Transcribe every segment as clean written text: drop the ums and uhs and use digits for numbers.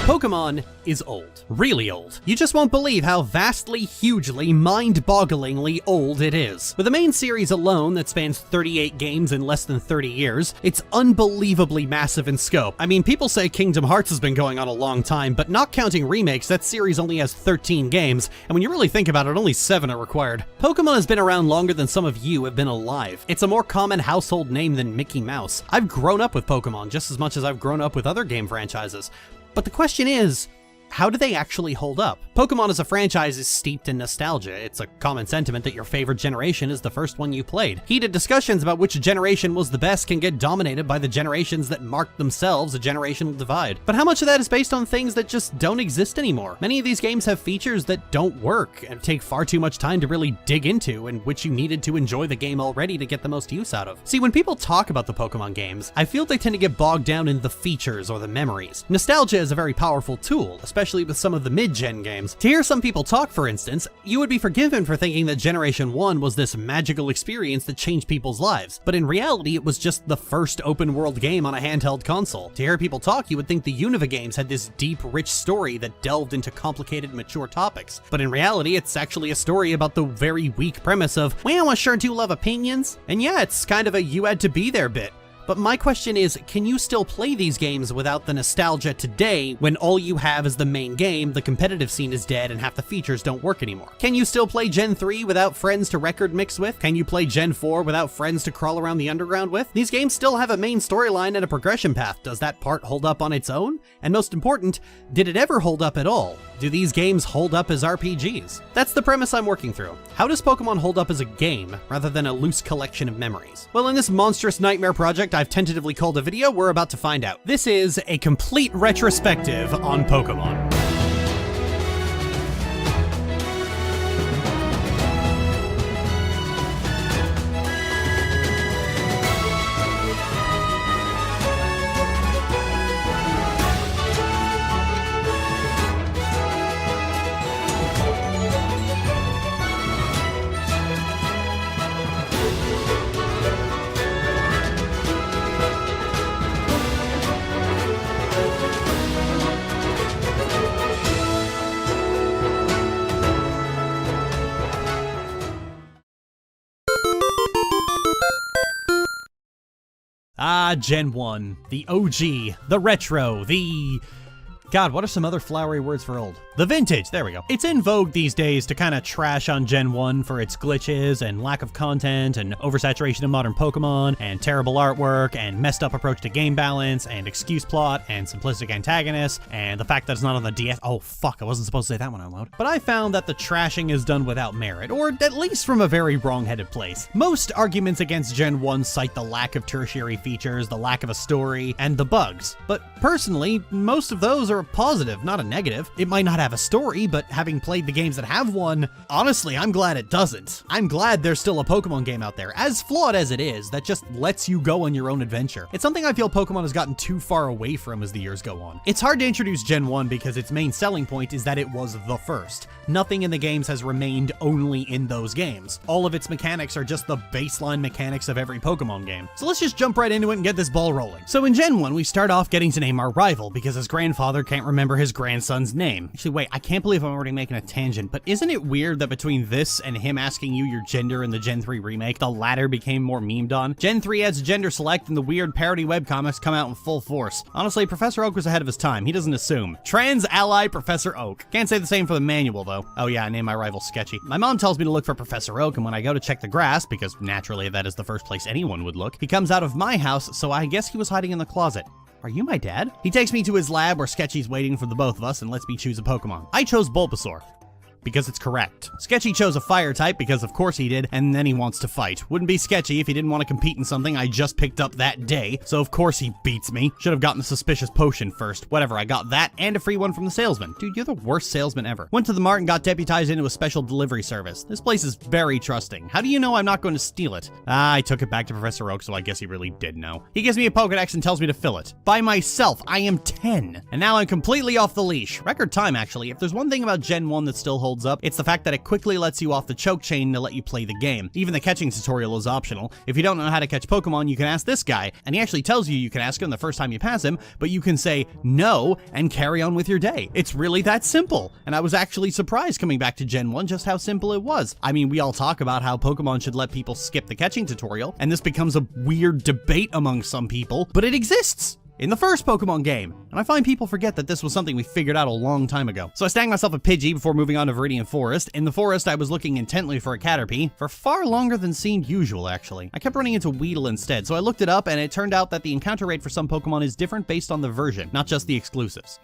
Pokemon is old. Really old. You just won't believe how vastly, hugely, mind-bogglingly old it is. With the main series alone that spans 38 games in less than 30 years, it's unbelievably massive in scope. I mean, people say Kingdom Hearts has been going on a long time, but not counting remakes, that series only has 13 games, and when you really think about it, only 7 are required. Pokemon has been around longer than some of you have been alive. It's a more common household name than Mickey Mouse. I've grown up with Pokemon just as much as I've grown up with other game franchises. But the question is, how do they actually hold up? Pokemon as a franchise is steeped in nostalgia. It's a common sentiment that your favorite generation is the first one you played. Heated discussions about which generation was the best can get dominated by the generations that marked themselves a generational divide. But how much of that is based on things that just don't exist anymore? Many of these games have features that don't work and take far too much time to really dig into, and which you needed to enjoy the game already to get the most use out of. See, when people talk about the Pokemon games, I feel they tend to get bogged down in the features or the memories. Nostalgia is a very powerful tool, especially with some of the mid-gen games. To hear some people talk, for instance, you would be forgiven for thinking that Generation 1 was this magical experience that changed people's lives, but in reality it was just the first open-world game on a handheld console. To hear people talk, you would think the Unova games had this deep, rich story that delved into complicated, mature topics, but in reality it's actually a story about the very weak premise of, well, I sure do love opinions, and yeah, it's kind of a you had to be there bit. But my question is, can you still play these games without the nostalgia today when all you have is the main game, the competitive scene is dead, and half the features don't work anymore? Can you still play Gen 3 without friends to record mix with? Can you play Gen 4 without friends to crawl around the underground with? These games still have a main storyline and a progression path. Does that part hold up on its own? And most important, did it ever hold up at all? Do these games hold up as RPGs? That's the premise I'm working through. How does Pokemon hold up as a game, rather than a loose collection of memories? Well, in this monstrous nightmare project I've tentatively called a video, we're about to find out. This is a complete retrospective on Pokemon. Gen 1, the OG, the retro, the... God, what are some other flowery words for old? The vintage, there we go. It's in vogue these days to kind of trash on Gen 1 for its glitches and lack of content and oversaturation of modern Pokemon and terrible artwork and messed up approach to game balance and excuse plot and simplistic antagonists and the fact that it's not on the DS. Oh fuck, I wasn't supposed to say that one out loud. But I found that the trashing is done without merit, or at least from a very wrong-headed place. Most arguments against Gen 1 cite the lack of tertiary features, the lack of a story, and the bugs. But personally, most of those are a positive, not a negative. It might not have a story, but having played the games that have one, honestly, I'm glad it doesn't. I'm glad there's still a Pokemon game out there, as flawed as it is, that just lets you go on your own adventure. It's something I feel Pokemon has gotten too far away from as the years go on. It's hard to introduce Gen 1 because its main selling point is that it was the first. Nothing in the games has remained only in those games. All of its mechanics are just the baseline mechanics of every Pokemon game. So let's just jump right into it and get this ball rolling. So in Gen 1, we start off getting to name our rival because his grandfather can't remember his grandson's name. Actually, wait, I can't believe I'm already making a tangent, but isn't it weird that between this and him asking you your gender in the Gen 3 remake, the latter became more memed on? Gen 3 adds gender select and the weird parody webcomics come out in full force. Honestly, Professor Oak was ahead of his time. He doesn't assume. Trans ally Professor Oak. Can't say the same for the manual though. Oh yeah, I named my rival Sketchy. My mom tells me to look for Professor Oak, and when I go to check the grass, because naturally that is the first place anyone would look, he comes out of my house, so I guess he was hiding in the closet. Are you my dad? He takes me to his lab where Sketchy's waiting for the both of us and lets me choose a Pokemon. I chose Bulbasaur. because it's correct. Sketchy chose a fire type because of course he did, and then he wants to fight. Wouldn't be sketchy if he didn't want to compete in something I just picked up that day, so of course he beats me. Should have gotten the suspicious potion first. Whatever, I got that and a free one from the salesman. Dude, you're the worst salesman ever. Went to the mart and got deputized into a special delivery service. This place is very trusting. How do you know I'm not going to steal it? I took it back to Professor Oak, so I guess he really did know. He gives me a Pokedex and tells me to fill it. By myself, I am 10. And now I'm completely off the leash. Record time, actually. If there's one thing about Gen 1 that still holds holds up, it's the fact that it quickly lets you off the choke chain to let you play the game. Even the catching tutorial is optional. If you don't know how to catch Pokemon, you can ask this guy, and he actually tells you can ask him the first time you pass him, but you can say no and carry on with your day. It's really that simple, and I was actually surprised coming back to Gen 1 just how simple it was. I mean, we all talk about how Pokemon should let people skip the catching tutorial, and this becomes a weird debate among some people, but it exists in the first Pokemon game, and I find people forget that this was something we figured out a long time ago. So I snagged myself a Pidgey before moving on to Viridian Forest. In the forest, I was looking intently for a Caterpie, for far longer than seemed usual, actually. I kept running into Weedle instead, so I looked it up, and it turned out that the encounter rate for some Pokemon is different based on the version, not just the exclusives.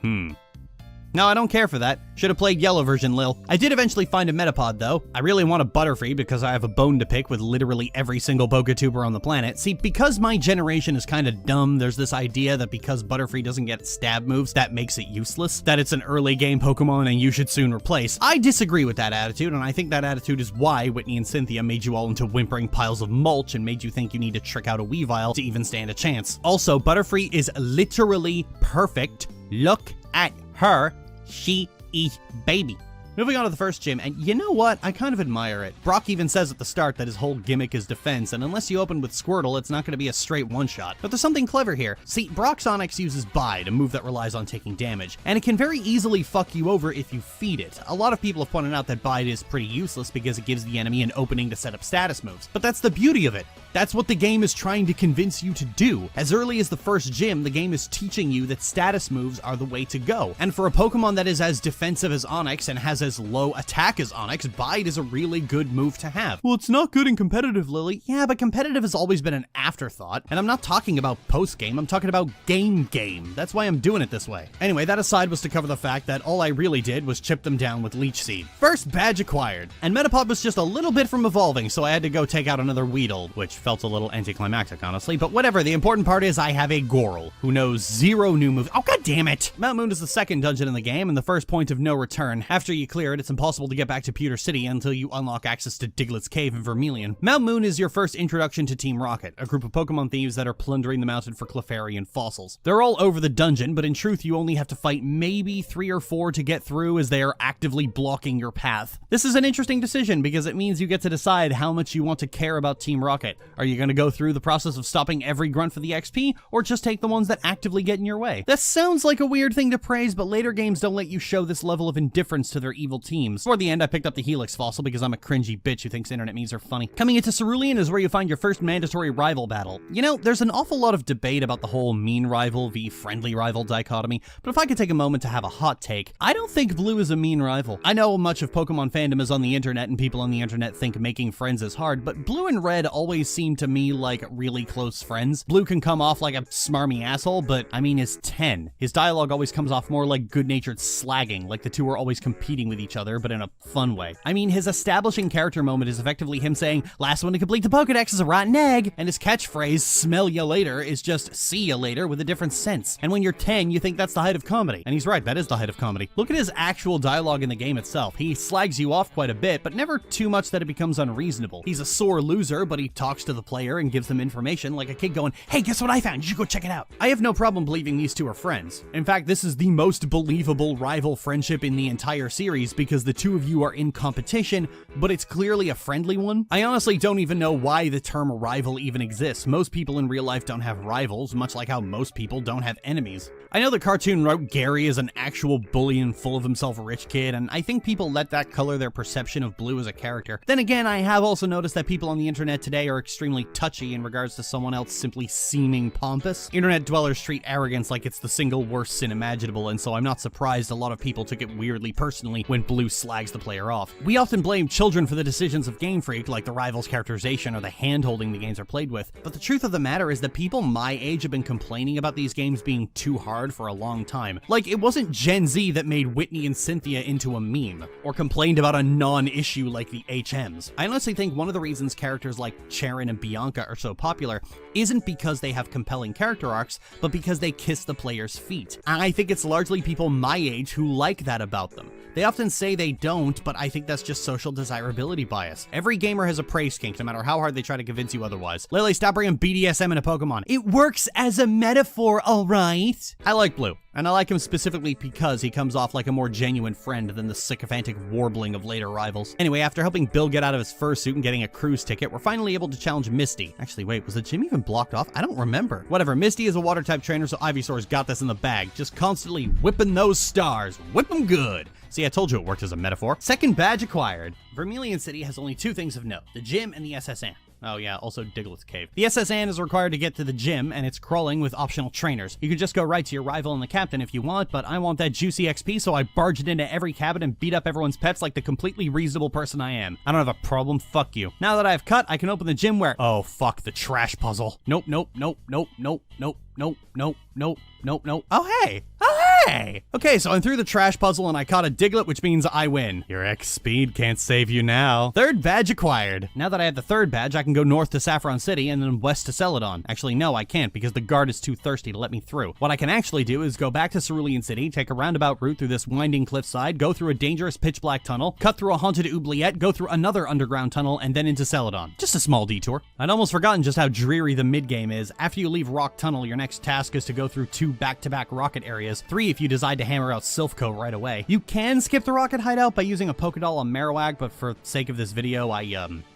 No, I don't care for that. Should have played yellow version, Lil. I did eventually find a Metapod, though. I really want a Butterfree because I have a bone to pick with literally every single Poketuber on the planet. See, because my generation is kind of dumb, there's this idea that because Butterfree doesn't get stab moves, that makes it useless, that it's an early game Pokemon and you should soon replace. I disagree with that attitude, and I think that attitude is why Whitney and Cynthia made you all into whimpering piles of mulch and made you think you need to trick out a Weavile to even stand a chance. Also, Butterfree is literally perfect. Look at her. She is baby. Moving on to the first gym, and you know what? I kind of admire it. Brock even says at the start that his whole gimmick is defense, and unless you open with Squirtle, it's not going to be a straight one-shot. But there's something clever here. See, Brock's Onix uses Bide, a move that relies on taking damage, and it can very easily fuck you over if you feed it. A lot of people have pointed out that Bide is pretty useless because it gives the enemy an opening to set up status moves. But that's the beauty of it. That's what the game is trying to convince you to do. As early as the first gym, the game is teaching you that status moves are the way to go. And for a Pokemon that is as defensive as Onix and has as low attack as Onix, Bide is a really good move to have. Well, it's not good in competitive, Lily. Yeah, but competitive has always been an afterthought. And I'm not talking about post-game, I'm talking about game. That's why I'm doing it this way. Anyway, that aside was to cover the fact that all I really did was chip them down with Leech Seed. First badge acquired. And Metapod was just a little bit from evolving, so I had to go take out another Weedle, which felt a little anticlimactic, honestly, but whatever. The important part is I have a Goral, who knows 0 new moves. Oh, god damn it! Mount Moon is the second dungeon in the game, and the first point of no return. After you clear it, it's impossible to get back to Pewter City until you unlock access to Diglett's Cave in Vermilion. Mount Moon is your first introduction to Team Rocket, a group of Pokemon thieves that are plundering the mountain for Clefairy and fossils. They're all over the dungeon, but in truth, you only have to fight maybe 3 or 4 to get through, as they are actively blocking your path. This is an interesting decision, because it means you get to decide how much you want to care about Team Rocket. Are you going to go through the process of stopping every grunt for the XP, or just take the ones that actively get in your way? That sounds like a weird thing to praise, but later games don't let you show this level of indifference to their evil teams. Toward the end, I picked up the Helix fossil because I'm a cringy bitch who thinks internet memes are funny. Coming into Cerulean is where you find your first mandatory rival battle. You know, there's an awful lot of debate about the whole mean rival v friendly rival dichotomy, but if I could take a moment to have a hot take, I don't think Blue is a mean rival. I know much of Pokemon fandom is on the internet and people on the internet think making friends is hard, but Blue and Red always seem to me like really close friends. Blue can come off like a smarmy asshole, but I mean, is 10. His dialogue always comes off more like good-natured slagging, like the two are always competing with each other, but in a fun way. I mean, his establishing character moment is effectively him saying, last one to complete the Pokedex is a rotten egg, and his catchphrase, smell ya later, is just see ya later with a different sense. And when you're 10, you think that's the height of comedy. And he's right, that is the height of comedy. Look at his actual dialogue in the game itself. He slags you off quite a bit, but never too much that it becomes unreasonable. He's a sore loser, but he talks to the player and gives them information like a kid going, hey, guess what I found? You should go check it out. I have no problem believing these two are friends. In fact, this is the most believable rival friendship in the entire series because the two of you are in competition, but it's clearly a friendly one. I honestly don't even know why the term rival even exists. Most people in real life don't have rivals, much like how most people don't have enemies. I know the cartoon wrote Gary as an actual bully and full of himself rich kid, and I think people let that color their perception of Blue as a character. Then again, I have also noticed that people on the internet today are extremely touchy in regards to someone else simply seeming pompous. Internet dwellers treat arrogance like it's the single worst sin imaginable, and so I'm not surprised a lot of people took it weirdly personally when Blue slags the player off. We often blame children for the decisions of Game Freak, like the rival's characterization or the hand-holding the games are played with, but the truth of the matter is that people my age have been complaining about these games being too hard for a long time. Like, it wasn't Gen Z that made Whitney and Cynthia into a meme, or complained about a non-issue like the HMs. I honestly think one of the reasons characters like Charon and Bianca are so popular isn't because they have compelling character arcs, but because they kiss the player's feet. And I think it's largely people my age who like that about them. They often say they don't, but I think that's just social desirability bias. Every gamer has a praise kink, no matter how hard they try to convince you otherwise. Lily, stop bringing BDSM into Pokemon. It works as a metaphor, alright? I like Blue, and I like him specifically because he comes off like a more genuine friend than the sycophantic warbling of later rivals. Anyway, after helping Bill get out of his fursuit and getting a cruise ticket, we're finally able to challenge Misty. Actually, wait, was the gym even blocked off? I don't remember. Whatever, Misty is a water-type trainer, so Ivysaur's got this in the bag. Just constantly whipping those stars. Whip them good. See, I told you it worked as a metaphor. Second badge acquired. Vermilion City has only 2 things of note, the gym and the SSN. Oh yeah, also Diglett's Cave. The SSN is required to get to the gym, and it's crawling with optional trainers. You can just go right to your rival and the captain if you want, but I want that juicy XP, so I barged into every cabin and beat up everyone's pets like the completely reasonable person I am. I don't have a problem, fuck you. Now that I've cut, I can open the gym where— oh fuck, the trash puzzle. Nope, nope, nope, nope, nope, nope, nope, nope, nope, nope, nope. Oh hey! Oh hey! Okay, so I'm through the trash puzzle and I caught a Diglett, which means I win. Your X speed can't save you now. Third badge acquired. Now that I have the third badge, I can go north to Saffron City and then west to Celadon. Actually, no, I can't because the guard is too thirsty to let me through. What I can actually do is go back to Cerulean City, take a roundabout route through this winding cliffside, go through a dangerous pitch black tunnel, cut through a haunted oubliette, go through another underground tunnel, and then into Celadon. Just a small detour. I'd almost forgotten just how dreary the mid-game is. After you leave Rock Tunnel, your next task is to go through 2 back-to-back rocket areas, 3 if you decide to hammer out Silphco right away. You can skip the rocket hideout by using a Pokédoll on Marowak, but for sake of this video, I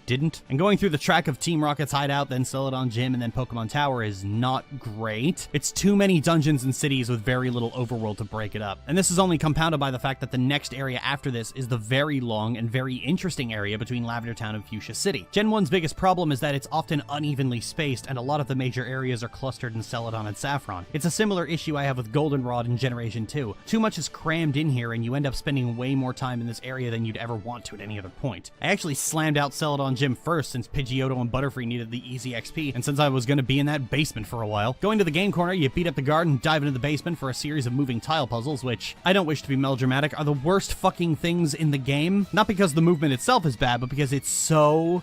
didn't. And going through the track of Team Rocket's hideout, then Celadon Gym, and then Pokemon Tower is not great. It's too many dungeons and cities with very little overworld to break it up. And this is only compounded by the fact that the next area after this is the very long and very interesting area between Lavender Town and Fuchsia City. Gen 1's biggest problem is that it's often unevenly spaced, and a lot of the major areas are clustered in Celadon and Saffron. It's a similar issue I have with Goldenrod in Generation 2. Too much is crammed in here, and you end up spending way more time in this area than you'd ever want to at any other point. I actually slammed out Celadon Gym first since Pidgeotto and Butterfree needed the easy XP, and since I was going to be in that basement for a while. Going to the game corner, you beat up the guard and dive into the basement for a series of moving tile puzzles, which, I don't wish to be melodramatic, are the worst fucking things in the game. Not because the movement itself is bad, but because it's so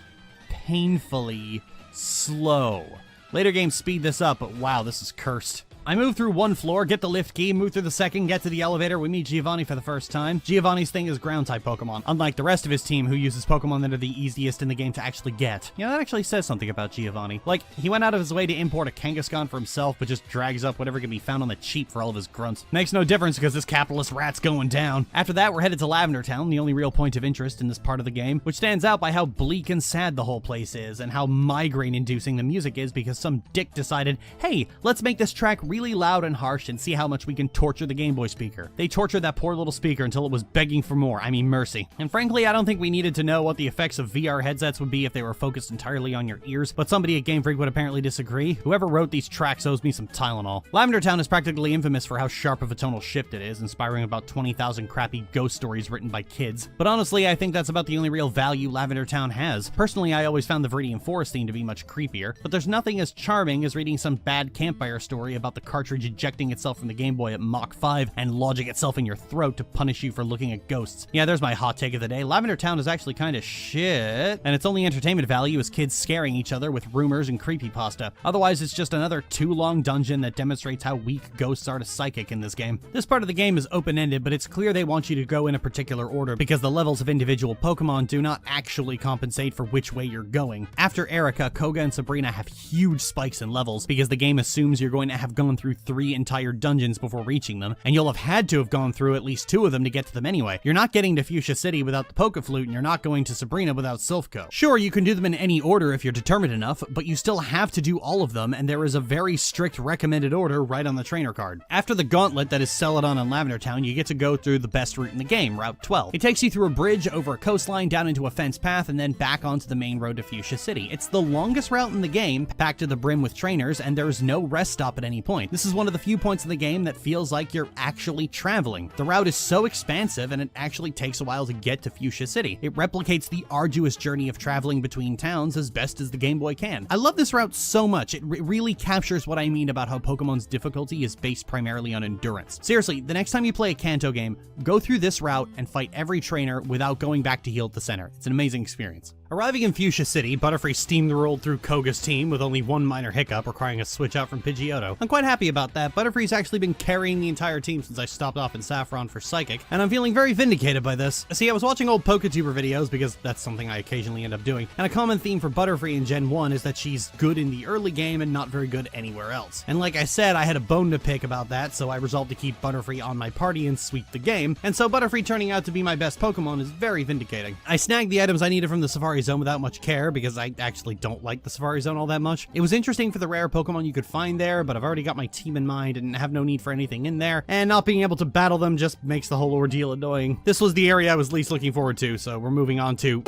painfully slow. Later games speed this up, but wow, this is cursed. I move through 1 floor, get the lift key, move through the second, get to the elevator, we meet Giovanni for the first time. Giovanni's thing is ground-type Pokemon, unlike the rest of his team who uses Pokemon that are the easiest in the game to actually get. You know, that actually says something about Giovanni. Like, he went out of his way to import a Kangaskhan for himself, but just drags up whatever can be found on the cheap for all of his grunts. Makes no difference because this capitalist rat's going down. After that, we're headed to Lavender Town, the only real point of interest in this part of the game, which stands out by how bleak and sad the whole place is, and how migraine-inducing the music is because some dick decided, hey, let's make this track really loud and harsh and see how much we can torture the Game Boy speaker. They tortured that poor little speaker until it was begging for more. I mean, mercy. And frankly, I don't think we needed to know what the effects of VR headsets would be if they were focused entirely on your ears, but somebody at Game Freak would apparently disagree. Whoever wrote these tracks owes me some Tylenol. Lavender Town is practically infamous for how sharp of a tonal shift it is, inspiring about 20,000 crappy ghost stories written by kids. But honestly, I think that's about the only real value Lavender Town has. Personally, I always found the Viridian Forest theme to be much creepier, but there's nothing as charming as reading some bad campfire story about the cartridge ejecting itself from the Game Boy at Mach 5 and lodging itself in your throat to punish you for looking at ghosts. Yeah, there's my hot take of the day. Lavender Town is actually kind of shit, and its only entertainment value is kids scaring each other with rumors and creepypasta. Otherwise, it's just another too long dungeon that demonstrates how weak ghosts are to psychic in this game. This part of the game is open-ended, but it's clear they want you to go in a particular order because the levels of individual Pokemon do not actually compensate for which way you're going. After Erica, Koga and Sabrina have huge spikes in levels because the game assumes you're going to have gone through 3 entire dungeons before reaching them, and you'll have had to have gone through at least 2 of them to get to them anyway. You're not getting to Fuchsia City without the Pokeflute, and you're not going to Sabrina without Silphco. Sure, you can do them in any order if you're determined enough, but you still have to do all of them, and there is a very strict recommended order right on the trainer card. After the gauntlet that is Celadon and Lavender Town, you get to go through the best route in the game, Route 12. It takes you through a bridge, over a coastline, down into a fence path, and then back onto the main road to Fuchsia City. It's the longest route in the game, packed to the brim with trainers, and there's no rest stop at any point. This is one of the few points in the game that feels like you're actually traveling. The route is so expansive, and it actually takes a while to get to Fuchsia City. It replicates the arduous journey of traveling between towns as best as the Game Boy can. I love this route so much. It really captures what I mean about how Pokemon's difficulty is based primarily on endurance. Seriously, the next time you play a Kanto game, go through this route and fight every trainer without going back to heal at the center. It's an amazing experience. Arriving in Fuchsia City, Butterfree steamrolled through Koga's team with only one minor hiccup requiring a switch out from Pidgeotto. I'm quite happy about that. Butterfree's actually been carrying the entire team since I stopped off in Saffron for Psychic, and I'm feeling very vindicated by this. See, I was watching old PokeTuber videos because that's something I occasionally end up doing, and a common theme for Butterfree in Gen 1 is that she's good in the early game and not very good anywhere else. And like I said, I had a bone to pick about that, so I resolved to keep Butterfree on my party and sweep the game, and so Butterfree turning out to be my best Pokemon is very vindicating. I snagged the items I needed from the Safari Zone without much care because I actually don't like the Safari Zone all that much. It was interesting for the rare Pokemon you could find there, but I've already got my team in mind and have no need for anything in there, and not being able to battle them just makes the whole ordeal annoying. This was the area I was least looking forward to, so we're moving on to...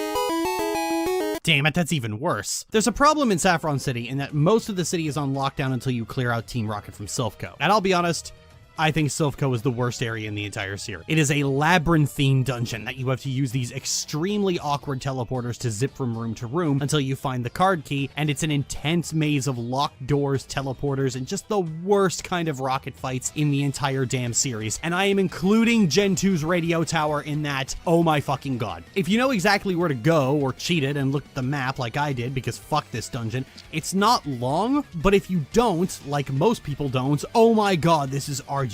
Damn it, that's even worse. There's a problem in Saffron City in that most of the city is on lockdown until you clear out Team Rocket from Silph.Co. And I'll be honest, I think Silph.Co is the worst area in the entire series. It is a labyrinthine dungeon that you have to use these extremely awkward teleporters to zip from room to room until you find the card key, and it's an intense maze of locked doors, teleporters, and just the worst kind of rocket fights in the entire damn series. And I am including Gen 2's radio tower in that. Oh my fucking god. If you know exactly where to go, or cheated and looked at the map like I did, because fuck this dungeon, it's not long, but if you don't, like most people don't, oh my god, this is arduous.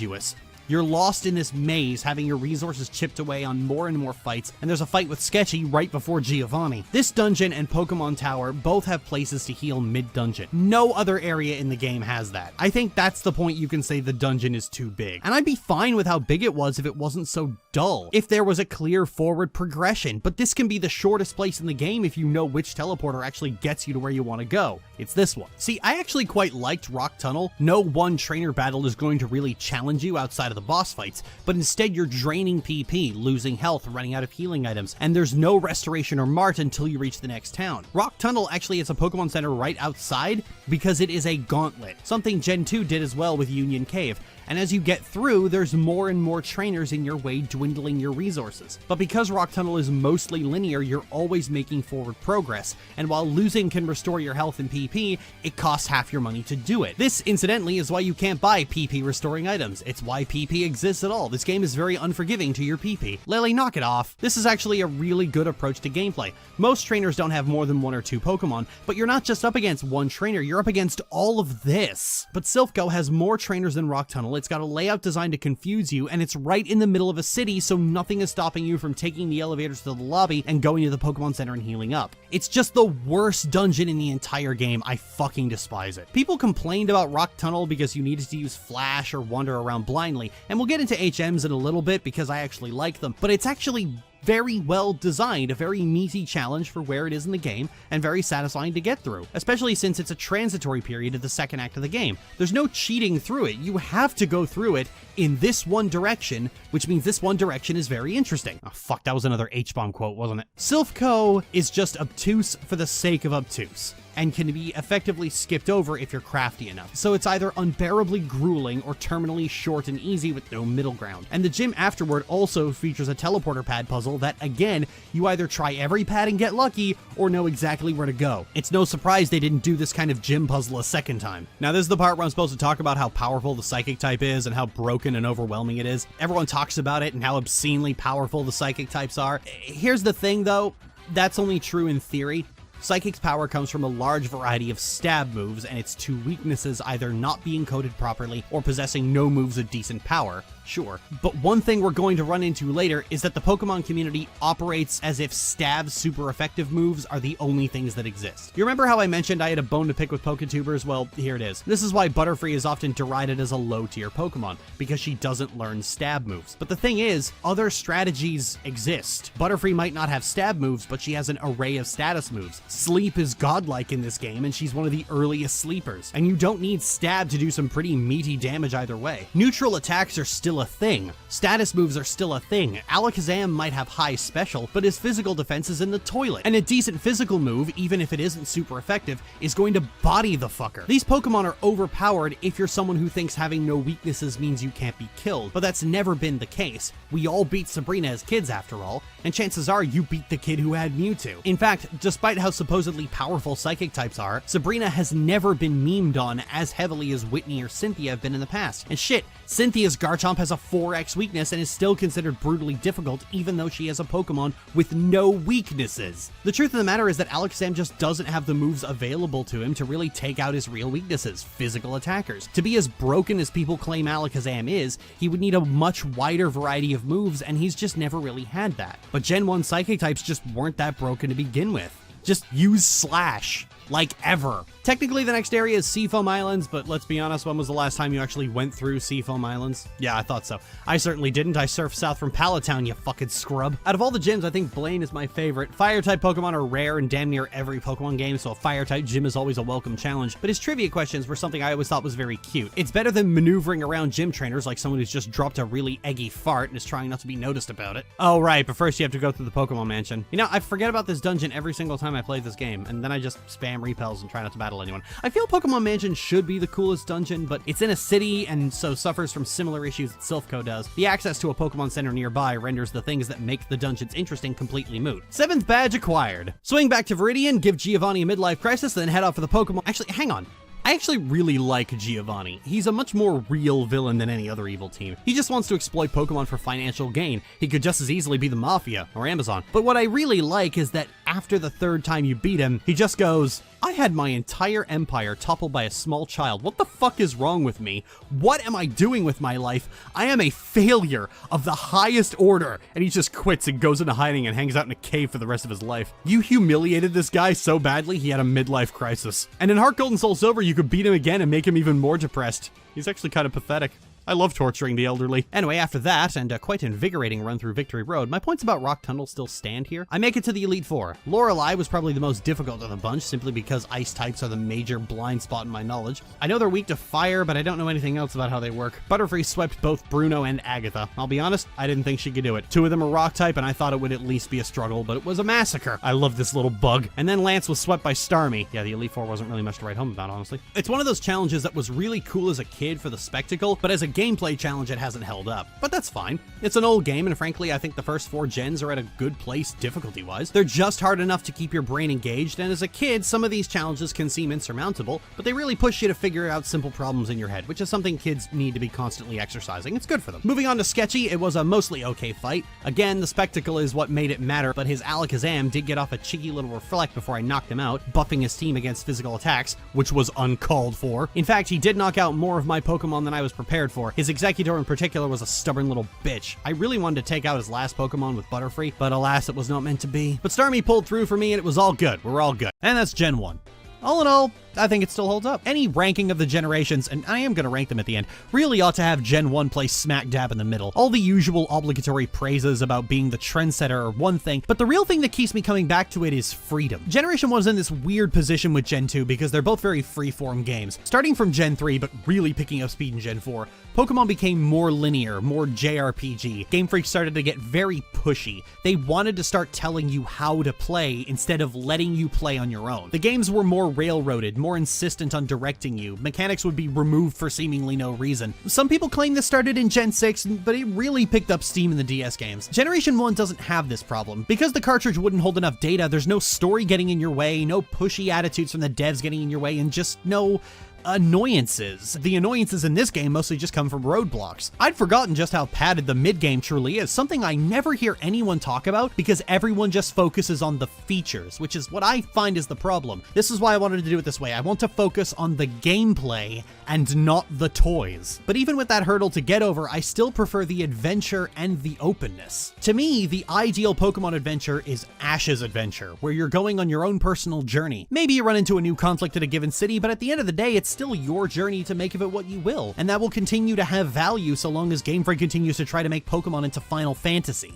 You're lost in this maze, having your resources chipped away on more and more fights, and there's a fight with Sketchy right before Giovanni. This dungeon and Pokemon Tower both have places to heal mid-dungeon. No other area in the game has that. I think that's the point you can say the dungeon is too big. And I'd be fine with how big it was if it wasn't so dull, if there was a clear forward progression, but this can be the shortest place in the game if you know which teleporter actually gets you to where you want to go. It's this one. See, I actually quite liked Rock Tunnel. No one trainer battle is going to really challenge you outside of the boss fights, but instead you're draining PP, losing health, running out of healing items, and there's no restoration or mart until you reach the next town. Rock Tunnel actually has a Pokemon Center right outside because it is a gauntlet, something Gen 2 did as well with Union Cave. And as you get through, there's more and more trainers in your way, dwindling your resources. But because Rock Tunnel is mostly linear, you're always making forward progress, and while losing can restore your health and PP, it costs half your money to do it. This, incidentally, is why you can't buy PP restoring items. It's why PP exists at all. This game is very unforgiving to your PP. Lily, knock it off. This is actually a really good approach to gameplay. Most trainers don't have more than one or two Pokemon, but you're not just up against one trainer, you're up against all of this. But Silph.Co has more trainers than Rock Tunnel. It's got a layout designed to confuse you, and it's right in the middle of a city, so nothing is stopping you from taking the elevators to the lobby and going to the Pokemon Center and healing up. It's just the worst dungeon in the entire game. I fucking despise it. People complained about Rock Tunnel because you needed to use Flash or wander around blindly, and we'll get into HMs in a little bit because I actually like them, but it's actually very well designed, a very meaty challenge for where it is in the game, and very satisfying to get through, especially since it's a transitory period of the second act of the game. There's no cheating through it. You have to go through it in this one direction, which means this one direction is very interesting. Oh fuck, that was another H-bomb quote, wasn't it? Silph.Co is just obtuse for the sake of obtuse, and can be effectively skipped over if you're crafty enough. So it's either unbearably grueling or terminally short and easy with no middle ground. And the gym afterward also features a teleporter pad puzzle that, again, you either try every pad and get lucky, or know exactly where to go. It's no surprise they didn't do this kind of gym puzzle a second time. Now this is the part where I'm supposed to talk about how powerful the psychic type is and how broken and overwhelming it is. Everyone talks about it and how obscenely powerful the psychic types are. Here's the thing though, that's only true in theory. Psychic's power comes from a large variety of stab moves and its two weaknesses either not being coded properly or possessing no moves of decent power. Sure. But one thing we're going to run into later is that the Pokemon community operates as if stab's super effective moves are the only things that exist. You remember how I mentioned I had a bone to pick with PokeTubers? Well, here it is. This is why Butterfree is often derided as a low-tier Pokemon, because she doesn't learn stab moves. But the thing is, other strategies exist. Butterfree might not have stab moves, but she has an array of status moves. Sleep is godlike in this game, and she's one of the earliest sleepers. And you don't need stab to do some pretty meaty damage either way. Neutral attacks are still a thing. Status moves are still a thing. Alakazam might have high special, but his physical defense is in the toilet. And a decent physical move, even if it isn't super effective, is going to body the fucker. These Pokemon are overpowered if you're someone who thinks having no weaknesses means you can't be killed, but that's never been the case. We all beat Sabrina as kids after all, and chances are you beat the kid who had Mewtwo. In fact, despite how supposedly powerful psychic types are, Sabrina has never been memed on as heavily as Whitney or Cynthia have been in the past. And shit, Cynthia's Garchomp has a 4x weakness and is still considered brutally difficult even though she has a Pokemon with no weaknesses. The truth of the matter is that Alakazam just doesn't have the moves available to him to really take out his real weaknesses, physical attackers. To be as broken as people claim Alakazam is, he would need a much wider variety of moves, and he's just never really had that. But Gen 1 Psychic types just weren't that broken to begin with. Just use Slash. Like ever. Technically the next area is Seafoam Islands, but let's be honest, when was the last time you actually went through Seafoam Islands? Yeah, I thought so. I certainly didn't. I surfed south from Palatown, you fucking scrub. Out of all the gyms, I think Blaine is my favorite. Fire-type Pokemon are rare in damn near every Pokemon game, so a Fire-type gym is always a welcome challenge, but his trivia questions were something I always thought was very cute. It's better than maneuvering around gym trainers like someone who's just dropped a really eggy fart and is trying not to be noticed about it. Oh right, but first you have to go through the Pokemon Mansion. You know, I forget about this dungeon every single time I play this game, and then I just spam repels and try not to battle anyone. I feel Pokemon Mansion should be the coolest dungeon, but it's in a city and so suffers from similar issues that Silphco does. The access to a Pokemon Center nearby renders the things that make the dungeons interesting completely moot. 7th badge acquired. Swing back to Viridian, give Giovanni a midlife crisis, then head out for the Pokemon. Actually, hang on. I actually really like Giovanni. He's a much more real villain than any other evil team. He just wants to exploit Pokemon for financial gain. He could just as easily be the Mafia or Amazon. But what I really like is that after the 3rd time you beat him, he just goes, I had my entire empire toppled by a small child. What the fuck is wrong with me? What am I doing with my life? I am a failure of the highest order. And he just quits and goes into hiding and hangs out in a cave for the rest of his life. You humiliated this guy so badly, he had a midlife crisis. And in Heart Gold and Soul Silver, you could beat him again and make him even more depressed. He's actually kind of pathetic. I love torturing the elderly. Anyway, after that, and a quite invigorating run through Victory Road, my points about Rock Tunnel still stand here. I make it to the Elite Four. Lorelei was probably the most difficult of the bunch, simply because ice types are the major blind spot in my knowledge. I know they're weak to fire, but I don't know anything else about how they work. Butterfree swept both Bruno and Agatha. I'll be honest, I didn't think she could do it. 2 of them are rock type, and I thought it would at least be a struggle, but it was a massacre. I love this little bug. And then Lance was swept by Starmie. Yeah, the Elite Four wasn't really much to write home about, honestly. It's one of those challenges that was really cool as a kid for the spectacle, but as a gameplay challenge, it hasn't held up. But that's fine. It's an old game, and frankly, I think the first 4 gens are at a good place difficulty-wise. They're just hard enough to keep your brain engaged, and as a kid, some of these challenges can seem insurmountable, but they really push you to figure out simple problems in your head, which is something kids need to be constantly exercising. It's good for them. Moving on to Sketchy, it was a mostly okay fight. Again, the spectacle is what made it matter, but his Alakazam did get off a cheeky little reflect before I knocked him out, buffing his team against physical attacks, which was uncalled for. In fact, he did knock out more of my Pokemon than I was prepared for. His Exeggutor in particular was a stubborn little bitch. I really wanted to take out his last Pokemon with Butterfree, but alas, it was not meant to be. But Starmie pulled through for me, and it was all good. We're all good. And that's Gen 1. All in all, I think it still holds up. Any ranking of the generations, and I am going to rank them at the end, really ought to have Gen 1 play smack dab in the middle. All the usual obligatory praises about being the trendsetter are one thing, but the real thing that keeps me coming back to it is freedom. Generation 1 is in this weird position with Gen 2 because they're both very freeform games. Starting from Gen 3, but really picking up speed in Gen 4, Pokemon became more linear, more JRPG. Game Freak started to get very pushy. They wanted to start telling you how to play instead of letting you play on your own. The games were more railroaded, more insistent on directing you. Mechanics would be removed for seemingly no reason. Some people claim this started in Gen 6, but it really picked up steam in the DS games. Generation 1 doesn't have this problem. Because the cartridge wouldn't hold enough data, there's no story getting in your way, no pushy attitudes from the devs getting in your way, and just no annoyances. The annoyances in this game mostly just come from roadblocks. I'd forgotten just how padded the mid-game truly is, something I never hear anyone talk about because everyone just focuses on the features, which is what I find is the problem. This is why I wanted to do it this way. I want to focus on the gameplay and not the toys. But even with that hurdle to get over, I still prefer the adventure and the openness. To me, the ideal Pokemon adventure is Ash's Adventure, where you're going on your own personal journey. Maybe you run into a new conflict at a given city, but at the end of the day, it's still your journey to make of it what you will, and that will continue to have value so long as Game Freak continues to try to make Pokemon into Final Fantasy.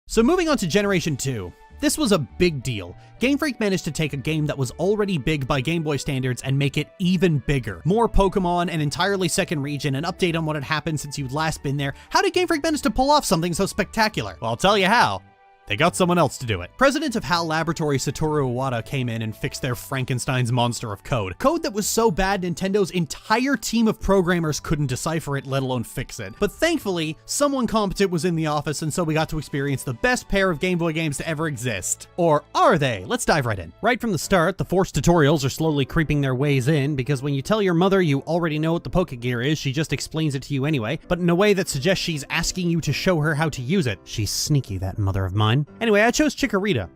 So moving on to Generation 2. This was a big deal. Game Freak managed to take a game that was already big by Game Boy standards and make it even bigger. More Pokemon, an entirely second region, an update on what had happened since you'd last been there. How did Game Freak manage to pull off something so spectacular? Well, I'll tell you how. They got someone else to do it. President of HAL Laboratory Satoru Iwata came in and fixed their Frankenstein's monster of code. Code that was so bad Nintendo's entire team of programmers couldn't decipher it, let alone fix it. But thankfully, someone competent was in the office, and so we got to experience the best pair of Game Boy games to ever exist. Or are they? Let's dive right in. Right from the start, the forced tutorials are slowly creeping their ways in, because when you tell your mother you already know what the Pokegear is, she just explains it to you anyway, but in a way that suggests she's asking you to show her how to use it. She's sneaky, that mother of mine. Anyway, I chose Chikorita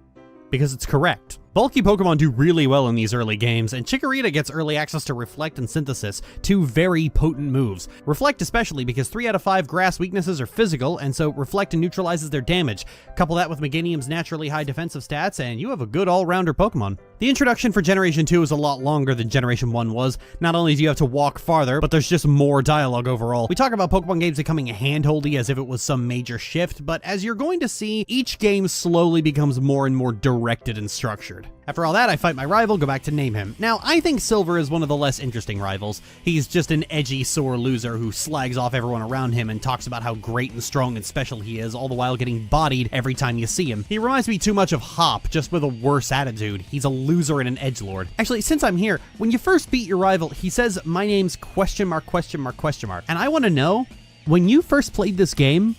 because it's correct. Bulky Pokemon do really well in these early games, and Chikorita gets early access to Reflect and Synthesis, two very potent moves. Reflect especially because 3 out of 5 grass weaknesses are physical, and so Reflect neutralizes their damage. Couple that with Meganium's naturally high defensive stats, and you have a good all-rounder Pokemon. The introduction for Generation 2 is a lot longer than Generation 1 was. Not only do you have to walk farther, but there's just more dialogue overall. We talk about Pokemon games becoming handholdy as if it was some major shift, but as you're going to see, each game slowly becomes more and more directed and structured. After all that, I fight my rival, go back to name him. Now, I think Silver is one of the less interesting rivals. He's just an edgy, sore loser who slags off everyone around him and talks about how great and strong and special he is, all the while getting bodied every time you see him. He reminds me too much of Hop, just with a worse attitude. He's a loser and an edgelord. Actually, since I'm here, when you first beat your rival, he says, "My name's question mark, question mark, question mark." And I want to know, when you first played this game,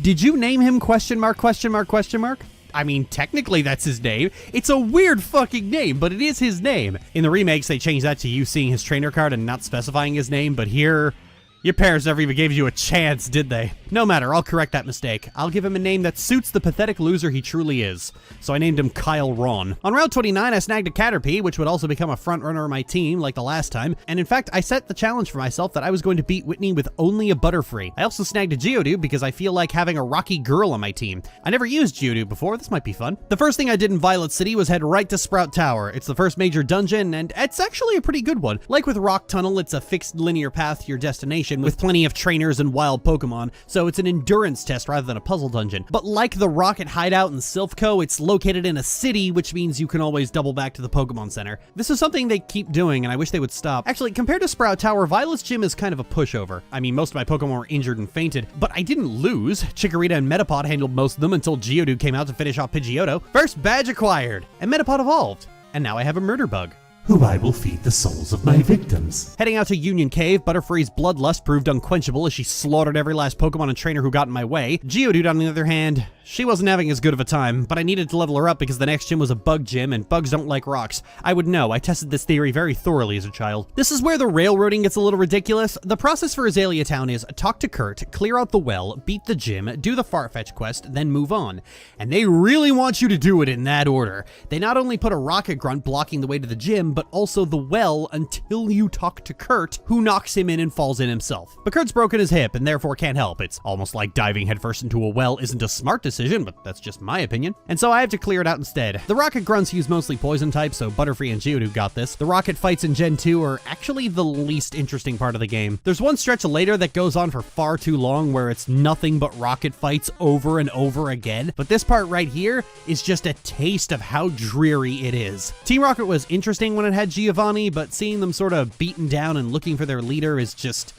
did you name him question mark, question mark, question mark? I mean, technically that's his name. It's a weird fucking name, but it is his name. In the remakes, they changed that to you seeing his trainer card and not specifying his name, but here, your parents never even gave you a chance, did they? No matter, I'll correct that mistake. I'll give him a name that suits the pathetic loser he truly is. So I named him Kyle Ron. On Route 29, I snagged a Caterpie, which would also become a frontrunner of my team, like the last time. And in fact, I set the challenge for myself that I was going to beat Whitney with only a Butterfree. I also snagged a Geodude because I feel like having a rocky girl on my team. I never used Geodude before, this might be fun. The first thing I did in Violet City was head right to Sprout Tower. It's the first major dungeon, and it's actually a pretty good one. Like with Rock Tunnel, it's a fixed linear path to your destination with plenty of trainers and wild Pokemon, so it's an endurance test rather than a puzzle dungeon. But like the Rocket Hideout in Silphco, it's located in a city, which means you can always double back to the Pokemon Center. This is something they keep doing, and I wish they would stop. Actually, compared to Sprout Tower, Violet's gym is kind of a pushover. I mean, most of my Pokemon were injured and fainted, but I didn't lose. Chikorita and Metapod handled most of them until Geodude came out to finish off Pidgeotto. First badge acquired, and Metapod evolved. And now I have a murder bug, who I will feed the souls of my victims. Heading out to Union Cave, Butterfree's bloodlust proved unquenchable as she slaughtered every last Pokemon and trainer who got in my way. Geodude, on the other hand, she wasn't having as good of a time, but I needed to level her up because the next gym was a bug gym, and bugs don't like rocks. I would know, I tested this theory very thoroughly as a child. This is where the railroading gets a little ridiculous. The process for Azalea Town is talk to Kurt, clear out the well, beat the gym, do the Farfetch quest, then move on. And they really want you to do it in that order. They not only put a rocket grunt blocking the way to the gym, but also the well until you talk to Kurt, who knocks him in and falls in himself. But Kurt's broken his hip and therefore can't help. It's almost like diving headfirst into a well isn't a smart decision, but that's just my opinion. And so I have to clear it out instead. The rocket grunts use mostly poison types, so Butterfree and Geodude got this. The rocket fights in Gen 2 are actually the least interesting part of the game. There's one stretch later that goes on for far too long where it's nothing but rocket fights over and over again, but this part right here is just a taste of how dreary it is. Team Rocket was interesting when it had Giovanni, but seeing them sort of beaten down and looking for their leader is just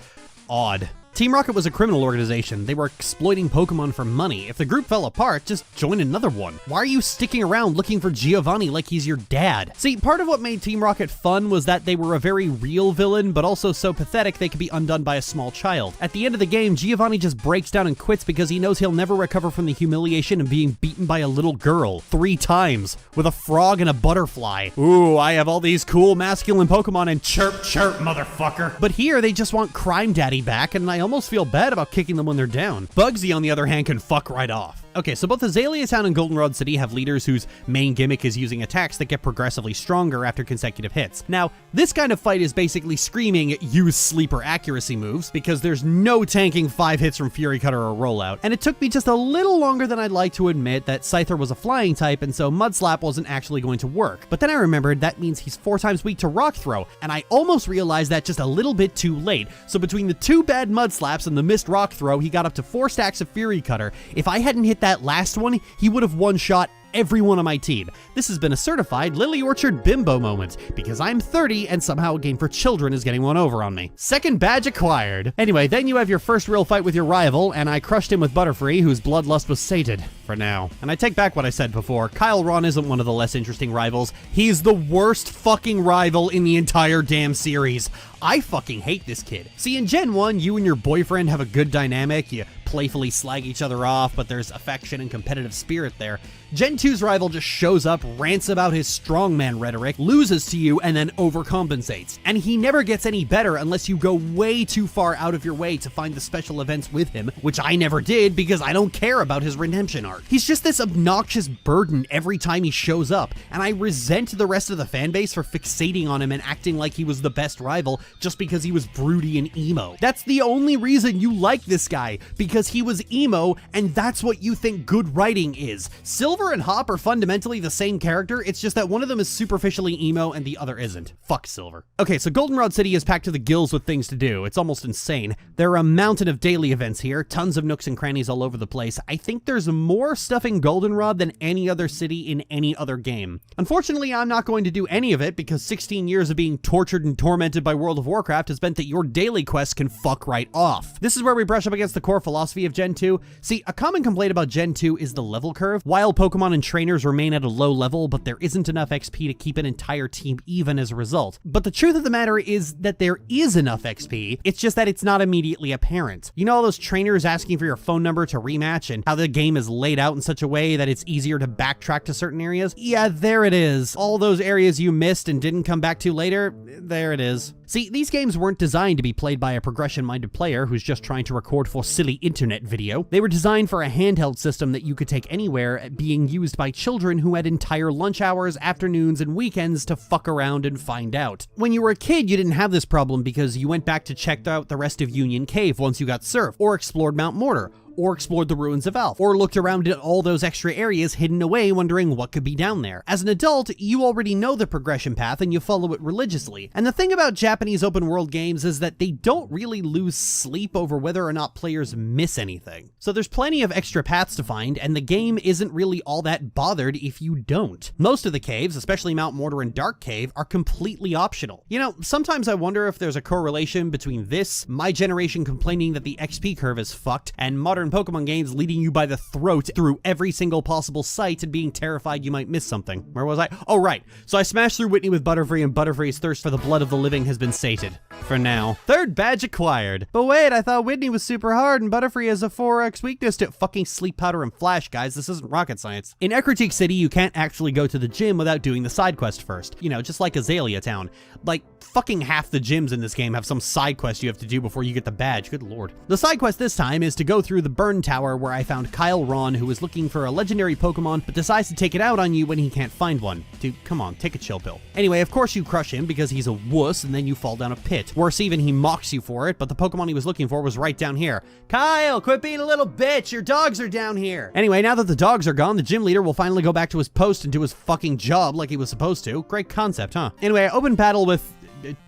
odd. Team Rocket was a criminal organization. They were exploiting Pokemon for money. If the group fell apart, just join another one. Why are you sticking around looking for Giovanni like he's your dad? See, part of what made Team Rocket fun was that they were a very real villain, but also so pathetic they could be undone by a small child. At the end of the game, Giovanni just breaks down and quits because he knows he'll never recover from the humiliation of being beaten by a little girl 3 times with a frog and a butterfly. Ooh, I have all these cool masculine Pokemon and chirp chirp, motherfucker. But here, they just want Crime Daddy back, and I almost feel bad about kicking them when they're down. Bugsy, on the other hand, can fuck right off. Okay, so both Azalea Town and Goldenrod City have leaders whose main gimmick is using attacks that get progressively stronger after consecutive hits. Now, this kind of fight is basically screaming, use sleeper accuracy moves, because there's no tanking 5 hits from Fury Cutter or Rollout. And it took me just a little longer than I'd like to admit that Scyther was a flying type, and so Mud Slap wasn't actually going to work. But then I remembered that means he's 4 times weak to Rock Throw, and I almost realized that just a little bit too late. So between the 2 bad Mud Slaps and the missed Rock Throw, he got up to 4 stacks of Fury Cutter. If I hadn't hit that last one, he would have one-shot everyone on my team. This has been a certified Lily Orchard bimbo moment, because I'm 30 and somehow a game for children is getting one over on me. Second badge acquired. Anyway, then you have your first real fight with your rival, and I crushed him with Butterfree, whose bloodlust was sated. For now. And I take back what I said before. Kyle Ron isn't one of the less interesting rivals. He's the worst fucking rival in the entire damn series. I fucking hate this kid. See, in Gen 1, you and your boyfriend have a good dynamic. You playfully slag each other off, but there's affection and competitive spirit there. Gen 2's rival just shows up, rants about his strongman rhetoric, loses to you, and then overcompensates. And he never gets any better unless you go way too far out of your way to find the special events with him, which I never did because I don't care about his redemption arc. He's just this obnoxious burden every time he shows up, and I resent the rest of the fanbase for fixating on him and acting like he was the best rival just because he was broody and emo. That's the only reason you like this guy, because he was emo, and that's what you think good writing is. Silver and Hop are fundamentally the same character, it's just that one of them is superficially emo and the other isn't. Fuck Silver. Okay, so Goldenrod City is packed to the gills with things to do. It's almost insane. There are a mountain of daily events here, tons of nooks and crannies all over the place. I think there's more stuff in Goldenrod than any other city in any other game. Unfortunately, I'm not going to do any of it because 16 years of being tortured and tormented by World of Warcraft has meant that your daily quests can fuck right off. This is where we brush up against the core philosophy of Gen 2. See, a common complaint about Gen 2 is the level curve. Wild Pokemon and trainers remain at a low level, but there isn't enough XP to keep an entire team even as a result. But the truth of the matter is that there is enough XP, it's just that it's not immediately apparent. You know all those trainers asking for your phone number to rematch and how the game is laid out in such a way that it's easier to backtrack to certain areas? Yeah, there it is. All those areas you missed and didn't come back to later, there it is. See, these games weren't designed to be played by a progression-minded player who's just trying to record for silly internet video. They were designed for a handheld system that you could take anywhere, being used by children who had entire lunch hours, afternoons, and weekends to fuck around and find out. When you were a kid, you didn't have this problem because you went back to check out the rest of Union Cave once you got Surf, or explored Mount Mortar, or explored the ruins of Alph, or looked around at all those extra areas hidden away wondering what could be down there. As an adult, you already know the progression path and you follow it religiously. And the thing about Japanese open world games is that they don't really lose sleep over whether or not players miss anything. So there's plenty of extra paths to find, and the game isn't really all that bothered if you don't. Most of the caves, especially Mount Mortar and Dark Cave, are completely optional. You know, sometimes I wonder if there's a correlation between this, my generation complaining that the XP curve is fucked, and modern Pokemon games leading you by the throat through every single possible site and being terrified you might miss something. Where was I? Oh, right. So I smashed through Whitney with Butterfree, and Butterfree's thirst for the blood of the living has been sated. For now. Third badge acquired. But wait, I thought Whitney was super hard and Butterfree has a 4x weakness to fucking Sleep Powder and Flash, guys. This isn't rocket science. In Ecruteak City, you can't actually go to the gym without doing the side quest first. You know, just like Azalea Town. Like, fucking half the gyms in this game have some side quest you have to do before you get the badge. Good lord. The side quest this time is to go through the Burn Tower where I found Kyle Ron, who is looking for a legendary Pokemon, but decides to take it out on you when he can't find one. Dude, come on, take a chill pill. Anyway, of course you crush him because he's a wuss, and then you fall down a pit. Worse even, he mocks you for it, but the Pokemon he was looking for was right down here. Kyle, quit being a little bitch, your dogs are down here. Anyway, now that the dogs are gone, the gym leader will finally go back to his post and do his fucking job like he was supposed to. Great concept, huh? Anyway, I opened battle with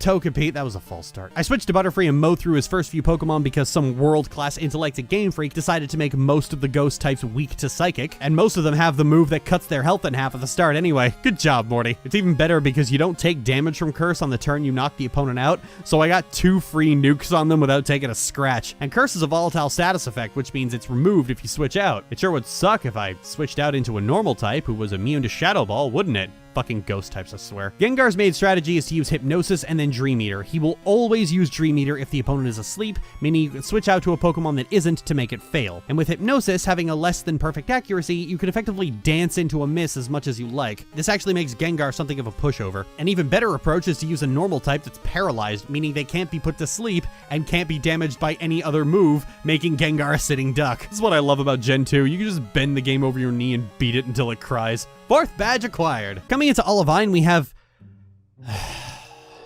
Togepi. That was a false start. I switched to Butterfree and mowed through his first few Pokemon because some world-class intellect at Game Freak decided to make most of the ghost types weak to Psychic, and most of them have the move that cuts their health in half at the start anyway. Good job, Morty. It's even better because you don't take damage from Curse on the turn you knock the opponent out, so I got 2 free nukes on them without taking a scratch. And Curse is a volatile status effect, which means it's removed if you switch out. It sure would suck if I switched out into a normal type who was immune to Shadow Ball, wouldn't it? Fucking ghost types, I swear. Gengar's main strategy is to use Hypnosis and then Dream Eater. He will always use Dream Eater if the opponent is asleep, meaning you can switch out to a Pokemon that isn't to make it fail. And with Hypnosis having a less than perfect accuracy, you can effectively dance into a miss as much as you like. This actually makes Gengar something of a pushover. An even better approach is to use a normal type that's paralyzed, meaning they can't be put to sleep and can't be damaged by any other move, making Gengar a sitting duck. This is what I love about Gen 2. You can just bend the game over your knee and beat it until it cries. 4th badge acquired. Coming into Olivine, we have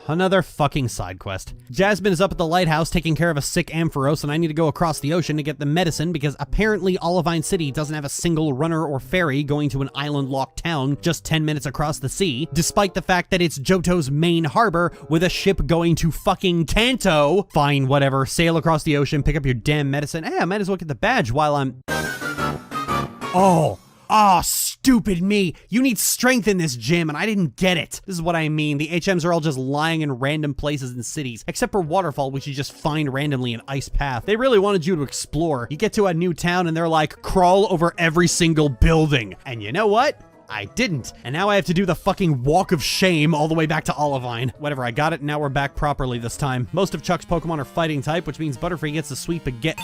another fucking side quest. Jasmine is up at the lighthouse taking care of a sick Ampharos, and I need to go across the ocean to get the medicine because apparently Olivine City doesn't have a single runner or ferry going to an island-locked town just 10 minutes across the sea, despite the fact that it's Johto's main harbor with a ship going to fucking Kanto. Fine, whatever. Sail across the ocean, pick up your damn medicine. Hey, I might as well get the badge while I'm... Stupid me. You need strength in this gym, and I didn't get it. This is what I mean. The HMs are all just lying in random places in cities, except for Waterfall, which you just find randomly in Ice Path. They really wanted you to explore. You get to a new town, and they're like, crawl over every single building. And you know what? I didn't. And now I have to do the fucking walk of shame all the way back to Olivine. Whatever, I got it, and now we're back properly this time. Most of Chuck's Pokemon are fighting type, which means Butterfree gets to sweep again.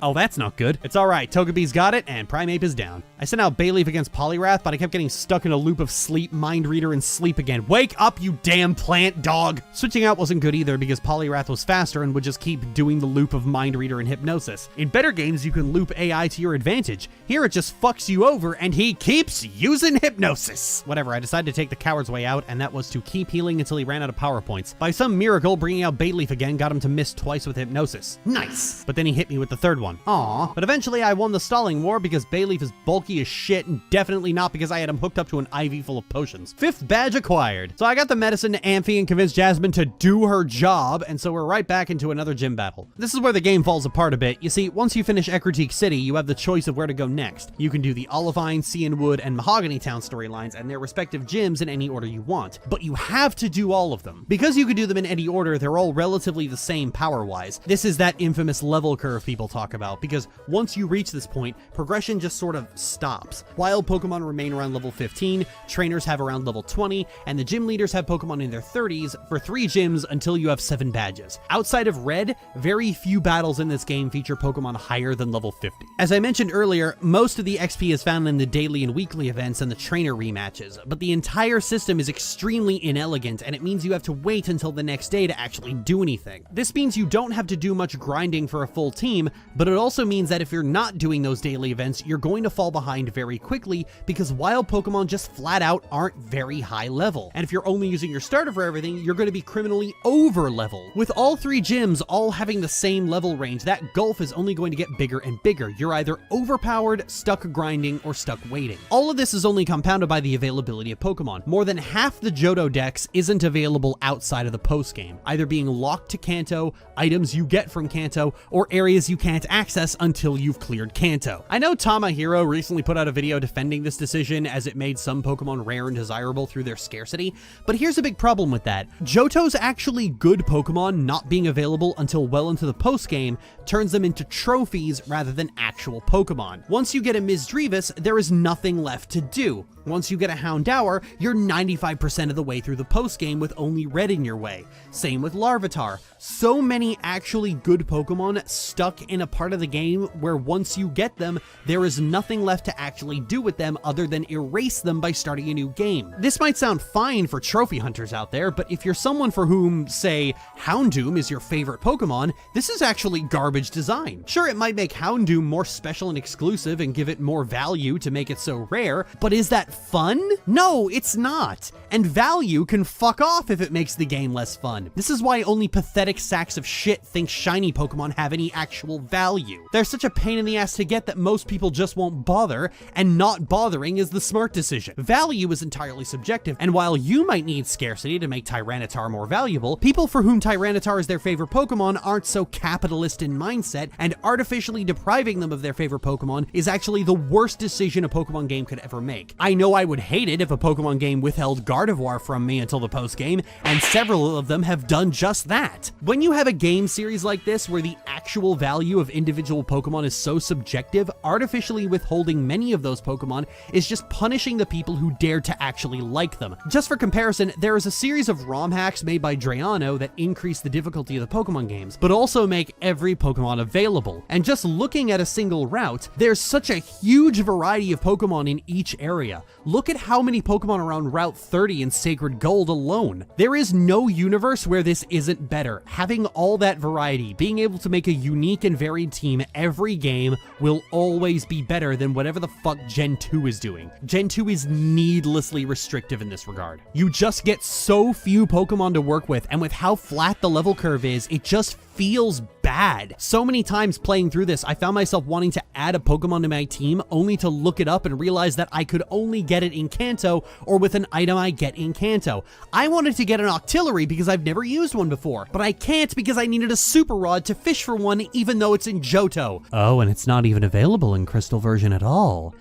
Oh, that's not good. It's alright, Togepi's got it, and Primeape is down. I sent out Bayleaf against Poliwrath, but I kept getting stuck in a loop of sleep, Mind Reader, and sleep again. Wake up, you damn plant dog! Switching out wasn't good either because Poliwrath was faster and would just keep doing the loop of Mind Reader and Hypnosis. In better games, you can loop AI to your advantage. Here it just fucks you over, and he keeps using Hypnosis! Whatever, I decided to take the coward's way out, and that was to keep healing until he ran out of power points. By some miracle, bringing out Bayleaf again got him to miss twice with Hypnosis. Nice! But then he hit me with the third one. Aww. But eventually I won the stalling war because Bayleaf is bulky as shit, and definitely not because I had him hooked up to an IV full of potions. 5th badge acquired. So I got the medicine to Amphi and convinced Jasmine to do her job, and so we're right back into another gym battle. This is where the game falls apart a bit. You see, once you finish Ecruteak City, you have the choice of where to go next. You can do the Olivine, Cianwood, and Mahogany Town storylines and their respective gyms in any order you want, but you have to do all of them. Because you can do them in any order, they're all relatively the same power-wise. This is that infamous level curve people talk about, because once you reach this point, progression just sort of stops. Wild Pokemon remain around level 15, trainers have around level 20, and the gym leaders have Pokemon in their 30s for 3 gyms until you have 7 badges. Outside of Red, very few battles in this game feature Pokemon higher than level 50. As I mentioned earlier, most of the XP is found in the daily and weekly events and the trainer rematches, but the entire system is extremely inelegant, and it means you have to wait until the next day to actually do anything. This means you don't have to do much grinding for a full team, but it also means that if you're not doing those daily events, you're going to fall behind very quickly because wild Pokemon just flat out aren't very high level. And if you're only using your starter for everything, you're going to be criminally over level. With all 3 gyms all having the same level range, that gulf is only going to get bigger and bigger. You're either overpowered, stuck grinding, or stuck waiting. All of this is only compounded by the availability of Pokemon. More than half the Johto dex isn't available outside of the post-game, either being locked to Kanto, items you get from Kanto, or areas you can't access until you've cleared Kanto. I know Tamahiro recently put out a video defending this decision as it made some Pokemon rare and desirable through their scarcity, but here's a big problem with that. Johto's actually good Pokemon not being available until well into the post-game turns them into trophies rather than actual Pokemon. Once you get a Misdreavus, there is nothing left to do. Once you get a Houndour, you're 95% of the way through the post-game with only Red in your way. Same with Larvitar. So many actually good Pokemon stuck in a part of the game where once you get them, there is nothing left to actually do with them other than erase them by starting a new game. This might sound fine for trophy hunters out there, but if you're someone for whom, say, Houndoom is your favorite Pokemon, this is actually garbage design. Sure, it might make Houndoom more special and exclusive and give it more value to make it so rare, but is that fun? No, it's not. And value can fuck off if it makes the game less fun. This is why only pathetic sacks of shit think shiny Pokemon have any actual value. They're such a pain in the ass to get that most people just won't bother, and not bothering is the smart decision. Value is entirely subjective, and while you might need scarcity to make Tyranitar more valuable, people for whom Tyranitar is their favorite Pokemon aren't so capitalist in mindset, and artificially depriving them of their favorite Pokemon is actually the worst decision a Pokemon game could ever make. I know I would hate it if a Pokemon game withheld Gardevoir from me until the post-game, and several of them have done just that. When you have a game series like this where the actual value of individual Pokemon is so subjective, artificially withholding many of those Pokemon is just punishing the people who dare to actually like them. Just for comparison, there is a series of ROM hacks made by Drayano that increase the difficulty of the Pokemon games, but also make every Pokemon available. And just looking at a single route, there's such a huge variety of Pokemon in each area. Look at how many Pokemon are on Route 30 in Sacred Gold alone. There is no universe where this isn't better. Having all that variety, being able to make a unique and varied team every game will always be better than whatever the fuck Gen 2 is doing. Gen 2 is needlessly restrictive in this regard. You just get so few Pokemon to work with, and with how flat the level curve is, it just feels bad bad. So many times playing through this, I found myself wanting to add a Pokemon to my team only to look it up and realize that I could only get it in Kanto or with an item I get in Kanto. I wanted to get an Octillery because I've never used one before, but I can't because I needed a Super Rod to fish for one even though it's in Johto. Oh, and it's not even available in Crystal version at all.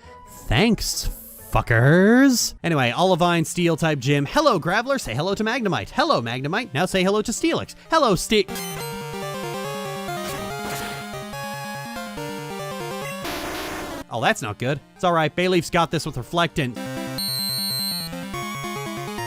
Thanks, fuckers. Anyway, Olivine, Steel-type gym. Hello, Graveler. Say hello to Magnemite. Hello, Magnemite. Now say hello to Steelix. Hello, Oh, that's not good. It's all right. Bayleaf's got this with Reflectant.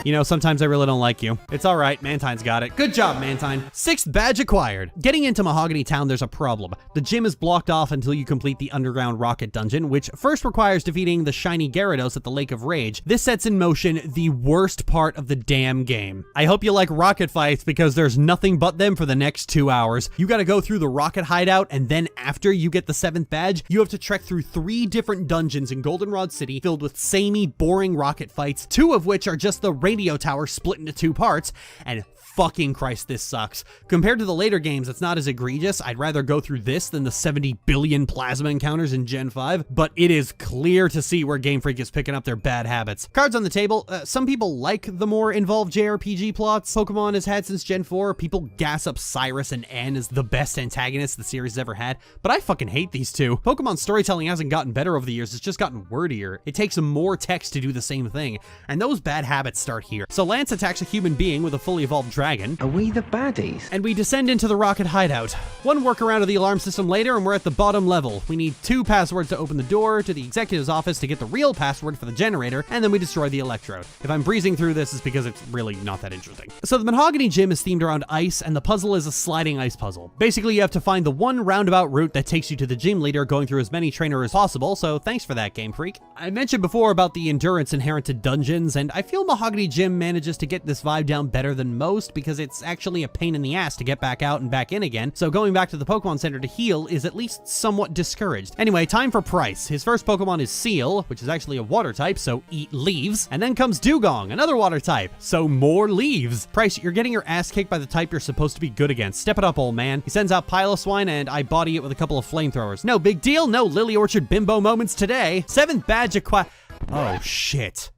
You know, sometimes I really don't like you. It's all right, Mantine's got it. Good job, Mantine. 6th badge acquired. Getting into Mahogany Town, there's a problem. The gym is blocked off until you complete the underground rocket dungeon, which first requires defeating the shiny Gyarados at the Lake of Rage. This sets in motion the worst part of the damn game. I hope you like rocket fights because there's nothing but them for the next 2 hours. You gotta go through the rocket hideout, and then after you get the 7th badge, you have to trek through 3 different dungeons in Goldenrod City filled with samey, boring rocket fights, 2 of which are just the radio tower split into 2 parts, and fucking Christ, this sucks. Compared to the later games, it's not as egregious. I'd rather go through this than the 70 billion plasma encounters in Gen 5, but it is clear to see where Game Freak is picking up their bad habits. Cards on the table. Some people like the more involved JRPG plots Pokemon has had since Gen 4. People gas up Cyrus and N as the best antagonists the series ever had, but I fucking hate these two. Pokemon storytelling hasn't gotten better over the years, it's just gotten wordier. It takes more text to do the same thing, and those bad habits start here. So Lance attacks a human being with a fully evolved dragon. Are we the baddies? And we descend into the rocket hideout. One workaround of the alarm system later, and we're at the bottom level. We need 2 passwords to open the door to the executive's office to get the real password for the generator, and then we destroy the electrode. If I'm breezing through this, it's because it's really not that interesting. So the Mahogany Gym is themed around ice, and the puzzle is a sliding ice puzzle. Basically, you have to find the one roundabout route that takes you to the gym leader, going through as many trainers as possible, so thanks for that, Game Freak. I mentioned before about the endurance inherent to dungeons, and I feel Mahogany Gym manages to get this vibe down better than most because it's actually a pain in the ass to get back out and back in again, so going back to the Pokemon Center to heal is at least somewhat discouraged. Anyway, time for Price. His first Pokemon is Seal, which is actually a water type, so eat leaves, and then comes Dugong, another water type, so more leaves. Price, you're getting your ass kicked by the type you're supposed to be good against. Step it up, old man. He sends out Piloswine, and I body it with a couple of flamethrowers. No big deal, no Lily Orchard bimbo moments today. 7th badge acquired. Oh shit.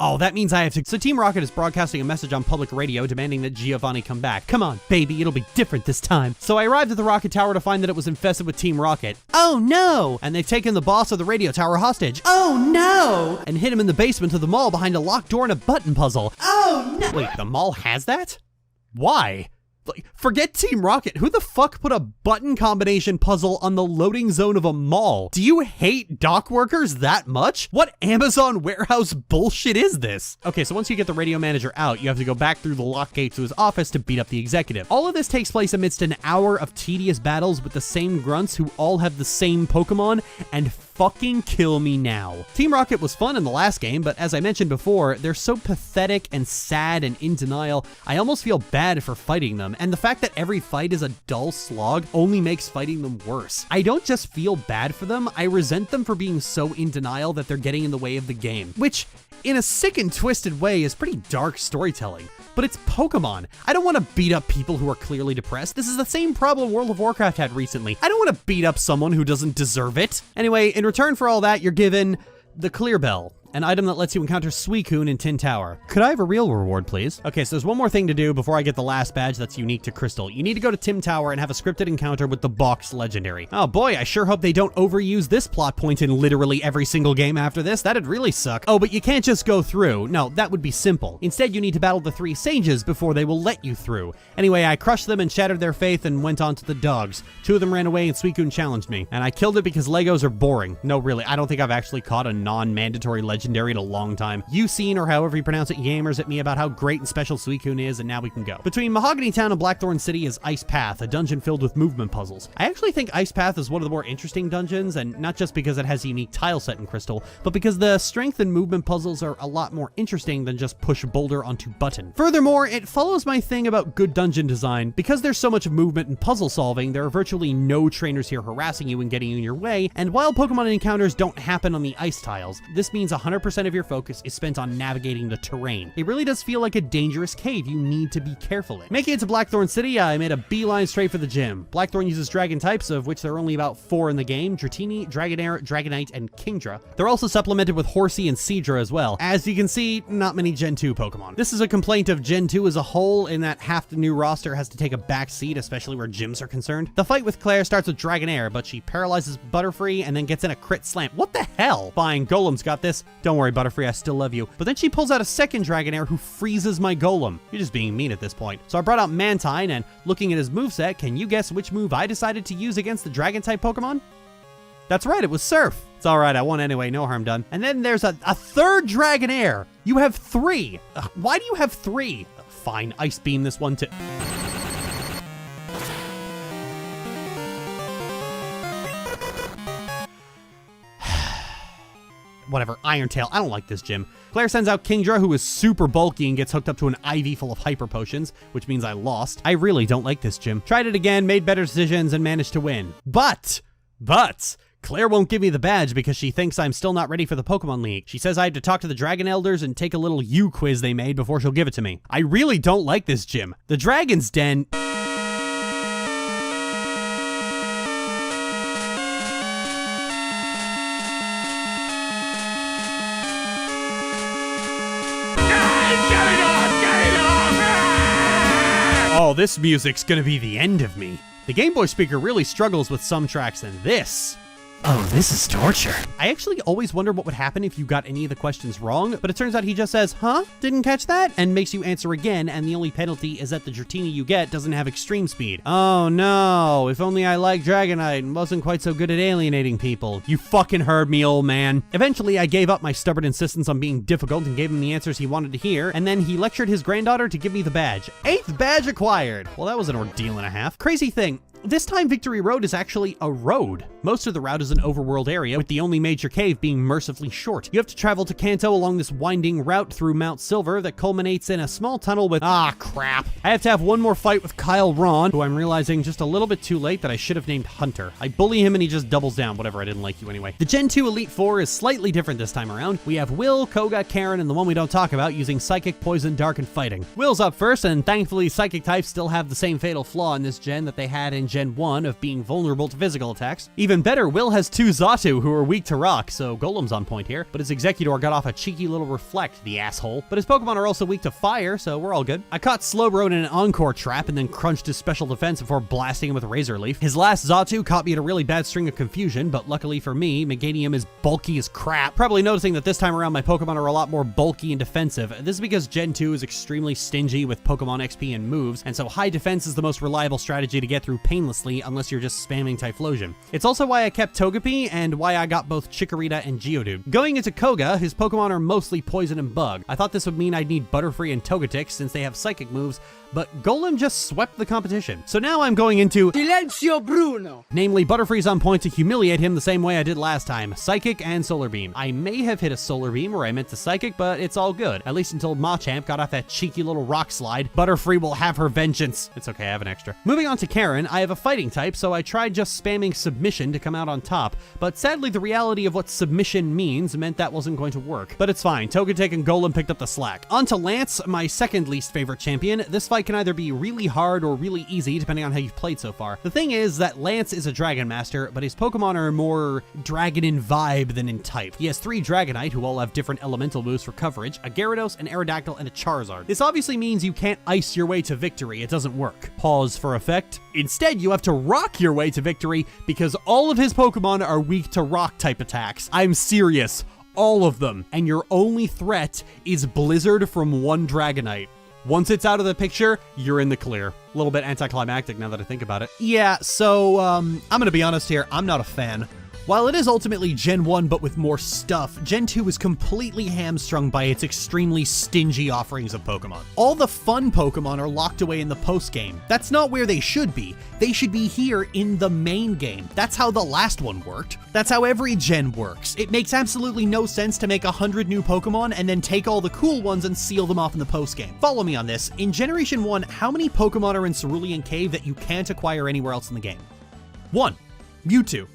Oh, that means I have to. So Team Rocket is broadcasting a message on public radio demanding that Giovanni come back. Come on, baby, it'll be different this time. So I arrived at the Rocket Tower to find that it was infested with Team Rocket. Oh no! And they've taken the boss of the radio tower hostage. Oh no! And hid him in the basement of the mall behind a locked door and a button puzzle. Oh no! Wait, the mall has that? Why? Like, forget Team Rocket. Who the fuck put a button combination puzzle on the loading zone of a mall? Do you hate dock workers that much? What Amazon warehouse bullshit is this? Okay, so once you get the radio manager out, you have to go back through the lock gate to his office to beat up the executive. All of this takes place amidst an hour of tedious battles with the same grunts who all have the same Pokemon, and fucking kill me now. Team Rocket was fun in the last game, but as I mentioned before, they're so pathetic and sad and in denial, I almost feel bad for fighting them, and the fact that every fight is a dull slog only makes fighting them worse. I don't just feel bad for them, I resent them for being so in denial that they're getting in the way of the game, which, in a sick and twisted way, is pretty dark storytelling. But it's Pokemon. I don't want to beat up people who are clearly depressed. This is the same problem World of Warcraft had recently. I don't want to beat up someone who doesn't deserve it. Anyway, in return for all that, you're given the Clear Bell, an item that lets you encounter Suicune in Tin Tower. Could I have a real reward, please? Okay, so there's one more thing to do before I get the last badge that's unique to Crystal. You need to go to Tin Tower and have a scripted encounter with the Box Legendary. Oh boy, I sure hope they don't overuse this plot point in literally every single game after this. That'd really suck. Oh, but you can't just go through. No, that would be simple. Instead, you need to battle the 3 sages before they will let you through. Anyway, I crushed them and shattered their faith and went on to the dogs. 2 of them ran away and Suicune challenged me. And I killed it because Legos are boring. No, really, I don't think I've actually caught a non-mandatory legendary in a long time. You seen, or however you pronounce it, yammers at me about how great and special Suicune is, and now we can go. Between Mahogany Town and Blackthorn City is Ice Path, a dungeon filled with movement puzzles. I actually think Ice Path is one of the more interesting dungeons, and not just because it has a unique tile set in Crystal, but because the strength and movement puzzles are a lot more interesting than just push boulder onto button. Furthermore, it follows my thing about good dungeon design. Because there's so much movement and puzzle solving, there are virtually no trainers here harassing you and getting in your way, and while Pokemon encounters don't happen on the ice tiles, this means 100% 100% of your focus is spent on navigating the terrain. It really does feel like a dangerous cave you need to be careful in. Making it to Blackthorn City, I made a beeline straight for the gym. Blackthorn uses dragon types, of which there are only about 4 in the game: Dratini, Dragonair, Dragonite, and Kingdra. They're also supplemented with Horsey and Seadra as well. As you can see, not many Gen 2 Pokemon. This is a complaint of Gen 2 as a whole, in that half the new roster has to take a back seat, especially where gyms are concerned. The fight with Claire starts with Dragonair, but she paralyzes Butterfree and then gets in a crit slam. What the hell? Fine, Golem's got this. Don't worry, Butterfree, I still love you. But then she pulls out a second Dragonair who freezes my Golem. You're just being mean at this point. So I brought out Mantine, and looking at his moveset, can you guess which move I decided to use against the Dragon-type Pokemon? That's right, it was Surf. It's all right, I won anyway, no harm done. And then there's a third Dragonair. You have 3. Why do you have 3? Fine, Ice Beam this one too. Whatever, Iron Tail, I don't like this gym. Claire sends out Kingdra, who is super bulky and gets hooked up to an IV full of hyper potions, which means I lost. I really don't like this gym. Tried it again, made better decisions, and managed to win. But, Claire won't give me the badge because she thinks I'm still not ready for the Pokemon League. She says I have to talk to the Dragon Elders and take a little U quiz they made before she'll give it to me. I really don't like this gym. The Dragon's Den... Oh, this music's gonna be the end of me. The Game Boy speaker really struggles with some tracks, and this... Oh, this is torture. I actually always wonder what would happen if you got any of the questions wrong, but it turns out he just says, huh? Didn't catch that? And makes you answer again, and the only penalty is that the Dratini you get doesn't have extreme speed. Oh no, if only I liked Dragonite and wasn't quite so good at alienating people. You fucking heard me, old man. Eventually, I gave up my stubborn insistence on being difficult and gave him the answers he wanted to hear, and then he lectured his granddaughter to give me the badge. 8th badge acquired. Well, that was an ordeal and a half. Crazy thing. This time, Victory Road is actually a road. Most of the route is an overworld area, with the only major cave being mercifully short. You have to travel to Kanto along this winding route through Mount Silver that culminates in a small tunnel with... Ah, crap. I have to have one more fight with Kyle Ron, who I'm realizing just a little bit too late that I should have named Hunter. I bully him and he just doubles down. Whatever, I didn't like you anyway. The Gen 2 Elite Four is slightly different this time around. We have Will, Koga, Karen, and the one we don't talk about using Psychic, Poison, Dark, and Fighting. Will's up first, and thankfully Psychic types still have the same fatal flaw in this gen that they had in Gen 1 of being vulnerable to physical attacks. Even better, Will has 2 Johto who are weak to rock, so Golem's on point here, but his Executor got off a cheeky little Reflect, the asshole. But his Pokemon are also weak to fire, so we're all good. I caught Slowbro in an Encore trap and then crunched his special defense before blasting him with Razor Leaf. His last Johto caught me at a really bad string of confusion, but luckily for me, Meganium is bulky as crap. Probably noticing that this time around my Pokemon are a lot more bulky and defensive. This is because Gen 2 is extremely stingy with Pokemon XP and moves, and so high defense is the most reliable strategy to get through painlessly unless you're just spamming Typhlosion. It's also why I kept Togepi and why I got both Chikorita and Geodude. Going into Koga, his Pokemon are mostly Poison and Bug. I thought this would mean I'd need Butterfree and Togetic since they have Psychic moves, but Golem just swept the competition. So now I'm going into Silenzio Bruno. Namely, Butterfree's on point to humiliate him the same way I did last time. Psychic and Solar Beam. I may have hit a Solar Beam where I meant to Psychic, but it's all good. At least until Machamp got off that cheeky little rock slide. Butterfree will have her vengeance. It's okay, I have an extra. Moving on to Karen, I have a fighting type, so I tried just spamming Submission to come out on top, but sadly the reality of what Submission means meant that wasn't going to work. But it's fine, Togetic and Golem picked up the slack. On to Lance, my second least favorite champion. This fight can either be really hard or really easy depending on how you've played so far. The thing is that Lance is a Dragon Master, but his Pokemon are more Dragon in vibe than in type. He has 3 Dragonite who all have different elemental moves for coverage, a Gyarados, an Aerodactyl, and a Charizard. This obviously means you can't ice your way to victory, it doesn't work. Pause for effect. Instead, you have to rock your way to victory because all of his Pokemon are weak to rock type attacks. I'm serious. All of them. And your only threat is Blizzard from 1 Dragonite. Once it's out of the picture, you're in the clear. A little bit anticlimactic now that I think about it. Yeah, so, I'm gonna be honest here, I'm not a fan. While it is ultimately Gen 1 but with more stuff, Gen 2 is completely hamstrung by its extremely stingy offerings of Pokemon. All the fun Pokemon are locked away in the post-game. That's not where they should be. They should be here in the main game. That's how the last one worked. That's how every gen works. It makes absolutely no sense to make 100 new Pokemon and then take all the cool ones and seal them off in the post-game. Follow me on this. In Generation 1, how many Pokemon are in Cerulean Cave that you can't acquire anywhere else in the game? 1. Mewtwo.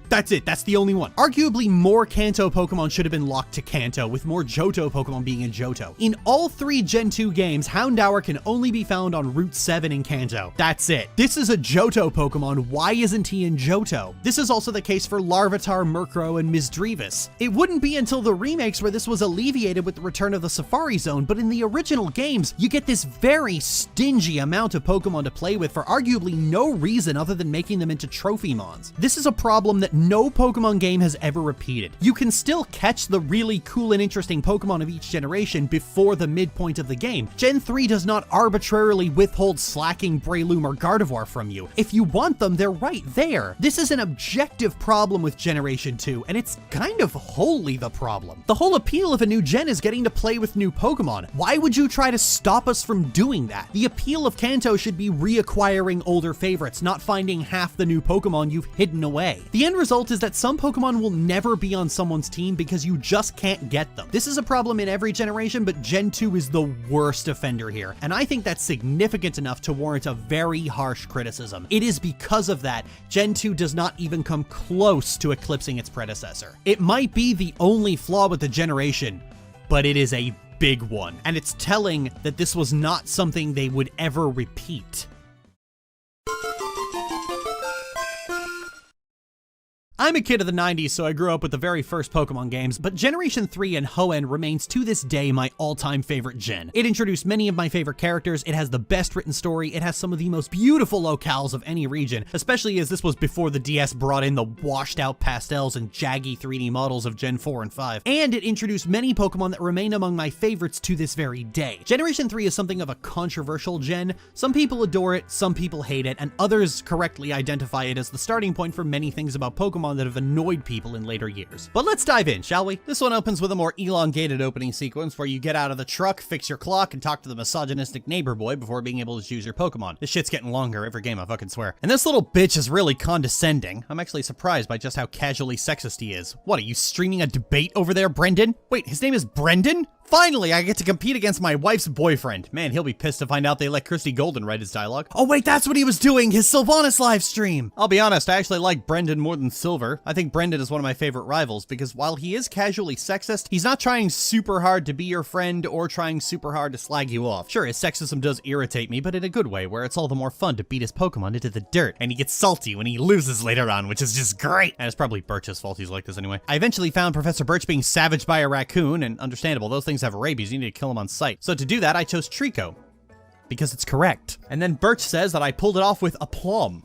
That's it. That's the only one. Arguably, more Kanto Pokemon should have been locked to Kanto, with more Johto Pokemon being in Johto. In all 3 Gen 2 games, Houndour can only be found on Route 7 in Kanto. That's it. This is a Johto Pokemon. Why isn't he in Johto? This is also the case for Larvitar, Murkrow, and Misdreavus. It wouldn't be until the remakes where this was alleviated with the return of the Safari Zone, but in the original games, you get this very stingy amount of Pokemon to play with for arguably no reason other than making them into trophy mons. This is a problem that no Pokemon game has ever repeated. You can still catch the really cool and interesting Pokemon of each generation before the midpoint of the game. Gen 3 does not arbitrarily withhold Slacking, Breloom, or Gardevoir from you. If you want them, they're right there. This is an objective problem with Generation 2, and it's kind of wholly the problem. The whole appeal of a new gen is getting to play with new Pokemon. Why would you try to stop us from doing that? The appeal of Kanto should be reacquiring older favorites, not finding half the new Pokemon you've hidden away. The end result is that some Pokemon will never be on someone's team because you just can't get them. This is a problem in every generation, but Gen 2 is the worst offender here, and I think that's significant enough to warrant a very harsh criticism. It is because of that, Gen 2 does not even come close to eclipsing its predecessor. It might be the only flaw with the generation, but it is a big one, and it's telling that this was not something they would ever repeat. I'm a kid of the 90s, so I grew up with the very first Pokemon games, but Generation 3 and Hoenn remains to this day my all-time favorite gen. It introduced many of my favorite characters, it has the best written story, it has some of the most beautiful locales of any region, especially as this was before the DS brought in the washed-out pastels and jaggy 3D models of Gen 4 and 5, and it introduced many Pokemon that remain among my favorites to this very day. Generation 3 is something of a controversial gen. Some people adore it, some people hate it, and others correctly identify it as the starting point for many things about Pokemon that have annoyed people in later years. But let's dive in, shall we? This one opens with a more elongated opening sequence where you get out of the truck, fix your clock, and talk to the misogynistic neighbor boy before being able to choose your Pokemon. This shit's getting longer every game, I fucking swear. And this little bitch is really condescending. I'm actually surprised by just how casually sexist he is. What, are you streaming a debate over there, Brendan? Wait, his name is Brendan? Finally, I get to compete against my wife's boyfriend. Man, he'll be pissed to find out they let Christy Golden write his dialogue. Oh wait, that's what he was doing, his Sylvanas live stream. I'll be honest, I actually like Brendan more than Silver. I think Brendan is one of my favorite rivals because while he is casually sexist, he's not trying super hard to be your friend or trying super hard to slag you off. Sure, his sexism does irritate me, but in a good way, where it's all the more fun to beat his Pokemon into the dirt, and he gets salty when he loses later on, which is just great. And it's probably Birch's fault he's like this anyway. I eventually found Professor Birch being savaged by a raccoon, and understandable, those things have rabies, you need to kill him on sight. So to do that, I chose Trico, because it's correct. And then Birch says that I pulled it off with aplomb.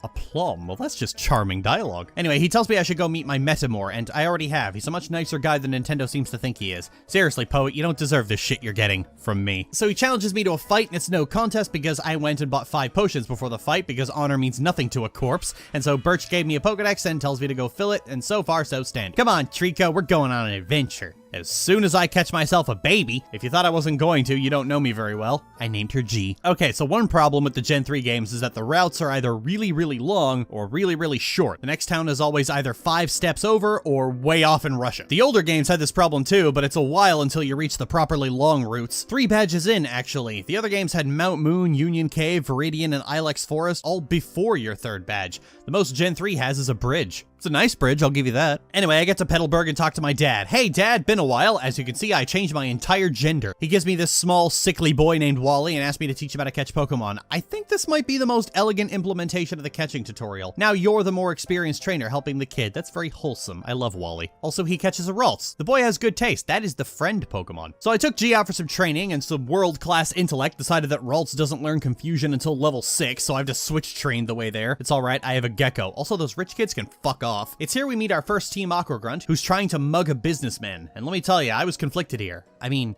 Aplomb? Well, that's just charming dialogue. Anyway, he tells me I should go meet my Metamor, and I already have. He's a much nicer guy than Nintendo seems to think he is. Seriously, Poet, you don't deserve this shit you're getting from me. So he challenges me to a fight, and it's no contest because I went and bought 5 potions before the fight because honor means nothing to a corpse. And so Birch gave me a Pokedex and tells me to go fill it, and so far so stand. Come on, Trico, we're going on an adventure. As soon as I catch myself a baby, if you thought I wasn't going to, you don't know me very well, I named her G. Okay, so one problem with the Gen 3 games is that the routes are either really, really long or really, really short. The next town is always either 5 steps over or way off in Russia. The older games had this problem too, but it's a while until you reach the properly long routes. 3 badges in, actually. The other games had Mount Moon, Union Cave, Viridian, and Ilex Forest all before your 3rd badge. The most Gen 3 has is a bridge. It's a nice bridge, I'll give you that. Anyway, I get to Petalburg and talk to my dad. Hey dad, been a while. As you can see, I changed my entire gender. He gives me this small, sickly boy named Wally and asks me to teach him how to catch Pokemon. I think this might be the most elegant implementation of the catching tutorial. Now you're the more experienced trainer helping the kid. That's very wholesome. I love Wally. Also, he catches a Ralts. The boy has good taste. That is the friend Pokemon. So I took G out for some training and some world-class intellect, decided that Ralts doesn't learn confusion until level 6, so I have to switch train the way there. It's alright, I have a Gecko. Also, those rich kids can fuck off. It's here we meet our first Team Aqua Grunt, who's trying to mug a businessman. And let me tell you, I was conflicted here. I mean,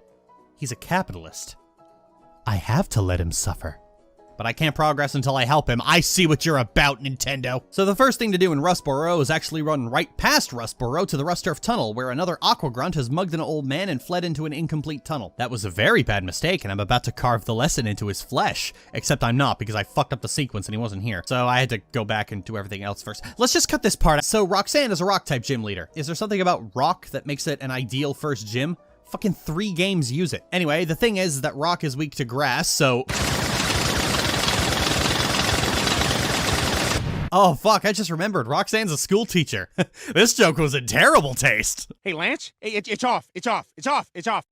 he's a capitalist. I have to let him suffer. But I can't progress until I help him. I see what you're about, Nintendo. So the first thing to do in Rustboro is actually run right past Rustboro to the Rusturf Tunnel, where another Aqua Grunt has mugged an old man and fled into an incomplete tunnel. That was a very bad mistake, and I'm about to carve the lesson into his flesh. Except I'm not, because I fucked up the sequence and he wasn't here. So I had to go back and do everything else first. Let's just cut this part out. So Roxanne is a Rock-type gym leader. Is there something about Rock that makes it an ideal first gym? Fucking 3 games use it. Anyway, the thing is that Rock is weak to grass, so... Oh fuck, I just remembered. Roxanne's a school teacher. This joke was in terrible taste. Hey, Lance, it's off. It's off. It's off. It's off.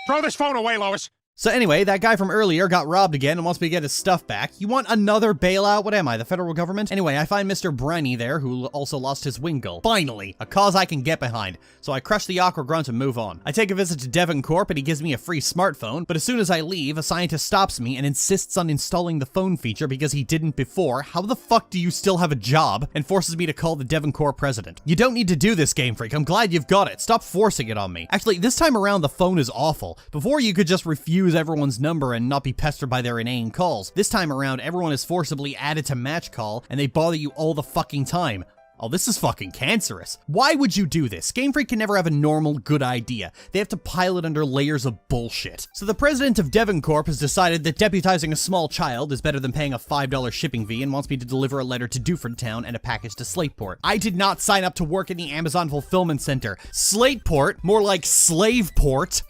Throw this phone away, Lois. So anyway, that guy from earlier got robbed again and wants me to get his stuff back. You want another bailout? What am I, the federal government? Anyway, I find Mr. Briny there, who also lost his Wingull. Finally, a cause I can get behind. So I crush the Aqua Grunt and move on. I take a visit to Devon Corp and he gives me a free smartphone, but as soon as I leave, a scientist stops me and insists on installing the phone feature because he didn't before. How the fuck do you still have a job? And forces me to call the Devon Corp president. You don't need to do this, Game Freak. I'm glad you've got it. Stop forcing it on me. Actually, this time around, the phone is awful. Before, you could just refuse everyone's number and not be pestered by their inane calls. This time around, everyone is forcibly added to match call, and they bother you all the fucking time. Oh, this is fucking cancerous. Why would you do this? Game Freak can never have a normal, good idea. They have to pile it under layers of bullshit. So the president of Devon Corp has decided that deputizing a small child is better than paying a $5 shipping fee and wants me to deliver a letter to Duford Town and a package to Slateport. I did not sign up to work in the Amazon Fulfillment Center. Slateport? More like Slaveport.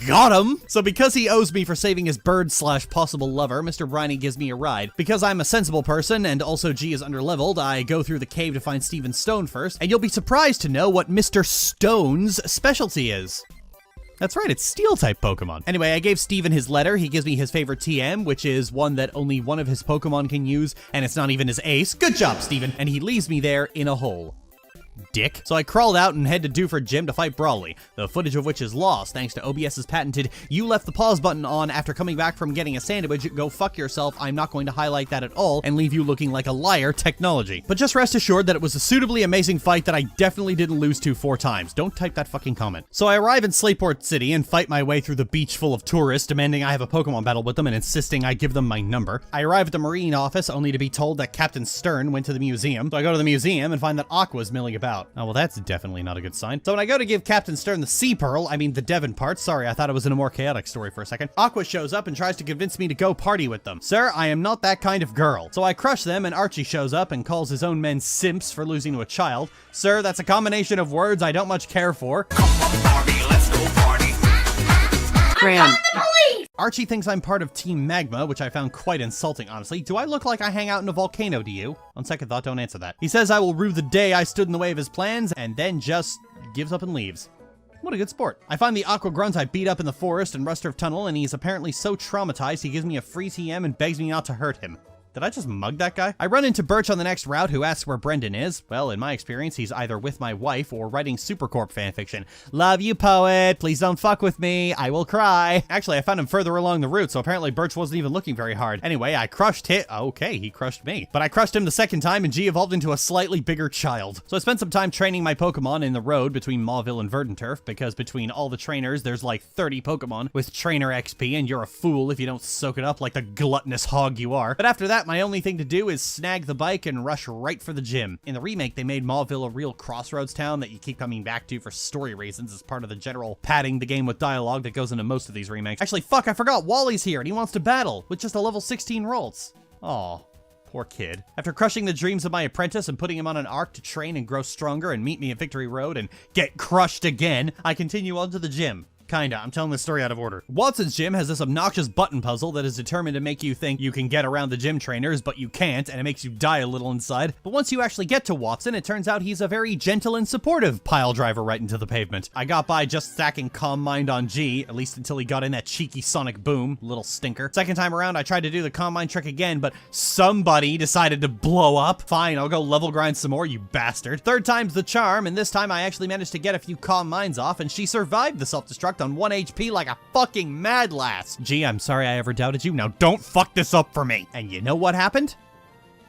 Got him! So because he owes me for saving his bird/possible lover, Mr. Briny gives me a ride. Because I'm a sensible person and also G is underleveled, I go through the cave to find Steven Stone first, and you'll be surprised to know what Mr. Stone's specialty is. That's right, it's Steel-type Pokemon. Anyway, I gave Steven his letter. He gives me his favorite TM, which is one that only one of his Pokemon can use, and it's not even his ace. Good job, Steven! And he leaves me there in a hole. Dick. So I crawled out and head to Duford Gym to fight Brawly, the footage of which is lost thanks to OBS's patented "you left the pause button on after coming back from getting a sandwich, go fuck yourself, I'm not going to highlight that at all and leave you looking like a liar" technology. But just rest assured that it was a suitably amazing fight that I definitely didn't lose to 4 times. Don't type that fucking comment. So I arrive in Slateport City and fight my way through the beach full of tourists, demanding I have a Pokemon battle with them and insisting I give them my number. I arrive at the Marine office only to be told that Captain Stern went to the museum. So I go to the museum and find that Aqua's milling about. Oh, well, that's definitely not a good sign. So when I go to give Captain Stern the Sea Pearl, I mean the Devon part, sorry, I thought it was in a more chaotic story for a second, Aqua shows up and tries to convince me to go party with them. Sir, I am not that kind of girl. So I crush them and Archie shows up and calls his own men simps for losing to a child. Sir, that's a combination of words I don't much care for. Come on, Barbie, let's go party. Graham. Archie thinks I'm part of Team Magma, which I found quite insulting, honestly. Do I look like I hang out in a volcano to you? On second thought, don't answer that. He says I will rue the day I stood in the way of his plans, and then just gives up and leaves. What a good sport. I find the Aqua Grunt I beat up in the forest in Rusturf Tunnel, and he's apparently so traumatized he gives me a free TM and begs me not to hurt him. Did I just mug that guy? I run into Birch on the next route, who asks where Brendan is. Well, in my experience, he's either with my wife or writing Supercorp fanfiction. Love you, poet. Please don't fuck with me. I will cry. Actually, I found him further along the route, so apparently Birch wasn't even looking very hard. Anyway, I crushed him. Okay, he crushed me. But I crushed him the second time, and G evolved into a slightly bigger child. So I spent some time training my Pokemon in the road between Mauville and Verdanturf, because between all the trainers, there's like 30 Pokemon with trainer XP, and you're a fool if you don't soak it up like the gluttonous hog you are. But after that, my only thing to do is snag the bike and rush right for the gym. In the remake, they made Mauville a real crossroads town that you keep coming back to for story reasons as part of the general padding the game with dialogue that goes into most of these remakes. Actually, fuck, I forgot Wally's here and he wants to battle with just a level 16 Rolls. Aw. Poor kid. After crushing the dreams of my apprentice and putting him on an arc to train and grow stronger and meet me at Victory Road and get crushed again, I continue on to the gym. Kinda, I'm telling this story out of order. Watson's gym has this obnoxious button puzzle that is determined to make you think you can get around the gym trainers, but you can't, and it makes you die a little inside. But once you actually get to Watson, it turns out he's a very gentle and supportive pile driver right into the pavement. I got by just stacking Calm Mind on G, at least until he got in that cheeky sonic boom, little stinker. Second time around, I tried to do the Calm Mind trick again, but somebody decided to blow up. Fine, I'll go level grind some more, you bastard. Third time's the charm, and this time I actually managed to get a few Calm Minds off, and she survived the self-destruct on 1 HP like a fucking mad lass. Gee, I'm sorry I ever doubted you. Now don't fuck this up for me. And you know what happened?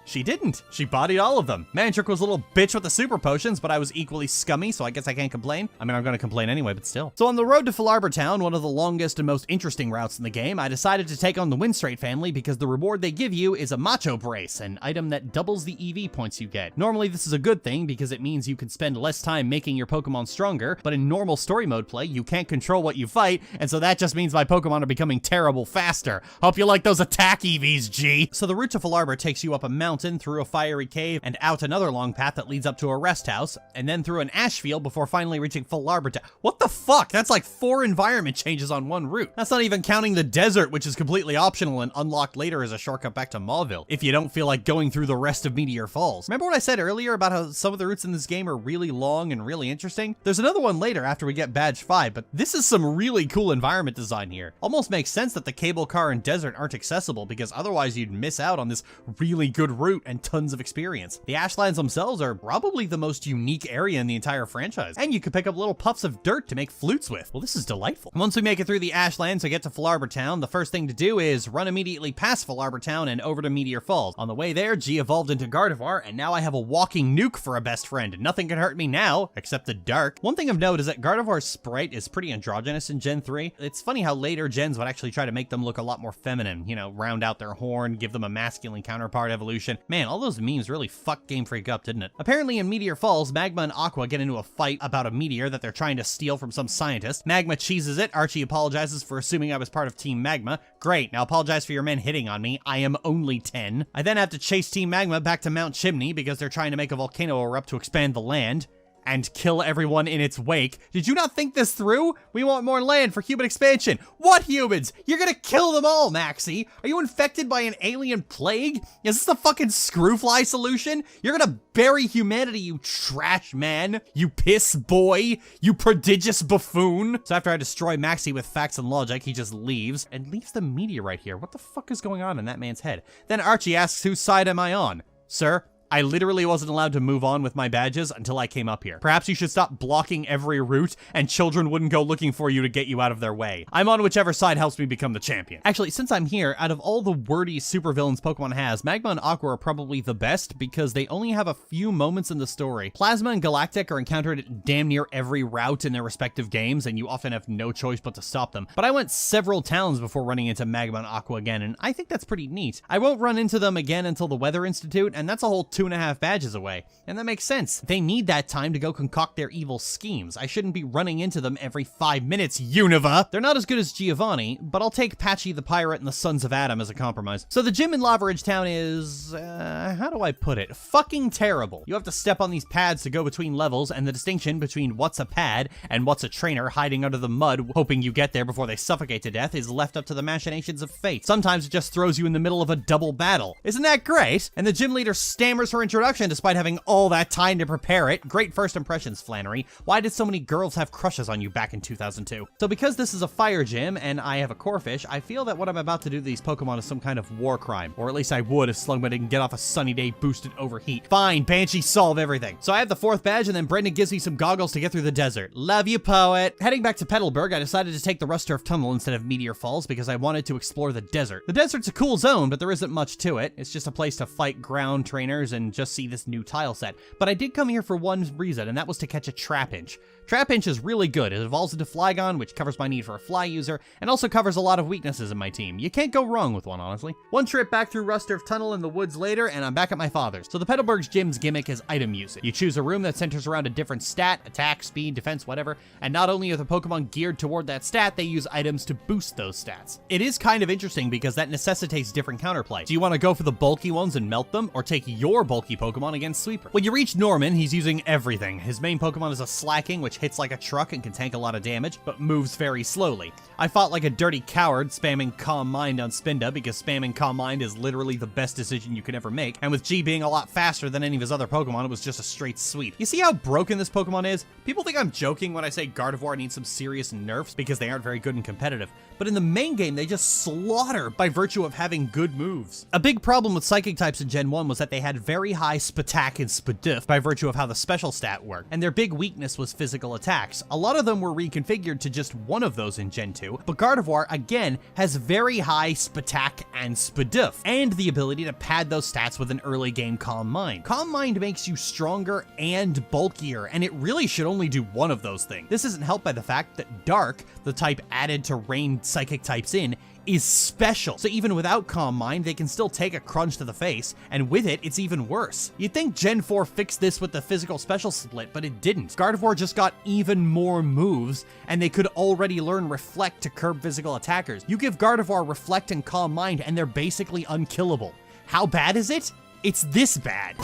She didn't. She bodied all of them. Mantrick was a little bitch with the super potions, but I was equally scummy, so I guess I can't complain. I mean, I'm gonna complain anyway, but still. So on the road to Falarbor Town, one of the longest and most interesting routes in the game, I decided to take on the Windstrait family because the reward they give you is a Macho Brace, an item that doubles the EV points you get. Normally, this is a good thing because it means you can spend less time making your Pokemon stronger, but in normal story mode play, you can't control what you fight, and so that just means my Pokemon are becoming terrible faster. Hope you like those attack EVs, G. So the route to Falarbor takes you up a mountain mountain, through a fiery cave, and out another long path that leads up to a rest house, and then through an ash field before finally reaching Falarbra Town. What the fuck? That's like 4 environment changes on one route. That's not even counting the desert, which is completely optional and unlocked later as a shortcut back to Mauville, if you don't feel like going through the rest of Meteor Falls. Remember what I said earlier about how some of the routes in this game are really long and really interesting? There's another one later after we get Badge 5, but this is some really cool environment design here. Almost makes sense that the cable car and desert aren't accessible, because otherwise you'd miss out on this really good route and tons of experience. The Ashlands themselves are probably the most unique area in the entire franchise, and you could pick up little puffs of dirt to make flutes with. Well, this is delightful. Once we make it through the Ashlands and get to Falarbra Town, the first thing to do is run immediately past Falarbra Town and over to Meteor Falls. On the way there, G evolved into Gardevoir, and now I have a walking nuke for a best friend. Nothing can hurt me now, except the dark. One thing of note is that Gardevoir's sprite is pretty androgynous in Gen 3. It's funny how later gens would actually try to make them look a lot more feminine, you know, round out their horn, give them a masculine counterpart evolution. Man, all those memes really fucked Game Freak up, didn't it? Apparently in Meteor Falls, Magma and Aqua get into a fight about a meteor that they're trying to steal from some scientist. Magma cheeses it. Archie apologizes for assuming I was part of Team Magma. Great, now apologize for your men hitting on me. I am only 10. I then have to chase Team Magma back to Mount Chimney because they're trying to make a volcano erupt to expand the land and kill everyone in its wake. Did you not think this through? We want more land for human expansion. What humans? You're gonna kill them all, Maxie. Are you infected by an alien plague? Is this the fucking screwfly solution? You're gonna bury humanity, you trash man. You piss boy. You prodigious buffoon. So after I destroy Maxie with facts and logic, he just leaves and leaves the meteorite here. What the fuck is going on in that man's head? Then Archie asks, whose side am I on? Sir, I literally wasn't allowed to move on with my badges until I came up here. Perhaps you should stop blocking every route and children wouldn't go looking for you to get you out of their way. I'm on whichever side helps me become the champion. Actually, since I'm here, out of all the wordy supervillains Pokemon has, Magma and Aqua are probably the best because they only have a few moments in the story. Plasma and Galactic are encountered damn near every route in their respective games, and you often have no choice but to stop them. But I went several towns before running into Magma and Aqua again, and I think that's pretty neat. I won't run into them again until the Weather Institute, and that's a whole 2.5 badges away. And that makes sense. They need that time to go concoct their evil schemes. I shouldn't be running into them every 5 minutes, Unova! They're not as good as Giovanni, but I'll take Patchy the Pirate and the Sons of Adam as a compromise. So the gym in Lava Ridge Town is, how do I put it? Fucking terrible. You have to step on these pads to go between levels, and the distinction between what's a pad and what's a trainer hiding under the mud, hoping you get there before they suffocate to death, is left up to the machinations of fate. Sometimes it just throws you in the middle of a double battle. Isn't that great? And the gym leader stammers her introduction despite having all that time to prepare it. Great first impressions, Flannery. Why did so many girls have crushes on you back in 2002? So because this is a fire gym and I have a Corphish, I feel that what I'm about to do to these Pokemon is some kind of war crime. Or at least I would if Slugma didn't get off a sunny day boosted overheat. Fine, Banshee, solve everything. So I have the 4th badge and then Brendan gives me some goggles to get through the desert. Love you, poet. Heading back to Petalburg, I decided to take the Rust Turf Tunnel instead of Meteor Falls because I wanted to explore the desert. The desert's a cool zone, but there isn't much to it. It's just a place to fight ground trainers and just see this new tile set. But I did come here for one reason, and that was to catch a Trapinch. Trapinch is really good. It evolves into Flygon, which covers my need for a fly user, and also covers a lot of weaknesses in my team. You can't go wrong with one, honestly. One trip back through Rust Turf Tunnel in the woods later, and I'm back at my father's. So the Petalburg's gym's gimmick is item usage. You choose a room that centers around a different stat, attack, speed, defense, whatever, and not only are the Pokemon geared toward that stat, they use items to boost those stats. It is kind of interesting because that necessitates different counterplay. Do you want to go for the bulky ones and melt them, or take your bulky Pokemon against Sweeper? When you reach Norman, he's using everything. His main Pokemon is a Slacking, which hits like a truck and can tank a lot of damage, but moves very slowly. I fought like a dirty coward, spamming Calm Mind on Spinda, because spamming Calm Mind is literally the best decision you can ever make, and with G being a lot faster than any of his other Pokemon, it was just a straight sweep. You see how broken this Pokemon is? People think I'm joking when I say Gardevoir needs some serious nerfs because they aren't very good and competitive, but in the main game, they just slaughter by virtue of having good moves. A big problem with Psychic types in Gen 1 was that they had very high Spatak and Spadoof by virtue of how the special stat worked, and their big weakness was physical attacks. A lot of them were reconfigured to just one of those in Gen 2, but Gardevoir, again, has very high Spatak and Spadoof, and the ability to pad those stats with an early game Calm Mind. Calm Mind makes you stronger and bulkier, and it really should only do one of those things. This isn't helped by the fact that Dark, the type added to rein Psychic types in, is special. So even without Calm Mind, they can still take a crunch to the face, and with it, it's even worse. You'd think Gen 4 fixed this with the physical special split, but it didn't. Gardevoir just got even more moves, and they could already learn Reflect to curb physical attackers. You give Gardevoir Reflect and Calm Mind, and they're basically unkillable. How bad is it? It's this bad.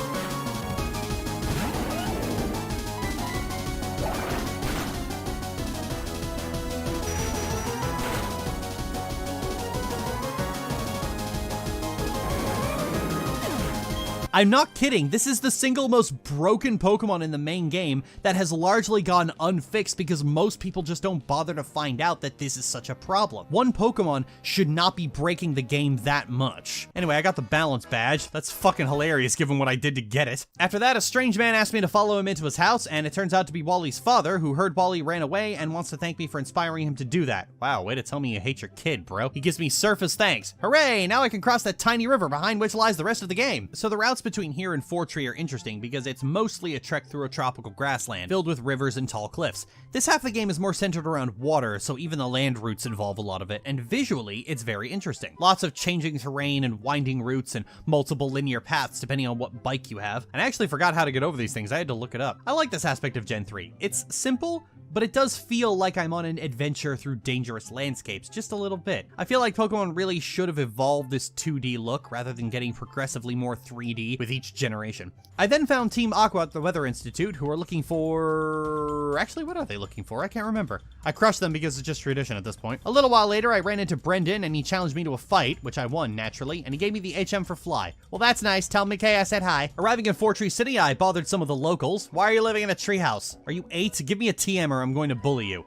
I'm not kidding, this is the single most broken Pokemon in the main game that has largely gone unfixed because most people just don't bother to find out that this is such a problem. One Pokemon should not be breaking the game that much. Anyway, I got the balance badge. That's fucking hilarious given what I did to get it. After that, a strange man asked me to follow him into his house, and it turns out to be Wally's father, who heard Wally ran away and wants to thank me for inspiring him to do that. Wow, way to tell me you hate your kid, bro. He gives me surface thanks. Hooray, now I can cross that tiny river behind which lies the rest of the game. So the routes between here and Fortree are interesting because it's mostly a trek through a tropical grassland filled with rivers and tall cliffs. This half of the game is more centered around water, so even the land routes involve a lot of it, and visually it's very interesting. Lots of changing terrain and winding routes and multiple linear paths depending on what bike you have. And I actually forgot how to get over these things. I had to look it up. I like this aspect of Gen 3. It's simple, but it does feel like I'm on an adventure through dangerous landscapes, just a little bit. I feel like Pokemon really should have evolved this 2D look rather than getting progressively more 3D with each generation. I then found Team Aqua at the Weather Institute, who are looking for... Actually, what are they looking for? I can't remember. I crushed them because it's just tradition at this point. A little while later, I ran into Brendan, and he challenged me to a fight, which I won, naturally, and he gave me the HM for Fly. Well, that's nice. Tell McKay I said hi. Arriving in Fortree City, I bothered some of the locals. Why are you living in a treehouse? Are you 8? Give me a TM or I'm going to bully you.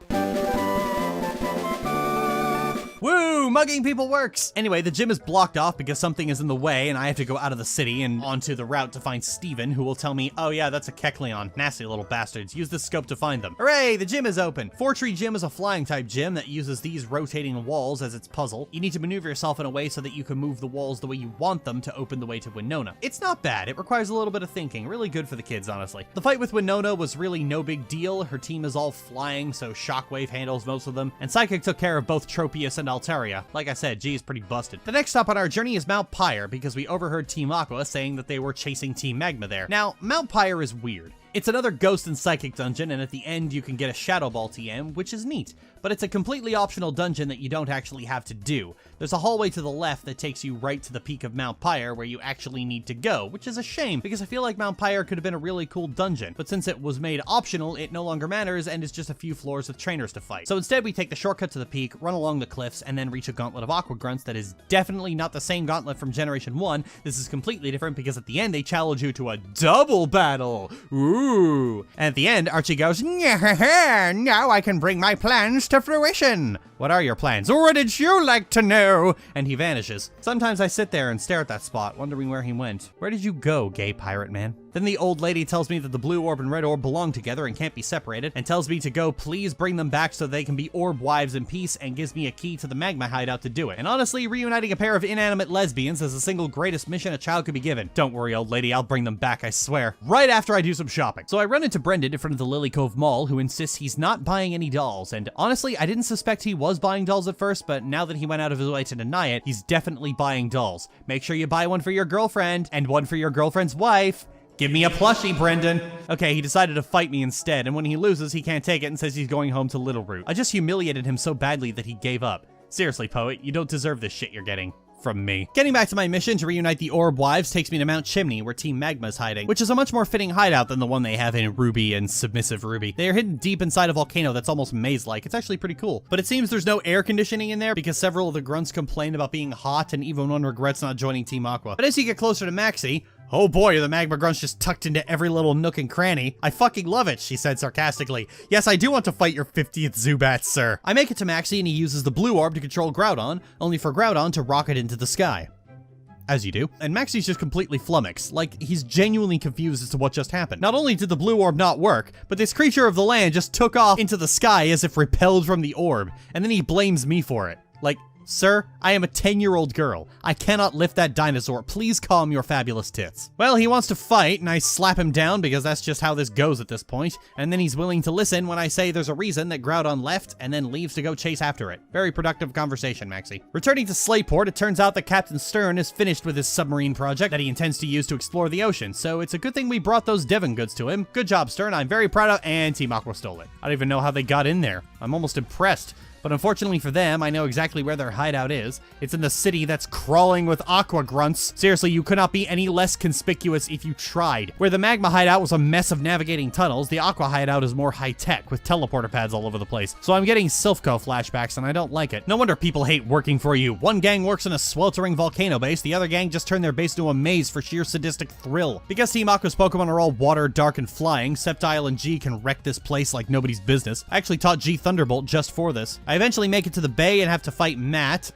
Woo! Mugging people works! Anyway, the gym is blocked off because something is in the way and I have to go out of the city and onto the route to find Steven, who will tell me, oh yeah, that's a Kecleon. Nasty little bastards. Use this scope to find them. Hooray! The gym is open. Fortree Gym is a flying type gym that uses these rotating walls as its puzzle. You need to maneuver yourself in a way so that you can move the walls the way you want them to open the way to Winona. It's not bad. It requires a little bit of thinking. Really good for the kids, honestly. The fight with Winona was really no big deal. Her team is all flying, so Shockwave handles most of them. And Psychic took care of both Tropius and Altaria. Like I said, G is pretty busted. The next stop on our journey is Mount Pyre, because we overheard Team Aqua saying that they were chasing Team Magma there. Now, Mount Pyre is weird. It's another Ghost and Psychic dungeon, and at the end you can get a Shadow Ball TM, which is neat. But it's a completely optional dungeon that you don't actually have to do. There's a hallway to the left that takes you right to the peak of Mount Pyre where you actually need to go, which is a shame because I feel like Mount Pyre could have been a really cool dungeon. But since it was made optional, it no longer matters and is just a few floors with trainers to fight. So instead we take the shortcut to the peak, run along the cliffs, and then reach a gauntlet of Aqua Grunts that is definitely not the same gauntlet from Generation 1. This is completely different because at the end they challenge you to a double battle. Ooh. And at the end, Archie goes, now I can bring my plans to fruition. What are your plans? Wouldn't you like to know? And he vanishes. Sometimes I sit there and stare at that spot, wondering where he went. Where did you go, gay pirate man? Then the old lady tells me that the blue orb and red orb belong together and can't be separated, and tells me to go please bring them back so they can be orb wives in peace, and gives me a key to the magma hideout to do it. And honestly, reuniting a pair of inanimate lesbians is the single greatest mission a child could be given. Don't worry, old lady, I'll bring them back, I swear. Right after I do some shopping. So I run into Brendan in front of the Lily Cove Mall, who insists he's not buying any dolls, and honestly, I didn't suspect he was buying dolls at first, but now that he went out of his way to deny it, he's definitely buying dolls. Make sure you buy one for your girlfriend, and one for your girlfriend's wife. Give me a plushie, Brendan. Okay, he decided to fight me instead, and when he loses, he can't take it and says he's going home to Little Root. I just humiliated him so badly that he gave up. Seriously, Poet, you don't deserve this shit you're getting from me. Getting back to my mission to reunite the Orb Wives takes me to Mount Chimney, where Team Magma is hiding, which is a much more fitting hideout than the one they have in Ruby and Submissive Ruby. They are hidden deep inside a volcano that's almost maze-like. It's actually pretty cool. But it seems there's no air conditioning in there because several of the grunts complain about being hot, and even one regrets not joining Team Aqua. But as you get closer to Maxie, oh boy, are the magma grunts just tucked into every little nook and cranny. I fucking love it, she said sarcastically. Yes, I do want to fight your 50th Zubat, sir. I make it to Maxie and he uses the blue orb to control Groudon, only for Groudon to rocket into the sky. As you do. And Maxie's just completely flummoxed, like he's genuinely confused as to what just happened. Not only did the blue orb not work, but this creature of the land just took off into the sky as if repelled from the orb, and then he blames me for it. Like, sir, I am a 10-year-old girl. I cannot lift that dinosaur. Please calm your fabulous tits. Well, he wants to fight, and I slap him down because that's just how this goes at this point. And then he's willing to listen when I say there's a reason that Groudon left and then leaves to go chase after it. Very productive conversation, Maxie. Returning to Slateport, it turns out that Captain Stern is finished with his submarine project that he intends to use to explore the ocean. So it's a good thing we brought those Devon goods to him. Good job, Stern. I'm very proud of, and Team Aqua stole it. I don't even know how they got in there. I'm almost impressed. But unfortunately for them, I know exactly where their hideout is. It's in the city that's crawling with aqua grunts. Seriously, you could not be any less conspicuous if you tried. Where the magma hideout was a mess of navigating tunnels, the aqua hideout is more high-tech, with teleporter pads all over the place. So I'm getting Silphco flashbacks, and I don't like it. No wonder people hate working for you. One gang works in a sweltering volcano base, the other gang just turned their base into a maze for sheer sadistic thrill. Because Team Aqua's Pokemon are all water, dark, and flying, Sceptile and G can wreck this place like nobody's business. I actually taught G Thunderbolt just for this. I eventually make it to the bay and have to fight Matt,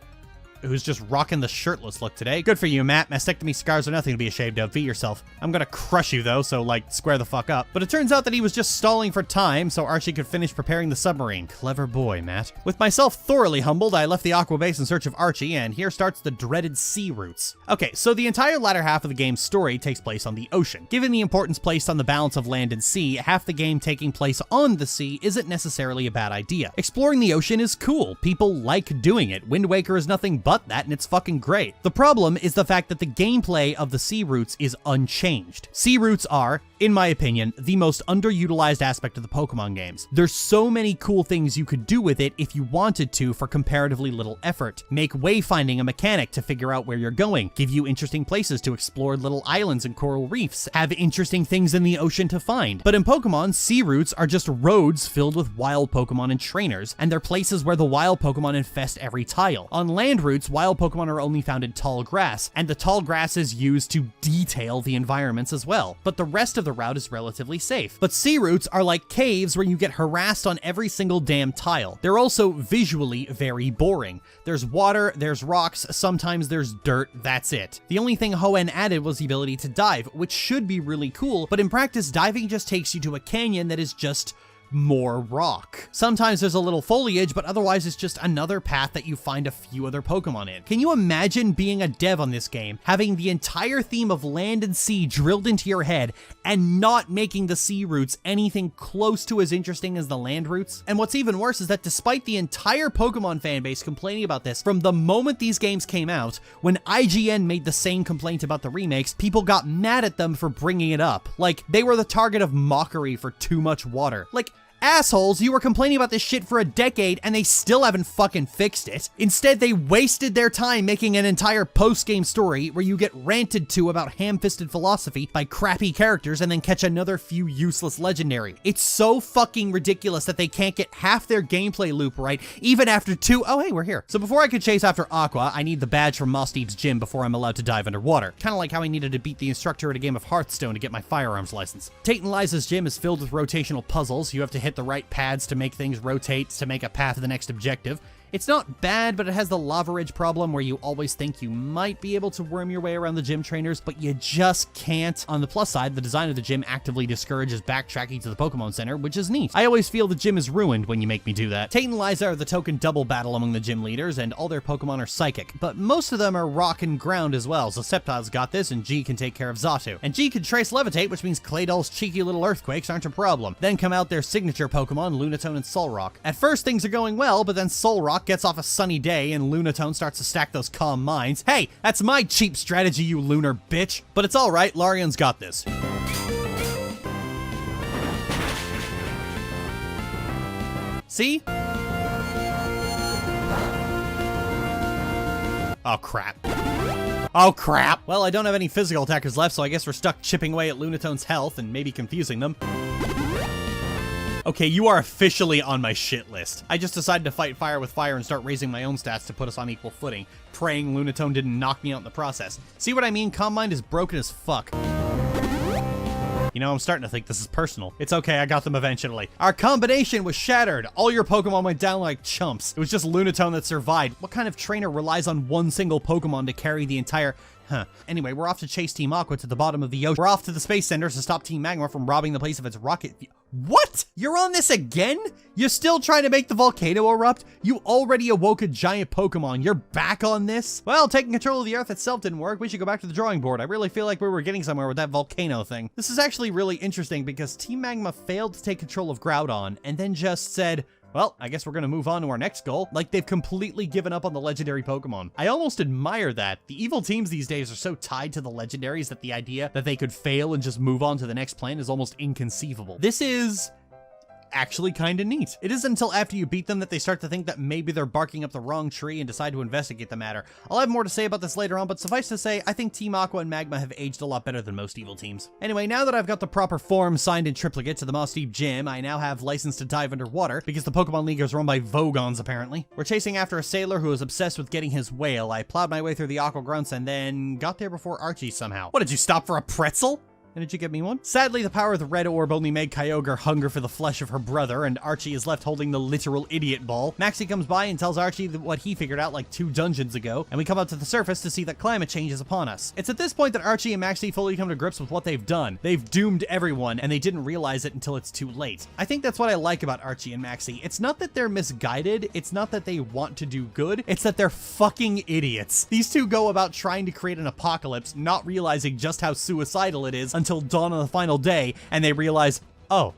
who's just rocking the shirtless look today. Good for you, Matt. Mastectomy scars are nothing to be ashamed of. Be yourself. I'm gonna crush you, though, so, like, square the fuck up. But it turns out that he was just stalling for time so Archie could finish preparing the submarine. Clever boy, Matt. With myself thoroughly humbled, I left the Aqua Base in search of Archie, and here starts the dreaded sea routes. Okay, so the entire latter half of the game's story takes place on the ocean. Given the importance placed on the balance of land and sea, half the game taking place on the sea isn't necessarily a bad idea. Exploring the ocean is cool. People like doing it. Wind Waker is nothing but that, and it's fucking great. The problem is the fact that the gameplay of the sea routes is unchanged. Sea routes are, in my opinion, the most underutilized aspect of the Pokemon games. There's so many cool things you could do with it if you wanted to for comparatively little effort. Make wayfinding a mechanic to figure out where you're going, give you interesting places to explore, little islands and coral reefs, have interesting things in the ocean to find. But in Pokemon, sea routes are just roads filled with wild Pokemon and trainers, and they're places where the wild Pokemon infest every tile. On land routes, wild Pokemon are only found in tall grass, and the tall grass is used to detail the environments as well. But the rest of the route is relatively safe. But sea routes are like caves where you get harassed on every single damn tile. They're also visually very boring. There's water, there's rocks, sometimes there's dirt, that's it. The only thing Hoenn added was the ability to dive, which should be really cool, but in practice, diving just takes you to a canyon that is just more rock. Sometimes there's a little foliage, but otherwise it's just another path that you find a few other Pokemon in. Can you imagine being a dev on this game, having the entire theme of land and sea drilled into your head, and not making the sea routes anything close to as interesting as the land routes? And what's even worse is that despite the entire Pokemon fanbase complaining about this from the moment these games came out, when IGN made the same complaint about the remakes, people got mad at them for bringing it up. Like, they were the target of mockery for too much water. Like, assholes, you were complaining about this shit for a decade and they still haven't fucking fixed it. Instead, they wasted their time making an entire post-game story where you get ranted to about ham-fisted philosophy by crappy characters and then catch another few useless legendary. It's so fucking ridiculous that they can't get half their gameplay loop right, even after oh hey, we're here. So before I could chase after Aqua, I need the badge from Moss Deep's gym before I'm allowed to dive underwater. Kinda like how I needed to beat the instructor at a game of Hearthstone to get my firearms license. Tate and Liza's gym is filled with rotational puzzles. You have to hit the right pads to make things rotate to make a path to the next objective. It's not bad, but it has the lava ridge problem where you always think you might be able to worm your way around the gym trainers, but you just can't. On the plus side, the design of the gym actively discourages backtracking to the Pokemon Center, which is neat. I always feel the gym is ruined when you make me do that. Tate and Liza are the token double battle among the gym leaders, and all their Pokemon are psychic, but most of them are rock and ground as well, so Sceptile's got this, and G can take care of Johto. And G can trace levitate, which means Claydol's cheeky little earthquakes aren't a problem. Then come out their signature Pokemon, Lunatone and Solrock. At first, things are going well, but then Solrock gets off a sunny day and Lunatone starts to stack those calm mines. Hey, that's my cheap strategy, you lunar bitch. But it's alright, Larion's got this. See? Oh crap. Oh crap! Well, I don't have any physical attackers left, so I guess we're stuck chipping away at Lunatone's health and maybe confusing them. Okay, you are officially on my shit list. I just decided to fight fire with fire and start raising my own stats to put us on equal footing, praying Lunatone didn't knock me out in the process. See what I mean? Calm Mind is broken as fuck. You know, I'm starting to think this is personal. It's okay, I got them eventually. Our combination was shattered. All your Pokemon went down like chumps. It was just Lunatone that survived. What kind of trainer relies on one single Pokemon to carry the entire... Anyway, we're off to chase Team Aqua to the bottom of the ocean. We're off to the Space Center to stop Team Magma from robbing the place of its rocket. What? You're on this again? You're still trying to make the volcano erupt? You already awoke a giant Pokemon. You're back on this? Well, taking control of the Earth itself didn't work. We should go back to the drawing board. I really feel like we were getting somewhere with that volcano thing. This is actually really interesting because Team Magma failed to take control of Groudon and then just said, well, I guess we're gonna move on to our next goal. Like, they've completely given up on the legendary Pokemon. I almost admire that. The evil teams these days are so tied to the legendaries that the idea that they could fail and just move on to the next plan is almost inconceivable. This is actually kinda neat. It isn't until after you beat them that they start to think that maybe they're barking up the wrong tree and decide to investigate the matter. I'll have more to say about this later on, but suffice to say, I think Team Aqua and Magma have aged a lot better than most evil teams. Anyway, now that I've got the proper form signed in triplicate to the Moss Deep Gym, I now have license to dive underwater, because the Pokemon League is run by Vogons, apparently. We're chasing after a sailor who is obsessed with getting his whale. I plowed my way through the Aqua Grunts and then got there before Archie somehow. What, did you stop for a pretzel? And did you get me one? Sadly, the power of the red orb only made Kyogre hunger for the flesh of her brother, and Archie is left holding the literal idiot ball. Maxie comes by and tells Archie what he figured out like 2 dungeons ago, and we come up to the surface to see that climate change is upon us. It's at this point that Archie and Maxie fully come to grips with what they've done. They've doomed everyone, and they didn't realize it until it's too late. I think that's what I like about Archie and Maxie. It's not that they're misguided, it's not that they want to do good, it's that they're fucking idiots. These two go about trying to create an apocalypse, not realizing just how suicidal it is until dawn on the final day, and they realize, oh,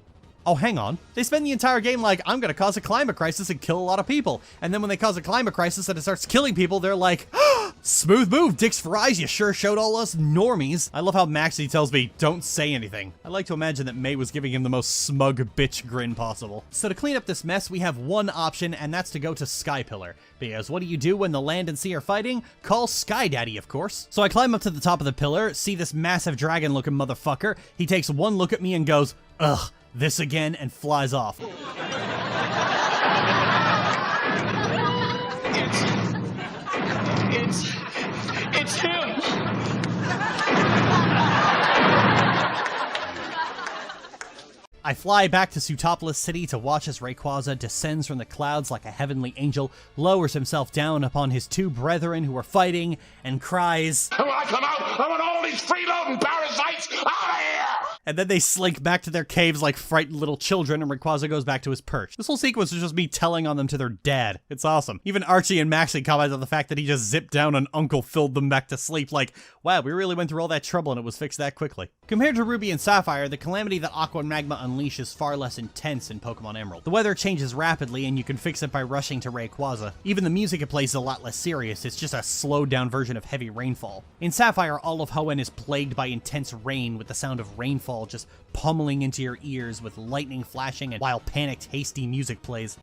hang on. They spend the entire game like, I'm gonna cause a climate crisis and kill a lot of people. And then when they cause a climate crisis and it starts killing people, they're like, smooth move, dicks for eyes, you sure showed all us normies. I love how Maxie tells me, don't say anything. I like to imagine that May was giving him the most smug bitch grin possible. So to clean up this mess, we have one option, and that's to go to Sky Pillar. Because what do you do when the land and sea are fighting? Call Sky Daddy, of course. So I climb up to the top of the pillar, see this massive dragon-looking motherfucker. He takes one look at me and goes, ugh, this again, and flies off. It's him! I fly back to Sootopolis City to watch as Rayquaza descends from the clouds like a heavenly angel, lowers himself down upon his 2 brethren who are fighting, and cries, When I come out, I want all these freeloading parasites out of here! and then they slink back to their caves like frightened little children, and Rayquaza goes back to his perch. This whole sequence is just me telling on them to their dad. It's awesome. Even Archie and Maxie comment on the fact that he just zipped down and Uncle filled them back to sleep, like, wow, we really went through all that trouble and it was fixed that quickly. Compared to Ruby and Sapphire, the calamity that Aqua and Magma unleash is far less intense in Pokemon Emerald. The weather changes rapidly, and you can fix it by rushing to Rayquaza. Even the music it plays is a lot less serious, it's just a slowed down version of heavy rainfall. In Sapphire, all of Hoenn is plagued by intense rain, with the sound of rainfall just pummeling into your ears with lightning flashing and while panicked, hasty music plays.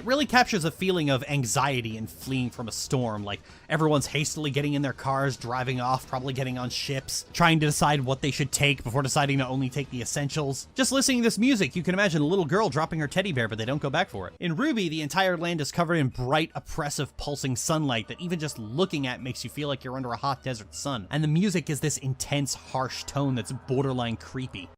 Really captures a feeling of anxiety and fleeing from a storm, like everyone's hastily getting in their cars, driving off, probably getting on ships, trying to decide what they should take before deciding to only take the essentials. Just listening to this music, you can imagine a little girl dropping her teddy bear, but they don't go back for it. In Ruby, the entire land is covered in bright, oppressive, pulsing sunlight that even just looking at makes you feel like you're under a hot desert sun. And the music is this intense, harsh tone that's borderline creepy.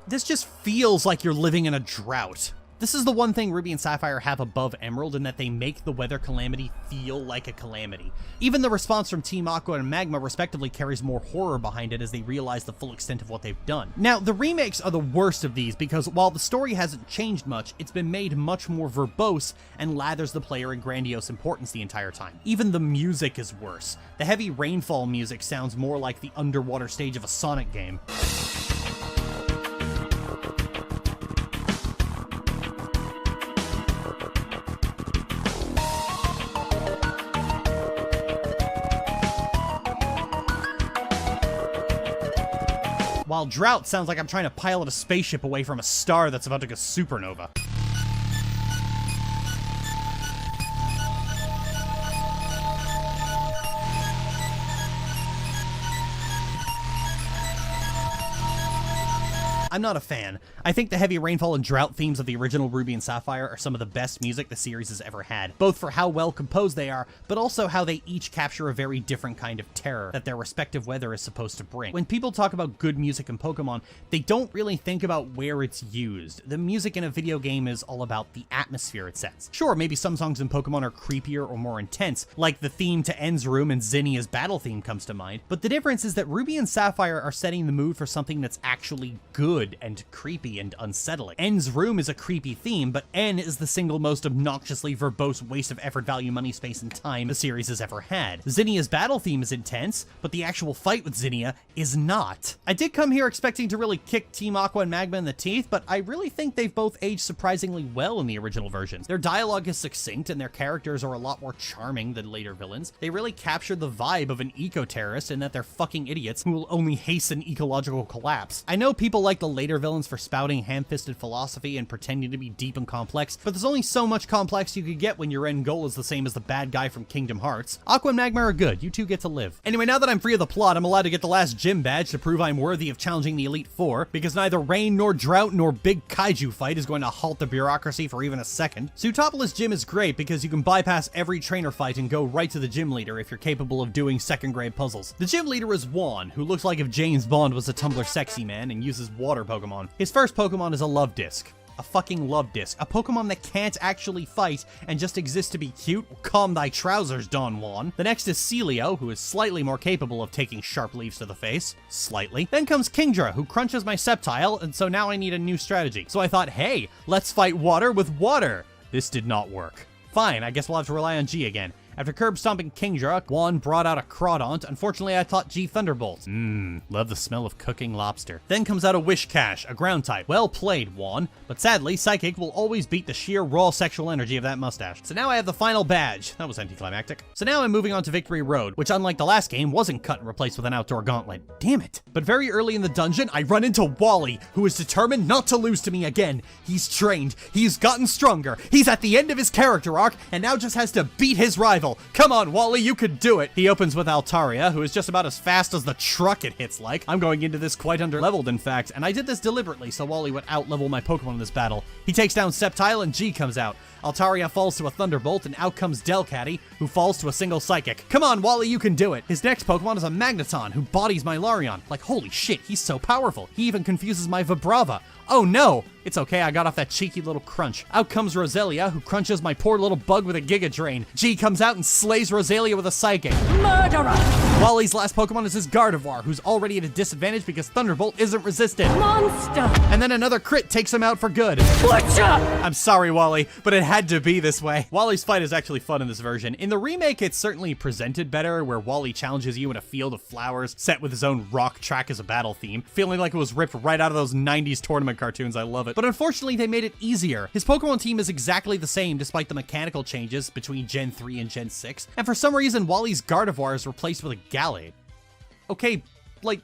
This just feels like you're living in a drought. This is the one thing Ruby and Sapphire have above Emerald, in that they make the weather calamity feel like a calamity. Even the response from Team Aqua and Magma respectively carries more horror behind it as they realize the full extent of what they've done. Now, the remakes are the worst of these because while the story hasn't changed much, it's been made much more verbose and lathers the player in grandiose importance the entire time. Even the music is worse. The heavy rainfall music sounds more like the underwater stage of a Sonic game. While drought sounds like I'm trying to pilot a spaceship away from a star that's about to go supernova. I'm not a fan. I think the heavy rainfall and drought themes of the original Ruby and Sapphire are some of the best music the series has ever had, both for how well composed they are, but also how they each capture a very different kind of terror that their respective weather is supposed to bring. When people talk about good music in Pokemon, they don't really think about where it's used. The music in a video game is all about the atmosphere it sets. Sure, maybe some songs in Pokemon are creepier or more intense, like the theme to N's Room and Zinnia's battle theme comes to mind, but the difference is that Ruby and Sapphire are setting the mood for something that's actually good and creepy and unsettling. N's Room is a creepy theme, but N is the single most obnoxiously verbose waste of effort, value, money, space, and time the series has ever had. Zinnia's battle theme is intense, but the actual fight with Zinnia is not. I did come here expecting to really kick Team Aqua and Magma in the teeth, but I really think they've both aged surprisingly well in the original versions. Their dialogue is succinct and their characters are a lot more charming than later villains. They really captured the vibe of an eco-terrorist in that they're fucking idiots who will only hasten ecological collapse. I know people like the later villains for spouting ham-fisted philosophy and pretending to be deep and complex, but there's only so much complex you could get when your end goal is the same as the bad guy from Kingdom Hearts. Aqua and Magma are good. You two get to live. Anyway, now that I'm free of the plot, I'm allowed to get the last gym badge to prove I'm worthy of challenging the Elite Four, because neither rain nor drought nor big kaiju fight is going to halt the bureaucracy for even a second. Sutopolis Gym is great because you can bypass every trainer fight and go right to the gym leader if you're capable of doing second-grade puzzles. The gym leader is Hoenn, who looks like if James Bond was a Tumblr sexy man and uses water Pokemon. His first Pokemon is a Love Disc. A fucking Love Disc. A Pokemon that can't actually fight and just exists to be cute? Calm thy trousers, Don Juan. The next is Celio, who is slightly more capable of taking sharp leaves to the face. Slightly. Then comes Kingdra, who crunches my Sceptile, and so now I need a new strategy. So I thought, hey, let's fight water with water. This did not work. Fine, I guess we'll have to rely on G again. After curb stomping Kingdra, Juan brought out a Crawdaunt. Unfortunately, I taught G Thunderbolt. Love the smell of cooking lobster. Then comes out a Wishcash, a ground type. Well played, Juan. But sadly, Psychic will always beat the sheer raw sexual energy of that mustache. So now I have the final badge. That was anticlimactic. So now I'm moving on to Victory Road, which unlike the last game, wasn't cut and replaced with an outdoor gauntlet. Damn it. But very early in the dungeon, I run into Wally, who is determined not to lose to me again. He's trained. He's gotten stronger. He's at the end of his character arc, and now just has to beat his rival. Come on, Wally, you could do it. He opens with Altaria, who is just about as fast as the truck it hits like. I'm going into this quite under-leveled, in fact, and I did this deliberately so Wally would out-level my Pokemon in this battle. He takes down Sceptile and G comes out. Altaria falls to a Thunderbolt, and out comes Delcatty, who falls to a single Psychic. Come on, Wally, you can do it. His next Pokemon is a Magneton, who bodies my Larion. Like, holy shit, he's so powerful. He even confuses my Vibrava. Oh no! It's okay, I got off that cheeky little crunch. Out comes Roselia, who crunches my poor little bug with a Giga Drain. G comes out and slays Roselia with a Psychic. Murderer! Wally's last Pokemon is his Gardevoir, who's already at a disadvantage because Thunderbolt isn't resisted. Monster! And then another crit takes him out for good. Butcher! I'm sorry, Wally, but it had to be this way. Wally's fight is actually fun in this version. In the remake, it's certainly presented better, where Wally challenges you in a field of flowers, set with his own rock track as a battle theme, feeling like it was ripped right out of those 90s tournament cartoons. I love it. But unfortunately, they made it easier. His Pokemon team is exactly the same despite the mechanical changes between Gen 3 and Gen 6, and for some reason, Wally's Gardevoir is replaced with a Gallade. Okay, like,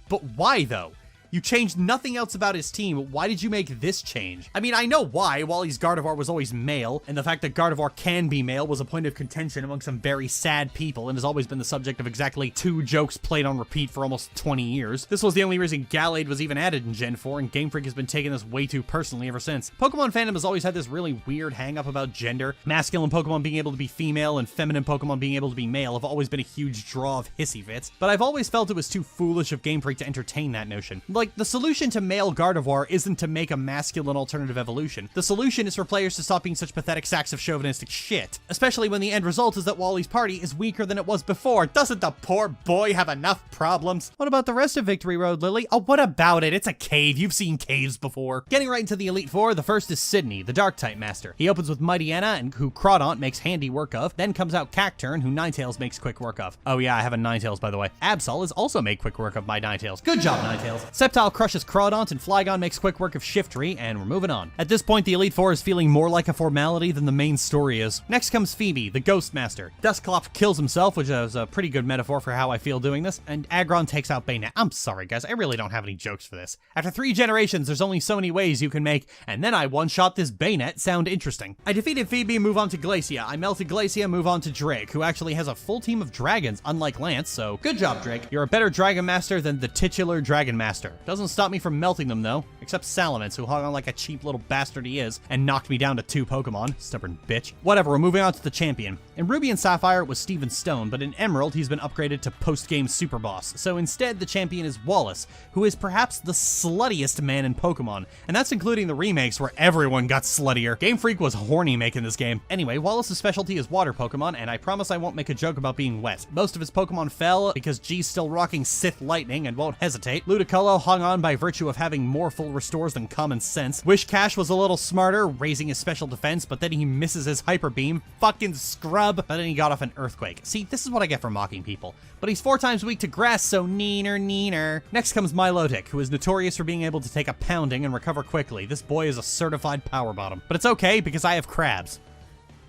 but why though? You changed nothing else about his team. Why did you make this change? I mean, I know why. Wally's Gardevoir was always male, and the fact that Gardevoir can be male was a point of contention among some very sad people and has always been the subject of exactly 2 jokes played on repeat for almost 20 years. This was the only reason Gallade was even added in Gen 4, and Game Freak has been taking this way too personally ever since. Pokemon fandom has always had this really weird hang-up about gender. Masculine Pokemon being able to be female and feminine Pokemon being able to be male have always been a huge draw of hissy fits, but I've always felt it was too foolish of Game Freak to entertain that notion. Like, the solution to male Gardevoir isn't to make a masculine alternative evolution. The solution is for players to stop being such pathetic sacks of chauvinistic shit. Especially when the end result is that Wally's party is weaker than it was before. Doesn't the poor boy have enough problems? What about the rest of Victory Road, Lily? Oh, what about it? It's a cave. You've seen caves before. Getting right into the Elite Four, the first is Sydney, the Dark-type master. He opens with Mightyena, and who Crawdaunt makes handy work of. Then comes out Cacturne, who Ninetales makes quick work of. Oh yeah, I have a Ninetales, by the way. Absol is also made quick work of my Ninetales. Good job, Ninetales. Sceptile crushes Crawdaunt, and Flygon makes quick work of Shiftry, and we're moving on. At this point, the Elite Four is feeling more like a formality than the main story is. Next comes Phoebe, the Ghost Master. Dusclops kills himself, which is a pretty good metaphor for how I feel doing this, and Aggron takes out Bayonet. I'm sorry, guys, I really don't have any jokes for this. After 3 generations, there's only so many ways you can make, and then I one-shot this Bayonet sound interesting. I defeated Phoebe, move on to Glacia. I melted Glacia, move on to Drake, who actually has a full team of dragons, unlike Lance, so good job, Drake. You're a better Dragon Master than the titular Dragon Master. Doesn't stop me from melting them, though. Except Salamence, who hung on like a cheap little bastard he is, and knocked me down to 2 Pokemon. Stubborn bitch. Whatever, we're moving on to the champion. In Ruby and Sapphire, it was Steven Stone, but in Emerald, he's been upgraded to post-game super boss. So instead, the champion is Wallace, who is perhaps the sluttiest man in Pokemon. And that's including the remakes where everyone got sluttier. Game Freak was horny making this game. Anyway, Wallace's specialty is water Pokemon, and I promise I won't make a joke about being wet. Most of his Pokemon fell because G's still rocking Sith Lightning and won't hesitate. Ludicolo hung on by virtue of having more full restores than common sense. Wishcash was a little smarter, raising his special defense, but then he misses his Hyper Beam. Fucking scrub. But then he got off an Earthquake. See, this is what I get for mocking people. But he's 4 times weak to grass, so neener. Next comes Milotic, who is notorious for being able to take a pounding and recover quickly. This boy is a certified power bottom. But it's okay, because I have crabs.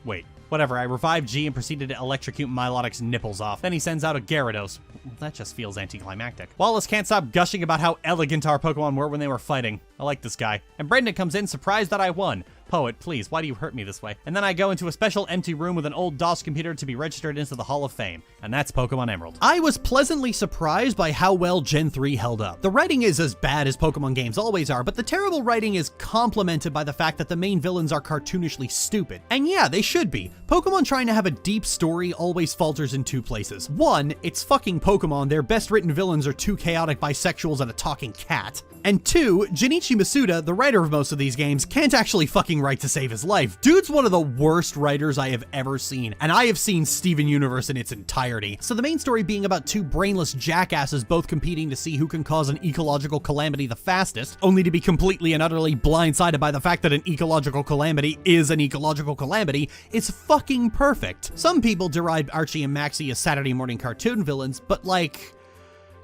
Wait. Whatever, I revived G and proceeded to electrocute Milotic's nipples off. Then he sends out a Gyarados. That just feels anticlimactic. Wallace can't stop gushing about how elegant our Pokemon were when they were fighting. I like this guy. And Brendan comes in surprised that I won. Poet, please, why do you hurt me this way? And then I go into a special empty room with an old DOS computer to be registered into the Hall of Fame. And that's Pokemon Emerald. I was pleasantly surprised by how well Gen 3 held up. The writing is as bad as Pokemon games always are, but the terrible writing is complemented by the fact that the main villains are cartoonishly stupid. And yeah, they should be. Pokemon trying to have a deep story always falters in 2 places. 1, it's fucking Pokemon, their best written villains are 2 chaotic bisexuals and a talking cat. And 2, Junichi Masuda, the writer of most of these games, can't actually fucking write to save his life. Dude's one of the worst writers I have ever seen, and I have seen Steven Universe in its entirety. So the main story being about 2 brainless jackasses both competing to see who can cause an ecological calamity the fastest, only to be completely and utterly blindsided by the fact that an ecological calamity is an ecological calamity, is fucking perfect. Some people deride Archie and Maxie as Saturday morning cartoon villains, but like...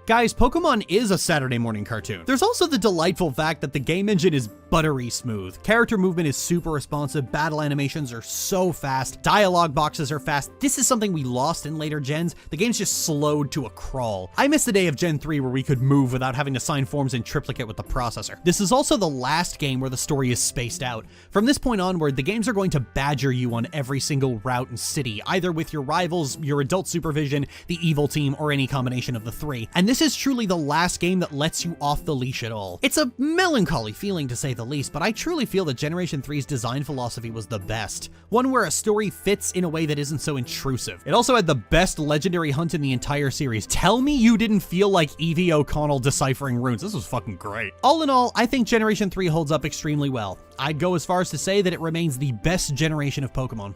Guys, Pokemon is a Saturday morning cartoon. There's also the delightful fact that the game engine is buttery smooth. Character movement is super responsive, battle animations are so fast, dialogue boxes are fast. This is something we lost in later gens. The game's just slowed to a crawl. I miss the day of Gen 3 where we could move without having to sign forms in triplicate with the processor. This is also the last game where the story is spaced out. From this point onward, the games are going to badger you on every single route and city, either with your rivals, your adult supervision, the evil team, or any combination of the 3. And this is truly the last game that lets you off the leash at all. It's a melancholy feeling to say the least, but I truly feel that Generation 3's design philosophy was the best. One where a story fits in a way that isn't so intrusive. It also had the best legendary hunt in the entire series. Tell me you didn't feel like Evie O'Connell deciphering runes. This was fucking great. All in all, I think Generation 3 holds up extremely well. I'd go as far as to say that it remains the best generation of Pokemon.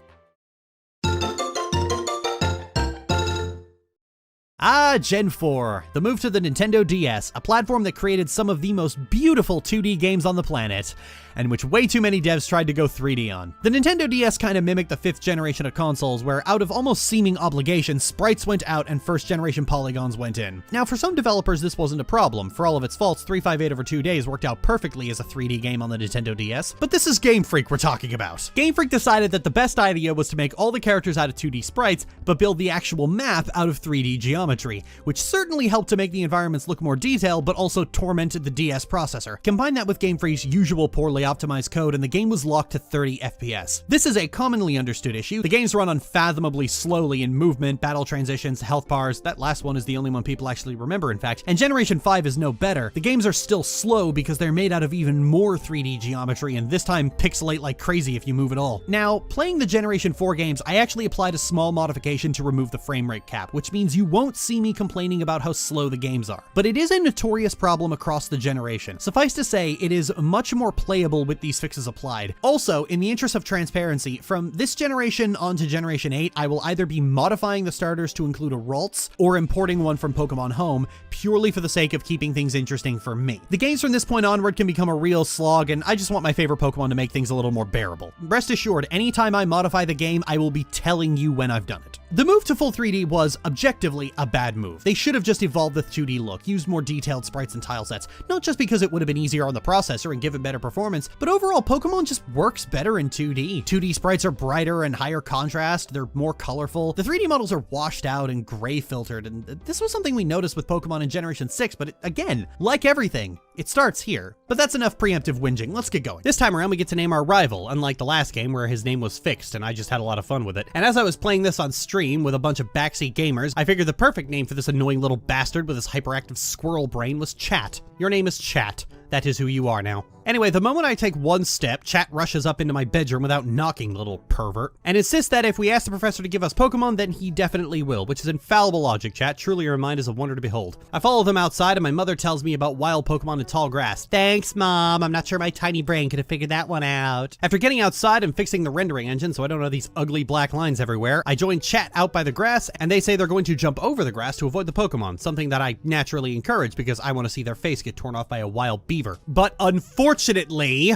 Gen 4, the move to the Nintendo DS, a platform that created some of the most beautiful 2D games on the planet, and which way too many devs tried to go 3D on. The Nintendo DS kind of mimicked the 5th generation of consoles, where out of almost seeming obligation, sprites went out and 1st generation polygons went in. Now, for some developers, this wasn't a problem. For all of its faults, 358 over 2 days worked out perfectly as a 3D game on the Nintendo DS, but this is Game Freak we're talking about. Game Freak decided that the best idea was to make all the characters out of 2D sprites, but build the actual map out of 3D geometry, which certainly helped to make the environments look more detailed, but also tormented the DS processor. Combine that with Game Freak's usual poorly optimized code, and the game was locked to 30 FPS. This is a commonly understood issue. The games run unfathomably slowly in movement, battle transitions, health bars. That last one is the only one people actually remember, in fact, and Generation 5 is no better. The games are still slow because they're made out of even more 3D geometry, and this time pixelate like crazy if you move at all. Now, playing the Generation 4 games, I actually applied a small modification to remove the frame rate cap, which means you won't see me complaining about how slow the games are. But it is a notorious problem across the generation. Suffice to say, it is much more playable with these fixes applied. Also, in the interest of transparency, from this generation onto Generation 8, I will either be modifying the starters to include a Ralts, or importing one from Pokemon Home, purely for the sake of keeping things interesting for me. The games from this point onward can become a real slog, and I just want my favorite Pokemon to make things a little more bearable. Rest assured, anytime I modify the game, I will be telling you when I've done it. The move to full 3D was, objectively, a bad move. They should have just evolved the 2D look, used more detailed sprites and tile sets, not just because it would have been easier on the processor and given better performance, but overall, Pokemon just works better in 2D. 2D sprites are brighter and higher contrast, they're more colorful, the 3D models are washed out and gray filtered, and this was something we noticed with Pokemon in Generation 6, but again, like everything, it starts here. But that's enough preemptive whinging, let's get going. This time around we get to name our rival, unlike the last game where his name was fixed and I just had a lot of fun with it. And as I was playing this on stream with a bunch of backseat gamers, I figured the perfect name for this annoying little bastard with his hyperactive squirrel brain was Chat. Your name is Chat. That is who you are now. Anyway, the moment I take one step, chat rushes up into my bedroom without knocking, the little pervert, and insists that if we ask the professor to give us Pokemon, then he definitely will, which is infallible logic, chat. Truly your mind is a wonder to behold. I follow them outside, and my mother tells me about wild Pokemon in tall grass. Thanks, Mom. I'm not sure my tiny brain could have figured that one out. After getting outside and fixing the rendering engine so I don't know these ugly black lines everywhere, I join chat out by the grass, and they say they're going to jump over the grass to avoid the Pokemon, something that I naturally encourage because I want to see their face get torn off by a wild beaver. But unfortunately,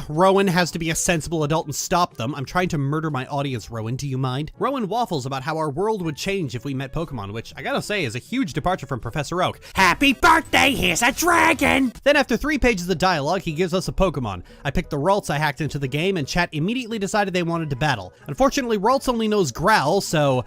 Rowan has to be a sensible adult and stop them. I'm trying to murder my audience, Rowan. Do you mind? Rowan waffles about how our world would change if we met Pokemon, which I gotta say is a huge departure from Professor Oak. Happy birthday, here's a dragon! Then after 3 pages of dialogue, he gives us a Pokemon. I picked the Ralts I hacked into the game, and chat immediately decided they wanted to battle. Unfortunately, Ralts only knows Growl, so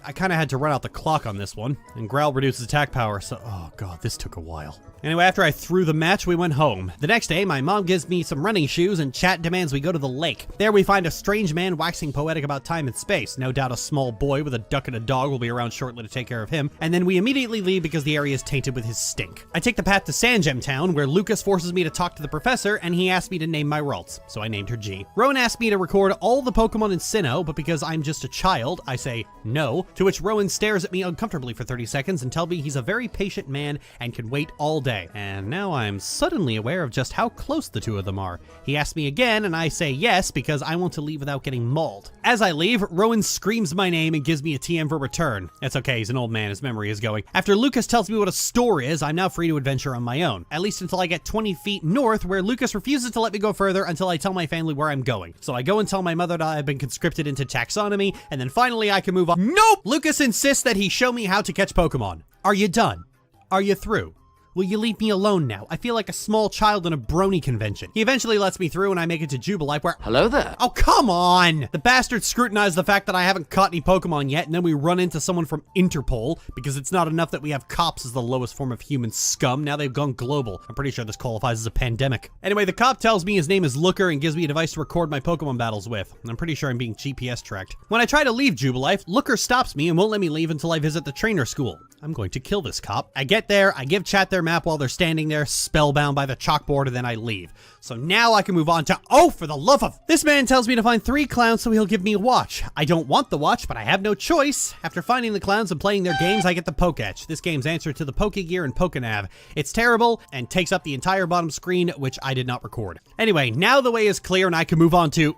I kind of had to run out the clock on this one, and Growl reduces attack power, so oh god, this took a while. Anyway, after I threw the match, we went home. The next day, my mom gives me some running shoes, and chat demands we go to the lake. There we find a strange man waxing poetic about time and space. No doubt a small boy with a duck and a dog will be around shortly to take care of him, and then we immediately leave because the area is tainted with his stink. I take the path to Sandgem Town, where Lucas forces me to talk to the professor, and he asks me to name my Ralts, so I named her G. Rowan asked me to record all the Pokemon in Sinnoh, but because I'm just a child, I say no, to which Rowan stares at me uncomfortably for 30 seconds and tells me he's a very patient man and can wait all day. And now I'm suddenly aware of just how close the two of them are. He asks me again, and I say yes because I want to leave without getting mauled. As I leave, Rowan screams my name and gives me a TM for return. It's okay, he's an old man, his memory is going. After Lucas tells me what a store is, I'm now free to adventure on my own. At least until I get 20 feet north, where Lucas refuses to let me go further until I tell my family where I'm going. So I go and tell my mother that I've been conscripted into taxonomy, and then finally I can move on. Nope! Lucas insists that he show me how to catch Pokemon. Are you done? Are you through? Will you leave me alone now? I feel like a small child in a brony convention. He eventually lets me through and I make it to Jubilife where— Hello there. Oh, come on! The bastards scrutinize the fact that I haven't caught any Pokemon yet, and then we run into someone from Interpol, because it's not enough that we have cops as the lowest form of human scum, now they've gone global. I'm pretty sure this qualifies as a pandemic. Anyway, the cop tells me his name is Looker and gives me a device to record my Pokemon battles with. I'm pretty sure I'm being GPS tracked. When I try to leave Jubilife, Looker stops me and won't let me leave until I visit the trainer school. I'm going to kill this cop. I get there, I give chat their map while they're standing there, spellbound by the chalkboard, and then I leave. So now I can move on to— oh, for the love of— this man tells me to find 3 clowns so he'll give me a watch. I don't want the watch, but I have no choice. After finding the clowns and playing their games, I get the Poketch. This game's answer to the Pokegear and Pokenav. It's terrible and takes up the entire bottom screen, which I did not record. Anyway, now the way is clear and I can move on to—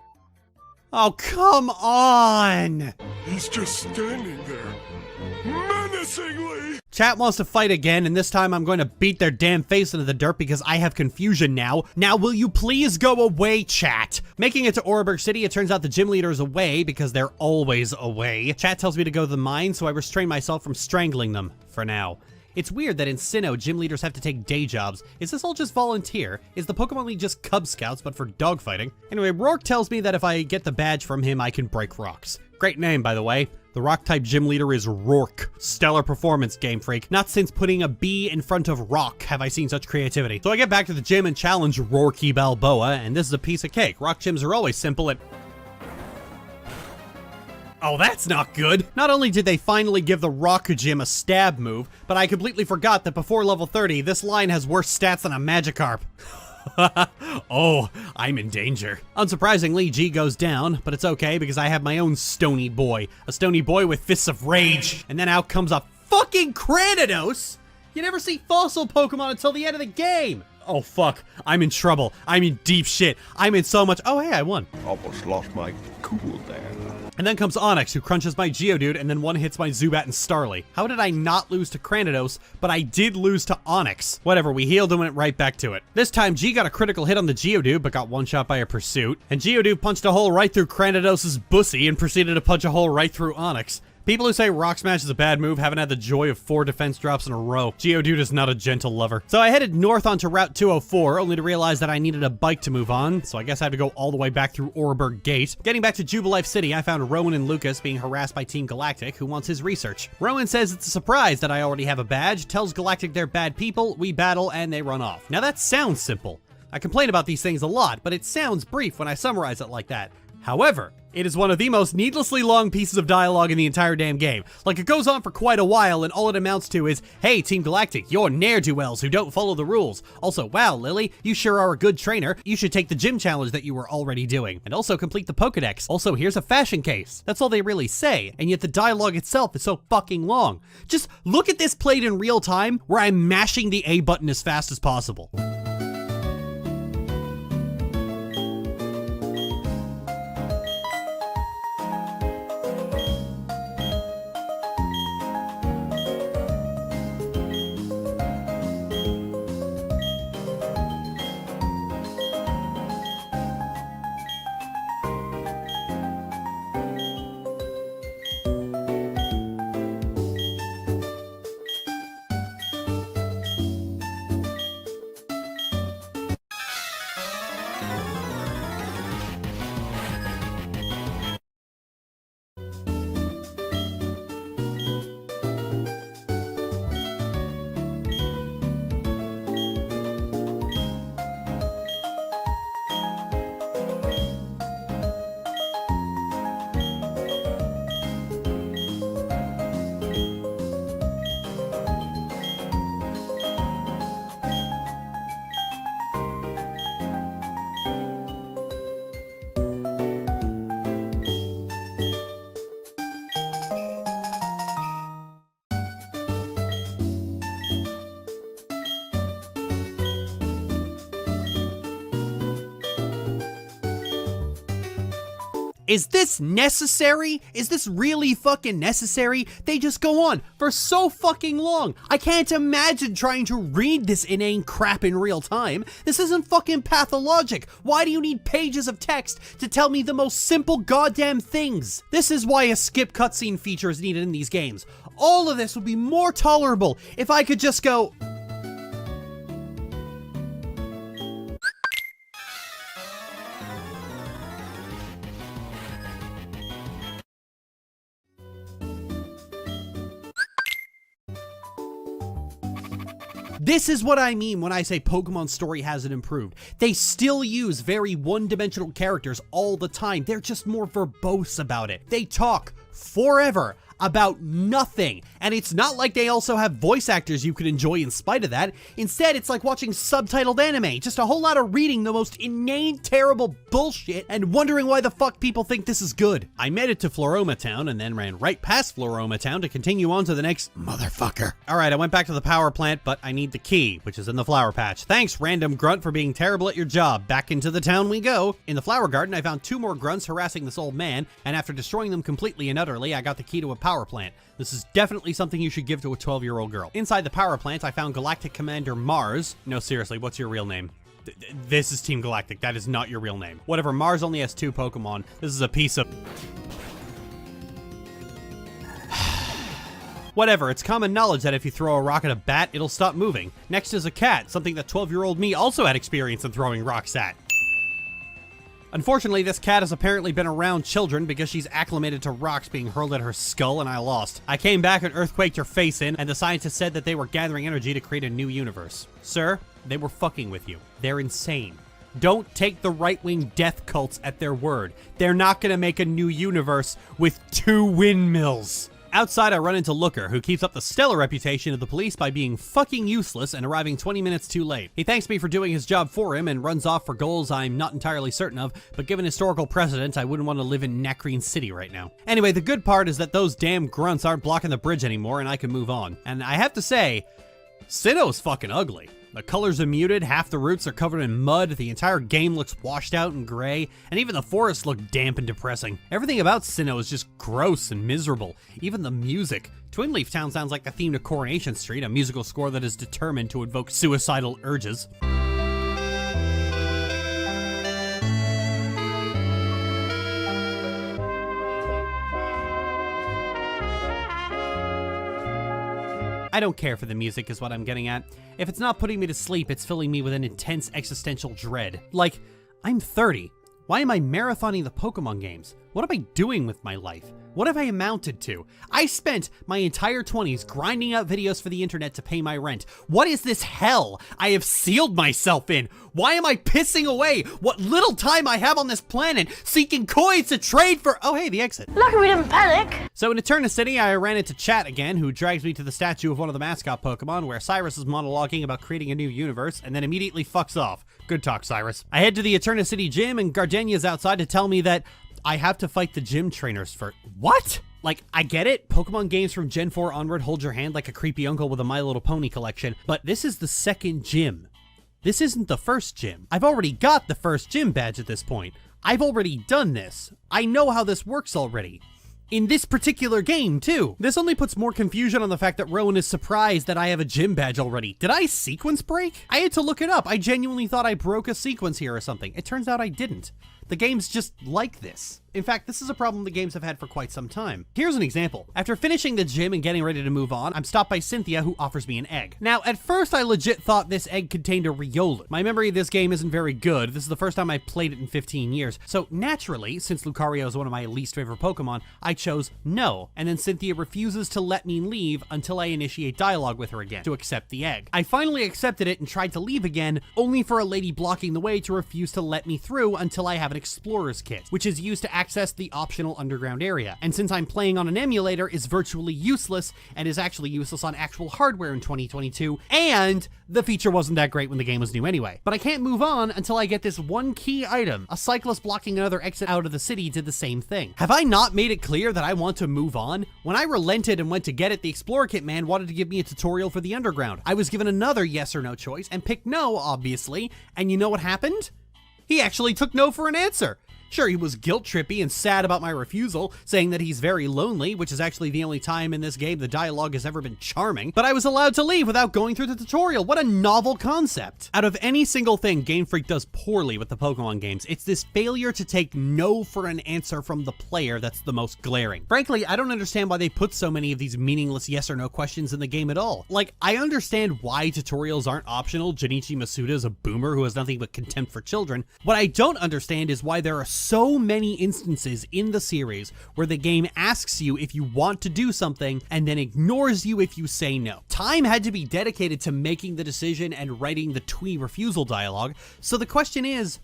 oh, come on! He's just standing there, menacingly. Chat wants to fight again, and this time I'm going to beat their damn face into the dirt because I have confusion now. Now, will you please go away, chat? Making it to Oreburgh City, it turns out the gym leader is away because they're always away. Chat tells me to go to the mine, so I restrain myself from strangling them, for now. It's weird that in Sinnoh, gym leaders have to take day jobs. Is this all just volunteer? Is the Pokemon League just Cub Scouts, but for dogfighting? Anyway, Rourke tells me that if I get the badge from him, I can break rocks. Great name, by the way. The rock-type gym leader is Rourke. Stellar performance, Game Freak. Not since putting a B in front of rock have I seen such creativity. So I get back to the gym and challenge Rourke Balboa, and this is a piece of cake. Rock gyms are always simple and— oh, that's not good. Not only did they finally give the Rock Gym a stab move, but I completely forgot that before level 30, this line has worse stats than a Magikarp. Oh, I'm in danger. Unsurprisingly, G goes down, but it's okay because I have my own stony boy. A stony boy with fists of rage. And then out comes a fucking Cranidos! You never see fossil Pokemon until the end of the game! Oh fuck, I'm in trouble. I'm in deep shit. I'm in so much— oh hey, I won. Almost lost my cool there. And then comes Onix, who crunches my Geodude and then one-hits my Zubat and Starly. How did I not lose to Cranidos, but I did lose to Onix? Whatever, we healed and went right back to it. This time, G got a critical hit on the Geodude, but got one-shot by a Pursuit. And Geodude punched a hole right through Cranidos' bussy and proceeded to punch a hole right through Onix. People who say Rock Smash is a bad move haven't had the joy of 4 defense drops in a row. Geodude is not a gentle lover. So I headed north onto Route 204, only to realize that I needed a bike to move on, so I guess I had to go all the way back through Oreburgh Gate. Getting back to Jubilife City, I found Rowan and Lucas being harassed by Team Galactic, who wants his research. Rowan says it's a surprise that I already have a badge, tells Galactic they're bad people, we battle, and they run off. Now that sounds simple. I complain about these things a lot, but it sounds brief when I summarize it like that. However, it is one of the most needlessly long pieces of dialogue in the entire damn game. Like, it goes on for quite a while, and all it amounts to is, hey, Team Galactic, you're ne'er-do-wells who don't follow the rules. Also, wow, Lily, you sure are a good trainer. You should take the gym challenge that you were already doing, and also complete the Pokedex. Also, here's a fashion case. That's all they really say, and yet the dialogue itself is so fucking long. Just look at this played in real time, where I'm mashing the A button as fast as possible. Is this necessary? Is this really fucking necessary? They just go on for so fucking long. I can't imagine trying to read this inane crap in real time. This isn't fucking pathologic. Why do you need pages of text to tell me the most simple goddamn things? This is why a skip cutscene feature is needed in these games. All of this would be more tolerable if I could just go... This is what I mean when I say Pokemon's story hasn't improved. They still use very one-dimensional characters all the time. They're just more verbose about it. They talk forever about nothing. And it's not like they also have voice actors you could enjoy in spite of that. Instead, it's like watching subtitled anime. Just a whole lot of reading the most inane, terrible bullshit and wondering why the fuck people think this is good. I made it to Floroma Town and then ran right past Floroma Town to continue on to the next motherfucker. Alright, I went back to the power plant, but I need the key, which is in the flower patch. Thanks, random grunt, for being terrible at your job. Back into the town we go. In the flower garden, I found 2 more grunts harassing this old man, and after destroying them completely and utterly, I got the key to a power plant. This is definitely something you should give to a 12-year-old girl. Inside the power plant, I found Galactic Commander Mars. No, seriously, what's your real name? This is Team Galactic. That is not your real name. Whatever, Mars only has 2 Pokemon. This is a piece of... Whatever, it's common knowledge that if you throw a rock at a bat, it'll stop moving. Next is a cat, something that 12-year-old me also had experience in throwing rocks at. Unfortunately, this cat has apparently been around children because she's acclimated to rocks being hurled at her skull, and I lost. I came back and earthquaked her face in, and the scientists said that they were gathering energy to create a new universe. Sir, they were fucking with you. They're insane. Don't take the right-wing death cults at their word. They're not gonna make a new universe with 2 windmills. Outside, I run into Looker, who keeps up the stellar reputation of the police by being fucking useless and arriving 20 minutes too late. He thanks me for doing his job for him and runs off for goals I'm not entirely certain of, but given historical precedent, I wouldn't want to live in Nakreen City right now. Anyway, the good part is that those damn grunts aren't blocking the bridge anymore and I can move on. And I have to say, Sinnoh's fucking ugly. The colors are muted, half the roots are covered in mud, the entire game looks washed out and gray, and even the forests look damp and depressing. Everything about Sinnoh is just gross and miserable. Even the music. Twinleaf Town sounds like the theme to Coronation Street, a musical score that is determined to evoke suicidal urges. I don't care for the music is what I'm getting at. If it's not putting me to sleep, it's filling me with an intense existential dread. Like, I'm 30. Why am I marathoning the Pokemon games? What am I doing with my life? What have I amounted to? I spent my entire 20s grinding out videos for the internet to pay my rent. What is this hell I have sealed myself in? Why am I pissing away what little time I have on this planet seeking coins to trade for— oh hey, the exit. Lucky we didn't panic. So in Eterna City, I ran into Chat again, who drags me to the statue of one of the mascot Pokemon, where Cyrus is monologuing about creating a new universe, and then immediately fucks off. Good talk, Cyrus. I head to the Eterna City gym, and Gardenia's outside to tell me that I have to fight the gym trainers for— what? Like, I get it, Pokemon games from Gen 4 onward hold your hand like a creepy uncle with a My Little Pony collection, but this is the second gym. This isn't the first gym. I've already got the first gym badge at this point. I've already done this. I know how this works already. In this particular game, too. This only puts more confusion on the fact that Rowan is surprised that I have a gym badge already. Did I sequence break? I had to look it up. I genuinely thought I broke a sequence here or something. It turns out I didn't. The game's just like this. In fact, this is a problem the games have had for quite some time. Here's an example. After finishing the gym and getting ready to move on, I'm stopped by Cynthia, who offers me an egg. Now, at first I legit thought this egg contained a Riolet. My memory of this game isn't very good. This is the first time I've played it in 15 years. So naturally, since Lucario is one of my least favorite Pokemon, I chose no. And then Cynthia refuses to let me leave until I initiate dialogue with her again to accept the egg. I finally accepted it and tried to leave again, only for a lady blocking the way to refuse to let me through until I have an Explorer's Kit, which is used to access the optional underground area. And since I'm playing on an emulator, is virtually useless and is actually useless on actual hardware in 2022, and the feature wasn't that great when the game was new anyway. But I can't move on until I get this one key item. A cyclist blocking another exit out of the city did the same thing. Have I not made it clear that I want to move on? When I relented and went to get it, the Explorer Kit man wanted to give me a tutorial for the underground. I was given another yes or no choice and picked no, obviously, and you know what happened? He actually took no for an answer. Sure, he was guilt-trippy and sad about my refusal, saying that he's very lonely, which is actually the only time in this game the dialogue has ever been charming, but I was allowed to leave without going through the tutorial. What a novel concept. Out of any single thing Game Freak does poorly with the Pokemon games, it's this failure to take no for an answer from the player that's the most glaring. Frankly, I don't understand why they put so many of these meaningless yes or no questions in the game at all. Like, I understand why tutorials aren't optional. Junichi Masuda is a boomer who has nothing but contempt for children. What I don't understand is why there are so many instances in the series where the game asks you if you want to do something and then ignores you if you say no. Time had to be dedicated to making the decision and writing the twee refusal dialogue, so the question is,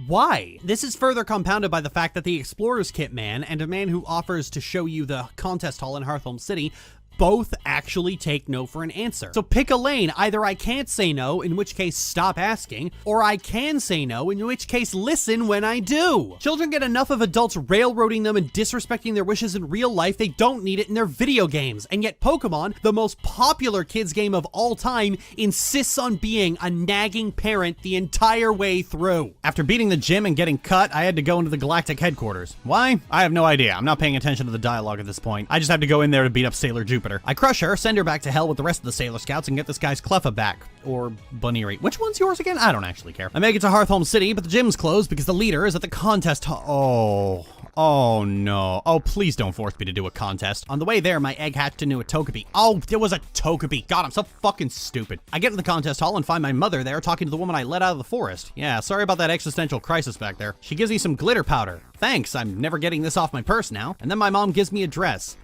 why? This is further compounded by the fact that the Explorer's Kit man and a man who offers to show you the contest hall in Hearthome City both actually take no for an answer. So pick a lane. Either I can't say no, in which case stop asking, or I can say no, in which case listen when I do. Children get enough of adults railroading them and disrespecting their wishes in real life. They don't need it in their video games. And yet Pokemon, the most popular kids game of all time, insists on being a nagging parent the entire way through. After beating the gym and getting cut, I had to go into the Galactic headquarters. Why? I have no idea. I'm not paying attention to the dialogue at this point. I just have to go in there to beat up Sailor Jupiter. I crush her, send her back to hell with the rest of the Sailor Scouts, and get this guy's Cleffa back. Or Bunnery. Which one's yours again? I don't actually care. I make it to Hearthome City, but the gym's closed because the leader is at the contest. Oh no. Oh, please don't force me to do a contest. On the way there, my egg hatched into a Togepi. Oh, there was a Togepi. God, I'm so fucking stupid. I get to the contest hall and find my mother there talking to the woman I let out of the forest. Yeah, sorry about that existential crisis back there. She gives me some glitter powder. Thanks, I'm never getting this off my purse now. And then my mom gives me a dress.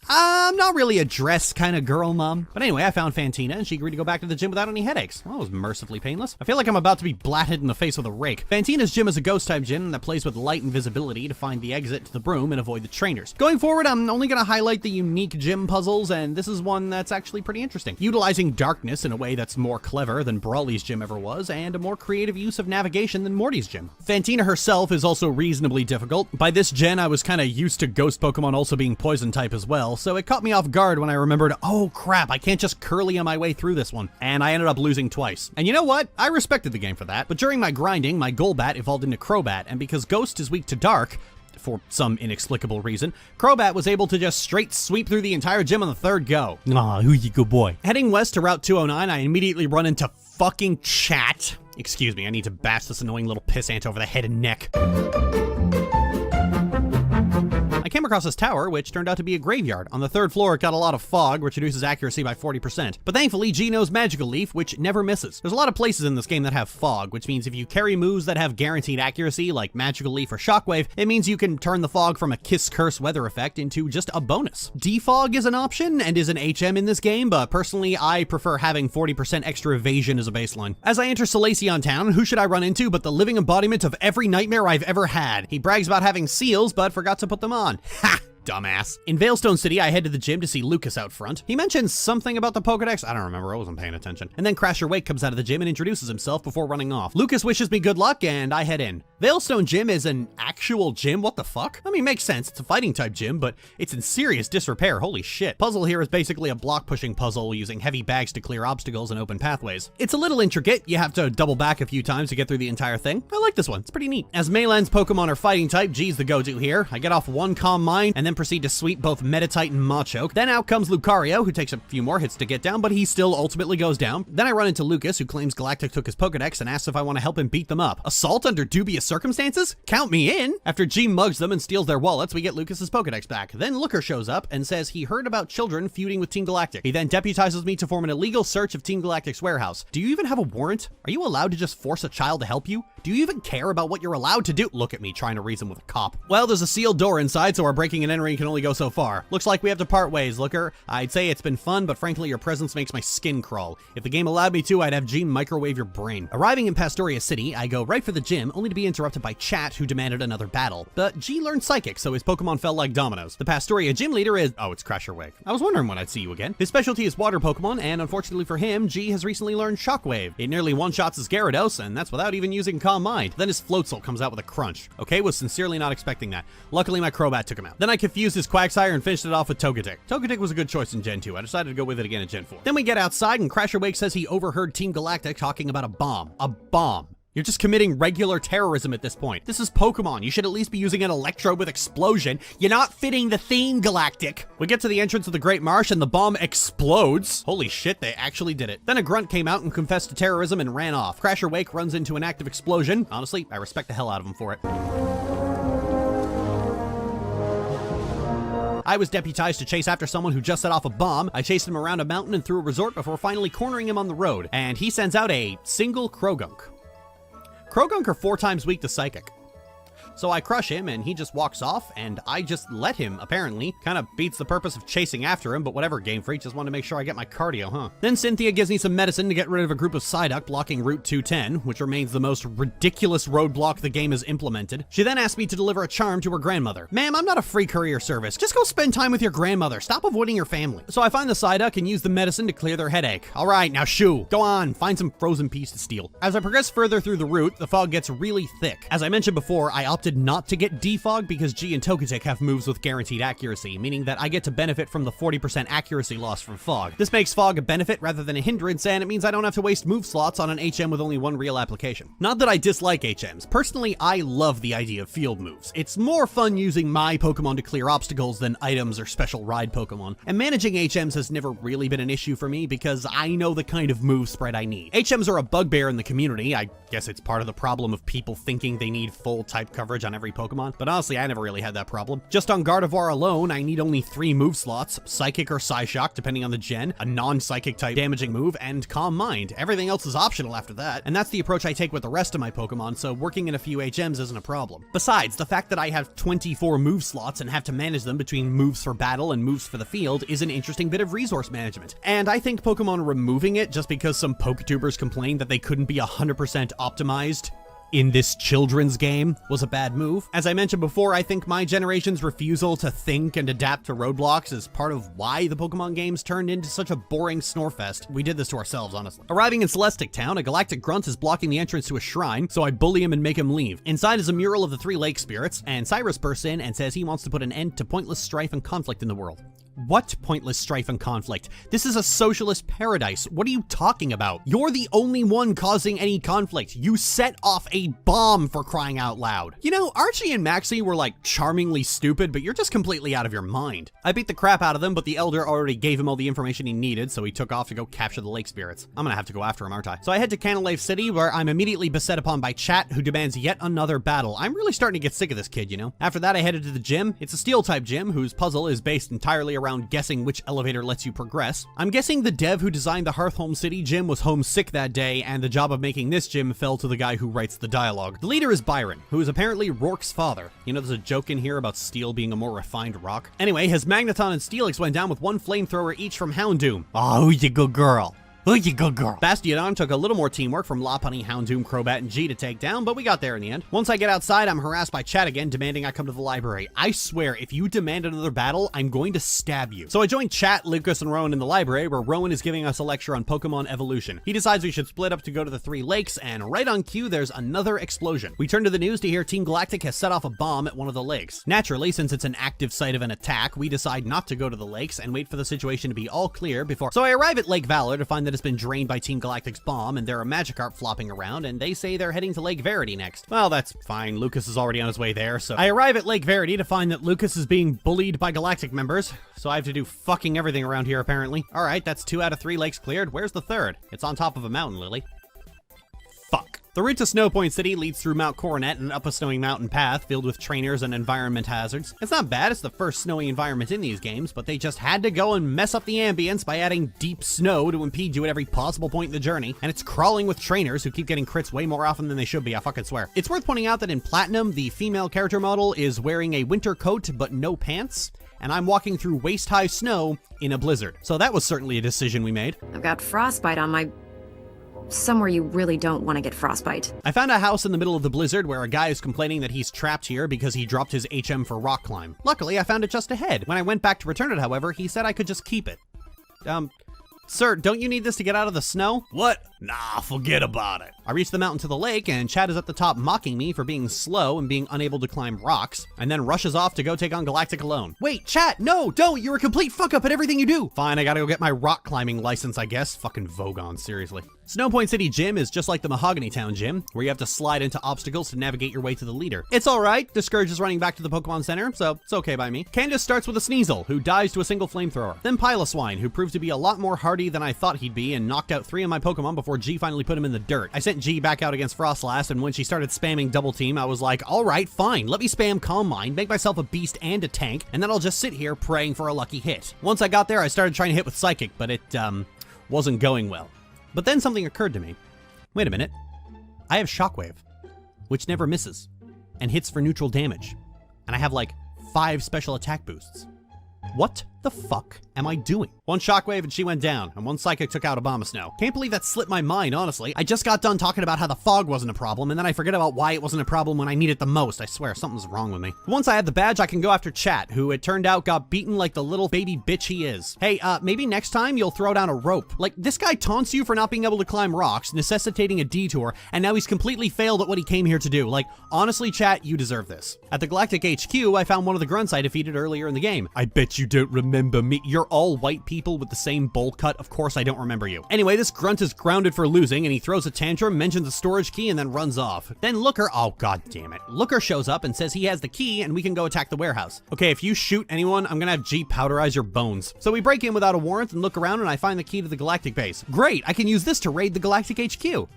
I'm not really a dress kind of girl, Mom. But anyway, I found Fantina, and she agreed to go back to the gym without any headaches. Well, that was mercifully painless. I feel like I'm about to be blatted in the face with a rake. Fantina's gym is a ghost-type gym that plays with light and visibility to find the exit to the broom and avoid the trainers. Going forward, I'm only going to highlight the unique gym puzzles, and this is one that's actually pretty interesting. Utilizing darkness in a way that's more clever than Brawly's gym ever was, and a more creative use of navigation than Morty's gym. Fantina herself is also reasonably difficult. By this gen, I was kind of used to ghost Pokemon also being poison-type as well, so it caught me off guard when I remembered, oh crap, I can't just curly on my way through this one. And I ended up losing twice. And you know what? I respected the game for that. But during my grinding, my Golbat evolved into Crobat, and because Ghost is weak to Dark, for some inexplicable reason, Crobat was able to just straight sweep through the entire gym on the third go. Aw, who's you good boy. Heading west to Route 209, I immediately run into fucking Chat. Excuse me, I need to bash this annoying little pissant over the head and neck. I came across across this tower, which turned out to be a graveyard. On the 3rd floor, it got a lot of fog, which reduces accuracy by 40%. But thankfully, G knows Magical Leaf, which never misses. There's a lot of places in this game that have fog, which means if you carry moves that have guaranteed accuracy, like Magical Leaf or Shockwave, it means you can turn the fog from a Kiss Curse weather effect into just a bonus. Defog is an option and is an HM in this game, but personally, I prefer having 40% extra evasion as a baseline. As I enter Salacion Town, who should I run into but the living embodiment of every nightmare I've ever had. He brags about having seals, but forgot to put them on. Ha! Dumbass. In Veilstone City, I head to the gym to see Lucas out front. He mentions something about the Pokedex. I don't remember, I wasn't paying attention. And then Crasher Wake comes out of the gym and introduces himself before running off. Lucas wishes me good luck, and I head in. Veilstone Gym is an actual gym? What the fuck? I mean, makes sense, it's a fighting type gym, but it's in serious disrepair, holy shit. Puzzle here is basically a block pushing puzzle using heavy bags to clear obstacles and open pathways. It's a little intricate, you have to double back a few times to get through the entire thing. I like this one, it's pretty neat. As Maylands Pokemon are fighting type, G's the go-to here. I get off one Calm Mind and then proceed to sweep both Meditite and Machoke. Then out comes Lucario, who takes a few more hits to get down, but he still ultimately goes down. Then I run into Lucas, who claims Galactic took his Pokedex and asks if I want to help him beat them up. Assault under dubious circumstances? Count me in! After G mugs them and steals their wallets, we get Lucas's Pokedex back. Then Looker shows up and says he heard about children feuding with Team Galactic. He then deputizes me to form an illegal search of Team Galactic's warehouse. Do you even have a warrant? Are you allowed to just force a child to help you? Do you even care about what you're allowed to do? Look at me trying to reason with a cop. Well, there's a sealed door inside, so our breaking and entering can only go so far. Looks like we have to part ways, Looker. I'd say it's been fun, but frankly, your presence makes my skin crawl. If the game allowed me to, I'd have G microwave your brain. Arriving in Pastoria City, I go right for the gym, only to be interrupted by Chat, who demanded another battle. But G learned Psychic, so his Pokemon fell like dominoes. The Pastoria gym leader is... Oh, it's Crasher Wake. I was wondering when I'd see you again. His specialty is water Pokemon, and unfortunately for him, G has recently learned Shockwave. It nearly one-shots his Gyarados, and that's without even using Calm Mind. Then his Floatzel comes out with a crunch. Okay, was sincerely not expecting that. Luckily, my Crobat took him out. Then I confused his Quagsire and finished it off with Togetic. Togetic was a good choice in Gen 2. I decided to go with it again in Gen 4. Then we get outside, and Crasher Wake says he overheard Team Galactic talking about a bomb. A bomb. You're just committing regular terrorism at this point. This is Pokemon. You should at least be using an Electrode with Explosion. You're not fitting the theme, Galactic. We get to the entrance of the Great Marsh and the bomb explodes. Holy shit, they actually did it. Then a grunt came out and confessed to terrorism and ran off. Crasher Wake runs into an active explosion. Honestly, I respect the hell out of him for it. I was deputized to chase after someone who just set off a bomb. I chased him around a mountain and through a resort before finally cornering him on the road. And he sends out a single Krogunk. Krogunk are 4 times weak to Psychic. So I crush him and he just walks off and I just let him, apparently. Kind of beats the purpose of chasing after him, but whatever, Game Freak, just want to make sure I get my cardio, huh? Then Cynthia gives me some medicine to get rid of a group of Psyduck blocking Route 210, which remains the most ridiculous roadblock the game has implemented. She then asked me to deliver a charm to her grandmother. Ma'am, I'm not a free courier service. Just go spend time with your grandmother. Stop avoiding your family. So I find the Psyduck and use the medicine to clear their headache. All right, now shoo. Go on, find some frozen peas to steal. As I progress further through the route, the fog gets really thick. As I mentioned before, I opted not to get defog because G and Togetic have moves with guaranteed accuracy, meaning that I get to benefit from the 40% accuracy loss from fog. This makes fog a benefit rather than a hindrance, and it means I don't have to waste move slots on an HM with only one real application. Not that I dislike HMs. Personally, I love the idea of field moves. It's more fun using my Pokemon to clear obstacles than items or special ride Pokemon, and managing HMs has never really been an issue for me because I know the kind of move spread I need. HMs are a bugbear in the community. I guess it's part of the problem of people thinking they need full type coverage on every Pokemon. But honestly, I never really had that problem. Just on Gardevoir alone, I need only 3 move slots, Psychic or Psyshock, depending on the gen, a non-Psychic type damaging move, and Calm Mind. Everything else is optional after that, and that's the approach I take with the rest of my Pokemon, so working in a few HMs isn't a problem. Besides, the fact that I have 24 move slots and have to manage them between moves for battle and moves for the field is an interesting bit of resource management. And I think Pokemon removing it just because some Poketubers complained that they couldn't be 100% optimized in this children's game was a bad move. As I mentioned before, I think my generation's refusal to think and adapt to roadblocks is part of why the Pokemon games turned into such a boring snorefest. We did this to ourselves, honestly. Arriving in Celestic Town, a galactic grunt is blocking the entrance to a shrine, so I bully him and make him leave. Inside is a mural of the 3 lake spirits, and Cyrus bursts in and says he wants to put an end to pointless strife and conflict in the world. What pointless strife and conflict? This is a socialist paradise. What are you talking about? You're the only one causing any conflict. You set off a bomb, for crying out loud. You know, Archie and Maxie were like charmingly stupid, but you're just completely out of your mind. I beat the crap out of them, but the Elder already gave him all the information he needed, so he took off to go capture the lake spirits. I'm gonna have to go after him, aren't I? So I head to Canalave City, where I'm immediately beset upon by Chat, who demands yet another battle. I'm really starting to get sick of this kid, you know? After that, I headed to the gym. It's a steel-type gym, whose puzzle is based entirely around guessing which elevator lets you progress. I'm guessing the dev who designed the Hearthhome City gym was homesick that day, and the job of making this gym fell to the guy who writes the dialogue. The leader is Byron, who is apparently Rourke's father. You know, there's a joke in here about steel being a more refined rock. Anyway, his Magneton and Steelix went down with one flamethrower each from Houndoom. Oh, who's a good girl? Who's a good girl? Bastiodon took a little more teamwork from Lopunny, Houndoom, Crobat, and G to take down, but we got there in the end. Once I get outside, I'm harassed by Chat again, demanding I come to the library. I swear, if you demand another battle, I'm going to stab you. So I join Chat, Lucas, and Rowan in the library, where Rowan is giving us a lecture on Pokemon evolution. He decides we should split up to go to the 3 lakes, and right on cue, there's another explosion. We turn to the news to hear Team Galactic has set off a bomb at one of the lakes. Naturally, since it's an active site of an attack, we decide not to go to the lakes and wait for the situation to be all clear before. So I arrive at Lake Valor to find that it's been drained by Team Galactic's bomb, and there are Magikarp flopping around, and they say they're heading to Lake Verity next. Well, that's fine. Lucas is already on his way there, so I arrive at Lake Verity to find that Lucas is being bullied by Galactic members, so I have to do fucking everything around here, apparently. Alright, that's 2 out of 3 lakes cleared. Where's the 3rd? It's on top of a mountain, Lily. Fuck. The route to Snow Point City leads through Mount Coronet and up a snowy mountain path filled with trainers and environment hazards. It's not bad, it's the first snowy environment in these games, but they just had to go and mess up the ambience by adding deep snow to impede you at every possible point in the journey, and it's crawling with trainers who keep getting crits way more often than they should be, I fucking swear. It's worth pointing out that in Platinum, the female character model is wearing a winter coat but no pants, and I'm walking through waist-high snow in a blizzard. So that was certainly a decision we made. I've got frostbite on my... somewhere you really don't want to get frostbite. I found a house in the middle of the blizzard where a guy is complaining that he's trapped here because he dropped his HM for rock climb. Luckily, I found it just ahead. When I went back to return it, however, he said I could just keep it. Sir, don't you need this to get out of the snow? What? Nah, forget about it. I reached the mountain to the lake, and Chad is at the top mocking me for being slow and being unable to climb rocks, and then rushes off to go take on Galactic alone. Wait, Chad, no, don't, you're a complete fuck up at everything you do. Fine, I gotta go get my rock climbing license, I guess. Fucking Vogon, seriously. Snow Point City Gym is just like the Mahogany Town Gym, where you have to slide into obstacles to navigate your way to the leader. It's alright, the Scourge is running back to the Pokemon Center, so it's okay by me. Candace starts with a Sneasel, who dies to a single flamethrower. Then Piloswine, who proved to be a lot more hardy than I thought he'd be and knocked out 3 of my Pokemon before G finally put him in the dirt. I sent G back out against Frostlass, and when she started spamming Double Team, I was like, alright, fine, let me spam Calm Mind, make myself a beast and a tank, and then I'll just sit here praying for a lucky hit. Once I got there, I started trying to hit with Psychic, but it, wasn't going well. But then something occurred to me. Wait a minute. I have Shockwave, which never misses, and hits for neutral damage. And I have like 5 special attack boosts. What the fuck am I doing? One Shockwave and she went down, and one Psychic took out Abomasnow. Can't believe that slipped my mind, honestly. I just got done talking about how the fog wasn't a problem, and then I forget about why it wasn't a problem when I need it the most. I swear, something's wrong with me. Once I had the badge, I can go after Chat, who it turned out got beaten like the little baby bitch he is. Hey, maybe next time you'll throw down a rope. Like, this guy taunts you for not being able to climb rocks, necessitating a detour, and now he's completely failed at what he came here to do. Like, honestly, Chat, you deserve this. At the Galactic HQ, I found one of the grunts I defeated earlier in the game. I bet you don't remember me. You're all white people with the same bowl cut. Of course I don't remember you. Anyway, this grunt is grounded for losing, and he throws a tantrum, mentions a storage key, and then runs off. Then Looker, oh god damn it. Looker shows up and says he has the key and we can go attack the warehouse. Okay, if you shoot anyone, I'm gonna have G powderize your bones. So we break in without a warrant and look around, and I find the key to the Galactic base. Great, I can use this to raid the Galactic HQ.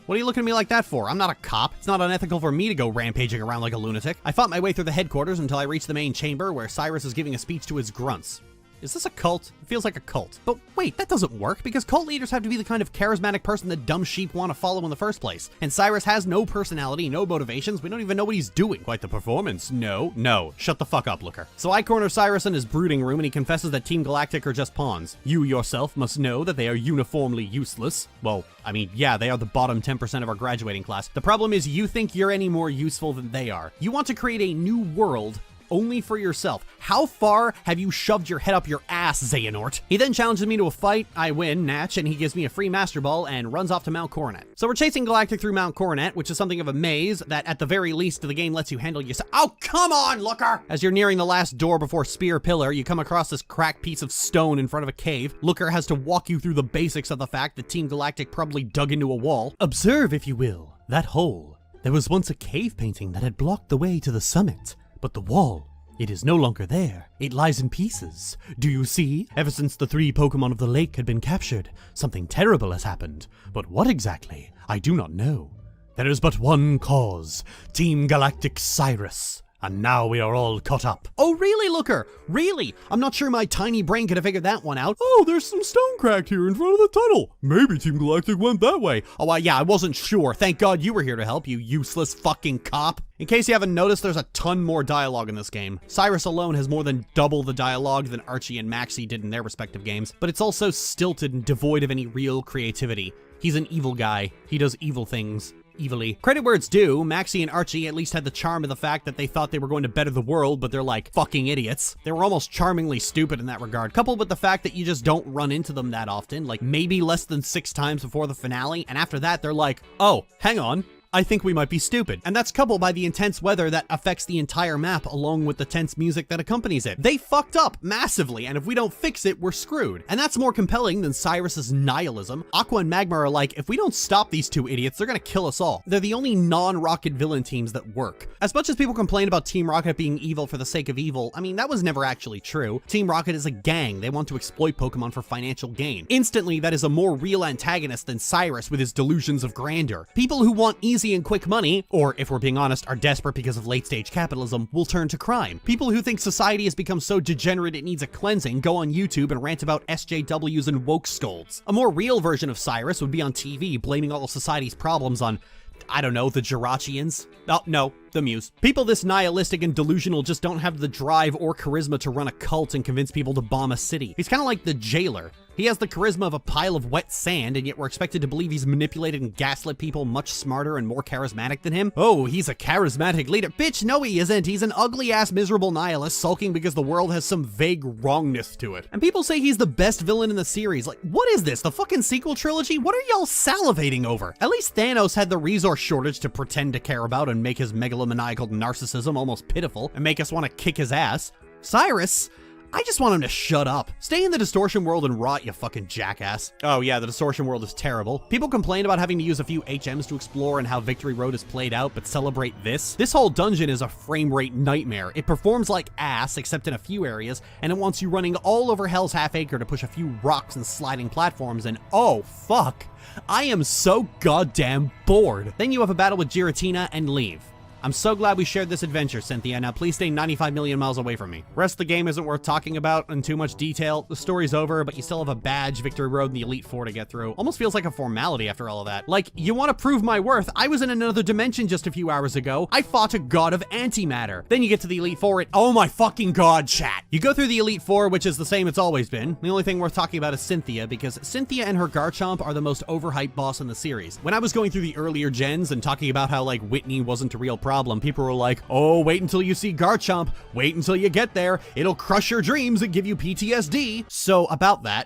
What are you looking at me like that for? I'm not a cop. It's not unethical for me to go rampaging around like a lunatic. I fought my way through the headquarters until I reached the main chamber where Cyrus is giving a speech to his grunts. Is this a cult? It feels like a cult. But wait, that doesn't work, because cult leaders have to be the kind of charismatic person that dumb sheep want to follow in the first place. And Cyrus has no personality, no motivations, we don't even know what he's doing. Quite the performance. No. Shut the fuck up, Looker. So I corner Cyrus in his brooding room, and he confesses that Team Galactic are just pawns. You yourself must know that they are uniformly useless. Well, I mean, yeah, they are the bottom 10% of our graduating class. The problem is you think you're any more useful than they are. You want to create a new world only for yourself. How far have you shoved your head up your ass, Xehanort? He then challenges me to a fight. I win, Natch, and he gives me a free Master Ball and runs off to Mount Coronet. So we're chasing Galactic through Mount Coronet, which is something of a maze that at the very least the game lets you handle yourself. Oh, come on, Looker! As you're nearing the last door before Spear Pillar, you come across this cracked piece of stone in front of a cave. Looker has to walk you through the basics of the fact that Team Galactic probably dug into a wall. Observe, if you will, that hole. There was once a cave painting that had blocked the way to the summit, but the wall, it is no longer there. It lies in pieces. Do you see? Ever since the 3 Pokemon of the lake had been captured, something terrible has happened. But what exactly? I do not know. There is but one cause, Team Galactic Cyrus. And now we are all caught up. Oh, really, Looker? Really? I'm not sure my tiny brain could have figured that one out. Oh, there's some stone cracked here in front of the tunnel. Maybe Team Galactic went that way. Oh, yeah, I wasn't sure. Thank God you were here to help, you useless fucking cop. In case you haven't noticed, there's a ton more dialogue in this game. Cyrus alone has more than double the dialogue than Archie and Maxie did in their respective games, but it's also stilted and devoid of any real creativity. He's an evil guy. He does evil things. Evilly. Credit where it's due, Maxie and Archie at least had the charm of the fact that they thought they were going to better the world, but they're like fucking idiots. They were almost charmingly stupid in that regard, coupled with the fact that you just don't run into them that often, like maybe less than 6 times before the finale, and after that they're like, oh, hang on. I think we might be stupid. And that's coupled by the intense weather that affects the entire map along with the tense music that accompanies it. They fucked up massively, and if we don't fix it, we're screwed. And that's more compelling than Cyrus's nihilism. Aqua and Magma are like, if we don't stop these 2 idiots, they're gonna kill us all. They're the only non-Rocket villain teams that work. As much as people complain about Team Rocket being evil for the sake of evil, I mean, that was never actually true. Team Rocket is a gang. They want to exploit Pokemon for financial gain. Instantly, that is a more real antagonist than Cyrus with his delusions of grandeur. People who want easy and quick money, or if we're being honest, are desperate because of late-stage capitalism, will turn to crime. People who think society has become so degenerate it needs a cleansing go on YouTube and rant about SJWs and woke scolds. A more real version of Cyrus would be on TV blaming all of society's problems on, I don't know, the Jirachians? Oh, no, the Muse. People this nihilistic and delusional just don't have the drive or charisma to run a cult and convince people to bomb a city. He's kind of like the jailer. He has the charisma of a pile of wet sand, and yet we're expected to believe he's manipulated and gaslit people much smarter and more charismatic than him. Oh, he's a charismatic leader. Bitch, no he isn't. He's an ugly-ass miserable nihilist sulking because the world has some vague wrongness to it. And people say he's the best villain in the series. Like, what is this? The fucking sequel trilogy? What are y'all salivating over? At least Thanos had the resource shortage to pretend to care about and make his megalomaniacal narcissism almost pitiful and make us want to kick his ass. Cyrus? I just want him to shut up. Stay in the distortion world and rot, you fucking jackass. Oh yeah, the distortion world is terrible. People complain about having to use a few HMs to explore and how Victory Road is played out, but celebrate this. This whole dungeon is a frame rate nightmare. It performs like ass, except in a few areas, and it wants you running all over Hell's Half Acre to push a few rocks and sliding platforms, and oh fuck, I am so goddamn bored. Then you have a battle with Giratina and leave. I'm so glad we shared this adventure, Cynthia. Now please stay 95 million miles away from me. Rest of the game isn't worth talking about in too much detail. The story's over, but you still have a badge, Victory Road, and the Elite Four to get through. Almost feels like a formality after all of that. Like, you want to prove my worth? I was in another dimension just a few hours ago. I fought a god of antimatter. Then you get to the Elite Four and oh my fucking god, chat. You go through the Elite Four, which is the same it's always been. The only thing worth talking about is Cynthia, because Cynthia and her Garchomp are the most overhyped boss in the series. When I was going through the earlier gens and talking about how, like, Whitney wasn't a real problem, people were like, oh, wait until you see Garchomp. Wait until you get there. It'll crush your dreams and give you PTSD. So about that.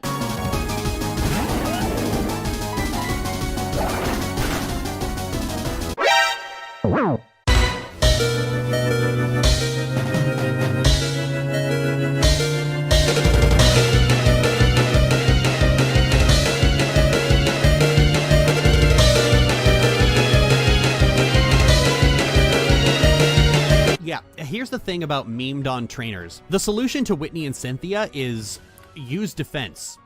Here's the thing about memed on trainers. The solution to Whitney and Cynthia is use defense.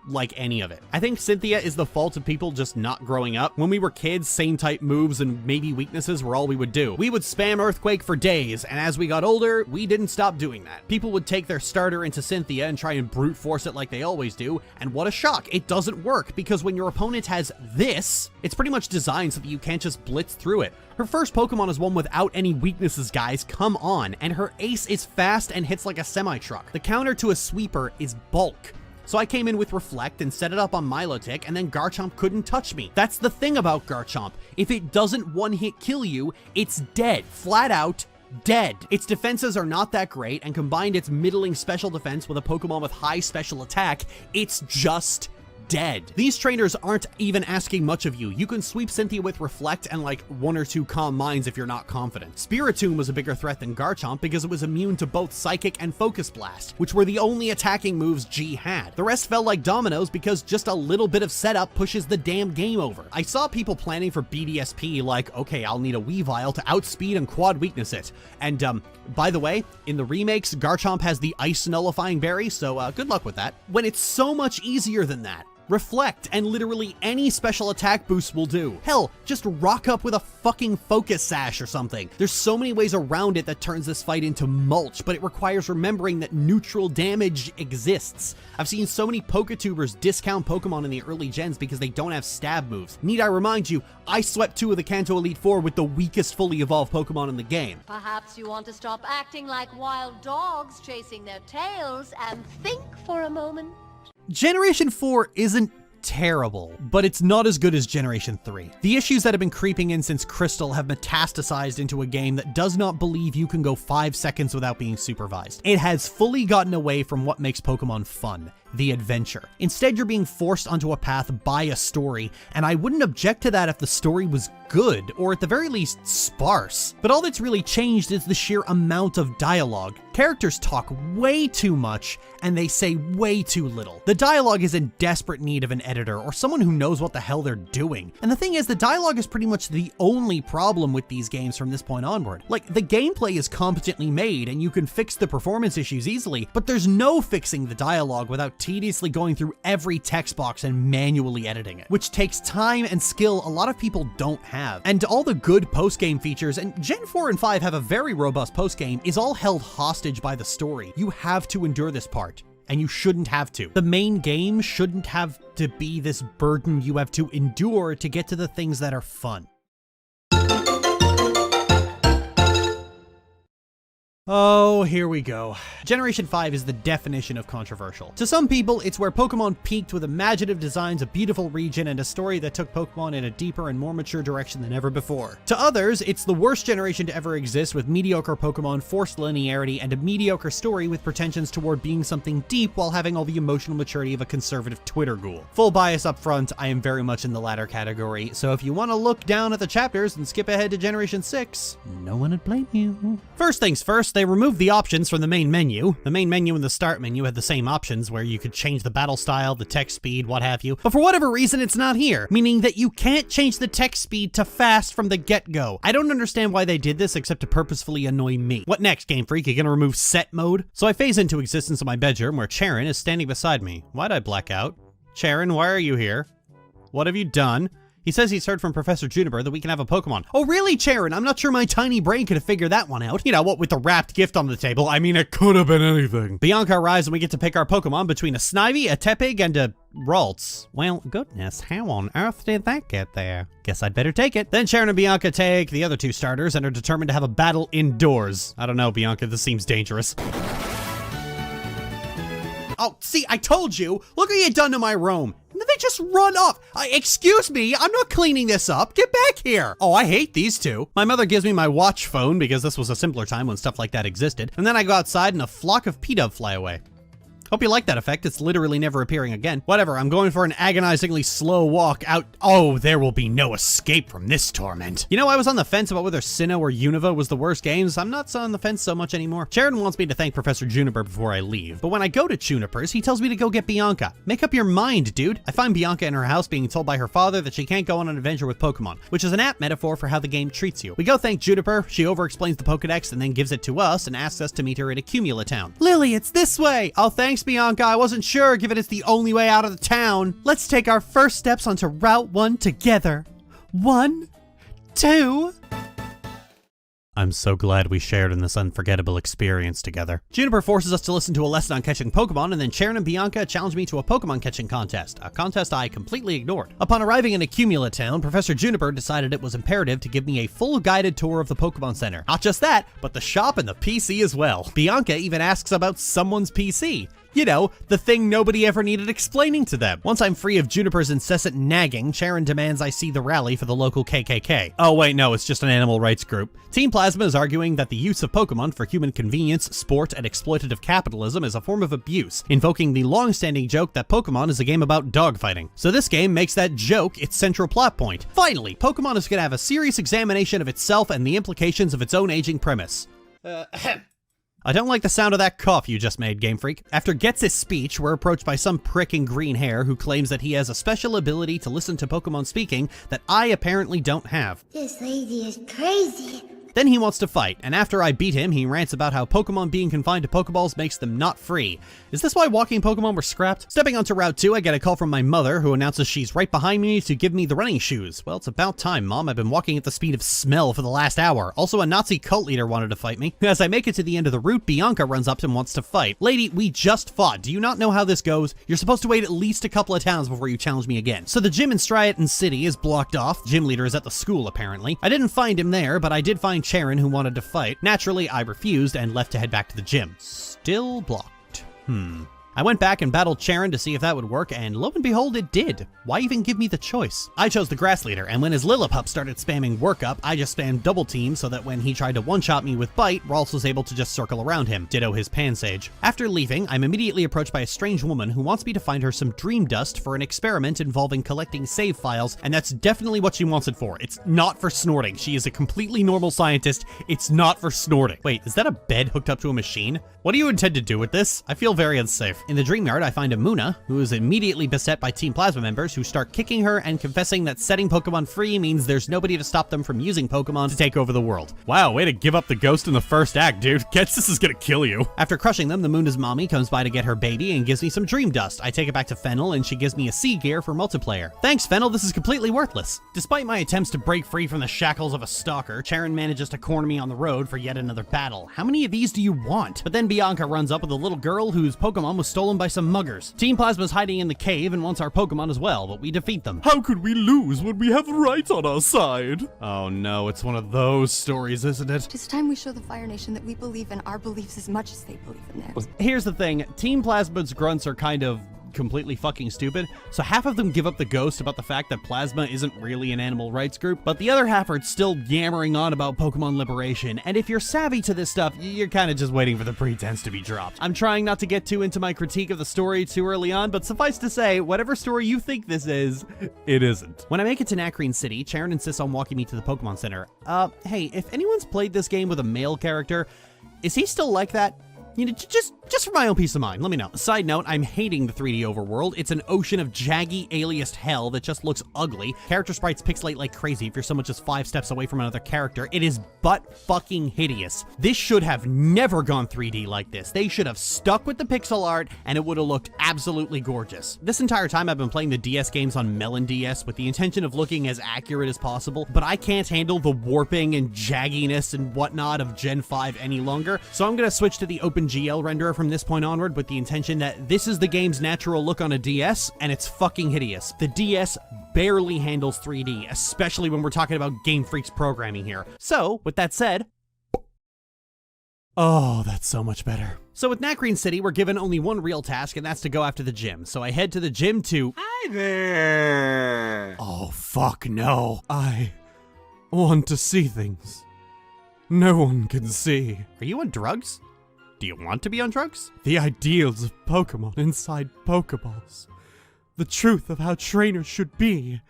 Like any of it. I think Cynthia is the fault of people just not growing up. When we were kids, same type moves and maybe weaknesses were all we would do. We would spam Earthquake for days, and as we got older, we didn't stop doing that. People would take their starter into Cynthia and try and brute force it like they always do, and what a shock. It doesn't work, because when your opponent has this, it's pretty much designed so that you can't just blitz through it. Her first Pokemon is one without any weaknesses, guys, come on, and her ace is fast and hits like a semi-truck. The counter to a sweeper is bulk. So I came in with Reflect and set it up on Milotic, and then Garchomp couldn't touch me. That's the thing about Garchomp. If it doesn't one-hit kill you, it's dead. Flat out dead. Its defenses are not that great, and combined its middling special defense with a Pokemon with high special attack, it's just dead. These trainers aren't even asking much of you. You can sweep Cynthia with Reflect and like 1 or 2 Calm Minds if you're not confident. Spiritomb was a bigger threat than Garchomp because it was immune to both Psychic and Focus Blast, which were the only attacking moves G had. The rest fell like dominoes because just a little bit of setup pushes the damn game over. I saw people planning for BDSP like, okay, I'll need a Weavile to outspeed and quad weakness it. And by the way, in the remakes, Garchomp has the Ice Nullifying Berry, so good luck with that. When it's so much easier than that. Reflect, and literally any special attack boost will do. Hell, just rock up with a fucking Focus Sash or something. There's so many ways around it that turns this fight into mulch, but it requires remembering that neutral damage exists. I've seen so many Poketubers discount Pokemon in the early gens because they don't have stab moves. Need I remind you, I swept 2 of the Kanto Elite Four with the weakest fully evolved Pokemon in the game. Perhaps you want to stop acting like wild dogs chasing their tails and think for a moment. Generation 4 isn't terrible, but it's not as good as Generation 3. The issues that have been creeping in since Crystal have metastasized into a game that does not believe you can go 5 seconds without being supervised. It has fully gotten away from what makes Pokemon fun, the adventure. Instead, you're being forced onto a path by a story, and I wouldn't object to that if the story was good, or at the very least, sparse. But all that's really changed is the sheer amount of dialogue. Characters talk way too much, and they say way too little. The dialogue is in desperate need of an editor, or someone who knows what the hell they're doing. And the thing is, the dialogue is pretty much the only problem with these games from this point onward. Like, the gameplay is competently made, and you can fix the performance issues easily, but there's no fixing the dialogue without tediously going through every text box and manually editing it, which takes time and skill a lot of people don't have. And all the good post-game features, and Gen 4 and 5 have a very robust post-game, is all held hostage by the story. You have to endure this part, and you shouldn't have to. The main game shouldn't have to be this burden you have to endure to get to the things that are fun. Oh, here we go. Generation 5 is the definition of controversial. To some people, it's where Pokemon peaked with imaginative designs, a beautiful region, and a story that took Pokemon in a deeper and more mature direction than ever before. To others, it's the worst generation to ever exist with mediocre Pokemon, forced linearity, and a mediocre story with pretensions toward being something deep while having all the emotional maturity of a conservative Twitter ghoul. Full bias up front, I am very much in the latter category, so if you want to look down at the chapters and skip ahead to Generation 6, no one would blame you. First things first, they removed the options from the main menu. The main menu and the start menu had the same options where you could change the battle style, the text speed, what have you. But for whatever reason, it's not here, meaning that you can't change the text speed to fast from the get-go. I don't understand why they did this except to purposefully annoy me. What next, Game Freak? You gonna remove set mode? So I phase into existence in my bedroom where Charon is standing beside me. Why'd I black out? Charon, why are you here? What have you done? He says he's heard from Professor Juniper that we can have a Pokemon. Oh really, Charon? I'm not sure my tiny brain could have figured that one out. You know, what with the wrapped gift on the table. I mean, it could have been anything. Bianca arrives and we get to pick our Pokemon between a Snivy, a Tepig, and a Ralts. Well, goodness, how on earth did that get there? Guess I'd better take it. Then Charon and Bianca take the other 2 starters and are determined to have a battle indoors. I don't know, Bianca, this seems dangerous. Oh, see, I told you. Look what you done to my room. They just run off. Excuse me, I'm not cleaning this up. Get back here. Oh, I hate these 2. My mother gives me my watch phone because this was a simpler time when stuff like that existed. And then I go outside and a flock of P-Dove fly away. Hope you like that effect. It's literally never appearing again. Whatever, I'm going for an agonizingly slow walk out. Oh, there will be no escape from this torment. You know, I was on the fence about whether Sinnoh or Unova was the worst games. I'm not on the fence so much anymore. Sheridan wants me to thank Professor Juniper before I leave, but when I go to Juniper's, he tells me to go get Bianca. Make up your mind, dude. I find Bianca in her house being told by her father that she can't go on an adventure with Pokemon, which is an apt metaphor for how the game treats you. We go thank Juniper, she over-explains the Pokedex and then gives it to us and asks us to meet her at Accumula Town. Lily, it's this way! Oh, thanks, Bianca. I wasn't sure, given it's the only way out of the town. Let's take our first steps onto Route 1 together. 1, 2... I'm so glad we shared in this unforgettable experience together. Juniper forces us to listen to a lesson on catching Pokemon, and then Charon and Bianca challenge me to a Pokemon catching contest, a contest I completely ignored. Upon arriving in Accumula Town, Professor Juniper decided it was imperative to give me a full guided tour of the Pokemon Center. Not just that, but the shop and the PC as well. Bianca even asks about someone's PC. You know, the thing nobody ever needed explaining to them. Once I'm free of Juniper's incessant nagging, Sharon demands I see the rally for the local KKK. Oh wait, no, it's just an animal rights group. Team Plasma is arguing that the use of Pokemon for human convenience, sport, and exploitative capitalism is a form of abuse, invoking the long-standing joke that Pokemon is a game about dogfighting. So this game makes that joke its central plot point. Finally, Pokemon is gonna have a serious examination of itself and the implications of its own aging premise. I don't like the sound of that cough you just made, Game Freak. After Gets' speech, we're approached by some prick in green hair who claims that he has a special ability to listen to Pokemon speaking that I apparently don't have. This lady is crazy. Then he wants to fight, and after I beat him, he rants about how Pokemon being confined to Pokeballs makes them not free. Is this why walking Pokemon were scrapped? Stepping onto Route 2, I get a call from my mother, who announces she's right behind me to give me the running shoes. Well, it's about time, Mom. I've been walking at the speed of smell for the last hour. Also, a Nazi cult leader wanted to fight me. As I make it to the end of the route, Bianca runs up and wants to fight. Lady, we just fought. Do you not know how this goes? You're supposed to wait at least a couple of towns before you challenge me again. So the gym in Striaton City is blocked off. Gym leader is at the school, apparently. I didn't find him there, but I did find Sharon, who wanted to fight. Naturally, I refused and left to head back to the gym. Still blocked. I went back and battled Sharon to see if that would work, and lo and behold, it did. Why even give me the choice? I chose the grass leader, and when his Lillipup started spamming workup, I just spammed double team so that when he tried to one-shot me with bite, Rolls was able to just circle around him. Ditto his Pansage. After leaving, I'm immediately approached by a strange woman who wants me to find her some dream dust for an experiment involving collecting save files, and that's definitely what she wants it for. It's not for snorting. She is a completely normal scientist. It's not for snorting. Wait, is that a bed hooked up to a machine? What do you intend to do with this? I feel very unsafe. In the Dream Yard, I find Amuna, who is immediately beset by Team Plasma members who start kicking her and confessing that setting Pokemon free means there's nobody to stop them from using Pokemon to take over the world. Wow, way to give up the ghost in the first act, dude. Guess this is gonna kill you. After crushing them, the Muna's mommy comes by to get her baby and gives me some Dream Dust. I take it back to Fennel and she gives me a Sea Gear for multiplayer. Thanks, Fennel, this is completely worthless. Despite my attempts to break free from the shackles of a stalker, Charon manages to corner me on the road for yet another battle. How many of these do you want? But then Bianca runs up with a little girl whose Pokemon was stolen by some muggers. Team Plasma's hiding in the cave and wants our Pokemon as well, but we defeat them. How could we lose when we have right on our side? Oh no, it's one of those stories, isn't it? It's time we show the Fire Nation that we believe in our beliefs as much as they believe in theirs. Here's the thing, Team Plasma's grunts are kind of completely fucking stupid, so half of them give up the ghost about the fact that Plasma isn't really an animal rights group, but the other half are still yammering on about Pokemon liberation, and if you're savvy to this stuff, you're kind of just waiting for the pretense to be dropped. I'm trying not to get too into my critique of the story too early on, but suffice to say, whatever story you think this is, it isn't. When I make it to Nakreen City, Charon insists on walking me to the Pokemon Center. Hey, if anyone's played this game with a male character, is he still like that? You know, just for my own peace of mind, let me know. Side note, I'm hating the 3D overworld. It's an ocean of jaggy, aliased hell that just looks ugly. Character sprites pixelate like crazy if you're so much as 5 steps away from another character. It is butt fucking hideous. This should have never gone 3D like this. They should have stuck with the pixel art and it would have looked absolutely gorgeous. This entire time I've been playing the DS games on Melon DS with the intention of looking as accurate as possible, but I can't handle the warping and jagginess and whatnot of Gen 5 any longer, so I'm gonna switch to the OpenGL renderer from this point onward with the intention that this is the game's natural look on a DS, and it's fucking hideous. The DS barely handles 3D, especially when we're talking about Game Freak's programming here. So, with that said, oh, that's so much better. So with Nakreen City, we're given only one real task, and that's to go after the gym. So I head to the gym to... Hi there! Oh, fuck no. I want to see things no one can see. Are you on drugs? Do you want to be on drugs? The ideals of Pokemon inside Pokeballs. The truth of how trainers should be.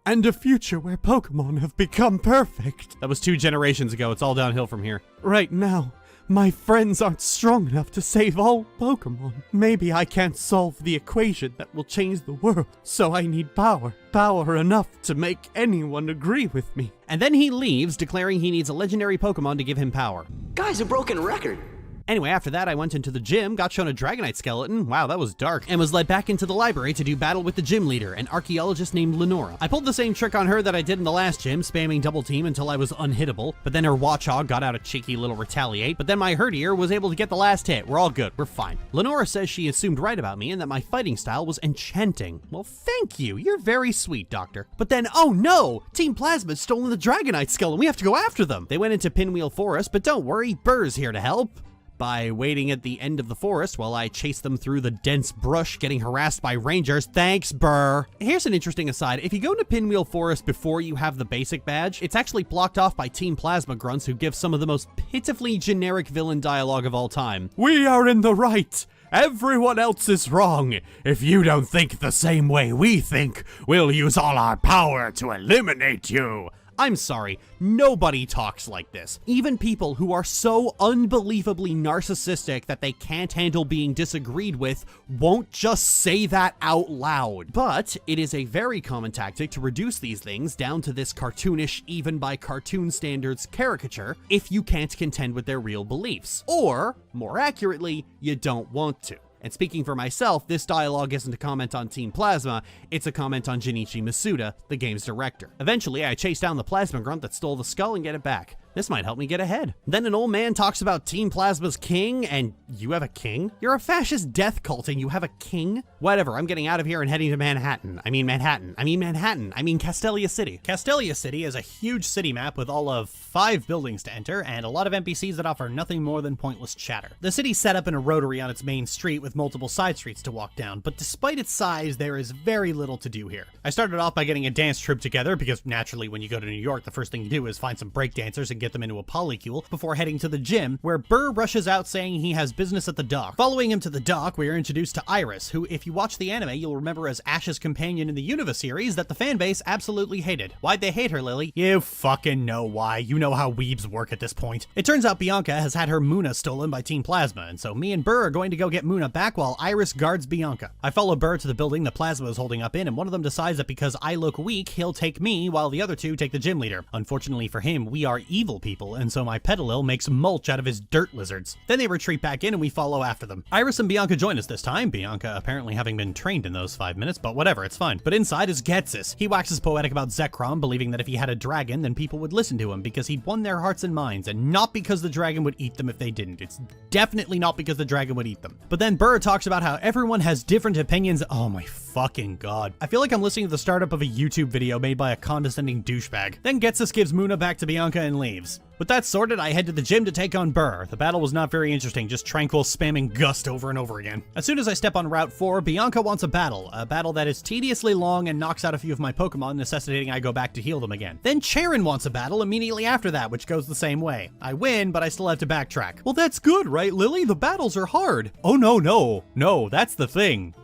And a future where Pokemon have become perfect. That was 2 generations ago. It's all downhill from here. Right now, my friends aren't strong enough to save all Pokemon. Maybe I can't solve the equation that will change the world, so I need power. Power enough to make anyone agree with me. And then he leaves, declaring he needs a legendary Pokemon to give him power. Guy's a broken record. Anyway, after that, I went into the gym, got shown a Dragonite skeleton, wow, that was dark, and was led back into the library to do battle with the gym leader, an archaeologist named Lenora. I pulled the same trick on her that I did in the last gym, spamming double team until I was unhittable, but then her Watchog got out a cheeky little retaliate, but then my Herdier was able to get the last hit. We're all good, we're fine. Lenora says she assumed right about me and that my fighting style was enchanting. Well, thank you, you're very sweet, Doctor. But then, oh no! Team Plasma's stolen the Dragonite skeleton, we have to go after them! They went into Pinwheel Forest, but don't worry, Burr's here to help. by waiting at the end of the forest while I chase them through the dense brush getting harassed by rangers. Thanks, Burr. Here's an interesting aside. If you go into Pinwheel Forest before you have the basic badge, it's actually blocked off by Team Plasma grunts who give some of the most pitifully generic villain dialogue of all time. We are in the right. Everyone else is wrong. If you don't think the same way we think, we'll use all our power to eliminate you. I'm sorry, nobody talks like this. Even people who are so unbelievably narcissistic that they can't handle being disagreed with won't just say that out loud. But it is a very common tactic to reduce these things down to this cartoonish, even by cartoon standards, caricature if you can't contend with their real beliefs. Or, more accurately, you don't want to. And speaking for myself, this dialogue isn't a comment on Team Plasma, it's a comment on Junichi Masuda, the game's director. Eventually, I chase down the Plasma grunt that stole the skull and get it back. This might help me get ahead. Then an old man talks about Team Plasma's king, and you have a king? You're a fascist death cult and you have a king? Whatever, I'm getting out of here and heading to Manhattan. I mean Castelia City. Castelia City is a huge city map with all of 5 buildings to enter and a lot of NPCs that offer nothing more than pointless chatter. The city's set up in a rotary on its main street with multiple side streets to walk down, but despite its size, there is very little to do here. I started off by getting a dance troupe together because naturally when you go to New York, the first thing you do is find some break dancers and get them into a polycule before heading to the gym, where Burr rushes out saying he has business at the dock. Following him to the dock, we are introduced to Iris, who, if you watch the anime, you'll remember as Ash's companion in the Unova series that the fanbase absolutely hated. Why'd they hate her, Lily? You fucking know why. You know how weebs work at this point. It turns out Bianca has had her Muna stolen by Team Plasma, and so me and Burr are going to go get Muna back while Iris guards Bianca. I follow Burr to the building that Plasma is holding up in, and one of them decides that because I look weak, he'll take me while the other two take the gym leader. Unfortunately for him, we are evil people, and so my Petalil makes mulch out of his dirt lizards. Then they retreat back in and we follow after them. Iris and Bianca join us this time, Bianca apparently having been trained in those 5 minutes, but whatever, it's fine. But inside is Getsis. He waxes poetic about Zekrom, believing that if he had a dragon, then people would listen to him because he'd won their hearts and minds, and not because the dragon would eat them if they didn't. It's definitely not because the dragon would eat them. But then Burr talks about how everyone has different opinions. Oh my fucking god. I feel like I'm listening to the startup of a YouTube video made by a condescending douchebag. Then Getsis gives Muna back to Bianca and leaves. With that sorted, I head to the gym to take on Burr. The battle was not very interesting, just tranquil spamming Gust over and over again. As soon as I step on Route 4, Bianca wants a battle that is tediously long and knocks out a few of my Pokemon, necessitating I go back to heal them again. Then Charon wants a battle immediately after that, which goes the same way. I win, but I still have to backtrack. Well, that's good, right, Lily? The battles are hard. Oh, no, that's the thing.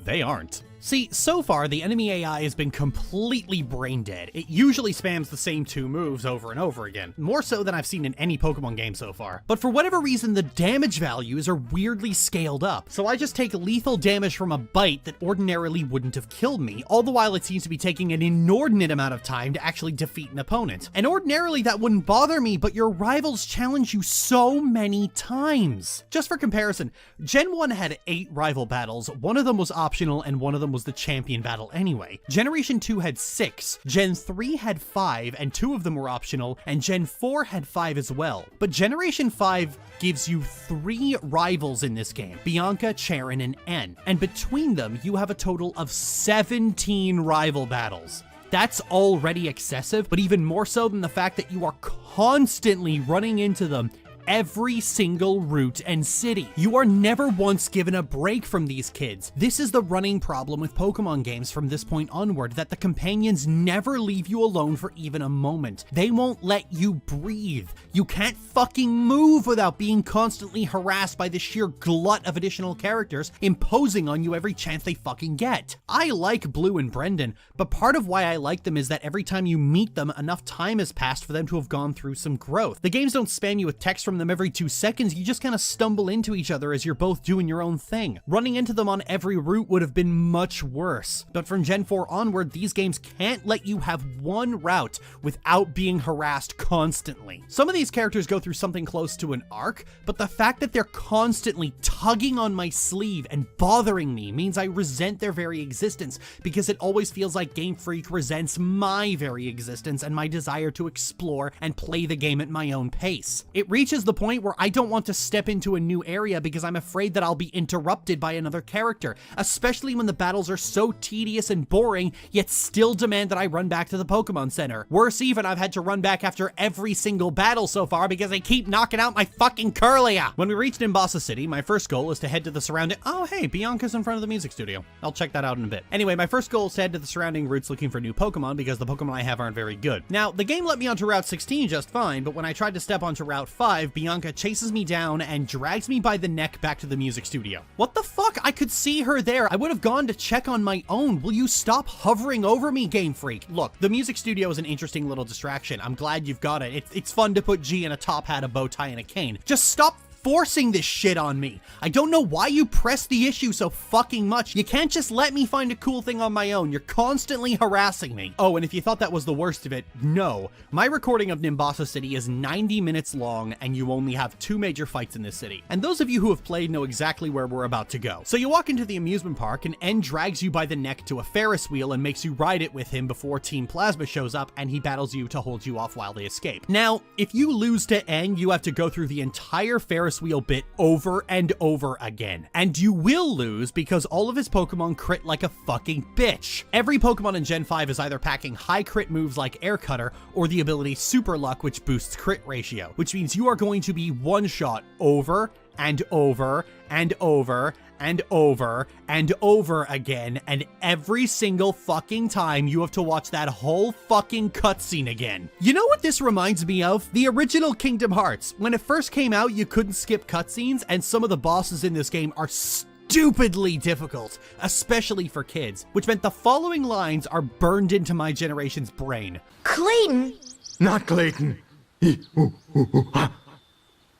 They aren't. See, so far, the enemy AI has been completely brain dead. It usually spams the same 2 moves over and over again, more so than I've seen in any Pokemon game so far. But for whatever reason, the damage values are weirdly scaled up, so I just take lethal damage from a bite that ordinarily wouldn't have killed me, all the while it seems to be taking an inordinate amount of time to actually defeat an opponent. And ordinarily that wouldn't bother me, but your rivals challenge you so many times. Just for comparison, Gen 1 had 8 rival battles, one of them was optional and one of them was the champion battle anyway. Generation 2 had 6, Gen 3 had 5, and 2 of them were optional, and Gen 4 had 5 as well. But Generation 5 gives you 3 rivals in this game, Bianca, Charon, and N. And between them, you have a total of 17 rival battles. That's already excessive, but even more so than the fact that you are constantly running into them every single route and city. You are never once given a break from these kids. This is the running problem with Pokemon games from this point onward, that the companions never leave you alone for even a moment. They won't let you breathe. You can't fucking move without being constantly harassed by the sheer glut of additional characters imposing on you every chance they fucking get. I like Blue and Brendan, but part of why I like them is that every time you meet them, enough time has passed for them to have gone through some growth. The games don't spam you with text from them every 2 seconds, you just kind of stumble into each other as you're both doing your own thing. Running into them on every route would have been much worse. But from Gen 4 onward, these games can't let you have one route without being harassed constantly. Some of these characters go through something close to an arc, but the fact that they're constantly tugging on my sleeve and bothering me means I resent their very existence, because it always feels like Game Freak resents my very existence and my desire to explore and play the game at my own pace. It reaches reaches the point where I don't want to step into a new area because I'm afraid that I'll be interrupted by another character, especially when the battles are so tedious and boring, yet still demand that I run back to the Pokemon Center. Worse even, I've had to run back after every single battle so far because they keep knocking out my fucking Curlia. When we reach Nimbasa City, my first goal is to head to the surrounding— oh hey, Bianca's in front of the music studio. I'll check that out in a bit. Anyway, my first goal is to head to the surrounding routes looking for new Pokemon because the Pokemon I have aren't very good. Now, the game let me onto Route 16 just fine, but when I tried to step onto Route 5, Bianca chases me down and drags me by the neck back to the music studio. What the fuck? I could see her there. I would have gone to check on my own. Will you stop hovering over me, Game Freak? Look, the music studio is an interesting little distraction. I'm glad you've got it. It's fun to put G in a top hat, a bow tie, and a cane. Just stop forcing this shit on me. I don't know why you press the issue so fucking much. You can't just let me find a cool thing on my own. You're constantly harassing me. Oh, and if you thought that was the worst of it, no. My recording of Nimbasa City is 90 minutes long, and you only have 2 major fights in this city. And those of you who have played know exactly where we're about to go. So you walk into the amusement park, and N drags you by the neck to a Ferris wheel and makes you ride it with him before Team Plasma shows up, and he battles you to hold you off while they escape. Now, if you lose to N, you have to go through the entire Ferris wheel bit over and over again. And you will lose because all of his Pokemon crit like a fucking bitch. Every Pokemon in Gen 5 is either packing high crit moves like Air Cutter or the ability Super Luck, which boosts crit ratio, which means you are going to be one-shot over and over and over and over and over again, and every single fucking time you have to watch that whole fucking cutscene again. You know what this reminds me of? The original Kingdom Hearts. When it first came out, you couldn't skip cutscenes, and some of the bosses in this game are stupidly difficult, especially for kids, which meant the following lines are burned into my generation's brain. Clayton? Not Clayton.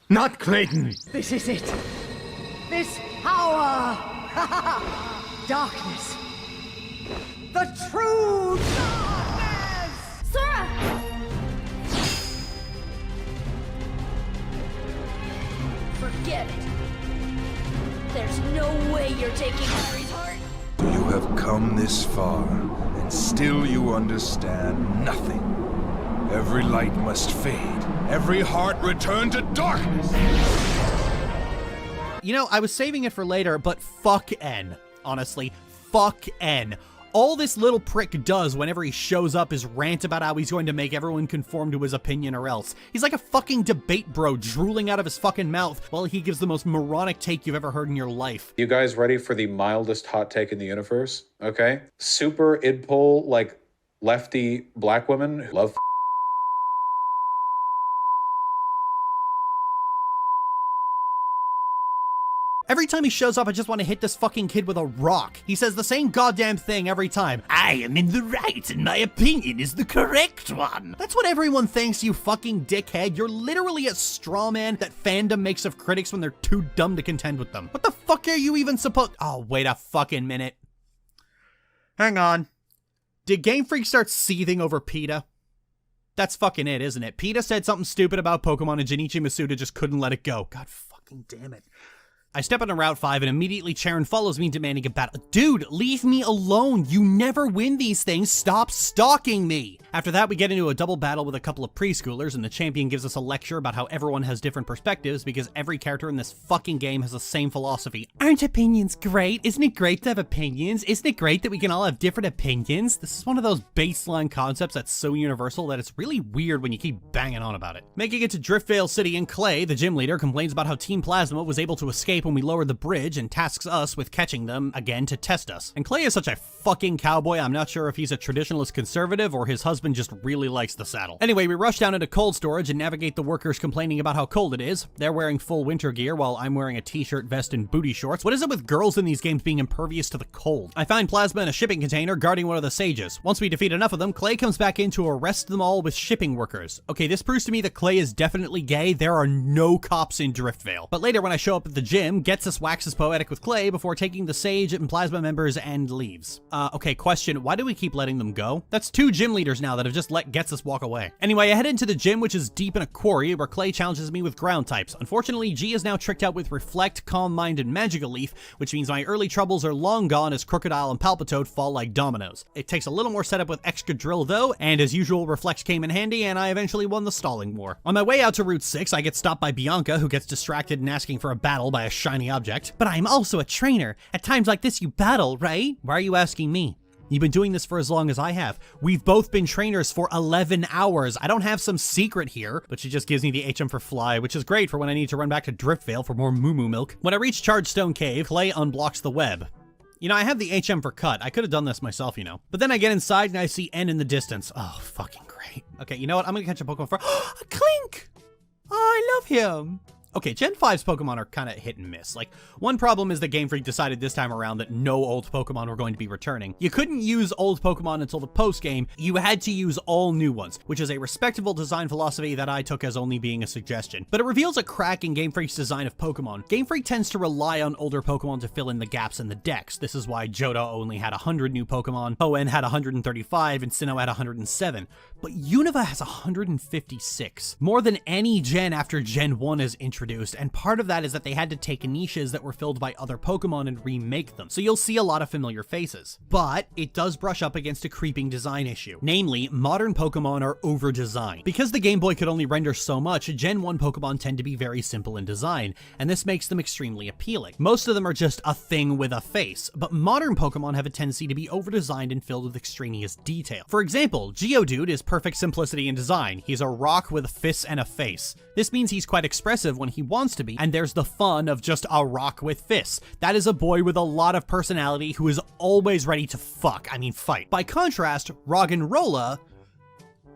Not Clayton. This is it. This power. Darkness. The true darkness. Sora! Forget it. There's no way you're taking Harry's heart. You have come this far, and still you understand nothing. Every light must fade. Every heart return to darkness. You know, I was saving it for later, but fuck N. Honestly, fuck N. All this little prick does whenever he shows up is rant about how he's going to make everyone conform to his opinion or else. He's like a fucking debate bro drooling out of his fucking mouth while he gives the most moronic take you've ever heard in your life. You guys ready for the mildest hot take in the universe? Okay? Super idpol, like, lefty black women who love Every time he shows up, I just want to hit this fucking kid with a rock. He says the same goddamn thing every time. I am in the right and my opinion is the correct one. That's what everyone thinks, you fucking dickhead. You're literally a straw man that fandom makes of critics when they're too dumb to contend with them. What the fuck are you even supposed— oh, wait a fucking minute. Hang on. Did Game Freak start seething over PETA? That's fucking it, isn't it? PETA said something stupid about Pokemon and Junichi Masuda just couldn't let it go. God fucking damn it. I step onto Route 5 and immediately Charon follows me demanding a battle. Dude, leave me alone. You never win these things. Stop stalking me. After that, we get into a double battle with a couple of preschoolers, and the champion gives us a lecture about how everyone has different perspectives because every character in this fucking game has the same philosophy. Aren't opinions great? Isn't it great to have opinions? Isn't it great that we can all have different opinions? This is one of those baseline concepts that's so universal that it's really weird when you keep banging on about it. Making it to Driftvale City, and Clay, the gym leader, complains about how Team Plasma was able to escape when we lowered the bridge and tasks us with catching them again to test us. And Clay is such a fucking cowboy, I'm not sure if he's a traditionalist conservative or his husband just really likes the saddle. Anyway, we rush down into cold storage and navigate the workers complaining about how cold it is. They're wearing full winter gear while I'm wearing a t-shirt, vest, and booty shorts. What is it with girls in these games being impervious to the cold? I find Plasma in a shipping container guarding one of the sages. Once we defeat enough of them, Clay comes back in to arrest them all with shipping workers. Okay, this proves to me that Clay is definitely gay. There are no cops in Driftvale. But later when I show up at the gym, gym, Getsus waxes poetic with clay before taking the sage and plasma members and leaves. Okay, question, why do we keep letting them go? That's 2 gym leaders now that have just let Getsus walk away. Anyway, I head into the gym, which is deep in a quarry where Clay challenges me with ground types. Unfortunately, G is now tricked out with Reflect, Calm Mind, and Magical Leaf, which means my early troubles are long gone as Crocodile and Palpitoad fall like dominoes. It takes a little more setup with Extra Drill though, and as usual, Reflect came in handy and I eventually won the stalling war. On my way out to Route 6, I get stopped by Bianca, who gets distracted and asking for a battle by a shiny object. But I'm also a trainer. At times like this, you battle, right? Why are you asking me? You've been doing this for as long as I have. We've both been trainers for 11 hours. I don't have some secret here, but she just gives me the HM for Fly, which is great for when I need to run back to Driftvale for more Moo Moo Milk. When I reach Chargestone Cave, Clay unblocks the web. You know, I have the HM for Cut. I could have done this myself, you know. But then I get inside and I see N in the distance. Oh, fucking great. Okay, you know what? I'm gonna catch a Pokemon for a Clink! Oh, I love him. Okay, Gen 5's Pokemon are kind of hit and miss. Like, one problem is that Game Freak decided this time around that no old Pokemon were going to be returning. You couldn't use old Pokemon until the post-game. You had to use all new ones, which is a respectable design philosophy that I took as only being a suggestion. But it reveals a crack in Game Freak's design of Pokemon. Game Freak tends to rely on older Pokemon to fill in the gaps in the decks. This is why Johto only had 100 new Pokemon, Hoenn had 135, and Sinnoh had 107. But Unova has 156, more than any gen after Gen 1 is introduced, and part of that is that they had to take niches that were filled by other Pokemon and remake them, so you'll see a lot of familiar faces. But it does brush up against a creeping design issue, namely, modern Pokemon are over-designed. Because the Game Boy could only render so much, Gen 1 Pokemon tend to be very simple in design, and this makes them extremely appealing. Most of them are just a thing with a face, but modern Pokemon have a tendency to be over-designed and filled with extraneous detail. For example, Geodude is perfect simplicity in design. He's a rock with fists and a face. This means he's quite expressive when he wants to be, and there's the fun of just a rock with fists. That is a boy with a lot of personality who is always ready to fight. By contrast, Roggenrola,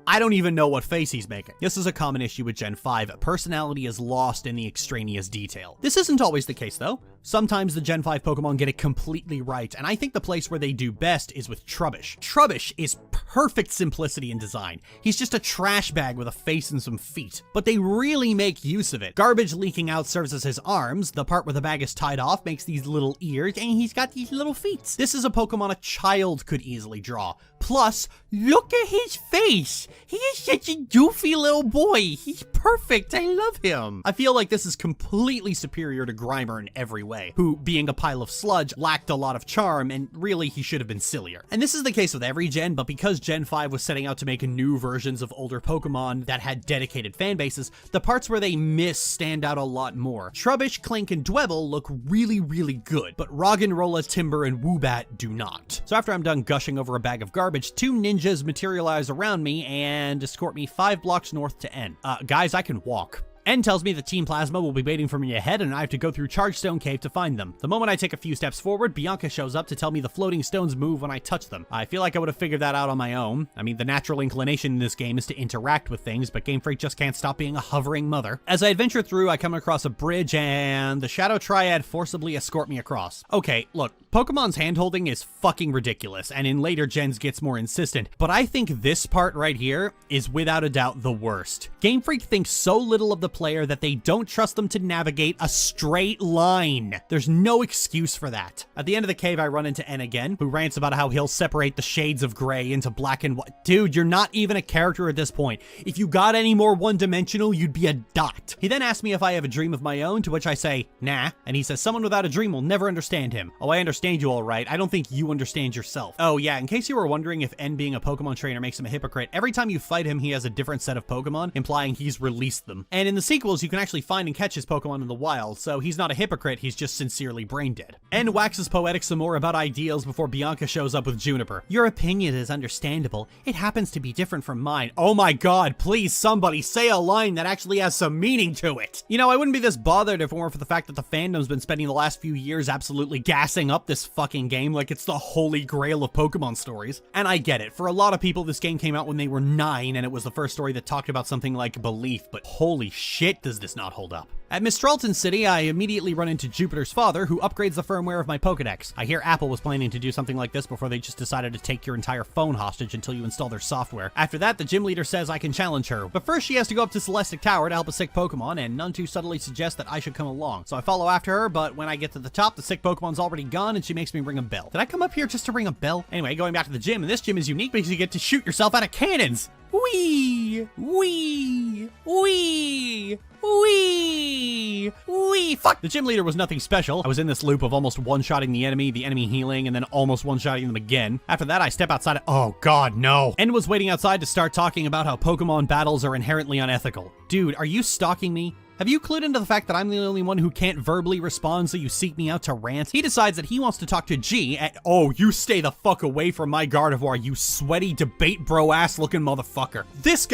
I don't even know what face he's making. This is a common issue with Gen 5. Personality is lost in the extraneous detail. This isn't always the case though. Sometimes the Gen 5 Pokemon get it completely right, and I think the place where they do best is with Trubbish. Trubbish is perfect simplicity in design. He's just a trash bag with a face and some feet, but they really make use of it. Garbage leaking out serves as his arms, the part where the bag is tied off makes these little ears, and he's got these little feet. This is a Pokemon a child could easily draw. Plus, look at his face! He is such a goofy little boy! He's perfect! I love him! I feel like this is completely superior to Grimer in every way, who, being a pile of sludge, lacked a lot of charm, and really he should have been sillier. And this is the case with every gen, but because Gen 5 was setting out to make new versions of older Pokemon that had dedicated fan bases, the parts where they miss stand out a lot more. Trubbish, Clink, and Dwebble look really, really good, but Roggenrola, Timber, and Woobat do not. So after I'm done gushing over a bag of garbage, 2 ninjas materialize around me and escort me 5 blocks north to N. Guys, I can walk. N tells me that Team Plasma will be waiting for me ahead and I have to go through Chargestone Cave to find them. The moment I take a few steps forward, Bianca shows up to tell me the floating stones move when I touch them. I feel like I would have figured that out on my own. I mean, the natural inclination in this game is to interact with things, but Game Freak just can't stop being a hovering mother. As I adventure through, I come across a bridge and the Shadow Triad forcibly escort me across. Okay, look, Pokemon's handholding is fucking ridiculous, and in later gens gets more insistent, but I think this part right here is without a doubt the worst. Game Freak thinks so little of the player that they don't trust them to navigate a straight line. There's no excuse for that. At the end of the cave, I run into N again, who rants about how he'll separate the shades of gray into black and white. Dude, you're not even a character at this point. If you got any more one-dimensional, you'd be a dot. He then asks me if I have a dream of my own, to which I say, nah, and he says someone without a dream will never understand him. Oh, I understand you all right. I don't think you understand yourself. Oh yeah, in case you were wondering if N being a Pokemon trainer makes him a hypocrite, every time you fight him, he has a different set of Pokemon, implying he's released them. And in the sequels, you can actually find and catch his Pokemon in the wild, so he's not a hypocrite, he's just sincerely brain dead. N waxes poetic some more about ideals before Bianca shows up with Juniper. Your opinion is understandable. It happens to be different from mine. Oh my god, please somebody say a line that actually has some meaning to it. You know, I wouldn't be this bothered if it weren't for the fact that the fandom's been spending the last few years absolutely gassing up this fucking game like it's the holy grail of Pokemon stories. And I get it, for a lot of people this game came out when they were 9 and it was the first story that talked about something like belief, but holy shit. shit does this not hold up. At Mistralton City, I immediately run into Jupiter's father, who upgrades the firmware of my Pokedex. I hear Apple was planning to do something like this before they just decided to take your entire phone hostage until you install their software. After that, the gym leader says I can challenge her, but first she has to go up to Celestic Tower to help a sick Pokemon, and none too subtly suggest that I should come along. So I follow after her, but when I get to the top, the sick Pokemon's already gone, and she makes me ring a bell. Did I come up here just to ring a bell? Anyway, going back to the gym, and this gym is unique because you get to shoot yourself out of cannons! Wee! Wee! Wee! Wee! Wee! Fuck! The gym leader was nothing special. I was in this loop of almost one-shotting the enemy healing, and then almost one-shotting them again. After that, I step outside. Oh god, no. N was waiting outside to start talking about how Pokemon battles are inherently unethical. Dude, are you stalking me? Have you clued into the fact that I'm the only one who can't verbally respond, so you seek me out to rant? He decides that he wants to talk to G at— oh, you stay the fuck away from my Gardevoir, you sweaty debate bro ass looking motherfucker. This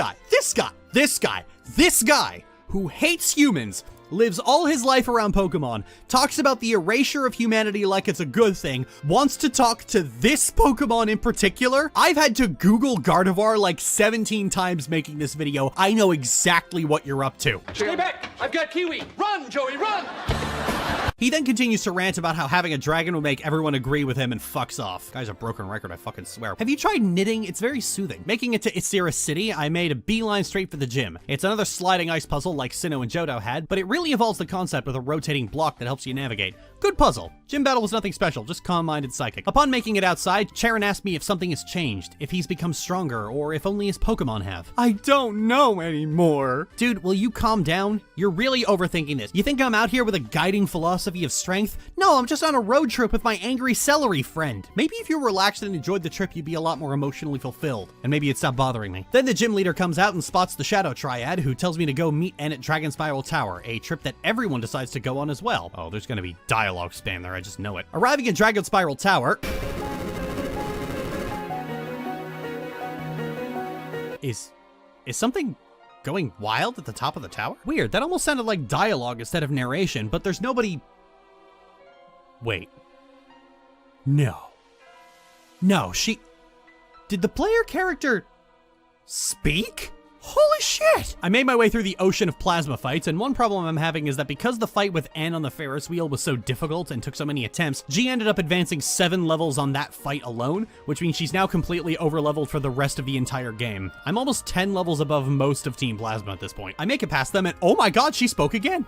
guy, who hates humans, lives all his life around Pokemon, talks about the erasure of humanity like it's a good thing, wants to talk to this Pokemon in particular? I've had to Google Gardevoir like 17 times making this video. I know exactly what you're up to. Stay back! I've got Kiwi! Run, Joey, run! He then continues to rant about how having a dragon will make everyone agree with him and fucks off. Guy's a broken record, I fucking swear. Have you tried knitting? It's very soothing. Making it to Itsira City, I made a beeline straight for the gym. It's another sliding ice puzzle like Sinnoh and Johto had, but it really evolves the concept with a rotating block that helps you navigate. Good puzzle. Gym battle was nothing special, just calm-minded psychic. Upon making it outside, Charon asked me if something has changed, if he's become stronger, or if only his Pokemon have. I don't know anymore. Dude, will you calm down? You're really overthinking this. You think I'm out here with a guiding philosophy of strength? No, I'm just on a road trip with my angry celery friend. Maybe if you relaxed and enjoyed the trip, you'd be a lot more emotionally fulfilled, and maybe it'd stop bothering me. Then the gym leader comes out and spots the Shadow Triad, who tells me to go meet N at Dragon Spiral Tower, a trip that everyone decides to go on as well. Oh, there's gonna be dialogue spam there, I just know it. Arriving at Dragon Spiral Tower, is something going wild at the top of the tower? Weird, that almost sounded like dialogue instead of narration, but there's nobody... Wait. No. No, she... Did the player character... speak? Holy shit! I made my way through the ocean of plasma fights, and one problem I'm having is that because the fight with N on the Ferris wheel was so difficult and took so many attempts, G ended up advancing 7 levels on that fight alone, which means she's now completely overleveled for the rest of the entire game. I'm almost 10 levels above most of Team Plasma at this point. I make it past them, and oh my god, she spoke again!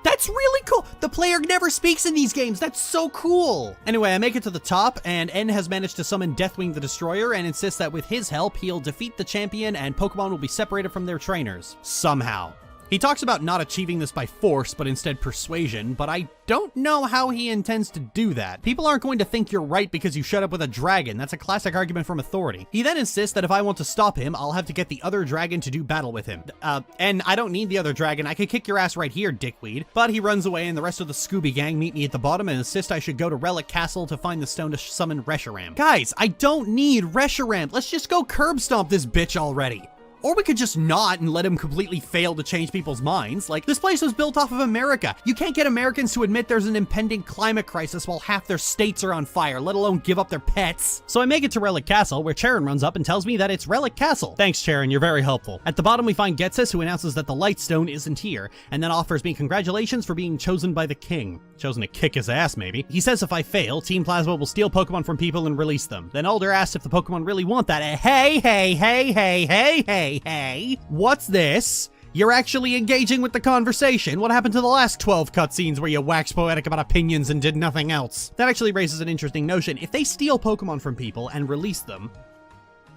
That's really cool! The player never speaks in these games! That's so cool! Anyway, I make it to the top, and N has managed to summon Deathwing the Destroyer and insists that with his help, he'll defeat the champion and Pokemon will be separated from their trainers. Somehow. He talks about not achieving this by force, but instead persuasion, but I don't know how he intends to do that. People aren't going to think you're right because you shut up with a dragon. That's a classic argument from authority. He then insists that if I want to stop him, I'll have to get the other dragon to do battle with him. And I don't need the other dragon. I could kick your ass right here, dickweed. But he runs away and the rest of the Scooby gang meet me at the bottom and insist I should go to Relic Castle to find the stone to summon Reshiram. Guys, I don't need Reshiram. Let's just go curb stomp this bitch already. Or we could just not and let him completely fail to change people's minds. Like, this place was built off of America. You can't get Americans to admit there's an impending climate crisis while half their states are on fire, let alone give up their pets. So I make it to Relic Castle, where Charon runs up and tells me that it's Relic Castle. Thanks, Charon, you're very helpful. At the bottom, we find Getsus, who announces that the Light Stone isn't here, and then offers me congratulations for being chosen by the king. Chosen to kick his ass, maybe. He says if I fail, Team Plasma will steal Pokemon from people and release them. Then Alder asks if the Pokemon really want that. Hey, what's this? You're actually engaging with the conversation. What happened to the last 12 cutscenes where you waxed poetic about opinions and did nothing else? That actually raises an interesting notion. If they steal Pokemon from people and release them,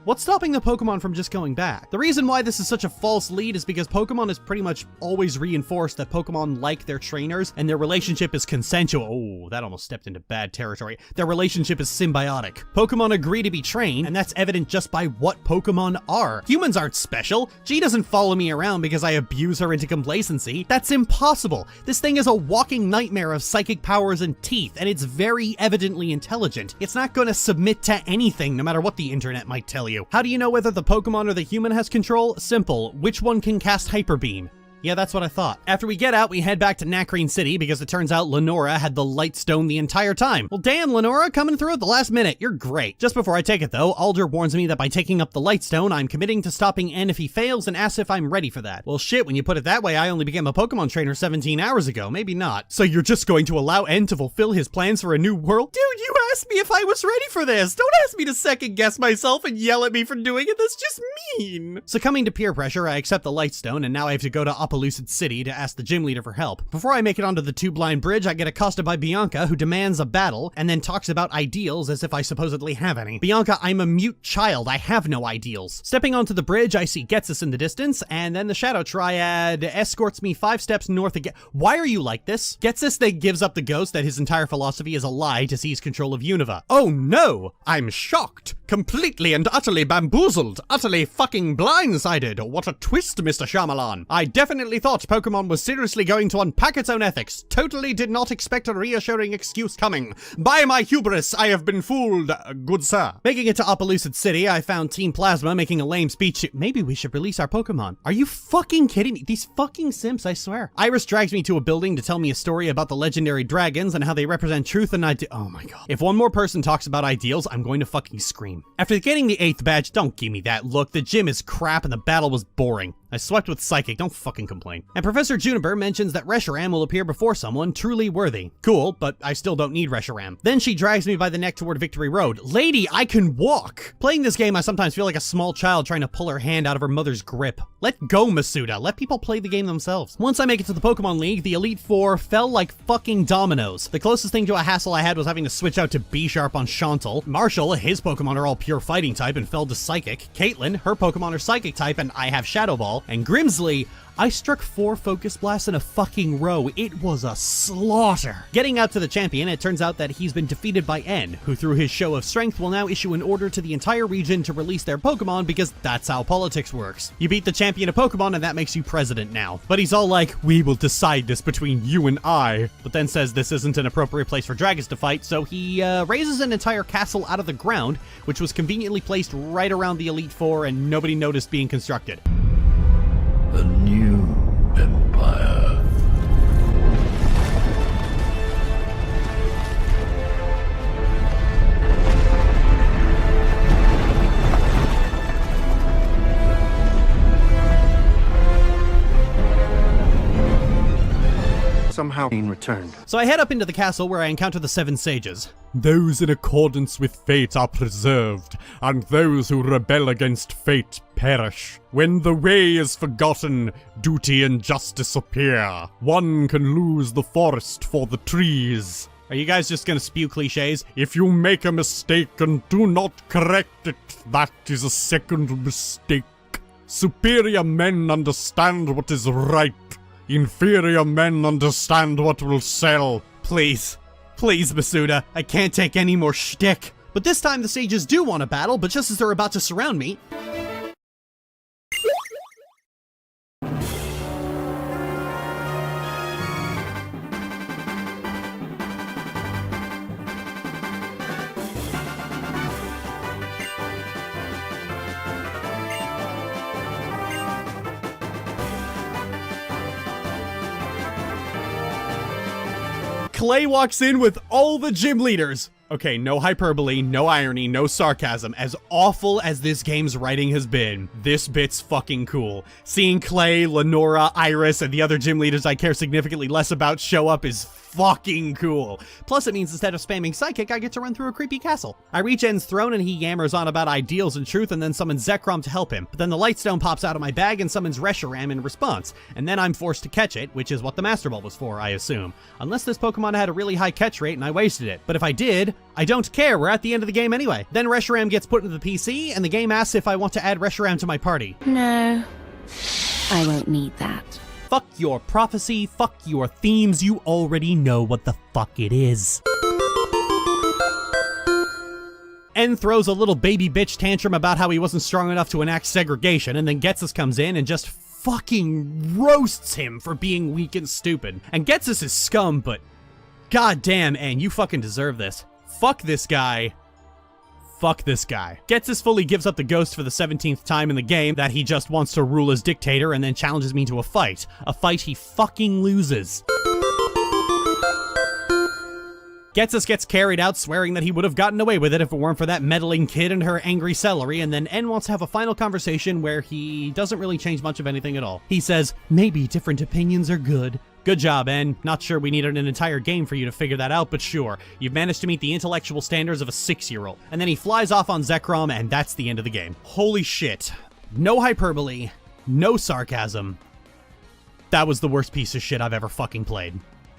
what's stopping the Pokemon from just going back? The reason why this is such a false lead is because Pokemon has pretty much always reinforced that Pokemon like their trainers and their relationship is consensual. Oh, that almost stepped into bad territory. Their relationship is symbiotic. Pokemon agree to be trained, and that's evident just by what Pokemon are. Humans aren't special. G doesn't follow me around because I abuse her into complacency. That's impossible. This thing is a walking nightmare of psychic powers and teeth, and it's very evidently intelligent. It's not going to submit to anything, no matter what the internet might tell you. How do you know whether the Pokemon or the human has control? Simple. Which one can cast Hyper Beam? Yeah, that's what I thought. After we get out, we head back to Nakreen City because it turns out Lenora had the light stone the entire time. Well, damn, Lenora, coming through at the last minute. You're great. Just before I take it, though, Alder warns me that by taking up the light stone, I'm committing to stopping N if he fails and asks if I'm ready for that. Well, shit, when you put it that way, I only became a Pokemon trainer 17 hours ago. Maybe not. So you're just going to allow N to fulfill his plans for a new world? Dude, you asked me if I was ready for this. Don't ask me to second guess myself and yell at me for doing it. That's just mean. Succumbing to peer pressure, I accept the light stone, and now I have to go to Opelucid City to ask the gym leader for help. Before I make it onto the two-blind bridge, I get accosted by Bianca, who demands a battle, and then talks about ideals as if I supposedly have any. Bianca, I'm a mute child. I have no ideals. Stepping onto the bridge, I see Getsus in the distance, and then the Shadow Triad escorts me 5 steps north again. Why are you like this? Getsus then gives up the ghost that his entire philosophy is a lie to seize control of Unova. Oh no! I'm shocked. Completely and utterly bamboozled. Utterly fucking blindsided. What a twist, Mr. Shyamalan. I definitely thought Pokemon was seriously going to unpack its own ethics. Totally did not expect a reassuring excuse coming. By my hubris, I have been fooled, good sir. Making it to Opelucid City, I found Team Plasma making a lame speech. Maybe we should release our Pokemon. Are you fucking kidding me? These fucking simps, I swear. Iris drags me to a building to tell me a story about the legendary dragons and how they represent truth and oh my god. If one more person talks about ideals, I'm going to fucking scream. After getting the 8th badge, don't give me that look. The gym is crap and the battle was boring. I swept with Psychic, don't fucking complain. And Professor Juniper mentions that Reshiram will appear before someone truly worthy. Cool, but I still don't need Reshiram. Then she drags me by the neck toward Victory Road. Lady, I can walk! Playing this game, I sometimes feel like a small child trying to pull her hand out of her mother's grip. Let go, Masuda. Let people play the game themselves. Once I make it to the Pokemon League, the Elite Four fell like fucking dominoes. The closest thing to a hassle I had was having to switch out to B-Sharp on Chantal. Marshall, his Pokemon are all pure fighting type and fell to Psychic. Caitlin, her Pokemon are Psychic type and I have Shadow Ball. And Grimsley, I struck 4 Focus Blasts in a fucking row. It was a slaughter. Getting out to the champion, it turns out that he's been defeated by N, who through his show of strength will now issue an order to the entire region to release their Pokemon because that's how politics works. You beat the champion of Pokemon and that makes you president now. But he's all like, we will decide this between you and I, but then says this isn't an appropriate place for dragons to fight, so he raises an entire castle out of the ground, which was conveniently placed right around the Elite Four and nobody noticed being constructed. A new empire. Somehow returned. So I head up into the castle where I encounter the 7 sages. Those in accordance with fate are preserved, and those who rebel against fate perish. When the way is forgotten, duty and justice appear. One can lose the forest for the trees. Are you guys just gonna spew cliches? If you make a mistake and do not correct it, that is a second mistake. Superior men understand what is right. Inferior men understand what will sell. Please. Please, Masuda. I can't take any more shtick. But this time the sages do want a battle, but just as they're about to surround me... Clay walks in with all the gym leaders. Okay, no hyperbole, no irony, no sarcasm. As awful as this game's writing has been, this bit's fucking cool. Seeing Clay, Lenora, Iris, and the other gym leaders I care significantly less about show up is fucking cool. Plus it means instead of spamming Psychic, I get to run through a creepy castle. I reach N's throne and he yammers on about ideals and truth and then summons Zekrom to help him. But then the Lightstone pops out of my bag and summons Reshiram in response. And then I'm forced to catch it, which is what the Master Ball was for, I assume. Unless this Pokemon had a really high catch rate and I wasted it. But if I did, I don't care, we're at the end of the game anyway. Then Reshiram gets put into the PC and the game asks if I want to add Reshiram to my party. No, I won't need that. Fuck your prophecy, fuck your themes, you already know what the fuck it is. N throws a little baby bitch tantrum about how he wasn't strong enough to enact segregation, and then Getsus comes in and just fucking roasts him for being weak and stupid. And Getsus is scum, but goddamn, N, you fucking deserve this. Fuck this guy. Fuck this guy. Getsus fully gives up the ghost for the 17th time in the game that he just wants to rule as dictator and then challenges me to a fight. A fight he fucking loses. Getsus gets carried out, swearing that he would have gotten away with it if it weren't for that meddling kid and her angry celery, and then N wants to have a final conversation where he doesn't really change much of anything at all. He says, maybe different opinions are good. Good job, N. Not sure we needed an entire game for you to figure that out, but sure. You've managed to meet the intellectual standards of a 6-year-old. And then he flies off on Zekrom, and that's the end of the game. Holy shit. No hyperbole. No sarcasm. That was the worst piece of shit I've ever fucking played.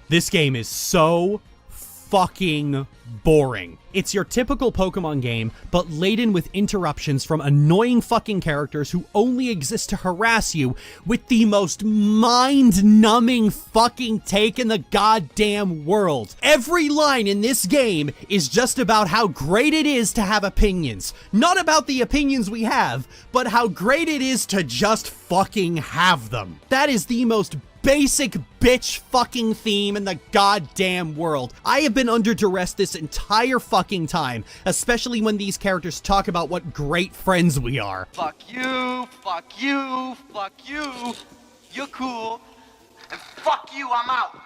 This game is so fucking boring. It's your typical Pokemon game, but laden with interruptions from annoying fucking characters who only exist to harass you with the most mind-numbing fucking take in the goddamn world. Every line in this game is just about how great it is to have opinions. Not about the opinions we have, but how great it is to just fucking have them. That is the most basic bitch fucking theme in the goddamn world. I have been under duress this entire fucking time, especially when these characters talk about what great friends we are. Fuck you, fuck you, fuck you. You're cool. And fuck you, I'm out.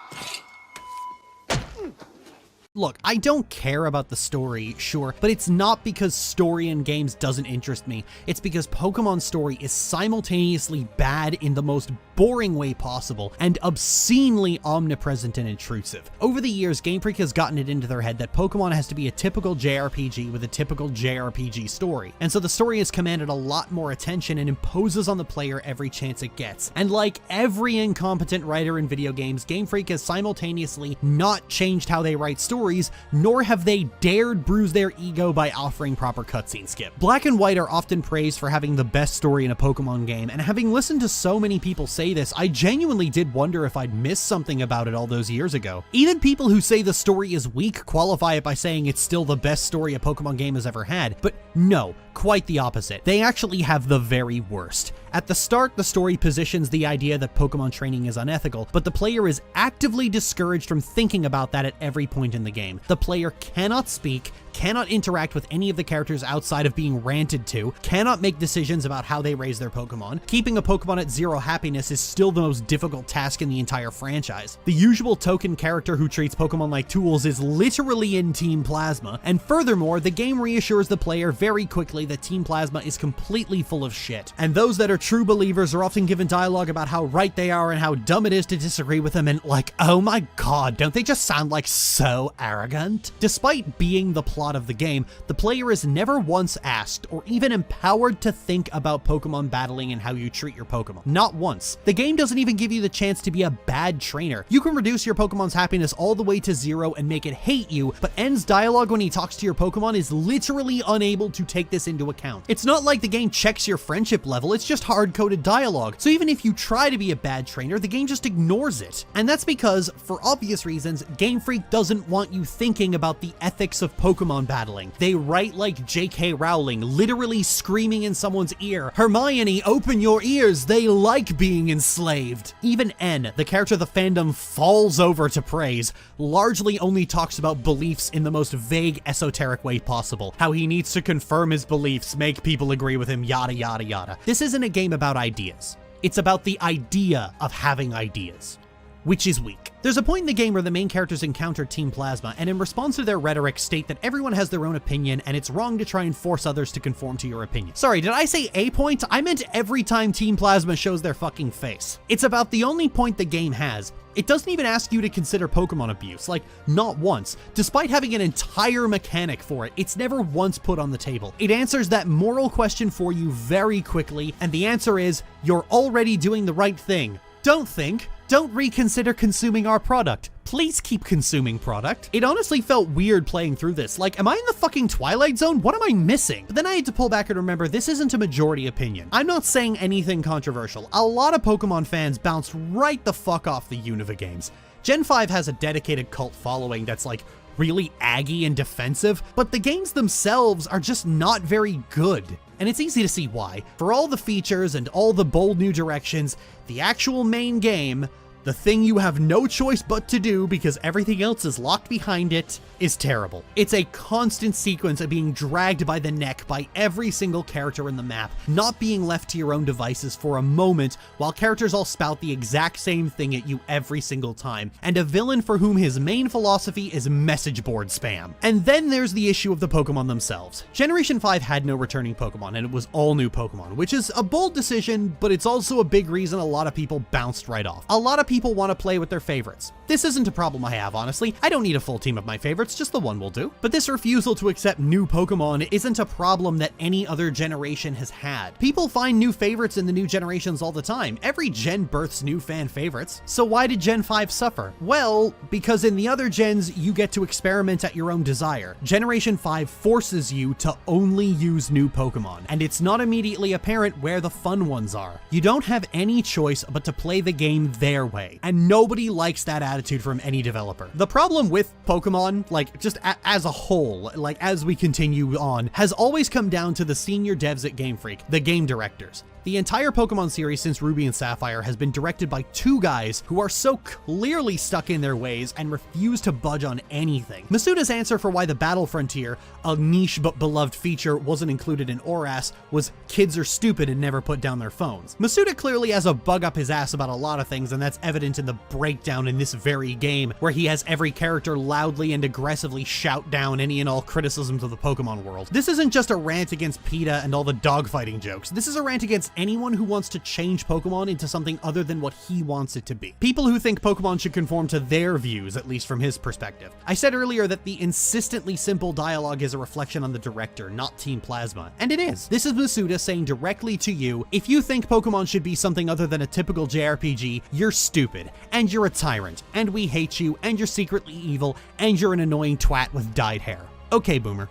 Look, I don't care about the story, sure, but it's not because story in games doesn't interest me. It's because Pokemon's story is simultaneously bad in the most boring way possible and obscenely omnipresent and intrusive. Over the years, Game Freak has gotten it into their head that Pokemon has to be a typical JRPG with a typical JRPG story. And so the story has commanded a lot more attention and imposes on the player every chance it gets. And like every incompetent writer in video games, Game Freak has simultaneously not changed how they write stories, nor have they dared bruise their ego by offering proper cutscene skip. Black and White are often praised for having the best story in a Pokemon game, and having listened to so many people say this, I genuinely did wonder if I'd missed something about it all those years ago. Even people who say the story is weak qualify it by saying it's still the best story a Pokemon game has ever had, but no, quite the opposite. They actually have the very worst. At the start, the story positions the idea that Pokemon training is unethical, but the player is actively discouraged from thinking about that at every point in the game. The player cannot speak, cannot interact with any of the characters outside of being ranted to, cannot make decisions about how they raise their Pokemon. Keeping a Pokemon at 0 happiness is still the most difficult task in the entire franchise. The usual token character who treats Pokemon like tools is literally in Team Plasma, and furthermore, the game reassures the player very quickly that Team Plasma is completely full of shit. And those that are true believers are often given dialogue about how right they are and how dumb it is to disagree with them, and like, oh my god, don't they just sound like so arrogant? Despite being the plot of the game, the player is never once asked or even empowered to think about Pokemon battling and how you treat your Pokemon. Not once. The game doesn't even give you the chance to be a bad trainer. You can reduce your Pokemon's happiness all the way to 0 and make it hate you, but N's dialogue when he talks to your Pokemon is literally unable to take this into account. It's not like the game checks your friendship level, it's just hard-coded dialogue. So even if you try to be a bad trainer, the game just ignores it. And that's because, for obvious reasons, Game Freak doesn't want you thinking about the ethics of Pokemon battling. They write like J.K. Rowling, literally screaming in someone's ear, "Hermione, open your ears, they like being enslaved." Even N, the character the fandom falls over to praise, largely only talks about beliefs in the most vague, esoteric way possible. How he needs to confirm his beliefs, make people agree with him, yada yada yada. This isn't a game about ideas. It's about the idea of having ideas, which is weak. There's a point in the game where the main characters encounter Team Plasma, and in response to their rhetoric state that everyone has their own opinion and it's wrong to try and force others to conform to your opinion. Sorry, did I say a point? I meant every time Team Plasma shows their fucking face. It's about the only point the game has. It doesn't even ask you to consider Pokemon abuse, like, not once. Despite having an entire mechanic for it, it's never once put on the table. It answers that moral question for you very quickly, and the answer is, you're already doing the right thing. Don't think. Don't reconsider consuming our product. Please keep consuming product. It honestly felt weird playing through this. Like, am I in the fucking Twilight Zone? What am I missing? But then I had to pull back and remember this isn't a majority opinion. I'm not saying anything controversial. A lot of Pokemon fans bounced right the fuck off the Unova games. Gen 5 has a dedicated cult following that's like really aggy and defensive, but the games themselves are just not very good. And it's easy to see why. For all the features and all the bold new directions, the actual main game The thing you have no choice but to do because everything else is locked behind it is terrible. It's a constant sequence of being dragged by the neck by every single character in the map, not being left to your own devices for a moment while characters all spout the exact same thing at you every single time, and a villain for whom his main philosophy is message board spam. And then there's the issue of the Pokemon themselves. Generation 5 had no returning Pokemon, and it was all new Pokemon, which is a bold decision, but it's also a big reason a lot of people bounced right off. A lot of people want to play with their favorites. This isn't a problem I have, honestly. I don't need a full team of my favorites, just the one will do. But this refusal to accept new Pokemon isn't a problem that any other generation has had. People find new favorites in the new generations all the time. Every gen births new fan favorites. So why did Gen 5 suffer? Well, because in the other gens, you get to experiment at your own desire. Generation 5 forces you to only use new Pokemon, and it's not immediately apparent where the fun ones are. You don't have any choice but to play the game their way, and nobody likes that attitude from any developer. The problem with Pokemon, like just as a whole, like as we continue on, has always come down to the senior devs at Game Freak, the game directors. The entire Pokemon series since Ruby and Sapphire has been directed by two guys who are so clearly stuck in their ways and refuse to budge on anything. Masuda's answer for why the Battle Frontier, a niche but beloved feature, wasn't included in ORAS was kids are stupid and never put down their phones. Masuda clearly has a bug up his ass about a lot of things, and that's evident in the breakdown in this very game, where he has every character loudly and aggressively shout down any and all criticisms of the Pokemon world. This isn't just a rant against PETA and all the dogfighting jokes. This is a rant against anyone who wants to change Pokemon into something other than what he wants it to be. People who think Pokemon should conform to their views, at least from his perspective. I said earlier that the insistently simple dialogue is a reflection on the director, not Team Plasma. And it is. This is Masuda saying directly to you, if you think Pokemon should be something other than a typical JRPG, you're stupid, and you're a tyrant, and we hate you, and you're secretly evil, and you're an annoying twat with dyed hair. Okay, boomer.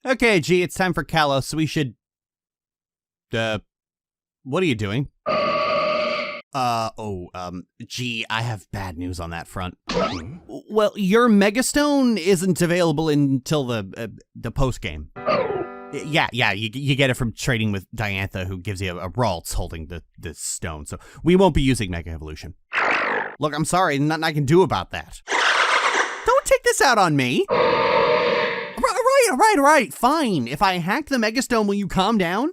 Okay, G, it's time for Kalos. We should... what are you doing? Gee, I have bad news on that front. Well, your Megastone isn't available until the post-game. Yeah, you get it from trading with Diantha, who gives you a Ralts holding the stone, so we won't be using Mega Evolution. Look, I'm sorry, nothing I can do about that. Don't take this out on me! Right, fine. If I hack the Megastone, will you calm down?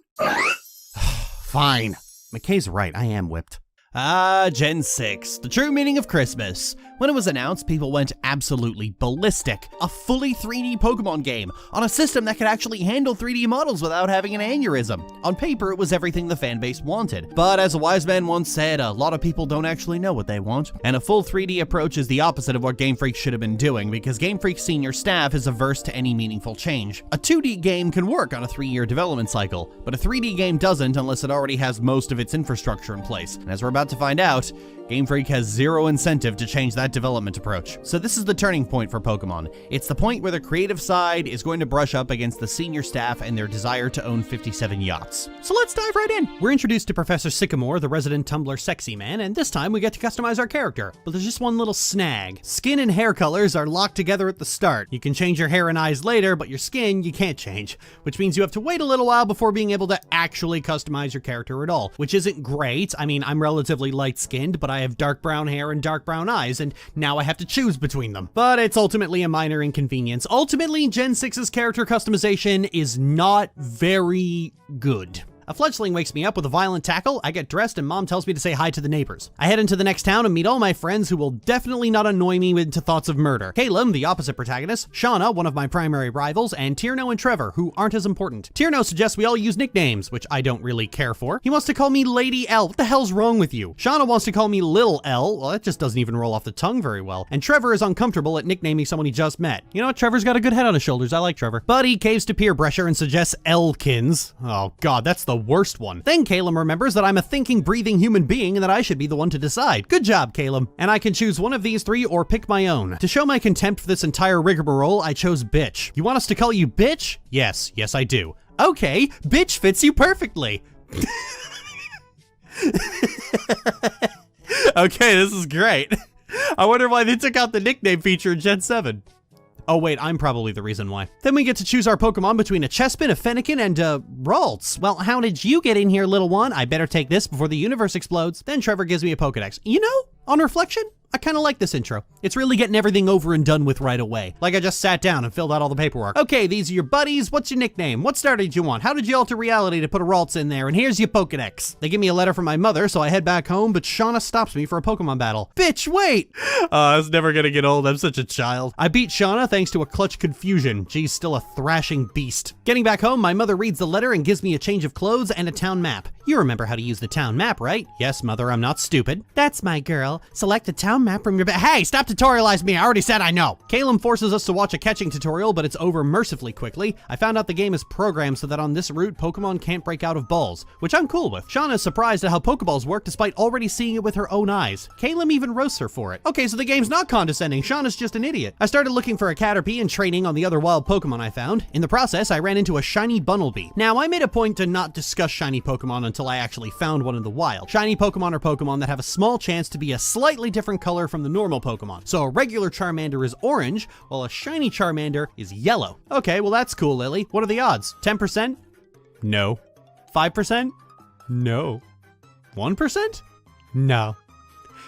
Fine. McKay's right, I am whipped. Gen 6, the true meaning of Christmas. When it was announced, people went absolutely ballistic. A fully 3D Pokemon game on a system that could actually handle 3D models without having an aneurysm. On paper, it was everything the fanbase wanted. But as a wise man once said, a lot of people don't actually know what they want. And a full 3D approach is the opposite of what Game Freak should have been doing, because Game Freak's senior staff is averse to any meaningful change. A 2D game can work on a 3-year development cycle, but a 3D game doesn't unless it already has most of its infrastructure in place. And as we're about to find out, Game Freak has zero incentive to change that development approach. So this is the turning point for Pokemon. It's the point where the creative side is going to brush up against the senior staff and their desire to own 57 yachts. So let's dive right in. We're introduced to Professor Sycamore, the resident Tumblr sexy man, and this time we get to customize our character. But there's just one little snag. Skin and hair colors are locked together at the start. You can change your hair and eyes later, but your skin you can't change, which means you have to wait a little while before being able to actually customize your character at all, which isn't great. I mean, I'm relatively light-skinned, but I have dark brown hair and dark brown eyes, and now I have to choose between them. But it's ultimately a minor inconvenience. Ultimately, Gen 6's character customization is not very good. A fledgling wakes me up with a violent tackle, I get dressed, and Mom tells me to say hi to the neighbors. I head into the next town and meet all my friends who will definitely not annoy me into thoughts of murder. Caleb, the opposite protagonist, Shauna, one of my primary rivals, and Tierno and Trevor, who aren't as important. Tierno suggests we all use nicknames, which I don't really care for. He wants to call me Lady L. What the hell's wrong with you? Shauna wants to call me Lil L. Well, that just doesn't even roll off the tongue very well. And Trevor is uncomfortable at nicknaming someone he just met. You know what? Trevor's got a good head on his shoulders. I like Trevor. But he caves to peer pressure and suggests Elkins. Oh god, that's the worst one. Then Caleb remembers that I'm a thinking, breathing human being and that I should be the one to decide. Good job, Caleb. And I can choose one of these three or pick my own. To show my contempt for this entire rigmarole, I chose bitch. You want us to call you bitch? Yes, I do. Okay, bitch fits you perfectly. Okay, this is great. I wonder why they took out the nickname feature in Gen 7. Oh wait, I'm probably the reason why. Then we get to choose our Pokemon between a Chespin, a Fennekin, and Ralts. Well, how did you get in here, little one? I better take this before the universe explodes. Then Trevor gives me a Pokedex. You know, on reflection, I kind of like this intro. It's really getting everything over and done with right away. Like I just sat down and filled out all the paperwork. Okay, these are your buddies. What's your nickname? What star did you want? How did you alter reality to put a Ralts in there? And here's your Pokedex. They give me a letter from my mother, so I head back home, but Shauna stops me for a Pokemon battle. Bitch, wait! It's never gonna get old. I'm such a child. I beat Shauna thanks to a clutch confusion. She's still a thrashing beast. Getting back home, my mother reads the letter and gives me a change of clothes and a town map. You remember how to use the town map, right? Yes, mother, I'm not stupid. That's my girl. Select a town map from your Hey, stop tutorializing me. I already said I know. Calum forces us to watch a catching tutorial, but it's over mercifully quickly. I found out the game is programmed so that on this route, Pokemon can't break out of balls, which I'm cool with. Shauna is surprised at how Pokeballs work despite already seeing it with her own eyes. Calum even roasts her for it. Okay, so the game's not condescending. Shauna's just an idiot. I started looking for a Caterpie and training on the other wild Pokemon I found. In the process, I ran into a shiny Bunnelby. Now, I made a point to not discuss shiny Pokemon until I actually found one in the wild. Shiny Pokemon are Pokemon that have a small chance to be a slightly different color from the normal Pokemon. So a regular Charmander is orange, while a shiny Charmander is yellow. Okay, well that's cool, Lily. What are the odds? 10%? No. 5%? No. 1%? No.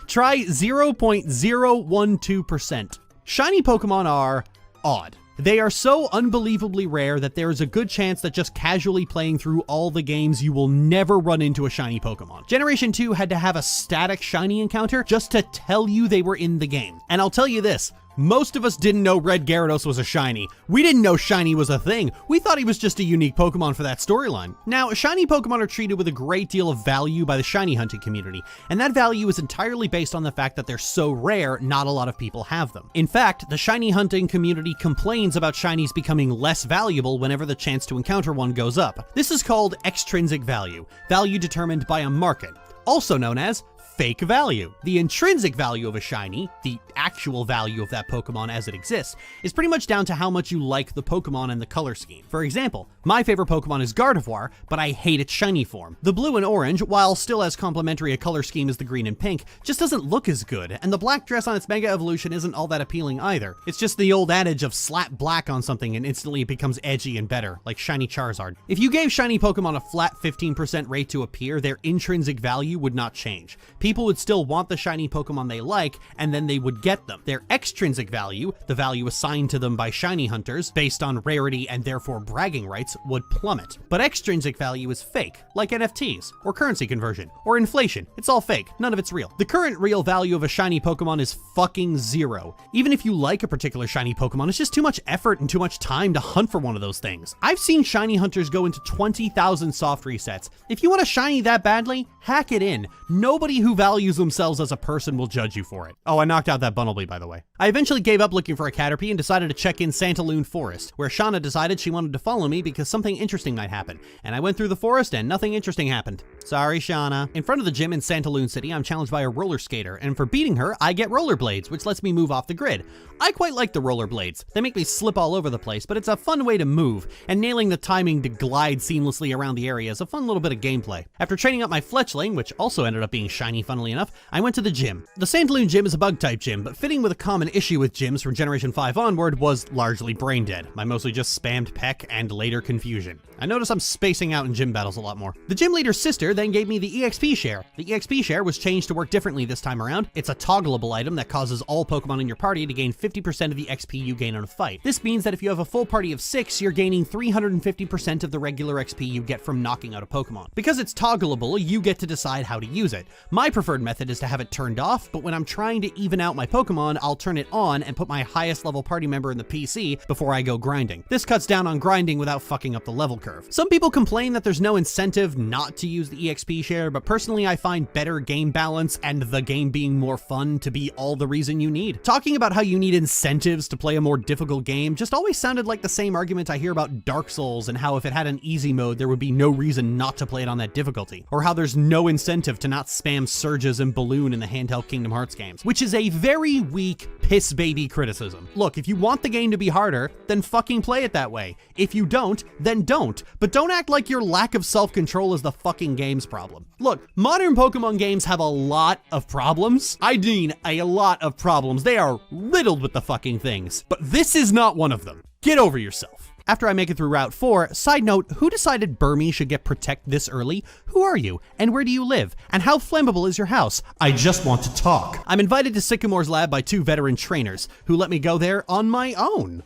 Try 0.012%. Shiny Pokemon are odd. They are so unbelievably rare that there is a good chance that just casually playing through all the games you will never run into a shiny Pokemon. Generation 2 had to have a static shiny encounter just to tell you they were in the game. And I'll tell you this, most of us didn't know Red Gyarados was a shiny. We didn't know shiny was a thing. We thought he was just a unique Pokemon for that storyline. Now, shiny Pokemon are treated with a great deal of value by the shiny hunting community, and that value is entirely based on the fact that they're so rare, not a lot of people have them. In fact, the shiny hunting community complains about shinies becoming less valuable whenever the chance to encounter one goes up. This is called extrinsic value, value determined by a market, also known as fake value. The intrinsic value of a shiny, the actual value of that Pokemon as it exists, is pretty much down to how much you like the Pokemon and the color scheme. For example, my favorite Pokemon is Gardevoir, but I hate its shiny form. The blue and orange, while still as complementary a color scheme as the green and pink, just doesn't look as good, and the black dress on its Mega Evolution isn't all that appealing either. It's just the old adage of slap black on something and instantly it becomes edgy and better, like shiny Charizard. If you gave shiny Pokemon a flat 15% rate to appear, their intrinsic value would not change. People would still want the shiny Pokemon they like, and then they would get them. Their extrinsic value, the value assigned to them by shiny hunters, based on rarity and therefore bragging rights, would plummet. But extrinsic value is fake, like NFTs, or currency conversion, or inflation. It's all fake, none of it's real. The current real value of a shiny Pokemon is fucking zero. Even if you like a particular shiny Pokemon, it's just too much effort and too much time to hunt for one of those things. I've seen shiny hunters go into 20,000 soft resets. If you want a shiny that badly, hack it in. Nobody who values themselves as a person will judge you for it. Oh, I knocked out that Bunnelby, by the way. I eventually gave up looking for a Caterpie and decided to check in Santaloon Forest, where Shauna decided she wanted to follow me because something interesting might happen. And I went through the forest and nothing interesting happened. Sorry, Shauna. In front of the gym in Santaloon City, I'm challenged by a roller skater, and for beating her, I get rollerblades, which lets me move off the grid. I quite like the rollerblades. They make me slip all over the place, but it's a fun way to move, and nailing the timing to glide seamlessly around the area is a fun little bit of gameplay. After training up my Fletchling, which also ended up being shiny funnily enough, I went to the gym. The Santaloon gym is a bug-type gym, but fitting with a common issue with gyms from Generation 5 onward was largely brain dead. I mostly just spammed Peck and later confusion. I notice I'm spacing out in gym battles a lot more. The gym leader's sister then gave me the EXP share. The EXP share was changed to work differently this time around. It's a toggleable item that causes all Pokemon in your party to gain 50% of the XP you gain on a fight. This means that if you have a full party of 6, you're gaining 350% of the regular XP you get from knocking out a Pokemon. Because it's toggleable, you get to decide how to use it. My preferred method is to have it turned off, but when I'm trying to even out my Pokemon, I'll turn it on and put my highest level party member in the PC before I go grinding. This cuts down on grinding without fucking up the level curve. Some people complain that there's no incentive not to use the EXP share, but personally I find better game balance and the game being more fun to be all the reason you need. Talking about how you need incentives to play a more difficult game just always sounded like the same argument I hear about Dark Souls and how if it had an easy mode there would be no reason not to play it on that difficulty, or how there's no incentive to not spam Surges and Balloon in the handheld Kingdom Hearts games, which is a very weak piss baby criticism. Look, if you want the game to be harder, then fucking play it that way. If you don't, then don't. But don't act like your lack of self-control is the fucking game games problem. Look, modern Pokemon games have a lot of problems. I mean, a lot of problems. They are riddled with the fucking things. But this is not one of them. Get over yourself. After I make it through Route 4, side note, who decided Burmy should get Protect this early? Who are you? And where do you live? And how flammable is your house? I just want to talk. I'm invited to Sycamore's lab by 2 veteran trainers, who let me go there on my own.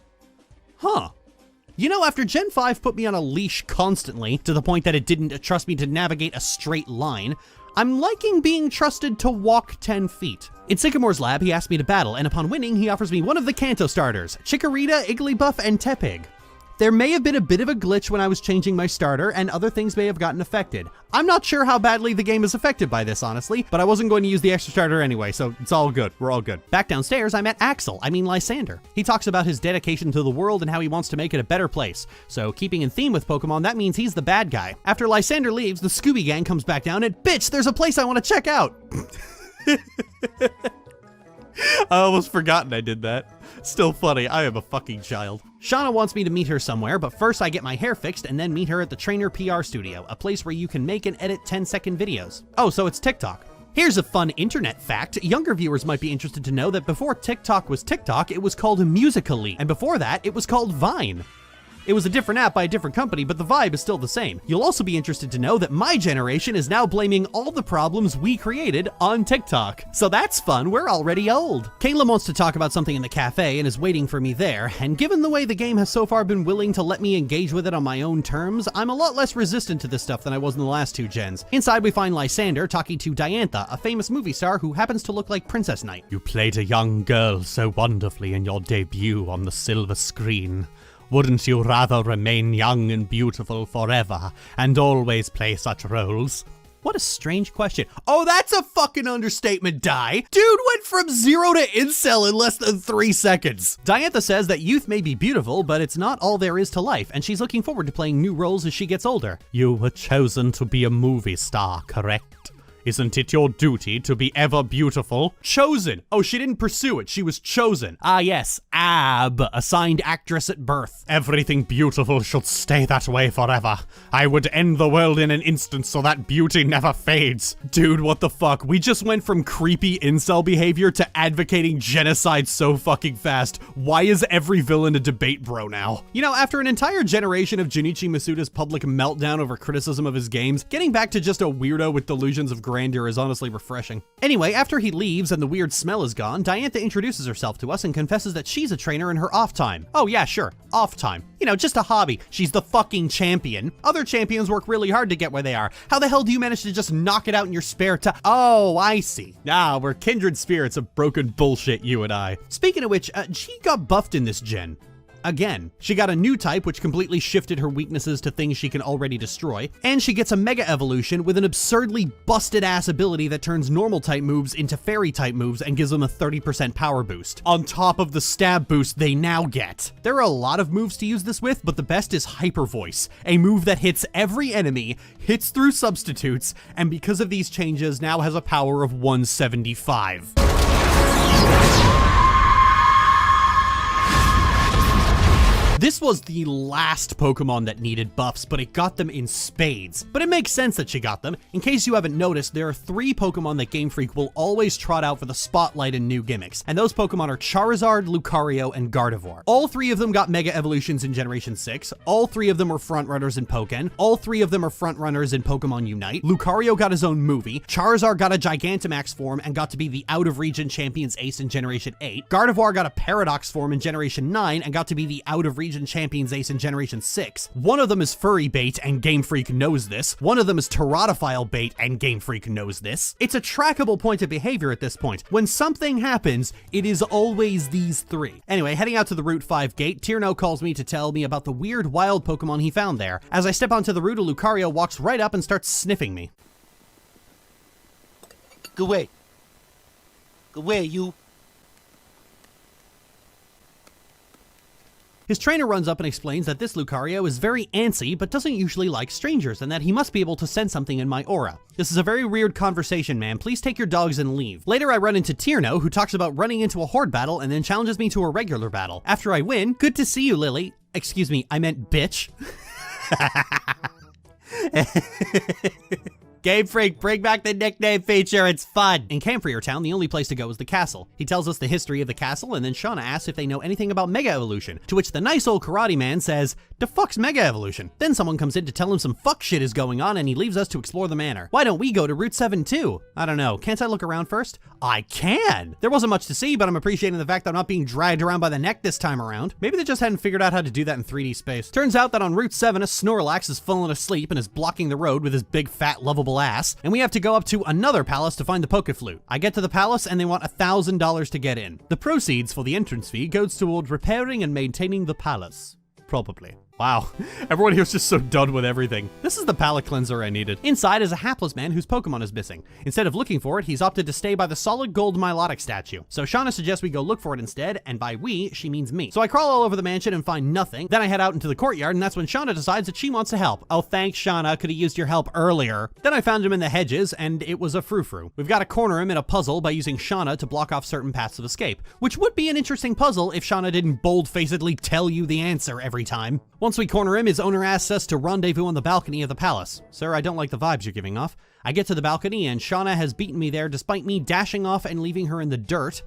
Huh. You know, after Gen 5 put me on a leash constantly, to the point that it didn't trust me to navigate a straight line, I'm liking being trusted to walk 10 feet. In Sycamore's lab, he asked me to battle, and upon winning, he offers me one of the Kanto starters, Chikorita, Igglybuff, and Tepig. There may have been a bit of a glitch when I was changing my starter, and other things may have gotten affected. I'm not sure how badly the game is affected by this, honestly, but I wasn't going to use the extra starter anyway, so it's all good. We're all good. Back downstairs, I met Lysander. He talks about his dedication to the world and how he wants to make it a better place. So keeping in theme with Pokemon, that means he's the bad guy. After Lysander leaves, the Scooby Gang comes back down and, bitch, there's a place I want to check out! I almost forgotten I did that. Still funny, I am a fucking child. Shauna wants me to meet her somewhere, but first I get my hair fixed and then meet her at the Trainer PR Studio, a place where you can make and edit 10-second videos. Oh, so it's TikTok. Here's a fun internet fact. Younger viewers might be interested to know that before TikTok was TikTok, it was called Musical.ly, and before that, it was called Vine. It was a different app by a different company, but the vibe is still the same. You'll also be interested to know that my generation is now blaming all the problems we created on TikTok. So that's fun, we're already old. Caleb wants to talk about something in the cafe and is waiting for me there, and given the way the game has so far been willing to let me engage with it on my own terms, I'm a lot less resistant to this stuff than I was in the last 2 gens. Inside we find Lysander talking to Diantha, a famous movie star who happens to look like Princess Knight. You played a young girl so wonderfully in your debut on the silver screen. Wouldn't you rather remain young and beautiful forever and always play such roles? What a strange question. Oh, that's a fucking understatement, Di. Dude went from 0 to incel in less than 3 seconds. Diantha says that youth may be beautiful, but it's not all there is to life, and she's looking forward to playing new roles as she gets older. You were chosen to be a movie star, correct? Isn't it your duty to be ever beautiful? Chosen. Oh, she didn't pursue it. She was chosen. Ah, yes. AB, assigned actress at birth. Everything beautiful should stay that way forever. I would end the world in an instant so that beauty never fades. Dude, what the fuck? We just went from creepy incel behavior to advocating genocide so fucking fast. Why is every villain a debate bro now? You know, after an entire generation of Junichi Masuda's public meltdown over criticism of his games, getting back to just a weirdo with delusions of grandeur is honestly refreshing. Anyway, after he leaves and the weird smell is gone, Diantha introduces herself to us and confesses that she's a trainer in her off time. Oh yeah, sure, off time. You know, just a hobby. She's the fucking champion. Other champions work really hard to get where they are. How the hell do you manage to just knock it out in your spare time? Oh, I see. Ah, we're kindred spirits of broken bullshit, you and I. Speaking of which, she got buffed in this gen. Again, she got a new type which completely shifted her weaknesses to things she can already destroy, and she gets a Mega Evolution with an absurdly busted ass ability that turns normal type moves into fairy type moves and gives them a 30% power boost, on top of the stab boost they now get. There are a lot of moves to use this with, but the best is Hyper Voice, a move that hits every enemy, hits through substitutes, and because of these changes now has a power of 175. This was the last Pokemon that needed buffs, but it got them in spades. But it makes sense that she got them. In case you haven't noticed, there are 3 Pokemon that Game Freak will always trot out for the spotlight and new gimmicks. And those Pokemon are Charizard, Lucario, and Gardevoir. All 3 of them got Mega Evolutions in Generation 6. All 3 of them are frontrunners in Pokken. All 3 of them are frontrunners in Pokemon Unite. Lucario got his own movie. Charizard got a Gigantamax form and got to be the out-of-region Champions Ace in Generation 8. Gardevoir got a Paradox form in Generation 9 and got to be the out-of-region Champions Ace in Generation 6. One of them is Furry Bait, and Game Freak knows this. One of them is Teratophile Bait, and Game Freak knows this. It's a trackable point of behavior at this point. When something happens, it is always these 3. Anyway, heading out to the Route 5 gate, Tierno calls me to tell me about the weird wild Pokemon he found there. As I step onto the route, a Lucario walks right up and starts sniffing me. Go away. Go away, you. His trainer runs up and explains that this Lucario is very antsy, but doesn't usually like strangers, and that he must be able to sense something in my aura. This is a very weird conversation, man. Please take your dogs and leave. Later, I run into Tierno, who talks about running into a horde battle and then challenges me to a regular battle. After I win, good to see you, Lily. Excuse me, I meant bitch. Game Freak, bring back the nickname feature, it's fun! In Camphrier Town, the only place to go is the castle. He tells us the history of the castle, and then Shauna asks if they know anything about Mega Evolution, to which the nice old karate man says, "The fuck's Mega Evolution?" Then someone comes in to tell him some fuck shit is going on, and he leaves us to explore the manor. Why don't we go to Route 7 too? I don't know, can't I look around first? I can! There wasn't much to see, but I'm appreciating the fact that I'm not being dragged around by the neck this time around. Maybe they just hadn't figured out how to do that in 3D space. Turns out that on Route 7, a Snorlax has fallen asleep and is blocking the road with his big fat lovable ass, and we have to go up to another palace to find the Pokeflute. I get to the palace and they want $1,000 to get in. The proceeds for the entrance fee goes toward repairing and maintaining the palace. Probably. Wow, everyone here's just so done with everything. This is the palate cleanser I needed. Inside is a hapless man whose Pokemon is missing. Instead of looking for it, he's opted to stay by the solid gold Milotic statue. So Shauna suggests we go look for it instead, and by we, she means me. So I crawl all over the mansion and find nothing. Then I head out into the courtyard, and that's when Shauna decides that she wants to help. Oh, thanks, Shauna. Could have used your help earlier. Then I found him in the hedges, and it was a frou-frou. We've got to corner him in a puzzle by using Shauna to block off certain paths of escape, which would be an interesting puzzle if Shauna didn't bold-facedly tell you the answer every time. Once we corner him, his owner asks us to rendezvous on the balcony of the palace. Sir, I don't like the vibes you're giving off. I get to the balcony and Shauna has beaten me there despite me dashing off and leaving her in the dirt.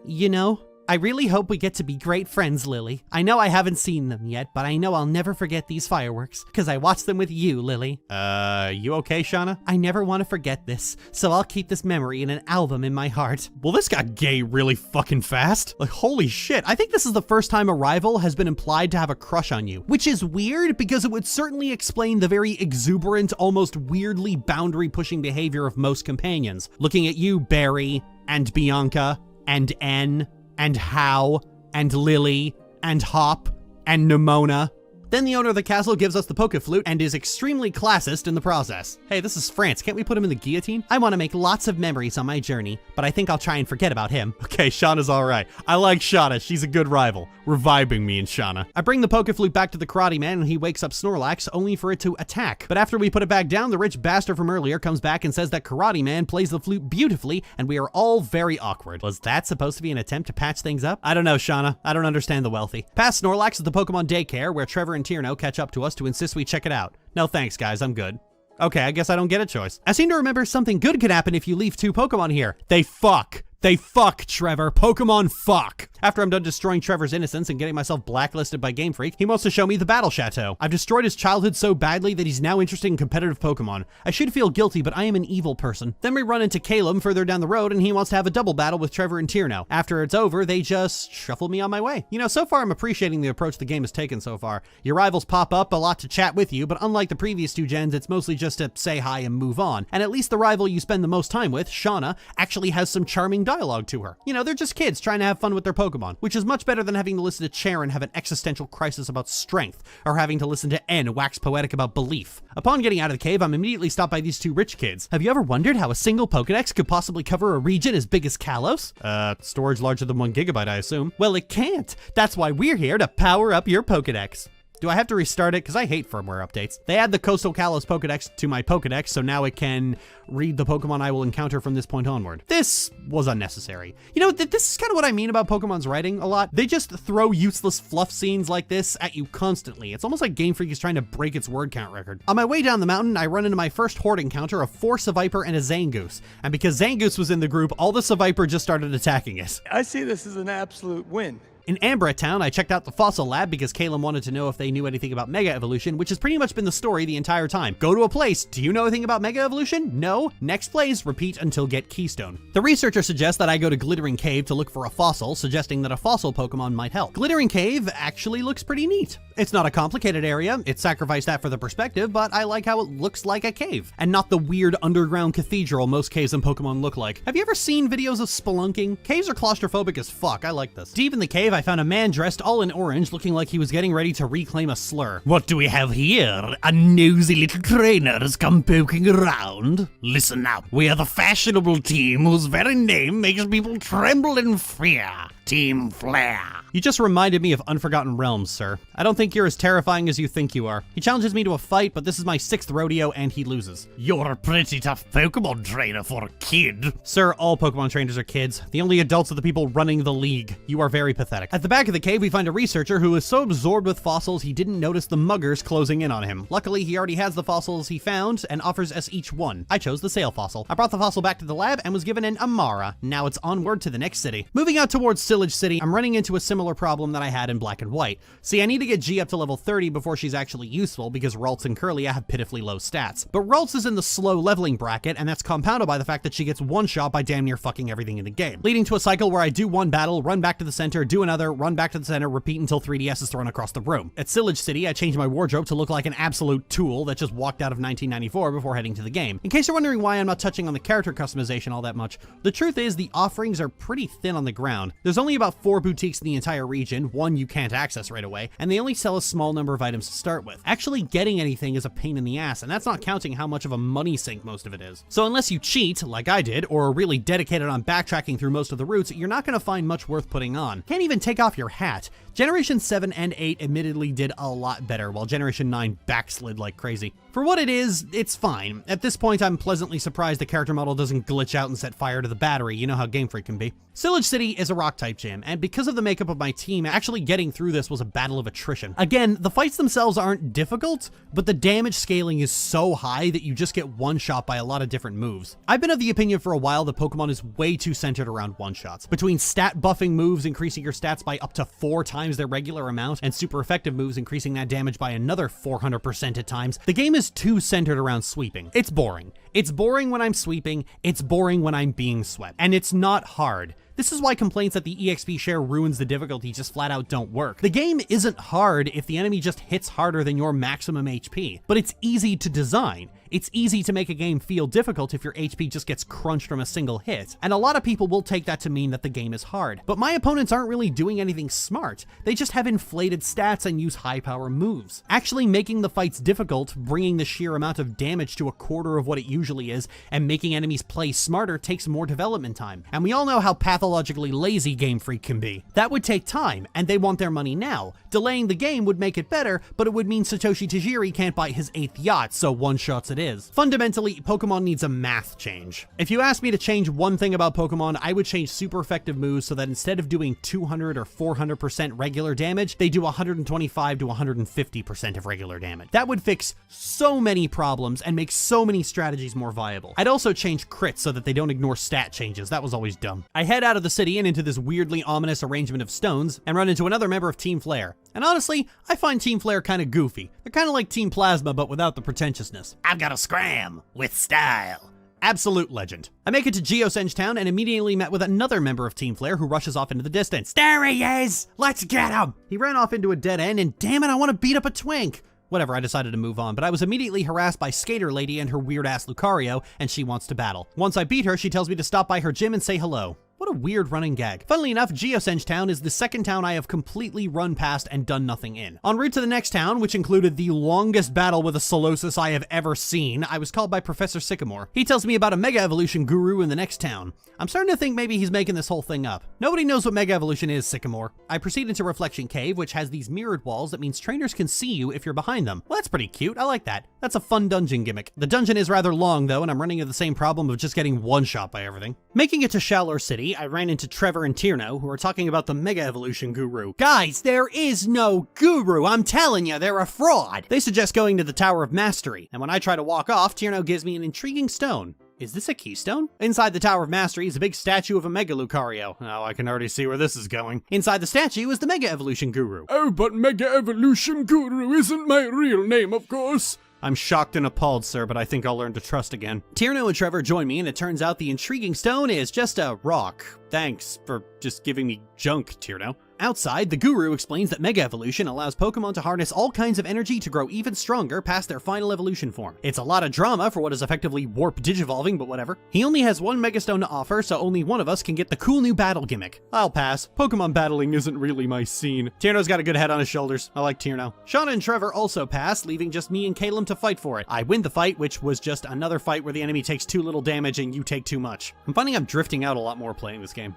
You know, I really hope we get to be great friends, Lily. I know I haven't seen them yet, but I know I'll never forget these fireworks, because I watched them with you, Lily. You okay, Shauna? I never want to forget this, so I'll keep this memory in an album in my heart. Well, this got gay really fucking fast. Like, holy shit. I think this is the first time a rival has been implied to have a crush on you, which is weird because it would certainly explain the very exuberant, almost weirdly boundary-pushing behavior of most companions. Looking at you, Barry, and Bianca, and N, and How, and Lily, and Hop, and Nimona. Then the owner of the castle gives us the Pokeflute and is extremely classist in the process. Hey, this is France. Can't we put him in the guillotine? I want to make lots of memories on my journey, but I think I'll try and forget about him. Okay, Shauna's all right. I like Shauna. She's a good rival. We're vibing, me and Shauna. I bring the Pokeflute back to the karate man and he wakes up Snorlax only for it to attack. But after we put it back down, the rich bastard from earlier comes back and says that karate man plays the flute beautifully and we are all very awkward. Was that supposed to be an attempt to patch things up? I don't know, Shauna. I don't understand the wealthy. Past Snorlax is the Pokemon daycare where Trevor and Tierno catch up to us to insist we check it out. No thanks, guys. I'm good. Okay, I guess I don't get a choice. I seem to remember something good could happen if you leave 2 Pokemon here. They fuck. They fuck, Trevor. Pokemon fuck. After I'm done destroying Trevor's innocence and getting myself blacklisted by Game Freak, he wants to show me the Battle Chateau. I've destroyed his childhood so badly that he's now interested in competitive Pokemon. I should feel guilty, but I am an evil person. Then we run into Caleb further down the road and he wants to have a double battle with Trevor and Tierno. After it's over, they just shuffle me on my way. You know, so far I'm appreciating the approach the game has taken so far. Your rivals pop up a lot to chat with you, but unlike the previous 2 gens, it's mostly just to say hi and move on. And at least the rival you spend the most time with, Shauna, actually has some charming dialogue to her. You know, they're just kids trying to have fun with their Pokemon, which is much better than having to listen to Charon have an existential crisis about strength, or having to listen to N wax poetic about belief. Upon getting out of the cave, I'm immediately stopped by these 2 rich kids. Have you ever wondered how a single Pokedex could possibly cover a region as big as Kalos? Storage larger than 1 gigabyte, I assume. Well, it can't. That's why we're here to power up your Pokedex. Do I have to restart it? Because I hate firmware updates. They add the Coastal Kalos Pokedex to my Pokedex, so now it can read the Pokemon I will encounter from this point onward. This was unnecessary. You know, this is kind of what I mean about Pokemon's writing a lot. They just throw useless fluff scenes like this at you constantly. It's almost like Game Freak is trying to break its word count record. On my way down the mountain, I run into my first horde encounter of 4 Seviper and a Zangoose. And because Zangoose was in the group, all the Seviper just started attacking it. I see this as an absolute win. In Ambra Town, I checked out the fossil lab because Caleb wanted to know if they knew anything about Mega Evolution, which has pretty much been the story the entire time. Go to a place, do you know anything about Mega Evolution? No? Next place, repeat until get Keystone. The researcher suggests that I go to Glittering Cave to look for a fossil, suggesting that a fossil Pokemon might help. Glittering Cave actually looks pretty neat. It's not a complicated area, it sacrificed that for the perspective, but I like how it looks like a cave, and not the weird underground cathedral most caves in Pokemon look like. Have you ever seen videos of spelunking? Caves are claustrophobic as fuck, I like this. Deep in the cave, I found a man dressed all in orange looking like he was getting ready to reclaim a slur. What do we have here? A nosy little trainer has come poking around? Listen up, we are the fashionable team whose very name makes people tremble in fear. Team Flare. You just reminded me of Unforgotten Realms, sir. I don't think you're as terrifying as you think you are. He challenges me to a fight, but this is my 6th rodeo and he loses. You're a pretty tough Pokemon trainer for a kid. Sir, all Pokemon trainers are kids. The only adults are the people running the league. You are very pathetic. At the back of the cave, we find a researcher who is so absorbed with fossils he didn't notice the muggers closing in on him. Luckily, he already has the fossils he found and offers us each one. I chose the sail fossil. I brought the fossil back to the lab and was given an Amara. Now it's onward to the next city. Moving out towards Sillage City, I'm running into a similar problem that I had in Black and White. See, I need to get G up to level 30 before she's actually useful because Ralts and Curlia have pitifully low stats. But Ralts is in the slow leveling bracket, and that's compounded by the fact that she gets one-shot by damn near fucking everything in the game, leading to a cycle where I do one battle, run back to the center, do another, run back to the center, repeat until 3DS is thrown across the room. At Sillage City, I changed my wardrobe to look like an absolute tool that just walked out of 1994 before heading to the game. In case you're wondering why I'm not touching on the character customization all that much, the truth is the offerings are pretty thin on the ground. There's only about 4 boutiques in the entire region, one you can't access right away, and they only sell a small number of items to start with. Actually getting anything is a pain in the ass, and that's not counting how much of a money sink most of it is. So unless you cheat, like I did, or are really dedicated on backtracking through most of the routes, you're not going to find much worth putting on. Can't even take off your hat. Generation 7 and 8 admittedly did a lot better, while Generation 9 backslid like crazy. For what it is, it's fine. At this point, I'm pleasantly surprised the character model doesn't glitch out and set fire to the battery. You know how Game Freak can be. Sillage City is a rock-type gym, and because of the makeup of my team, actually getting through this was a battle of attrition. Again, the fights themselves aren't difficult, but the damage scaling is so high that you just get one-shot by a lot of different moves. I've been of the opinion for a while that Pokemon is way too centered around one-shots. Between stat buffing moves increasing your stats by up to 4 times their regular amount, and super effective moves increasing that damage by another 400% at times, the game is too centered around sweeping. It's boring. It's boring when I'm sweeping, it's boring when I'm being swept, and it's not hard. This is why complaints that the EXP share ruins the difficulty just flat out don't work. The game isn't hard if the enemy just hits harder than your maximum HP, but it's easy to design. It's easy to make a game feel difficult if your HP just gets crunched from a single hit, and a lot of people will take that to mean that the game is hard. But my opponents aren't really doing anything smart. They just have inflated stats and use high power moves. Actually making the fights difficult, bringing the sheer amount of damage to a quarter of what it usually is, and making enemies play smarter takes more development time. And we all know how pathologically lazy Game Freak can be. That would take time, and they want their money now. Delaying the game would make it better, but it would mean Satoshi Tajiri can't buy his 8th yacht, so one-shots it is. Fundamentally, Pokemon needs a math change. If you ask me to change one thing about Pokemon, I would change super effective moves so that instead of doing 200 or 400% regular damage, they do 125 to 150% of regular damage. That would fix so many problems and make so many strategies more viable. I'd also change crits so that they don't ignore stat changes. That was always dumb. I head out of the city and into this weirdly ominous arrangement of stones and run into another member of Team Flare. And honestly, I find Team Flare kind of goofy. They're kind of like Team Plasma, but without the pretentiousness. I've got a scram with style. Absolute legend. I make it to Geosenge Town and immediately met with another member of Team Flare who rushes off into the distance. There he is! Let's get him! He ran off into a dead end and damn it, I want to beat up a twink. Whatever, I decided to move on, but I was immediately harassed by Skater Lady and her weird-ass Lucario, and she wants to battle. Once I beat her, she tells me to stop by her gym and say hello. What a weird running gag. Funnily enough, Geosenge Town is the second town I have completely run past and done nothing in. En route to the next town, which included the longest battle with a Solosis I have ever seen, I was called by Professor Sycamore. He tells me about a Mega Evolution guru in the next town. I'm starting to think maybe he's making this whole thing up. Nobody knows what Mega Evolution is, Sycamore. I proceed into Reflection Cave, which has these mirrored walls that means trainers can see you if you're behind them. Well, that's pretty cute. I like that. That's a fun dungeon gimmick. The dungeon is rather long, though, and I'm running into the same problem of just getting one-shot by everything. Making it to Shallor City, I ran into Trevor and Tierno, who are talking about the Mega Evolution guru. Guys, there is no guru. I'm telling you, they're a fraud. They suggest going to the Tower of Mastery, and when I try to walk off, Tierno gives me an intriguing stone. Is this a keystone? Inside the Tower of Mastery is a big statue of a Mega Lucario. Oh, I can already see where this is going. Inside the statue is the Mega Evolution guru. Oh, but Mega Evolution Guru isn't my real name, of course. I'm shocked and appalled, sir, but I think I'll learn to trust again. Tierno and Trevor join me, and it turns out the intriguing stone is just a rock. Thanks for just giving me junk, Tierno. Outside, the guru explains that Mega Evolution allows Pokemon to harness all kinds of energy to grow even stronger past their final evolution form. It's a lot of drama for what is effectively warp digivolving, but whatever. He only has one Megastone to offer, so only one of us can get the cool new battle gimmick. I'll pass. Pokemon battling isn't really my scene. Tierno's got a good head on his shoulders. I like Tierno. Shauna and Trevor also pass, leaving just me and Caleb to fight for it. I win the fight, which was just another fight where the enemy takes too little damage and you take too much. I'm finding I'm drifting out a lot more playing this game.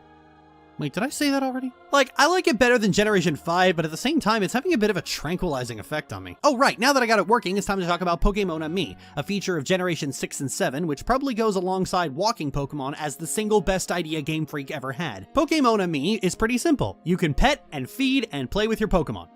Wait, did I say that already? Like, I like it better than Generation 5, but at the same time, it's having a bit of a tranquilizing effect on me. Oh, right, now that I got it working, it's time to talk about Pokémon on Me, a feature of Generation 6 and 7, which probably goes alongside walking Pokemon as the single best idea Game Freak ever had. Pokémon on Me is pretty simple. You can pet and feed and play with your Pokemon.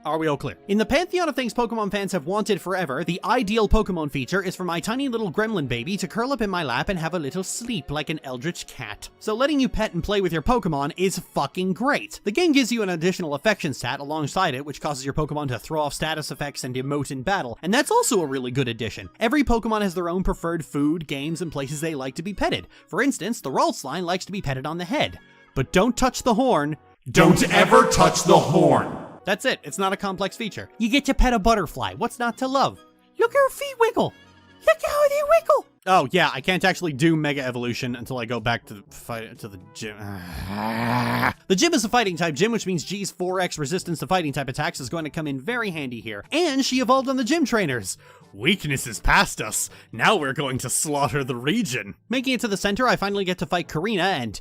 Are we all clear? In the pantheon of things Pokemon fans have wanted forever, the ideal Pokemon feature is for my tiny little gremlin baby to curl up in my lap and have a little sleep like an eldritch cat. So letting you pet and play with your Pokemon is fucking great. The game gives you an additional affection stat alongside it, which causes your Pokemon to throw off status effects and emote in battle, and that's also a really good addition. Every Pokemon has their own preferred food, games, and places they like to be petted. For instance, the Ralsline likes to be petted on the head. But don't touch the horn. Don't ever touch the horn. That's it. It's not a complex feature. You get to pet a butterfly. What's not to love? Look at her feet wiggle. Look how they wiggle. Oh, yeah, I can't actually do Mega Evolution until I go back to the gym. The gym is a fighting type gym, which means G's 4x resistance to fighting type attacks is going to come in very handy here. And she evolved on the gym trainers. Weakness is past us. Now we're going to slaughter the region. Making it to the center, I finally get to fight Karina and...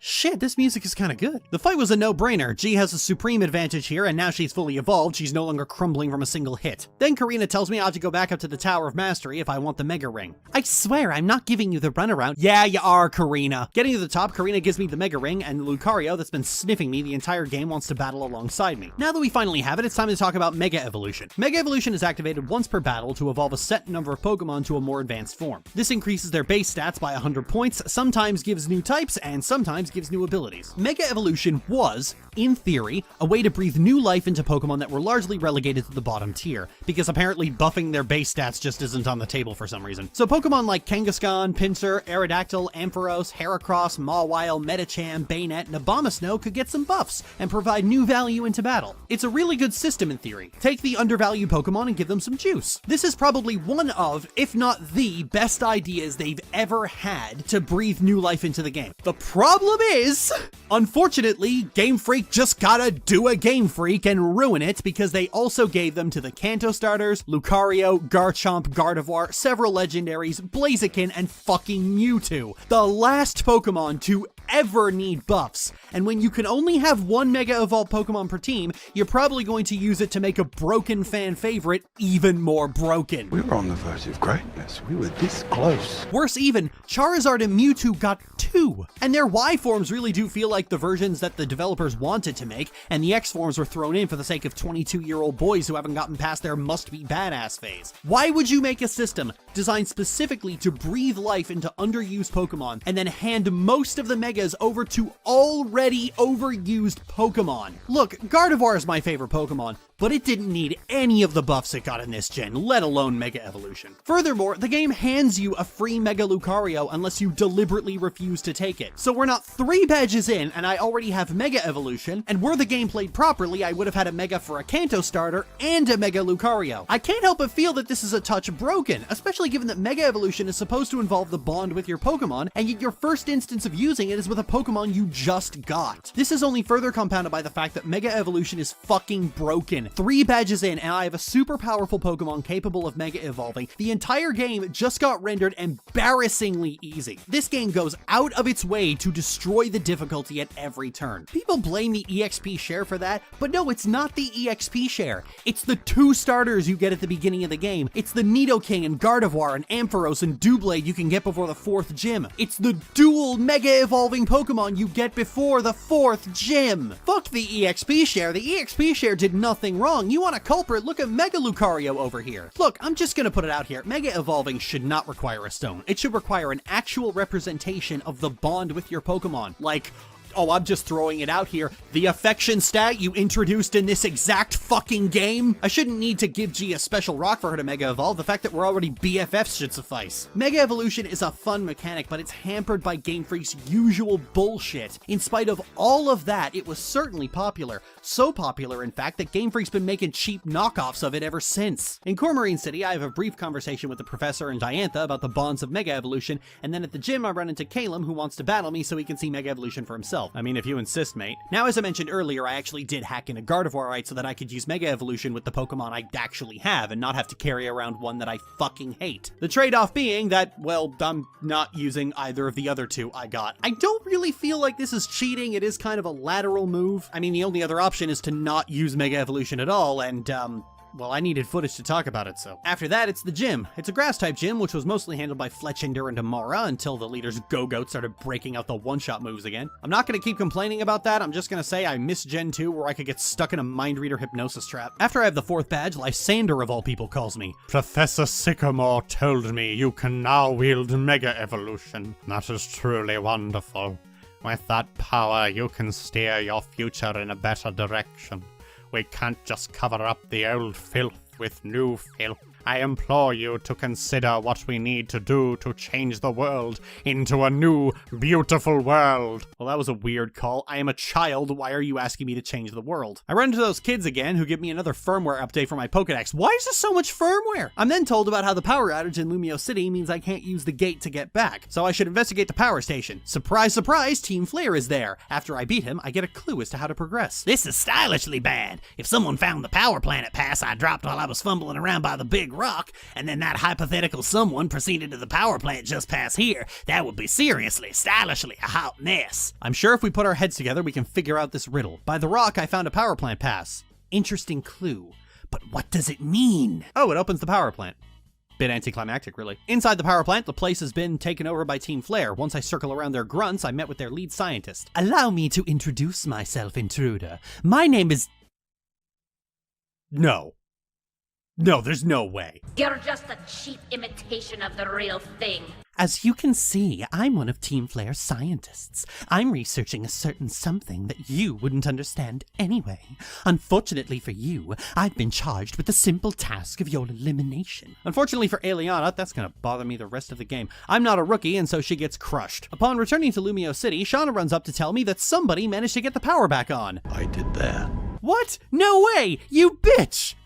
Shit, this music is kind of good. The fight was a no-brainer. G has a supreme advantage here, and now she's fully evolved, she's no longer crumbling from a single hit. Then Karina tells me I have to go back up to the Tower of Mastery if I want the Mega Ring. I swear, I'm not giving you the runaround. Yeah, you are, Karina. Getting to the top, Karina gives me the Mega Ring, and Lucario, that's been sniffing me the entire game, wants to battle alongside me. Now that we finally have it, it's time to talk about Mega Evolution. Mega Evolution is activated once per battle to evolve a set number of Pokemon to a more advanced form. This increases their base stats by 100 points, sometimes gives new types, and sometimes gives new abilities. Mega Evolution was, in theory, a way to breathe new life into Pokemon that were largely relegated to the bottom tier, because apparently buffing their base stats just isn't on the table for some reason. So Pokemon like Kangaskhan, Pinsir, Aerodactyl, Ampharos, Heracross, Mawile, Medicham, Banette, and Abomasnow could get some buffs and provide new value into battle. It's a really good system in theory. Take the undervalued Pokemon and give them some juice. This is probably one of, if not the, best ideas they've ever had to breathe new life into the game. The problem is, unfortunately, Game Freak just gotta do a Game Freak and ruin it because they also gave them to the Kanto starters, Lucario, Garchomp, Gardevoir, several legendaries, Blaziken, and fucking Mewtwo. The last Pokemon to ever need buffs. And when you can only have one Mega Evolved Pokemon per team, you're probably going to use it to make a broken fan favorite even more broken. We were on the verge of greatness. We were this close. Worse even, Charizard and Mewtwo got 2. And their Y forms really do feel like the versions that the developers wanted to make, and the X forms were thrown in for the sake of 22-year-old boys who haven't gotten past their must-be-badass phase. Why would you make a system designed specifically to breathe life into underused Pokemon, and then hand most of the Megas over to already overused Pokemon? Look, Gardevoir is my favorite Pokemon, but it didn't need any of the buffs it got in this gen, let alone Mega Evolution. Furthermore, the game hands you a free Mega Lucario unless you deliberately refuse to take it. So we're not 3 badges in, and I already have Mega Evolution, and were the game played properly, I would have had a Mega for a Kanto starter and a Mega Lucario. I can't help but feel that this is a touch broken, especially given that Mega Evolution is supposed to involve the bond with your Pokemon, and yet your first instance of using it is with a Pokemon you just got. This is only further compounded by the fact that Mega Evolution is fucking broken. 3 badges in, and I have a super powerful Pokemon capable of Mega Evolving. The entire game just got rendered embarrassingly easy. This game goes out of its way to destroy the difficulty at every turn. People blame the EXP share for that, but no, it's not the EXP share. It's the 2 starters you get at the beginning of the game. It's the Nidoking and Gardevoir and Ampharos and Doublade you can get before the 4th gym. It's the dual Mega Evolving Pokemon you get before the 4th gym. Fuck the EXP share. The EXP share did nothing wrong. You want a culprit? Look at Mega Lucario over here. Look, I'm just gonna put it out here. Mega Evolving should not require a stone. It should require an actual representation of the bond with your Pokemon. Like, oh, I'm just throwing it out here. The affection stat you introduced in this exact fucking game? I shouldn't need to give G a special rock for her to Mega Evolve. The fact that we're already BFFs should suffice. Mega Evolution is a fun mechanic, but it's hampered by Game Freak's usual bullshit. In spite of all of that, it was certainly popular. So popular, in fact, that Game Freak's been making cheap knockoffs of it ever since. In Cormarine City, I have a brief conversation with the Professor and Diantha about the bonds of Mega Evolution, and then at the gym I run into Calum, who wants to battle me so he can see Mega Evolution for himself. myself. I mean, if you insist, mate. Now, as I mentioned earlier, I actually did hack in a Gardevoirite so that I could use Mega Evolution with the Pokemon I actually have and not have to carry around one that I fucking hate. The trade-off being that, well, I'm not using either of the other two I got. I don't really feel like this is cheating. It is kind of a lateral move. I mean, the only other option is to not use Mega Evolution at all, and, well, I needed footage to talk about it, so. After that, it's the gym. It's a grass-type gym, which was mostly handled by Fletchinder and Amara until the leader's Go-Goat started breaking out the one-shot moves again. I'm not gonna keep complaining about that, I'm just gonna say I miss Gen 2 where I could get stuck in a mind reader hypnosis trap. After I have the 4th badge, Lysander of all people calls me. Professor Sycamore told me you can now wield Mega Evolution. That is truly wonderful. With that power, you can steer your future in a better direction. We can't just cover up the old filth with new filth. I implore you to consider what we need to do to change the world into a new, beautiful world. Well, that was a weird call. I am a child. Why are you asking me to change the world? I run into those kids again who give me another firmware update for my Pokedex. Why is there so much firmware? I'm then told about how the power outage in Lumio City means I can't use the gate to get back, so I should investigate the power station. Surprise, surprise, Team Flare is there. After I beat him, I get a clue as to how to progress. This is stylishly bad. If someone found the power planet pass I dropped while I was fumbling around by the big rock, and then that hypothetical someone proceeded to the power plant just past here, that would be seriously, stylishly a hot mess. I'm sure if we put our heads together, we can figure out this riddle. By the rock, I found a power plant pass. Interesting clue. But what does it mean? Oh, it opens the power plant. Bit anticlimactic, really. Inside the power plant, the place has been taken over by Team Flare. Once I circle around their grunts, I met with their lead scientist. Allow me to introduce myself, intruder. My name is... No. No, there's no way. You're just a cheap imitation of the real thing. As you can see, I'm one of Team Flare's scientists. I'm researching a certain something that you wouldn't understand anyway. Unfortunately for you, I've been charged with the simple task of your elimination. Unfortunately for Aliana, that's gonna bother me the rest of the game. I'm not a rookie, and so she gets crushed. Upon returning to Lumio City, Shauna runs up to tell me that somebody managed to get the power back on. I did that. What? No way! You bitch!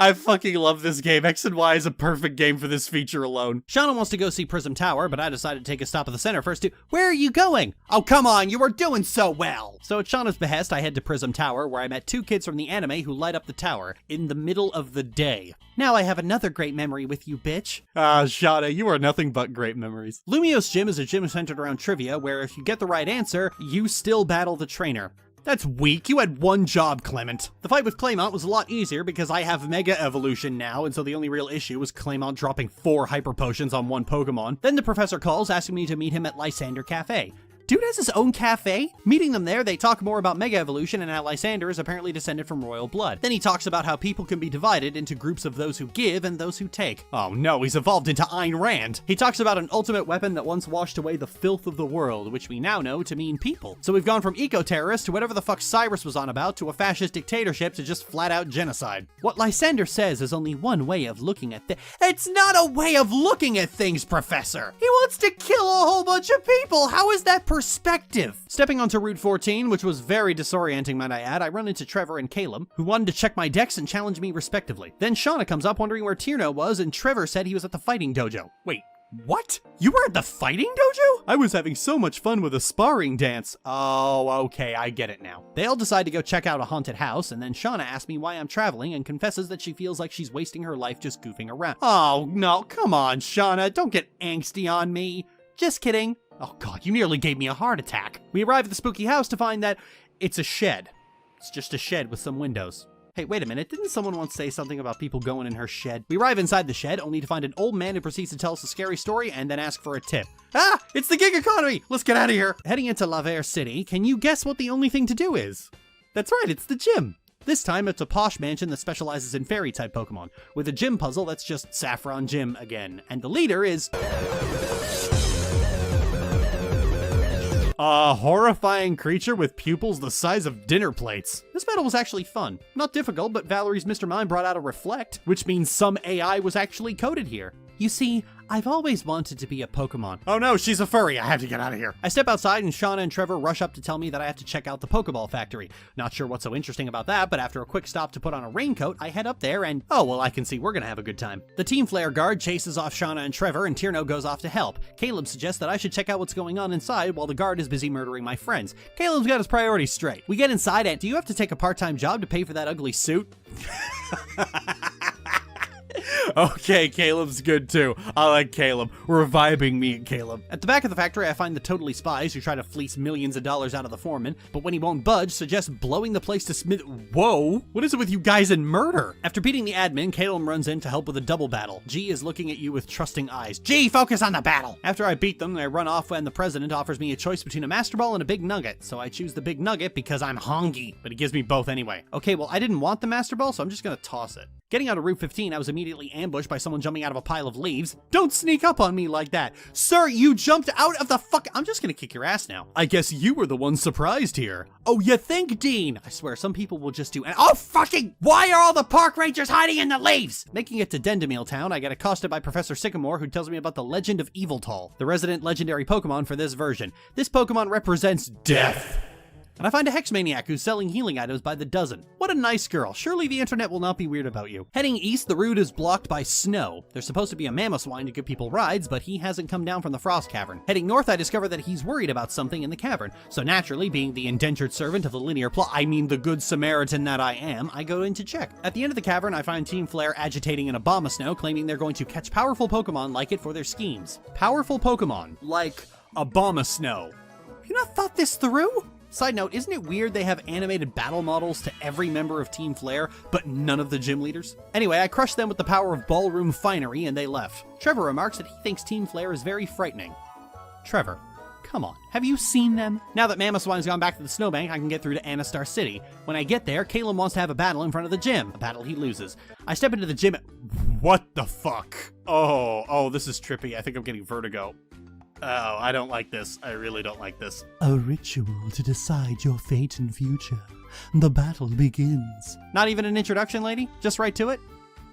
I fucking love this game. X and Y is a perfect game for this feature alone. Shauna wants to go see Prism Tower, but I decided to take a stop at the center first to... Where are you going? Oh, come on, you were doing so well! So at Shauna's behest, I head to Prism Tower, where I met 2 kids from the anime who light up the tower in the middle of the day. Now I have another great memory with you, bitch. Ah, Shauna, you are nothing but great memories. Lumio's gym is a gym centered around trivia, where if you get the right answer, you still battle the trainer. That's weak. You had one job, Clement. The fight with Claymont was a lot easier because I have Mega Evolution now, and so the only real issue was Claymont dropping 4 Hyper Potions on one Pokemon. Then the professor calls, asking me to meet him at Lysander Cafe. Dude has his own cafe? Meeting them there, they talk more about Mega Evolution and how Lysander is apparently descended from royal blood. Then he talks about how people can be divided into groups of those who give and those who take. Oh no, he's evolved into Ayn Rand. He talks about an ultimate weapon that once washed away the filth of the world, which we now know to mean people. So we've gone from eco-terrorists to whatever the fuck Cyrus was on about to a fascist dictatorship to just flat-out genocide. What Lysander says is only one way of looking at things. It's not a way of looking at things, Professor! He wants to kill a whole bunch of people! How is that perspective? Stepping onto Route 14, which was very disorienting, might I add, I run into Trevor and Caleb, who wanted to check my decks and challenge me respectively. Then Shauna comes up wondering where Tierno was, and Trevor said he was at the fighting dojo. Wait, what? You were at the fighting dojo? I was having so much fun with a sparring dance. Oh, okay, I get it now. They all decide to go check out a haunted house, and then Shauna asks me why I'm traveling and confesses that she feels like she's wasting her life just goofing around. Oh, no, come on, Shauna, don't get angsty on me. Just kidding. Oh god, you nearly gave me a heart attack. We arrive at the spooky house to find that it's a shed. It's just a shed with some windows. Hey, wait a minute, didn't someone once say something about people going in her shed? We arrive inside the shed, only to find an old man who proceeds to tell us a scary story and then ask for a tip. Ah, it's the gig economy! Let's get out of here! Heading into Laver City, can you guess what the only thing to do is? That's right, it's the gym. This time, it's a posh mansion that specializes in fairy-type Pokemon, with a gym puzzle that's just Saffron Gym again, and the leader is... a horrifying creature with pupils the size of dinner plates. This battle was actually fun. Not difficult, but Valerie's Mr. Mime brought out a reflect, which means some AI was actually coded here. You see, I've always wanted to be a Pokemon. Oh no, she's a furry. I have to get out of here. I step outside and Shauna and Trevor rush up to tell me that I have to check out the Pokeball factory. Not sure what's so interesting about that, but after a quick stop to put on a raincoat, I head up there and, oh, well, I can see we're gonna have a good time. The Team Flare guard chases off Shauna and Trevor, and Tierno goes off to help. Caleb suggests that I should check out what's going on inside while the guard is busy murdering my friends. Caleb's got his priorities straight. We get inside and, do you have to take a part-time job to pay for that ugly suit? Okay, Caleb's good too. I like Caleb. We're vibing, me and Caleb. At the back of the factory, I find the totally spies who try to fleece millions of dollars out of the foreman, but when he won't budge, suggests blowing the place to smith. Whoa, what is it with you guys and murder? After beating the admin, Caleb runs in to help with a double battle. G is looking at you with trusting eyes. G, focus on the battle! After I beat them, I run off when the president offers me a choice between a Master Ball and a Big Nugget, so I choose the Big Nugget because I'm hungry, but he gives me both anyway. Okay, well, I didn't want the Master Ball, so I'm just gonna toss it. Getting out of Route 15, I was immediately ambushed by someone jumping out of a pile of leaves. Don't sneak up on me like that. Sir, you jumped out of the fuck— I'm just gonna kick your ass now. I guess you were the one surprised here. Oh, you think, Dean? I swear, some people will just do— Oh, fucking— Why are all the park rangers hiding in the leaves? Making it to Dendemil Town, I get accosted by Professor Sycamore, who tells me about the legend of Eviltal, the resident legendary Pokemon for this version. This Pokemon represents death. And I find a Hexmaniac who's selling healing items by the dozen. What a nice girl. Surely the internet will not be weird about you. Heading east, the route is blocked by snow. There's supposed to be a Mamoswine to give people rides, but he hasn't come down from the Frost Cavern. Heading north, I discover that he's worried about something in the cavern. So naturally, being the indentured servant of the linear plot, I mean the good Samaritan that I am, I go in to check. At the end of the cavern, I find Team Flare agitating an Abomasnow, claiming they're going to catch powerful Pokemon like it for their schemes. Powerful Pokemon, like Abomasnow. You not thought this through? Side note, isn't it weird they have animated battle models to every member of Team Flare, but none of the gym leaders? Anyway, I crushed them with the power of ballroom finery and they left. Trevor remarks that he thinks Team Flare is very frightening. Trevor, come on, have you seen them? Now that Mamoswine's gone back to the snowbank, I can get through to Anastar City. When I get there, Caleb wants to have a battle in front of the gym, a battle he loses. I step into the gym— What the fuck? Oh, this is trippy. I think I'm getting vertigo. Oh, I don't like this. I really don't like this. A ritual to decide your fate and future. The battle begins. Not even an introduction, lady? Just right to it?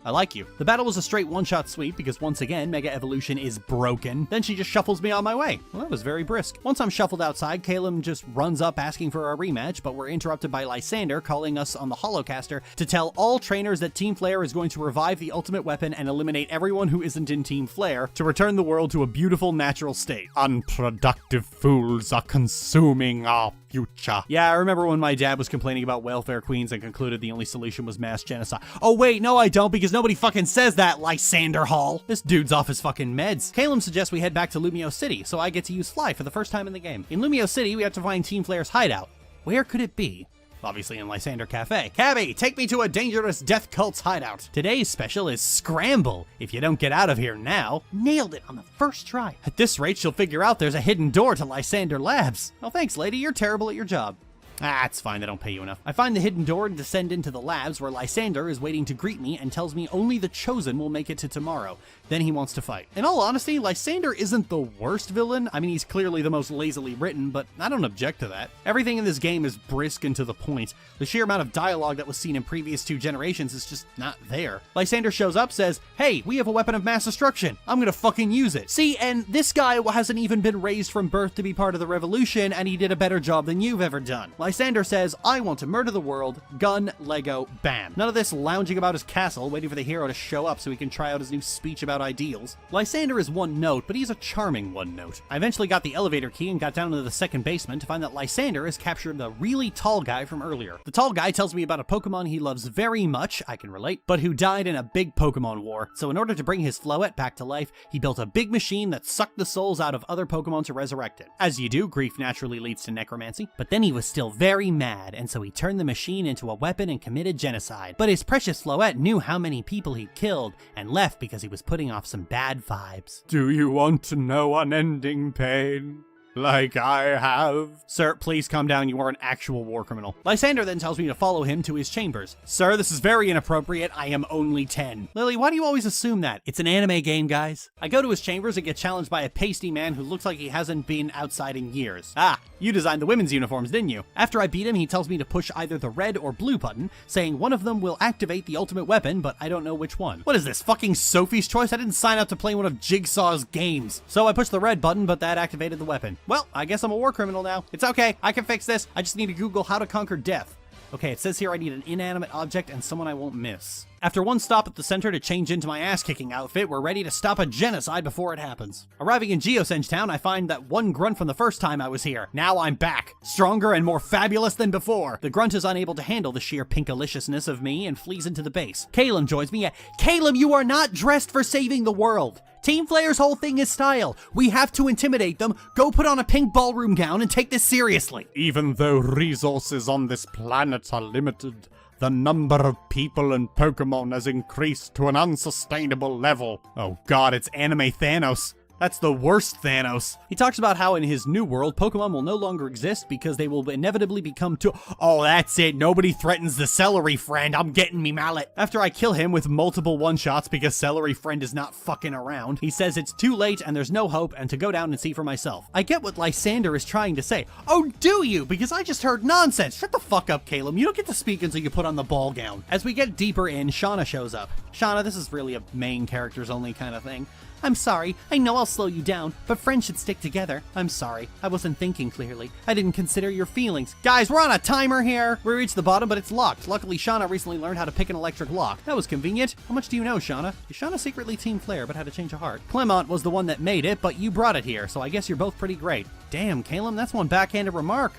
I like you. The battle was a straight one-shot sweep because once again, Mega Evolution is broken. Then she just shuffles me on my way. Well, that was very brisk. Once I'm shuffled outside, Caleb just runs up asking for a rematch, but we're interrupted by Lysander calling us on the Holocaster to tell all trainers that Team Flare is going to revive the ultimate weapon and eliminate everyone who isn't in Team Flare to return the world to a beautiful natural state. Unproductive fools are consuming our future. Yeah, I remember when my dad was complaining about welfare queens and concluded the only solution was mass genocide. Oh wait, no I don't, because nobody fucking says that, Lysander Hall. This dude's off his fucking meds. Caleb suggests we head back to Lumio City, so I get to use Fly for the first time in the game. In Lumio City, we have to find Team Flare's hideout. Where could it be? Obviously in Lysander Cafe. Cabby, take me to a dangerous death cult's hideout. Today's special is Scramble. If you don't get out of here now— Nailed it on the first try. At this rate, she'll figure out there's a hidden door to Lysander Labs. Oh, thanks, lady. You're terrible at your job. Ah, it's fine, they don't pay you enough. I find the hidden door and descend into the labs where Lysander is waiting to greet me and tells me only the chosen will make it to tomorrow. Then he wants to fight. In all honesty, Lysander isn't the worst villain. I mean, he's clearly the most lazily written, but I don't object to that. Everything in this game is brisk and to the point. The sheer amount of dialogue that was seen in previous 2 generations is just not there. Lysander shows up, says, hey, we have a weapon of mass destruction. I'm gonna fucking use it. See, and this guy hasn't even been raised from birth to be part of the revolution, and he did a better job than you've ever done. Lysander says, I want to murder the world, gun, Lego, bam. None of this lounging about his castle, waiting for the hero to show up so he can try out his new speech about ideals. Lysander is one note, but he's a charming one note. I eventually got the elevator key and got down into the second basement to find that Lysander has captured the really tall guy from earlier. The tall guy tells me about a Pokemon he loves very much, I can relate, but who died in a big Pokemon war. So in order to bring his Floette back to life, he built a big machine that sucked the souls out of other Pokemon to resurrect it. As you do, grief naturally leads to necromancy, but then he was still very mad, and so he turned the machine into a weapon and committed genocide. But his precious Floette knew how many people he'd killed, and left because he was putting off some bad vibes. Do you want to know unending pain? like I have. Sir, please calm down. You are an actual war criminal. Lysander then tells me to follow him to his chambers. Sir, this is very inappropriate. I am only 10. Lily, why do you always assume that? It's an anime game, guys. I go to his chambers and get challenged by a pasty man who looks like he hasn't been outside in years. Ah, you designed the women's uniforms, didn't you? After I beat him, he tells me to push either the red or blue button, saying one of them will activate the ultimate weapon, but I don't know which one. What is this, fucking Sophie's Choice? I didn't sign up to play one of Jigsaw's games. So I pushed the red button, but that activated the weapon. Well, I guess I'm a war criminal now. It's okay, I can fix this. I just need to Google how to conquer death. Okay, it says here I need an inanimate object and someone I won't miss. After one stop at the center to change into my ass-kicking outfit, we're ready to stop a genocide before it happens. Arriving in Geosenge Town, I find that one grunt from the first time I was here. Now I'm back, stronger and more fabulous than before. The grunt is unable to handle the sheer pinkaliciousness of me and flees into the base. Calum joins me. Calum, you are not dressed for saving the world. Team Flayer's whole thing is style. We have to intimidate them, go put on a pink ballroom gown, and take this seriously. Even though resources on this planet are limited, the number of people and Pokemon has increased to an unsustainable level. Oh god, it's anime Thanos. That's the worst Thanos. He talks about how in his new world, Pokemon will no longer exist because they will inevitably become too— Oh, that's it. Nobody threatens the Celery Friend. I'm getting me mallet. After I kill him with multiple one-shots because Celery Friend is not fucking around, he says it's too late and there's no hope and to go down and see for myself. I get what Lysander is trying to say. Oh, do you? Because I just heard nonsense. Shut the fuck up, Calum. You don't get to speak until you put on the ball gown. As we get deeper in, Shauna shows up. Shauna, this is really a main characters only kind of thing. I'm sorry. I know I'll slow you down, but friends should stick together. I'm sorry. I wasn't thinking clearly. I didn't consider your feelings. Guys, we're on a timer here. We reached the bottom, but it's locked. Luckily, Shauna recently learned how to pick an electric lock. That was convenient. How much do you know, Shauna? Is Shauna secretly Team Flare, but had a change of heart? Clement was the one that made it, but you brought it here, so I guess you're both pretty great. Damn, Calum, that's one backhanded remark.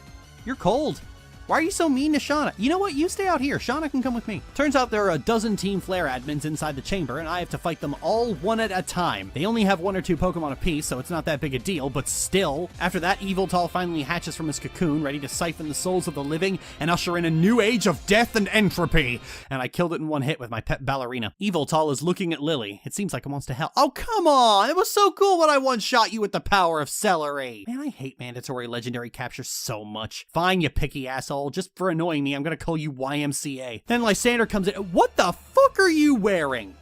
You're cold. Why are you so mean to Shauna? You know what? You stay out here. Shauna can come with me. Turns out there are a dozen Team Flare admins inside the chamber, and I have to fight them all one at a time. They only have 1 or 2 Pokemon apiece, so it's not that big a deal, but still. After that, Yveltal finally hatches from his cocoon, ready to siphon the souls of the living and usher in a new age of death and entropy. And I killed it in one hit with my pet ballerina. Yveltal is looking at Lily. It seems like it wants to help. Oh, come on! It was so cool when I one-shot you with the power of celery. Man, I hate mandatory legendary captures so much. Fine, you picky asshole. Just for annoying me, I'm gonna call you YMCA. Then Lysander comes in. What the fuck are you wearing?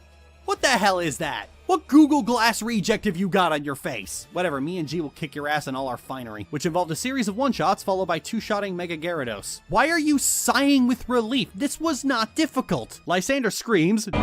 What the hell is that? What Google Glass reject have you got on your face? Whatever, me and G will kick your ass in all our finery, which involved a series of one-shots followed by 2-shotting Mega Gyarados. Why are you sighing with relief? This was not difficult. Lysander screams. No!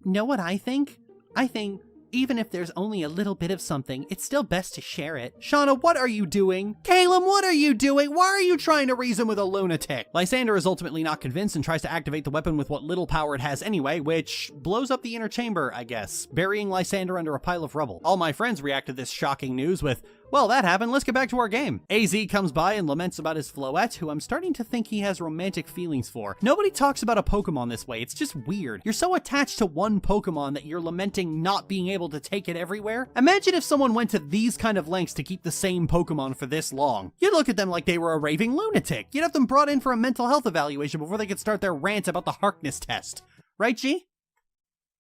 Know what I think? I think even if there's only a little bit of something, it's still best to share it. Shauna, what are you doing? Calum, what are you doing? Why are you trying to reason with a lunatic? Lysander is ultimately not convinced and tries to activate the weapon with what little power it has anyway, which blows up the inner chamber, I guess, burying Lysander under a pile of rubble. All my friends react to this shocking news with, well, that happened, let's get back to our game. AZ comes by and laments about his Floette, who I'm starting to think he has romantic feelings for. Nobody talks about a Pokemon this way, it's just weird. You're so attached to one Pokemon that you're lamenting not being able to take it everywhere. Imagine if someone went to these kind of lengths to keep the same Pokemon for this long. You'd look at them like they were a raving lunatic. You'd have them brought in for a mental health evaluation before they could start their rant about the Harkness test. Right, G?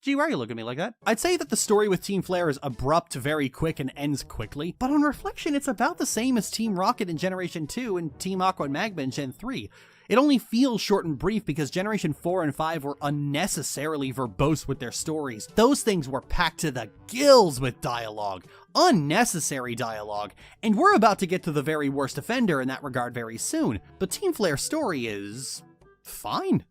Gee, why are you looking at me like that? I'd say that the story with Team Flare is abrupt, very quick, and ends quickly, but on reflection, it's about the same as Team Rocket in Generation 2 and Team Aqua and Magma in Gen 3. It only feels short and brief because Generation 4 and 5 were unnecessarily verbose with their stories. Those things were packed to the gills with dialogue. Unnecessary dialogue. And we're about to get to the very worst offender in that regard very soon. But Team Flare's story is fine.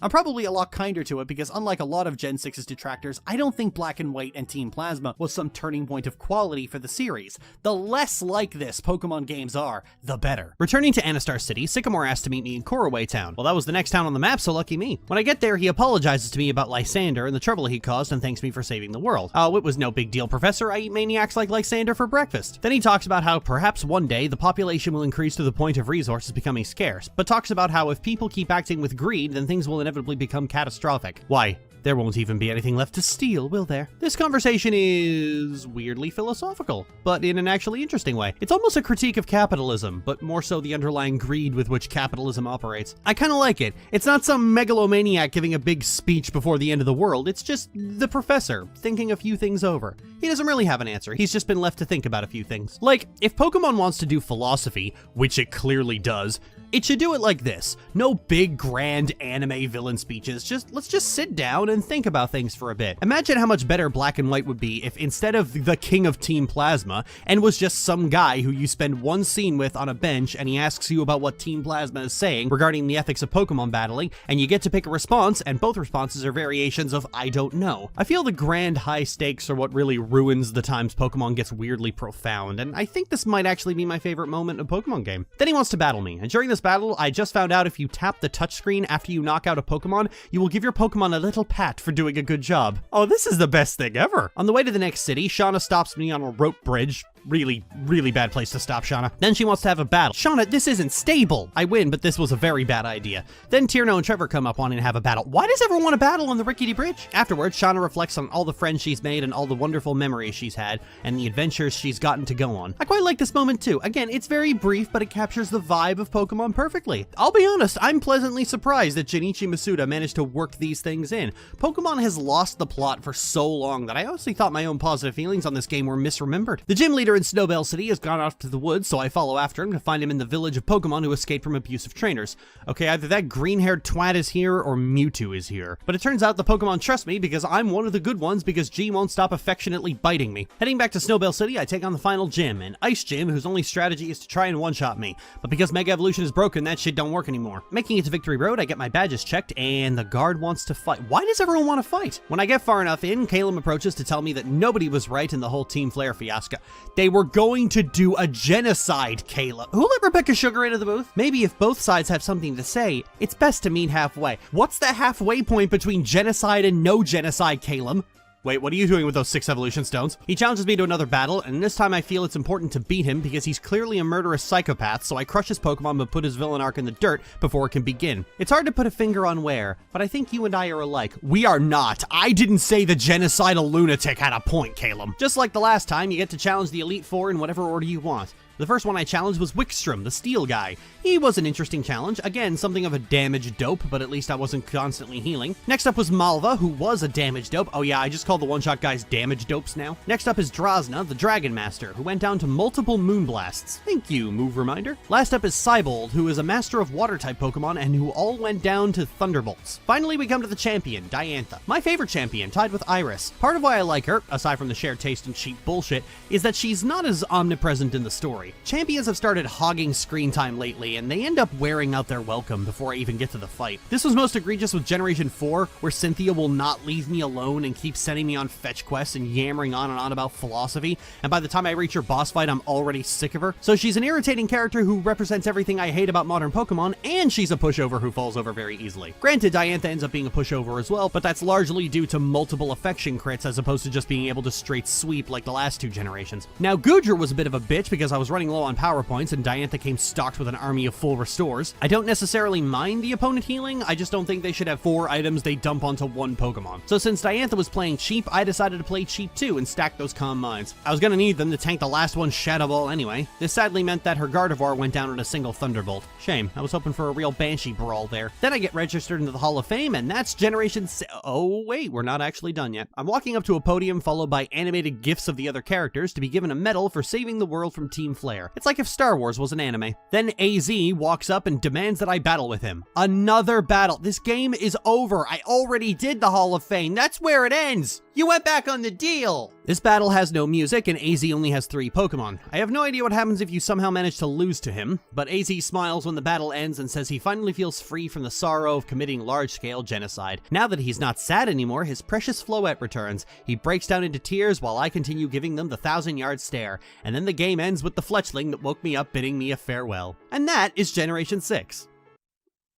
I'm probably a lot kinder to it because unlike a lot of Gen 6's detractors, I don't think Black and White and Team Plasma was some turning point of quality for the series. The less like this Pokemon games are, the better. Returning to Anastar City, Sycamore asked to meet me in Koraway Town. Well, that was the next town on the map, so lucky me. When I get there, he apologizes to me about Lysander and the trouble he caused and thanks me for saving the world. Oh, it was no big deal, Professor. I eat maniacs like Lysander for breakfast. Then he talks about how perhaps one day the population will increase to the point of resources becoming scarce, but talks about how if people keep acting with greed, then things will inevitably become catastrophic. Why? There won't even be anything left to steal, will there? This conversation is weirdly philosophical, but in an actually interesting way. It's almost a critique of capitalism, but more so the underlying greed with which capitalism operates. I kind of like it. It's not some megalomaniac giving a big speech before the end of the world. It's just the professor thinking a few things over. He doesn't really have an answer. He's just been left to think about a few things. Like, if Pokemon wants to do philosophy, which it clearly does, it should do it like this. No big, grand anime villain speeches. Let's just sit down and think about things for a bit. Imagine how much better Black and White would be if instead of the king of Team Plasma, and was just some guy who you spend one scene with on a bench and he asks you about what Team Plasma is saying regarding the ethics of Pokemon battling, and you get to pick a response, and both responses are variations of I don't know. I feel the grand high stakes are what really ruins the times Pokemon gets weirdly profound, and I think this might actually be my favorite moment of a Pokemon game. Then he wants to battle me, and during this battle, I just found out if you tap the touchscreen after you knock out a Pokemon, you will give your Pokemon a little pat for doing a good job. Oh, this is the best thing ever. On the way to the next city, Shauna stops me on a rope bridge. Really, really bad place to stop, Shauna. Then she wants to have a battle. Shauna, this isn't stable. I win, but this was a very bad idea. Then Tierno and Trevor come up wanting to have a battle. Why does everyone want to battle on the rickety bridge? Afterwards, Shauna reflects on all the friends she's made and all the wonderful memories she's had and the adventures she's gotten to go on. I quite like this moment too. Again, it's very brief, but it captures the vibe of Pokemon perfectly. I'll be honest, I'm pleasantly surprised that Junichi Masuda managed to work these things in. Pokemon has lost the plot for so long that I honestly thought my own positive feelings on this game were misremembered. The gym leader in Snowbell City has gone off to the woods, so I follow after him to find him in the village of Pokemon who escaped from abusive trainers. Okay, either that green-haired twat is here or Mewtwo is here. But it turns out the Pokemon trust me because I'm one of the good ones because G won't stop affectionately biting me. Heading back to Snowbell City, I take on the final gym, an ice gym whose only strategy is to try and one-shot me. But because Mega Evolution is broken, that shit don't work anymore. Making it to Victory Road, I get my badges checked, and the guard wants to fight. Why does everyone want to fight? When I get far enough in, Caleb approaches to tell me that nobody was right in the whole Team Flare fiasco. They were going to do a genocide, Caleb. Who let Rebecca Sugar into the booth? Maybe if both sides have something to say, it's best to meet halfway. What's the halfway point between genocide and no genocide, Caleb? Wait, what are you doing with those 6 evolution stones? He challenges me to another battle, and this time I feel it's important to beat him because he's clearly a murderous psychopath, so I crush his Pokemon but put his villain arc in the dirt before it can begin. It's hard to put a finger on where, but I think you and I are alike. We are not. I didn't say the genocidal lunatic had a point, Caleb. Just like the last time, you get to challenge the Elite Four in whatever order you want. The first one I challenged was Wickstrom, the steel guy. He was an interesting challenge. Again, something of a damage dope, but at least I wasn't constantly healing. Next up was Malva, who was a damage dope. Oh yeah, I just call the one-shot guys damage dopes now. Next up is Drosna, the Dragon Master, who went down to multiple Moonblasts. Thank you, move reminder. Last up is Cybold, who is a master of water-type Pokemon and who all went down to Thunderbolts. Finally, we come to the champion, Diantha. My favorite champion, tied with Iris. Part of why I like her, aside from the shared taste and cheap bullshit, is that she's not as omnipresent in the story. Champions have started hogging screen time lately, and they end up wearing out their welcome before I even get to the fight. This was most egregious with Generation 4, where Cynthia will not leave me alone and keeps sending me on fetch quests and yammering on and on about philosophy, and by the time I reach her boss fight, I'm already sick of her. So she's an irritating character who represents everything I hate about modern Pokemon, and she's a pushover who falls over very easily. Granted, Diantha ends up being a pushover as well, but that's largely due to multiple affection crits as opposed to just being able to straight sweep like the last 2 generations. Now, Goodra was a bit of a bitch because I was running low on power points and Diantha came stocked with an army of full restores. I don't necessarily mind the opponent healing, I just don't think they should have 4 items they dump onto one Pokemon. So since Diantha was playing cheap, I decided to play cheap too and stack those Calm Minds. I was gonna need them to tank the last one Shadow Ball anyway. This sadly meant that her Gardevoir went down in a single Thunderbolt. Shame, I was hoping for a real Banshee brawl there. Then I get registered into the Hall of Fame and that's Generation Oh wait, we're not actually done yet. I'm walking up to a podium followed by animated gifs of the other characters to be given a medal for saving the world from Team Flare. It's like if Star Wars was an anime. Then AZ walks up and demands that I battle with him. Another battle. This game is over. I already did the Hall of Fame. That's where it ends. You went back on the deal. This battle has no music and AZ only has 3 Pokemon. I have no idea what happens if you somehow manage to lose to him, but AZ smiles when the battle ends and says he finally feels free from the sorrow of committing large-scale genocide. Now that he's not sad anymore, his precious Floette returns. He breaks down into tears while I continue giving them the 1,000-yard stare, and then the game ends with the fletchling that woke me up bidding me a farewell. And that is Generation 6.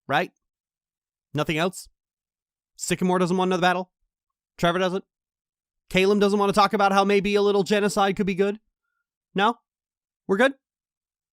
Right? Nothing else? Sycamore doesn't want another battle? Trevor doesn't? Caleb doesn't want to talk about how maybe a little genocide could be good? No? We're good?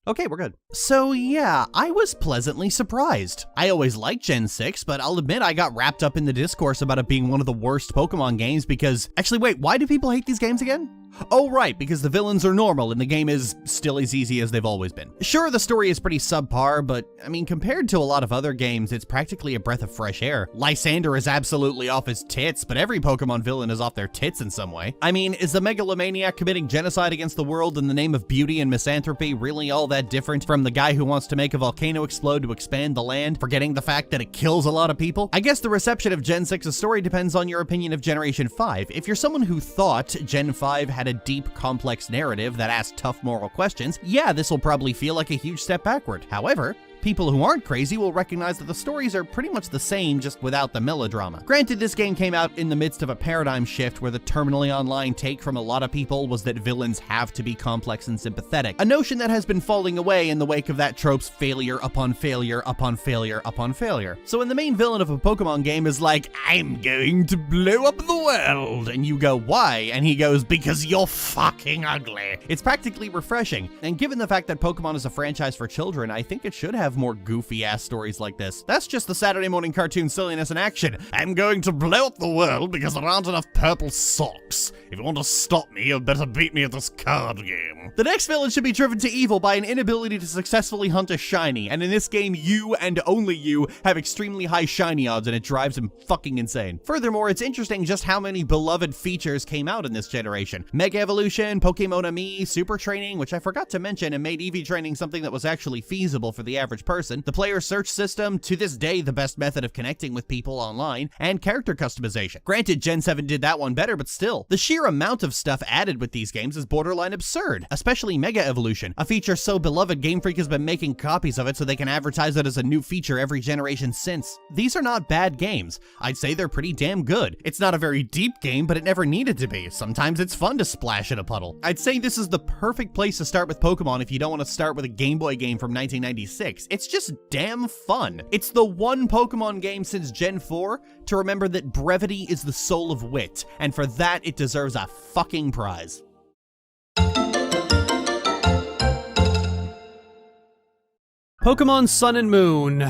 Okay, we're good. So yeah, I was pleasantly surprised. I always liked Gen 6, but I'll admit I got wrapped up in the discourse about it being one of the worst Pokemon games because... Actually, wait, why do people hate these games again? Oh right, because the villains are normal and the game is still as easy as they've always been. Sure, the story is pretty subpar, but I mean, compared to a lot of other games, it's practically a breath of fresh air. Lysander is absolutely off his tits, but every Pokemon villain is off their tits in some way. I mean, is the megalomaniac committing genocide against the world in the name of beauty and misanthropy really all that different from the guy who wants to make a volcano explode to expand the land, forgetting the fact that it kills a lot of people? I guess the reception of Gen 6's story depends on your opinion of Generation 5. If you're someone who thought Gen 5 had a deep, complex narrative that asked tough moral questions, yeah, this will probably feel like a huge step backward. However, people who aren't crazy will recognize that the stories are pretty much the same, just without the melodrama. Granted, this game came out in the midst of a paradigm shift where the terminally online take from a lot of people was that villains have to be complex and sympathetic, a notion that has been falling away in the wake of that trope's failure upon failure upon failure upon failure. So when the main villain of a Pokemon game is like, I'm going to blow up the world, and you go, why? And he goes, because you're fucking ugly. It's practically refreshing, and given the fact that Pokemon is a franchise for children, I think it should have more goofy ass stories like this. That's just the Saturday morning cartoon silliness in action. I'm going to blow up the world because there aren't enough purple socks. If you want to stop me, you better beat me at this card game. The next villain should be driven to evil by an inability to successfully hunt a shiny, and in this game, you and only you have extremely high shiny odds, and it drives him fucking insane. Furthermore, it's interesting just how many beloved features came out in this generation. Mega Evolution, Pokemon Ami, Super Training, which I forgot to mention and made EV training something that was actually feasible for the average person, the player search system, to this day the best method of connecting with people online, and character customization. Granted, Gen 7 did that one better, but still, the sheer amount of stuff added with these games is borderline absurd, especially Mega Evolution, a feature so beloved Game Freak has been making copies of it so they can advertise it as a new feature every generation since. These are not bad games. I'd say they're pretty damn good. It's not a very deep game, but it never needed to be. Sometimes it's fun to splash in a puddle. I'd say this is the perfect place to start with Pokemon if you don't want to start with a Game Boy game from 1996. It's just damn fun. It's the one Pokemon game since Gen 4 to remember that brevity is the soul of wit, and for that it deserves a fucking prize. Pokemon Sun and Moon.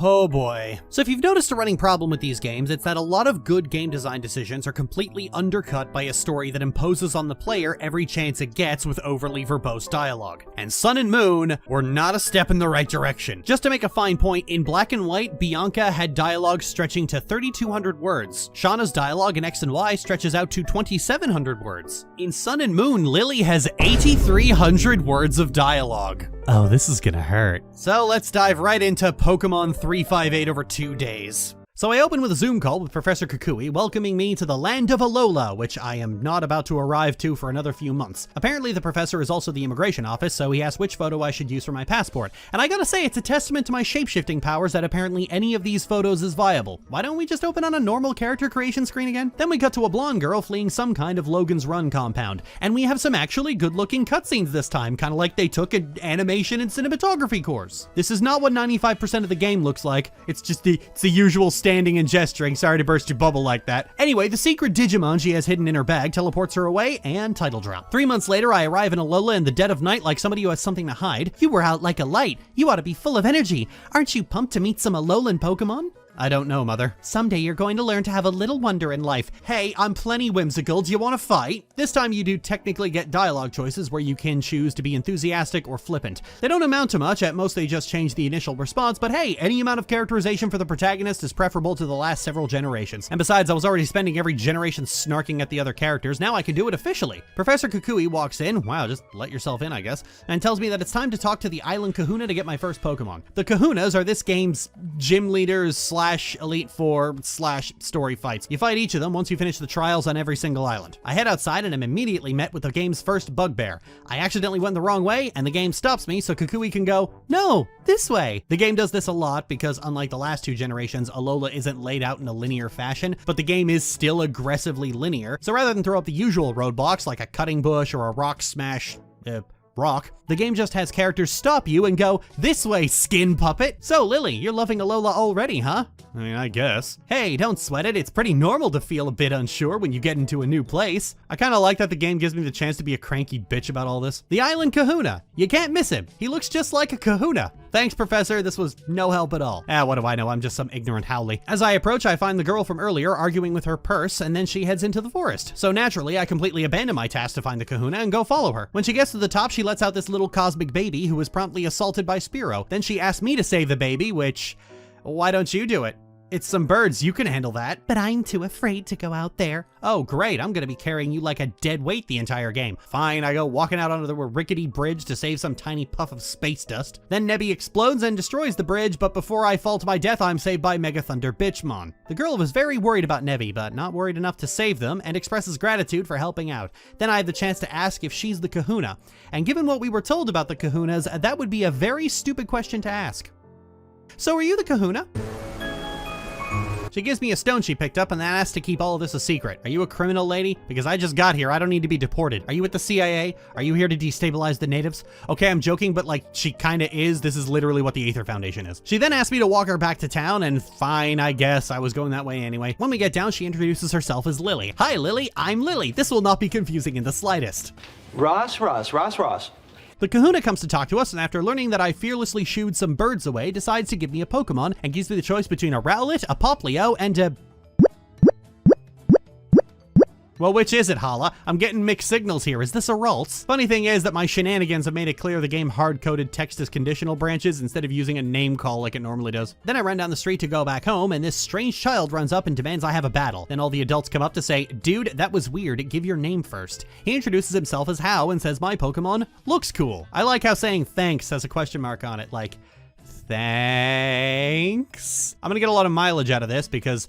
Oh boy. So if you've noticed a running problem with these games, it's that a lot of good game design decisions are completely undercut by a story that imposes on the player every chance it gets with overly verbose dialogue. And Sun and Moon were not a step in the right direction. Just to make a fine point, in Black and White, Bianca had dialogue stretching to 3,200 words. Shauna's dialogue in X and Y stretches out to 2,700 words. In Sun and Moon, Lily has 8,300 words of dialogue. Oh, this is gonna hurt. So let's dive right into Pokemon 358 over 2 days. So I open with a Zoom call with Professor Kukui welcoming me to the land of Alola, which I am not about to arrive to for another few months. Apparently the professor is also the immigration office, so he asked which photo I should use for my passport. And I gotta say, it's a testament to my shape-shifting powers that apparently any of these photos is viable. Why don't we just open on a normal character creation screen again? Then we cut to a blonde girl fleeing some kind of Logan's Run compound. And we have some actually good-looking cutscenes this time, kind of like they took an animation and cinematography course. This is not what 95% of the game looks like. It's just the usual standing and gesturing. Sorry to burst your bubble like that. Anyway, the secret Digimon she has hidden in her bag teleports her away, and title drop. 3 months later, I arrive in Alola in the dead of night like somebody who has something to hide. You were out like a light. You ought to be full of energy. Aren't you pumped to meet some Alolan Pokemon? I don't know, Mother. Someday you're going to learn to have a little wonder in life. Hey, I'm plenty whimsical. Do you want to fight? This time you do technically get dialogue choices where you can choose to be enthusiastic or flippant. They don't amount to much, at most they just change the initial response, but hey, any amount of characterization for the protagonist is preferable to the last several generations. And besides, I was already spending every generation snarking at the other characters, now I can do it officially. Professor Kukui walks in, wow, just let yourself in I guess, and tells me that it's time to talk to the island kahuna to get my first Pokemon. The kahunas are this game's gym leaders / Elite Four / story fights. You fight each of them once you finish the trials on every single island. I head outside and am immediately met with the game's first bugbear. I accidentally went the wrong way and the game stops me so Kukui can go, no, this way. The game does this a lot because unlike the last 2 generations, Alola isn't laid out in a linear fashion, but the game is still aggressively linear. So rather than throw up the usual roadblocks like a cutting bush or a rock smash, rock. The game just has characters stop you and go, "This way, skin puppet." So Lily, you're loving Alola already, huh? I mean, I guess. Hey, don't sweat it. It's pretty normal to feel a bit unsure when you get into a new place. I kind of like that the game gives me the chance to be a cranky bitch about all this. The island kahuna. You can't miss him. He looks just like a kahuna. Thanks, Professor. This was no help at all. What do I know? I'm just some ignorant howly. As I approach, I find the girl from earlier arguing with her purse, and then she heads into the forest. So naturally, I completely abandon my task to find the kahuna and go follow her. When she gets to the top, she lets out this little cosmic baby who is promptly assaulted by Spearow. Then she asks me to save the baby, which, why don't you do it? It's some birds, you can handle that. But I'm too afraid to go out there. Oh great, I'm gonna be carrying you like a dead weight the entire game. Fine, I go walking out onto the rickety bridge to save some tiny puff of space dust. Then Nebby explodes and destroys the bridge, but before I fall to my death, I'm saved by Mega Thunder Bitchmon. The girl was very worried about Nebby, but not worried enough to save them, and expresses gratitude for helping out. Then I have the chance to ask if she's the kahuna. And given what we were told about the kahunas, that would be a very stupid question to ask. So are you the kahuna? She gives me a stone she picked up and then asks to keep all of this a secret. Are you a criminal, lady? Because I just got here, I don't need to be deported. Are you with the CIA? Are you here to destabilize the natives? Okay, I'm joking, but like, she kinda is. This is literally what the Aether Foundation is. She then asked me to walk her back to town, and fine, I guess. I was going that way anyway. When we get down, she introduces herself as Lily. Hi, Lily, I'm Lily. This will not be confusing in the slightest. Ross. The kahuna comes to talk to us, and after learning that I fearlessly shooed some birds away, decides to give me a Pokemon and gives me the choice between a Rowlet, a Poplio, and a... Well, which is it, Hala? I'm getting mixed signals here. Is this a Ralts? Funny thing is that my shenanigans have made it clear the game hard-coded text as conditional branches instead of using a name call like it normally does. Then I run down the street to go back home, and this strange child runs up and demands I have a battle. Then all the adults come up to say, "Dude, that was weird. Give your name first." He introduces himself as How and says my Pokemon looks cool. I like how saying thanks has a question mark on it, like, thanks? I'm gonna get a lot of mileage out of this because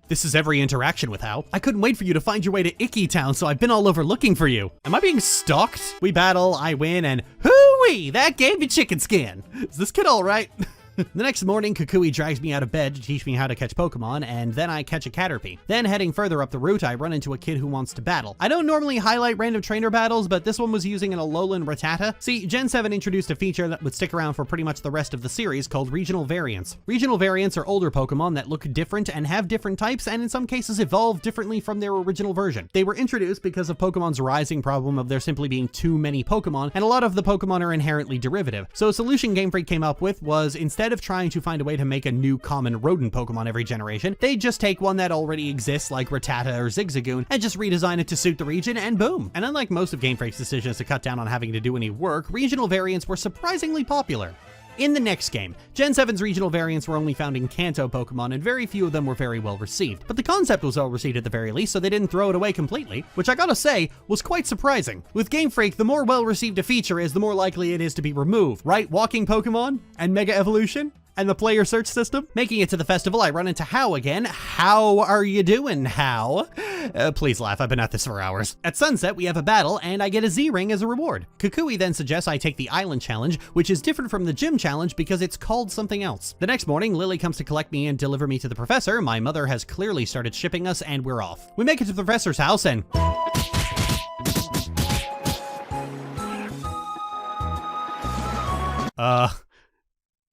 this is every interaction with How. I couldn't wait for you to find your way to Icky Town, so I've been all over looking for you. Am I being stalked? We battle, I win, and hooey! That gave me chicken skin. Is this kid all right? The next morning, Kukui drags me out of bed to teach me how to catch Pokemon, and then I catch a Caterpie. Then heading further up the route, I run into a kid who wants to battle. I don't normally highlight random trainer battles, but this one was using an Alolan Rattata. See, Gen 7 introduced a feature that would stick around for pretty much the rest of the series called regional variants. Regional variants are older Pokemon that look different and have different types, and in some cases evolve differently from their original version. They were introduced because of Pokemon's rising problem of there simply being too many Pokemon, and a lot of the Pokemon are inherently derivative. So a solution Game Freak came up with was, instead of trying to find a way to make a new common rodent Pokemon every generation, they just take one that already exists like Rattata or Zigzagoon and just redesign it to suit the region, and boom. And unlike most of Game Freak's decisions to cut down on having to do any work, regional variants were surprisingly popular. In the next game, Gen 7's regional variants were only found in Kanto Pokemon, and very few of them were very well received. But the concept was well received at the very least, so they didn't throw it away completely, which I gotta say, was quite surprising. With Game Freak, the more well received a feature is, the more likely it is to be removed, right? Walking Pokemon and Mega Evolution and the player search system. Making it to the festival, I run into How again. How are you doing, How? Please laugh, I've been at this for hours. At sunset, we have a battle, and I get a Z-Ring as a reward. Kukui then suggests I take the Island Challenge, which is different from the Gym Challenge because it's called something else. The next morning, Lily comes to collect me and deliver me to the professor. My mother has clearly started shipping us, and we're off. We make it to the professor's house, and...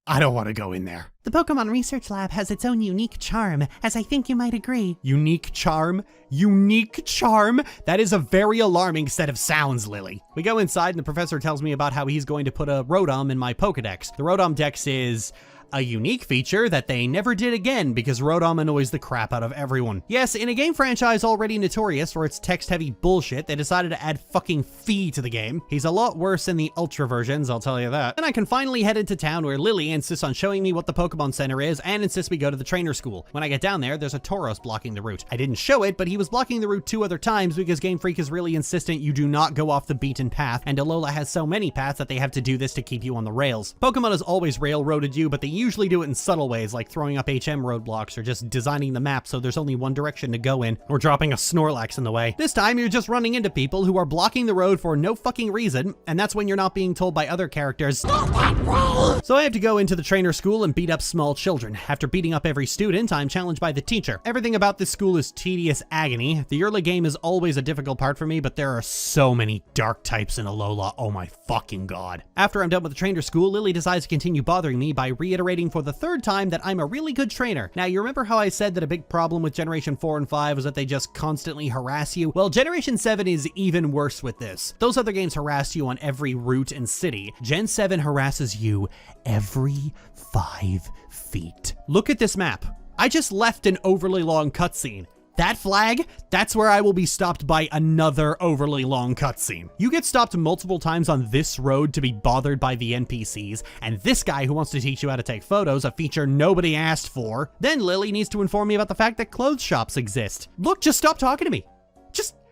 I don't want to go in there. The Pokemon Research Lab has its own unique charm, as I think you might agree. Unique charm? Unique charm? That is a very alarming set of sounds, Lily. We go inside and the professor tells me about how he's going to put a Rotom in my Pokedex. The Rotom Dex is a unique feature that they never did again because Rotom annoys the crap out of everyone. Yes, in a game franchise already notorious for its text-heavy bullshit, they decided to add fucking Fee to the game. He's a lot worse in the Ultra versions, I'll tell you that. Then I can finally head into town where Lily insists on showing me what the Pokemon Center is and insists we go to the trainer school. When I get down there, there's a Tauros blocking the route. I didn't show it, but he was blocking the route 2 other times because Game Freak is really insistent you do not go off the beaten path, and Alola has so many paths that they have to do this to keep you on the rails. Pokemon has always railroaded you, but they usually do it in subtle ways, like throwing up HM roadblocks or just designing the map so there's only one direction to go in, or dropping a Snorlax in the way. This time, you're just running into people who are blocking the road for no fucking reason, and that's when you're not being told by other characters, "Stop that road!" So I have to go into the trainer school and beat up small children. After beating up every student, I'm challenged by the teacher. Everything about this school is tedious agony. The early game is always a difficult part for me, but there are so many dark types in Alola, oh my fucking god. After I'm done with the trainer school, Lily decides to continue bothering me by reiterating for the third time that I'm a really good trainer. Now, you remember how I said that a big problem with Generation 4 and 5 was that they just constantly harass you? Well, Generation 7 is even worse with this. Those other games harass you on every route and city. Gen 7 harasses you every 5 feet. Look at this map. I just left an overly long cutscene. That flag, that's where I will be stopped by another overly long cutscene. You get stopped multiple times on this road to be bothered by the NPCs, and this guy who wants to teach you how to take photos, a feature nobody asked for. Then Lily needs to inform me about the fact that clothes shops exist. Look, just stop talking to me.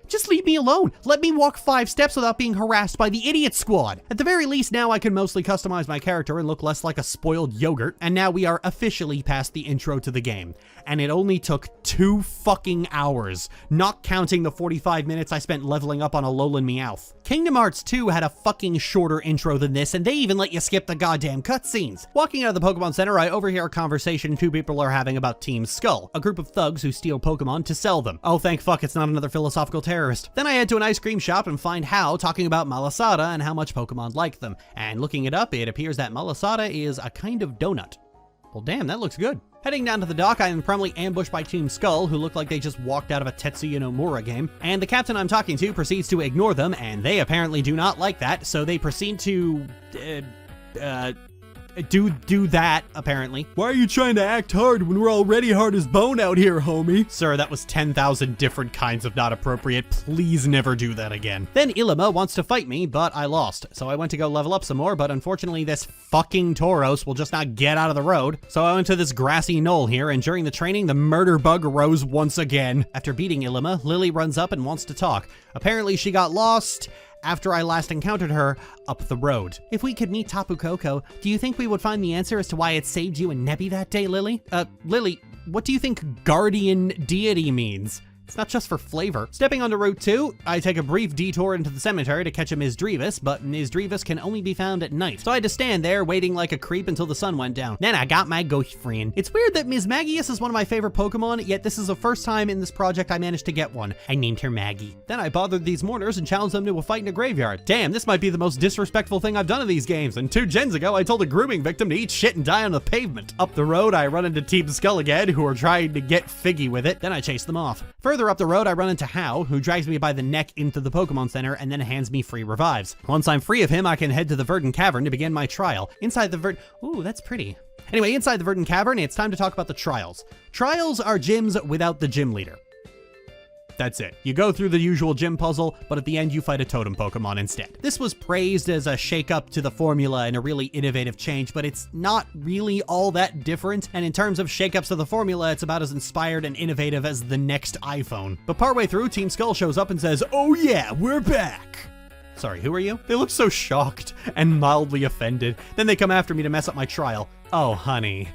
Just leave me alone. Let me walk 5 steps without being harassed by the idiot squad. At the very least, now I can mostly customize my character and look less like a spoiled yogurt. And now we are officially past the intro to the game. And it only took 2 fucking hours, not counting the 45 minutes I spent leveling up on Alolan Meowth. Kingdom Hearts 2 had a fucking shorter intro than this, and they even let you skip the goddamn cutscenes. Walking out of the Pokemon Center, I overhear a conversation 2 people are having about Team Skull, a group of thugs who steal Pokemon to sell them. Oh, thank fuck it's not another philosophical terrorist. Then I head to an ice cream shop and find Hao talking about Malasada and how much Pokemon like them. And looking it up, it appears that Malasada is a kind of donut. Well, damn, that looks good. Heading down to the dock, I am promptly ambushed by Team Skull, who look like they just walked out of a Tetsuya Nomura game. And the captain I'm talking to proceeds to ignore them, and they apparently do not like that, so they proceed to, do that, apparently. Why are you trying to act hard when we're already hard as bone out here, homie? Sir, that was 10,000 different kinds of not appropriate. Please never do that again. Then Ilima wants to fight me, but I lost. So I went to go level up some more, but unfortunately this fucking Tauros will just not get out of the road. So I went to this grassy knoll here, and during the training, the murder bug rose once again. After beating Ilima, Lily runs up and wants to talk. Apparently she got lost after I last encountered her up the road. If we could meet Tapu Koko, do you think we would find the answer as to why it saved you and Nebby that day, Lily? Lily, what do you think guardian deity means? It's not just for flavor. Stepping onto Route 2, I take a brief detour into the cemetery to catch a Ms. Drevis, but Ms. Drevis can only be found at night. So I had to stand there waiting like a creep until the sun went down. Then I got my ghost friend. It's weird that Ms. Magius is one of my favorite Pokemon, yet this is the first time in this project I managed to get one. I named her Maggie. Then I bothered these mourners and challenged them to a fight in a graveyard. Damn, this might be the most disrespectful thing I've done in these games, and 2 gens ago I told a grooming victim to eat shit and die on the pavement. Up the road, I run into Team Skull again, who are trying to get Figgy with it, then I chase them off. Further up the road, I run into Hao, who drags me by the neck into the Pokemon Center and then hands me free revives. Once I'm free of him, I can head to the Verdant Cavern to begin my trial. Inside the ooh, that's pretty. Anyway, inside the Verdant Cavern, it's time to talk about the trials. Trials are gyms without the gym leader. That's it. You go through the usual gym puzzle, but at the end you fight a totem Pokemon instead. This was praised as a shake-up to the formula and a really innovative change, but it's not really all that different, and in terms of shake-ups to the formula, it's about as inspired and innovative as the next iPhone. But partway through, Team Skull shows up and says, "Oh yeah, we're back!" Sorry, who are you? They look so shocked and mildly offended. Then they come after me to mess up my trial. Oh, honey.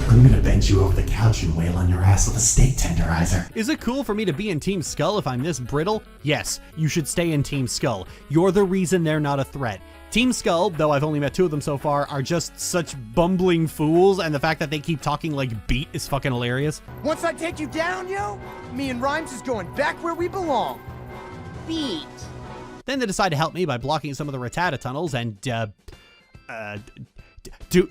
I'm gonna bend you over the couch and wail on your ass with a steak tenderizer. Is it cool for me to be in Team Skull if I'm this brittle? Yes, you should stay in Team Skull. You're the reason they're not a threat. Team Skull, though I've only met 2 of them so far, are just such bumbling fools, and the fact that they keep talking like Beat is fucking hilarious. Once I take you down, yo, me and Rhymes is going back where we belong. Beat. Then they decide to help me by blocking some of the Rattata tunnels and,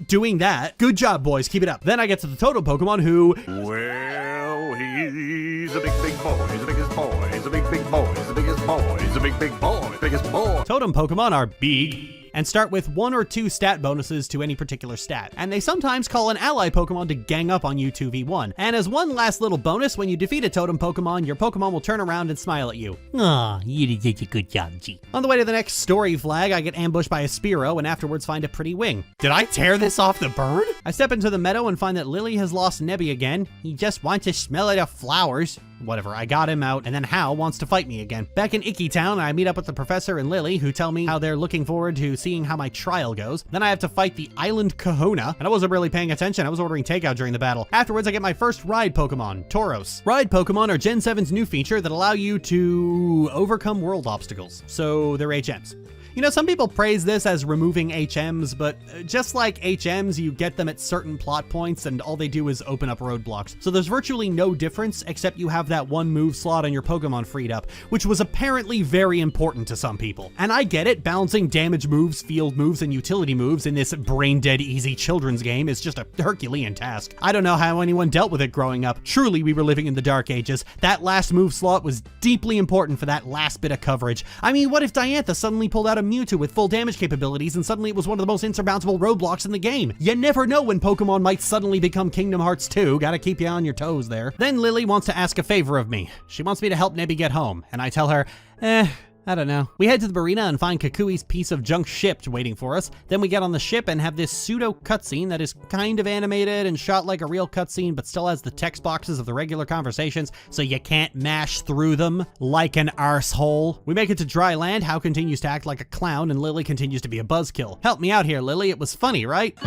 doing that. Good job, boys. Keep it up. Then I get to the Totem Pokemon who... Well, he's a big boy. He's the biggest boy. He's a big boy. He's the biggest boy. He's a big boy. Biggest boy. Totem Pokemon are big and start with 1 or 2 stat bonuses to any particular stat. And they sometimes call an ally Pokemon to gang up on you 2v1. And as one last little bonus, when you defeat a Totem Pokemon, your Pokemon will turn around and smile at you. Aw, you did a good job, G. On the way to the next story flag, I get ambushed by a Spearow and afterwards find a pretty wing. Did I tear this off the bird? I step into the meadow and find that Lily has lost Nebby again. He just wants to smell at the flowers. whatever, I got him out, and then Hal wants to fight me again. Back in Icky Town, I meet up with the professor and Lily, who tell me how they're looking forward to seeing how my trial goes. Then I have to fight the island Kahuna, and I wasn't really paying attention, I was ordering takeout during the battle. Afterwards, I get my first ride Pokemon, Tauros. Ride Pokemon are Gen 7's new feature that allow you to overcome world obstacles, so they're HMs. You know, some people praise this as removing HMs, but just like HMs, you get them at certain plot points and all they do is open up roadblocks. So there's virtually no difference except you have that one move slot on your Pokemon freed up, which was apparently very important to some people. And I get it, balancing damage moves, field moves, and utility moves in this brain-dead easy children's game is just a Herculean task. I don't know how anyone dealt with it growing up. Truly, we were living in the dark ages. That last move slot was deeply important for that last bit of coverage. I mean, what if Diantha suddenly pulled out a Mewtwo with full damage capabilities and suddenly it was one of the most insurmountable roadblocks in the game? You never know when Pokemon might suddenly become Kingdom Hearts 2, gotta keep you on your toes there. Then Lily wants to ask a favor of me. She wants me to help Nebby get home, and I tell her, I don't know. We head to the marina and find Kukui's piece of junk ship waiting for us. Then we get on the ship and have this pseudo cutscene that is kind of animated and shot like a real cutscene, but still has the text boxes of the regular conversations, so you can't mash through them like an arsehole. We make it to dry land. Hal continues to act like a clown, and Lily continues to be a buzzkill. Help me out here, Lily. It was funny, right?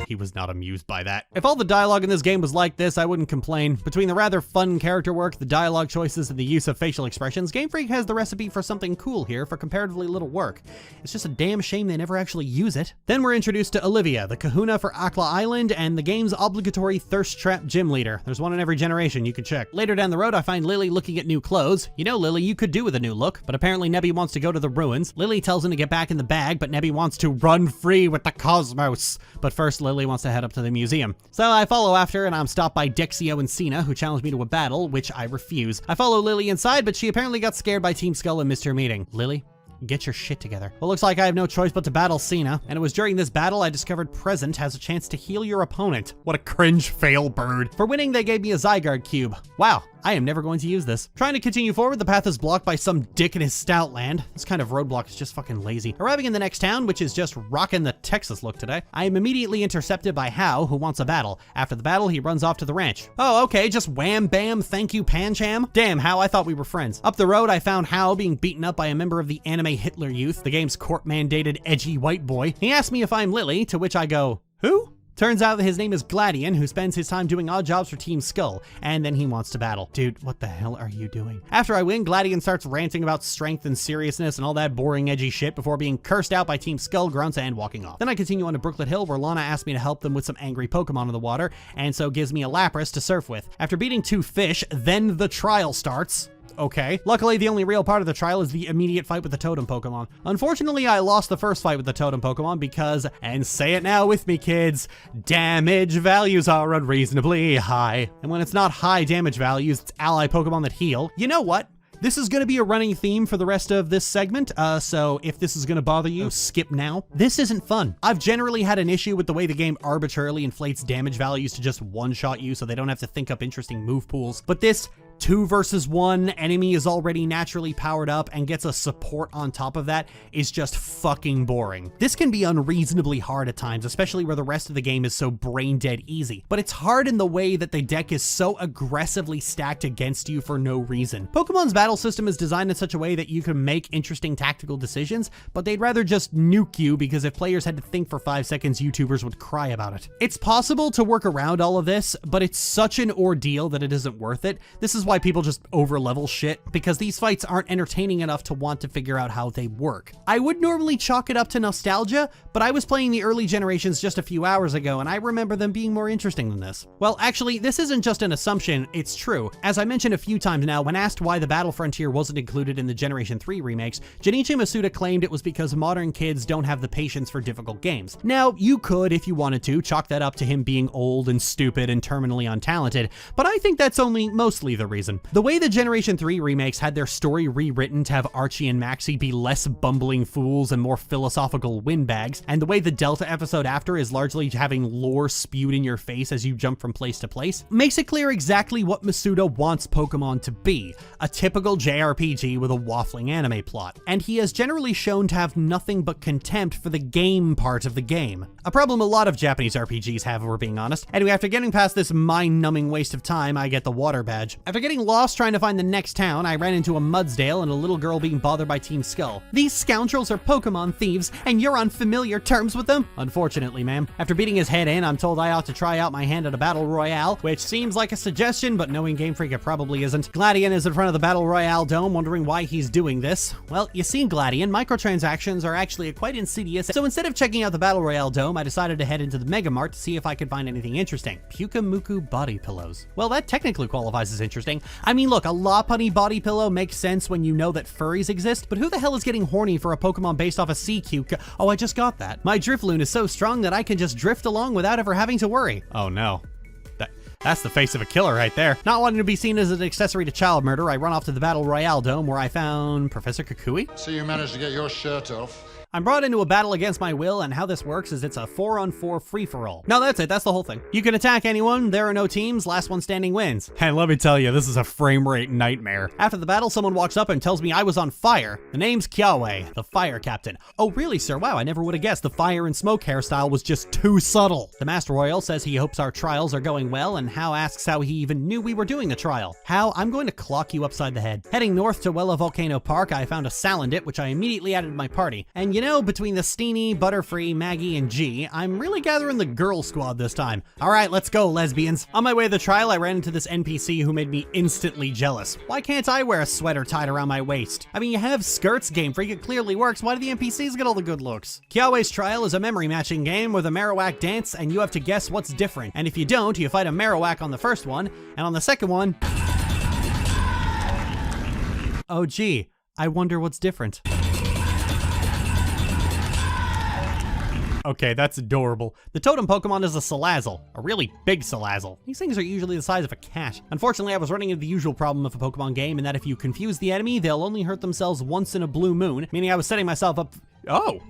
He was not amused by that. If all the dialogue in this game was like this, I wouldn't complain. Between the rather fun character work, the dialogue choices, and the use of facial expressions, Game Freak has the recipe for something cool here for comparatively little work. It's just a damn shame they never actually use it. Then we're introduced to Olivia, the kahuna for Akla Island, and the game's obligatory thirst trap gym leader. There's one in every generation, you can check. Later down the road, I find Lily looking at new clothes. You know, Lily, you could do with a new look, but apparently Nebby wants to go to the ruins. Lily tells him to get back in the bag, but Nebby wants to run free with the cosmos. But first, Lily wants to head up to the museum. So I follow after, and I'm stopped by Dexio and Sinnoh, who challenge me to a battle, which I refuse. I follow Lily inside, but she apparently got scared by Team Skull and missed her meeting. Lily, get your shit together. Well, looks like I have no choice but to battle Sinnoh, and it was during this battle I discovered Present has a chance to heal your opponent. What a cringe fail bird. For winning, they gave me a Zygarde cube. Wow, I am never going to use this. Trying to continue forward, the path is blocked by some dick in his Stoutland. This kind of roadblock is just fucking lazy. Arriving in the next town, which is just rocking the Texas look today, I am immediately intercepted by Hao, who wants a battle. After the battle, he runs off to the ranch. Oh, okay, just wham bam, thank you, Pancham. Damn, Hao, I thought we were friends. Up the road, I found Hao being beaten up by a member of the anime Hitler Youth, the game's court-mandated edgy white boy. He asked me if I'm Lily, to which I go, who? Turns out that his name is Gladian, who spends his time doing odd jobs for Team Skull, and then he wants to battle. Dude, what the hell are you doing? After I win, Gladian starts ranting about strength and seriousness and all that boring, edgy shit before being cursed out by Team Skull, grunts, and walking off. Then I continue on to Brooklet Hill, where Lana asks me to help them with some angry Pokemon in the water, and so gives me a Lapras to surf with. After beating 2 fish, then the trial starts. Okay. Luckily, the only real part of the trial is the immediate fight with the totem Pokemon. Unfortunately, I lost the first fight with the totem Pokemon because, and say it now with me, kids, damage values are unreasonably high. And when it's not high damage values, it's ally Pokemon that heal. You know what? This is going to be a running theme for the rest of this segment, so if this is going to bother you, skip now. This isn't fun. I've generally had an issue with the way the game arbitrarily inflates damage values to just one-shot you so they don't have to think up interesting move pools, but this 2 versus 1 enemy is already naturally powered up and gets a support on top of that is just fucking boring. This can be unreasonably hard at times, especially where the rest of the game is so brain dead easy, but it's hard in the way that the deck is so aggressively stacked against you for no reason. Pokemon's battle system is designed in such a way that you can make interesting tactical decisions, but they'd rather just nuke you because if players had to think for 5 seconds, YouTubers would cry about it. It's possible to work around all of this, but it's such an ordeal that it isn't worth it. This is why people just overlevel shit, because these fights aren't entertaining enough to want to figure out how they work. I would normally chalk it up to nostalgia, but I was playing the early generations just a few hours ago, and I remember them being more interesting than this. Well, actually, this isn't just an assumption, it's true. As I mentioned a few times now, when asked why the Battle Frontier wasn't included in the Generation 3 remakes, Junichi Masuda claimed it was because modern kids don't have the patience for difficult games. Now, you could, if you wanted to, chalk that up to him being old and stupid and terminally untalented, but I think that's only mostly the reason reason. The way the Generation 3 remakes had their story rewritten to have Archie and Maxie be less bumbling fools and more philosophical windbags, and the way the Delta episode after is largely having lore spewed in your face as you jump from place to place, makes it clear exactly what Masuda wants Pokemon to be, a typical JRPG with a waffling anime plot. And he has generally shown to have nothing but contempt for the game part of the game. A problem a lot of Japanese RPGs have, if we're being honest. Anyway, after getting past this mind-numbing waste of time, I get the water badge. After getting lost trying to find the next town, I ran into a Mudsdale and a little girl being bothered by Team Skull. These scoundrels are Pokemon thieves, and you're on familiar terms with them? Unfortunately, ma'am. After beating his head in, I'm told I ought to try out my hand at a battle royale, which seems like a suggestion, but knowing Game Freak, it probably isn't. Gladian is in front of the battle royale dome, wondering why he's doing this. Well, you see, Gladian, microtransactions are actually quite insidious, so instead of checking out the battle royale dome, I decided to head into the Mega Mart to see if I could find anything interesting. Pukamuku body pillows. Well, that technically qualifies as interesting. I mean, look, a Lopunny body pillow makes sense when you know that furries exist, but who the hell is getting horny for a Pokemon based off a Seacuke? Oh, I just got that. My Drifloon is so strong that I can just drift along without ever having to worry. Oh no. That's the face of a killer right there. Not wanting to be seen as an accessory to child murder, I run off to the Battle Royale Dome where I found Professor Kukui. So you managed to get your shirt off. I'm brought into a battle against my will, and how this works is it's a 4-on-4 free-for-all. No, that's it. That's the whole thing. You can attack anyone. There are no teams. Last one standing wins. And let me tell you, this is a frame rate nightmare. After the battle, someone walks up and tells me I was on fire. The name's Kiawe, the fire captain. Oh, really, sir? Wow, I never would have guessed the fire and smoke hairstyle was just too subtle. The Master Royal says he hopes our trials are going well, and Hao asks how he even knew we were doing the trial. Hao, I'm going to clock you upside the head. Heading north to Wella Volcano Park, I found a Salandit, which I immediately added to my party. And you know, between the Steenie, Butterfree, Maggie, and G, I'm really gathering the girl squad this time. Alright, let's go, lesbians. On my way to the trial, I ran into this NPC who made me instantly jealous. Why can't I wear a sweater tied around my waist? I mean, you have skirts, Game Freak, it clearly works. Why do the NPCs get all the good looks? Kiawe's trial is a memory matching game with a Marowak dance, and you have to guess what's different. And if you don't, you fight a Marowak on the first one, and on the second one... Oh gee, I wonder what's different. Okay, that's adorable. The totem Pokemon is a Salazzle, a really big Salazzle. These things are usually the size of a cat. Unfortunately, I was running into the usual problem of a Pokemon game in that if you confuse the enemy, they'll only hurt themselves once in a blue moon, meaning I was setting myself up... Oh,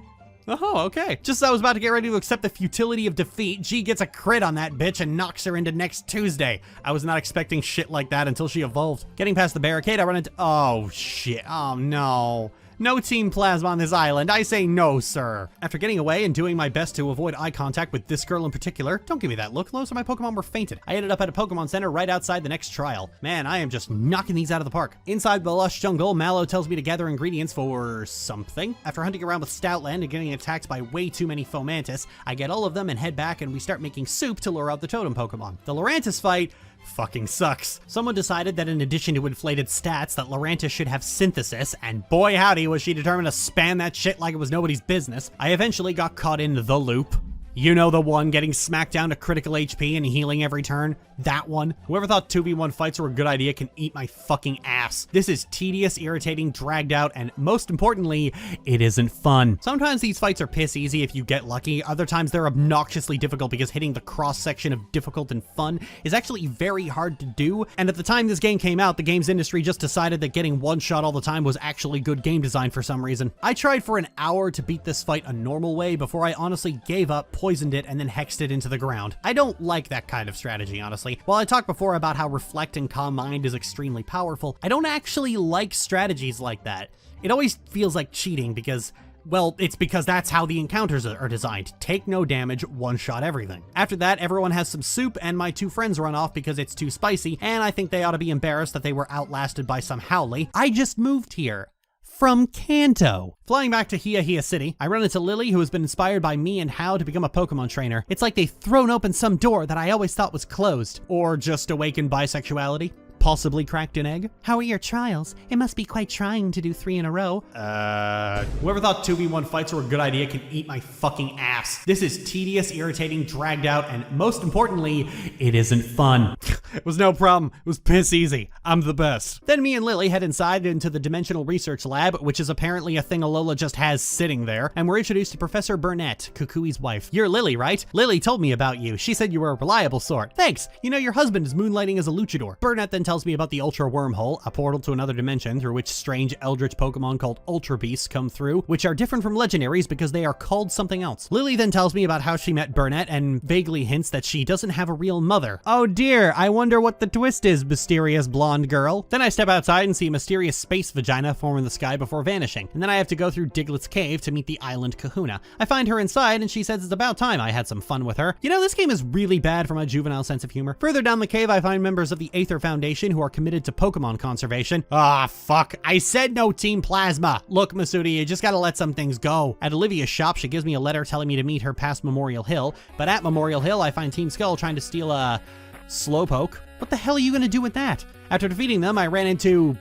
okay. Just as I was about to get ready to accept the futility of defeat, G gets a crit on that bitch and knocks her into next Tuesday. I was not expecting shit like that until she evolved. Getting past the barricade, I run into... Oh, shit. Oh, no. No Team Plasma on this island. I say no, sir. After getting away and doing my best to avoid eye contact with this girl in particular, don't give me that look, most of my Pokemon were fainted. I ended up at a Pokemon Center right outside the next trial. Man, I am just knocking these out of the park. Inside the lush jungle, Mallow tells me to gather ingredients for something. After hunting around with Stoutland and getting attacked by way too many Fomantis, I get all of them and head back and we start making soup to lure out the totem Pokemon. The Lurantis fight fucking sucks. Someone decided that in addition to inflated stats that Lurantis should have synthesis, and boy howdy was she determined to spam that shit like it was nobody's business. I eventually got caught in the loop. You know the one, getting smacked down to critical HP and healing every turn? That one. Whoever thought 2v1 fights were a good idea can eat my fucking ass. This is tedious, irritating, dragged out, and most importantly, it isn't fun. Sometimes these fights are piss easy if you get lucky, other times they're obnoxiously difficult because hitting the cross-section of difficult and fun is actually very hard to do, and at the time this game came out, the games industry just decided that getting one shot all the time was actually good game design for some reason. I tried for an hour to beat this fight a normal way before I honestly gave up, poisoned it, and then hexed it into the ground. I don't like that kind of strategy, honestly. While I talked before about how Reflect and Calm Mind is extremely powerful, I don't actually like strategies like that. It always feels like cheating because, well, it's because that's how the encounters are designed. Take no damage, one-shot everything. After that, everyone has some soup, and my two friends run off because it's too spicy, and I think they ought to be embarrassed that they were outlasted by some Howley. I just moved here. From Kanto. Flying back to Hiya City, I run into Lily, who has been inspired by me and Hao to become a Pokemon trainer. It's like they've thrown open some door that I always thought was closed. Or just awakened bisexuality. Possibly cracked an egg. How are your trials? It must be quite trying to do 3 in a row. Whoever thought 2v1 fights were a good idea can eat my fucking ass. This is tedious, irritating, dragged out, and most importantly, it isn't fun. It was no problem. It was piss easy. I'm the best. Then me and Lily head inside into the Dimensional Research Lab, which is apparently a thing Alola just has sitting there, and we're introduced to Professor Burnett, Kukui's wife. You're Lily, right? Lily told me about you. She said you were a reliable sort. Thanks. You know, your husband is moonlighting as a luchador. Burnett then tells me about the Ultra Wormhole, a portal to another dimension through which strange eldritch Pokemon called Ultra Beasts come through, which are different from legendaries because they are called something else. Lily then tells me about how she met Burnett and vaguely hints that she doesn't have a real mother. Oh dear, I wonder what the twist is, mysterious blonde girl. Then I step outside and see a mysterious space vagina form in the sky before vanishing, and then I have to go through Diglett's cave to meet the island Kahuna. I find her inside and she says it's about time I had some fun with her. You know, this game is really bad for my juvenile sense of humor. Further down the cave, I find members of the Aether Foundation who are committed to Pokemon conservation. Ah, fuck. I said no Team Plasma. Look, Masudi, you just gotta let some things go. At Olivia's shop, she gives me a letter telling me to meet her past Memorial Hill, but at Memorial Hill, I find Team Skull trying to steal a Slowpoke. What the hell are you gonna do with that? After defeating them, I ran into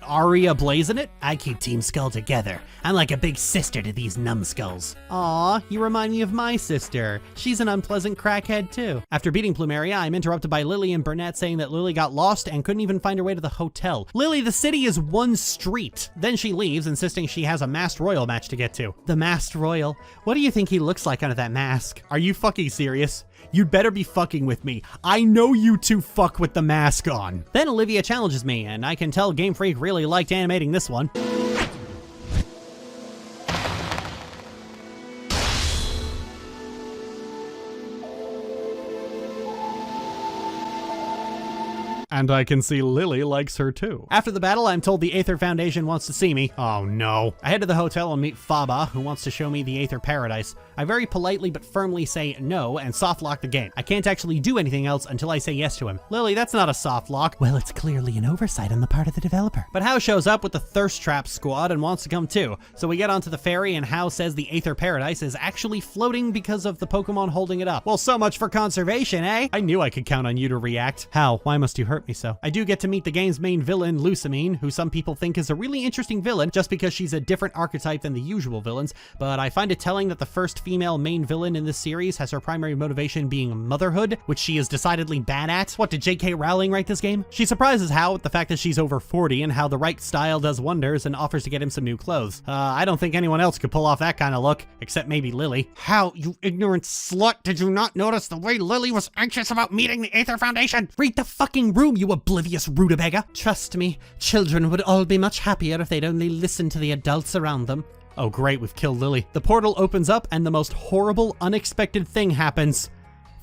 Aria Blazing. I keep Team Skull together. I'm like a big sister to these numbskulls. Aw, you remind me of my sister. She's an unpleasant crackhead too. After beating Plumeria, I'm interrupted by Lily and Burnett saying that Lily got lost and couldn't even find her way to the hotel. Lily, the city is one street. Then she leaves, insisting she has a Masked Royal match to get to. The Masked Royal? What do you think he looks like under that mask? Are you fucking serious? You'd better be fucking with me. I know you two fuck with the mask on. Then Olivia challenges me, and I can tell Game Freak really liked animating this one. And I can see Lily likes her too. After the battle, I'm told the Aether Foundation wants to see me. Oh no. I head to the hotel and meet Faba, who wants to show me the Aether Paradise. I very politely but firmly say no and soft lock the game. I can't actually do anything else until I say yes to him. Lily, that's not a soft lock. Well, it's clearly an oversight on the part of the developer. But Hao shows up with the Thirst Trap squad and wants to come too. So we get onto the ferry and Hao says the Aether Paradise is actually floating because of the Pokemon holding it up. Well, so much for conservation, eh? I knew I could count on you to react. Hao, why must you hurt me so? I do get to meet the game's main villain, Lusamine, who some people think is a really interesting villain just because she's a different archetype than the usual villains, but I find it telling that the first female main villain in this series has her primary motivation being motherhood, which she is decidedly bad at. What, did J.K. Rowling write this game? She surprises Hao with the fact that she's over 40 and how the right style does wonders and offers to get him some new clothes. I don't think anyone else could pull off that kind of look, except maybe Lily. Hao, you ignorant slut, did you not notice the way Lily was anxious about meeting the Aether Foundation? Read the fucking room, you oblivious rutabaga. Trust me, children would all be much happier if they'd only listen to the adults around them. Oh great, we've killed Lily. The portal opens up and the most horrible, unexpected thing happens.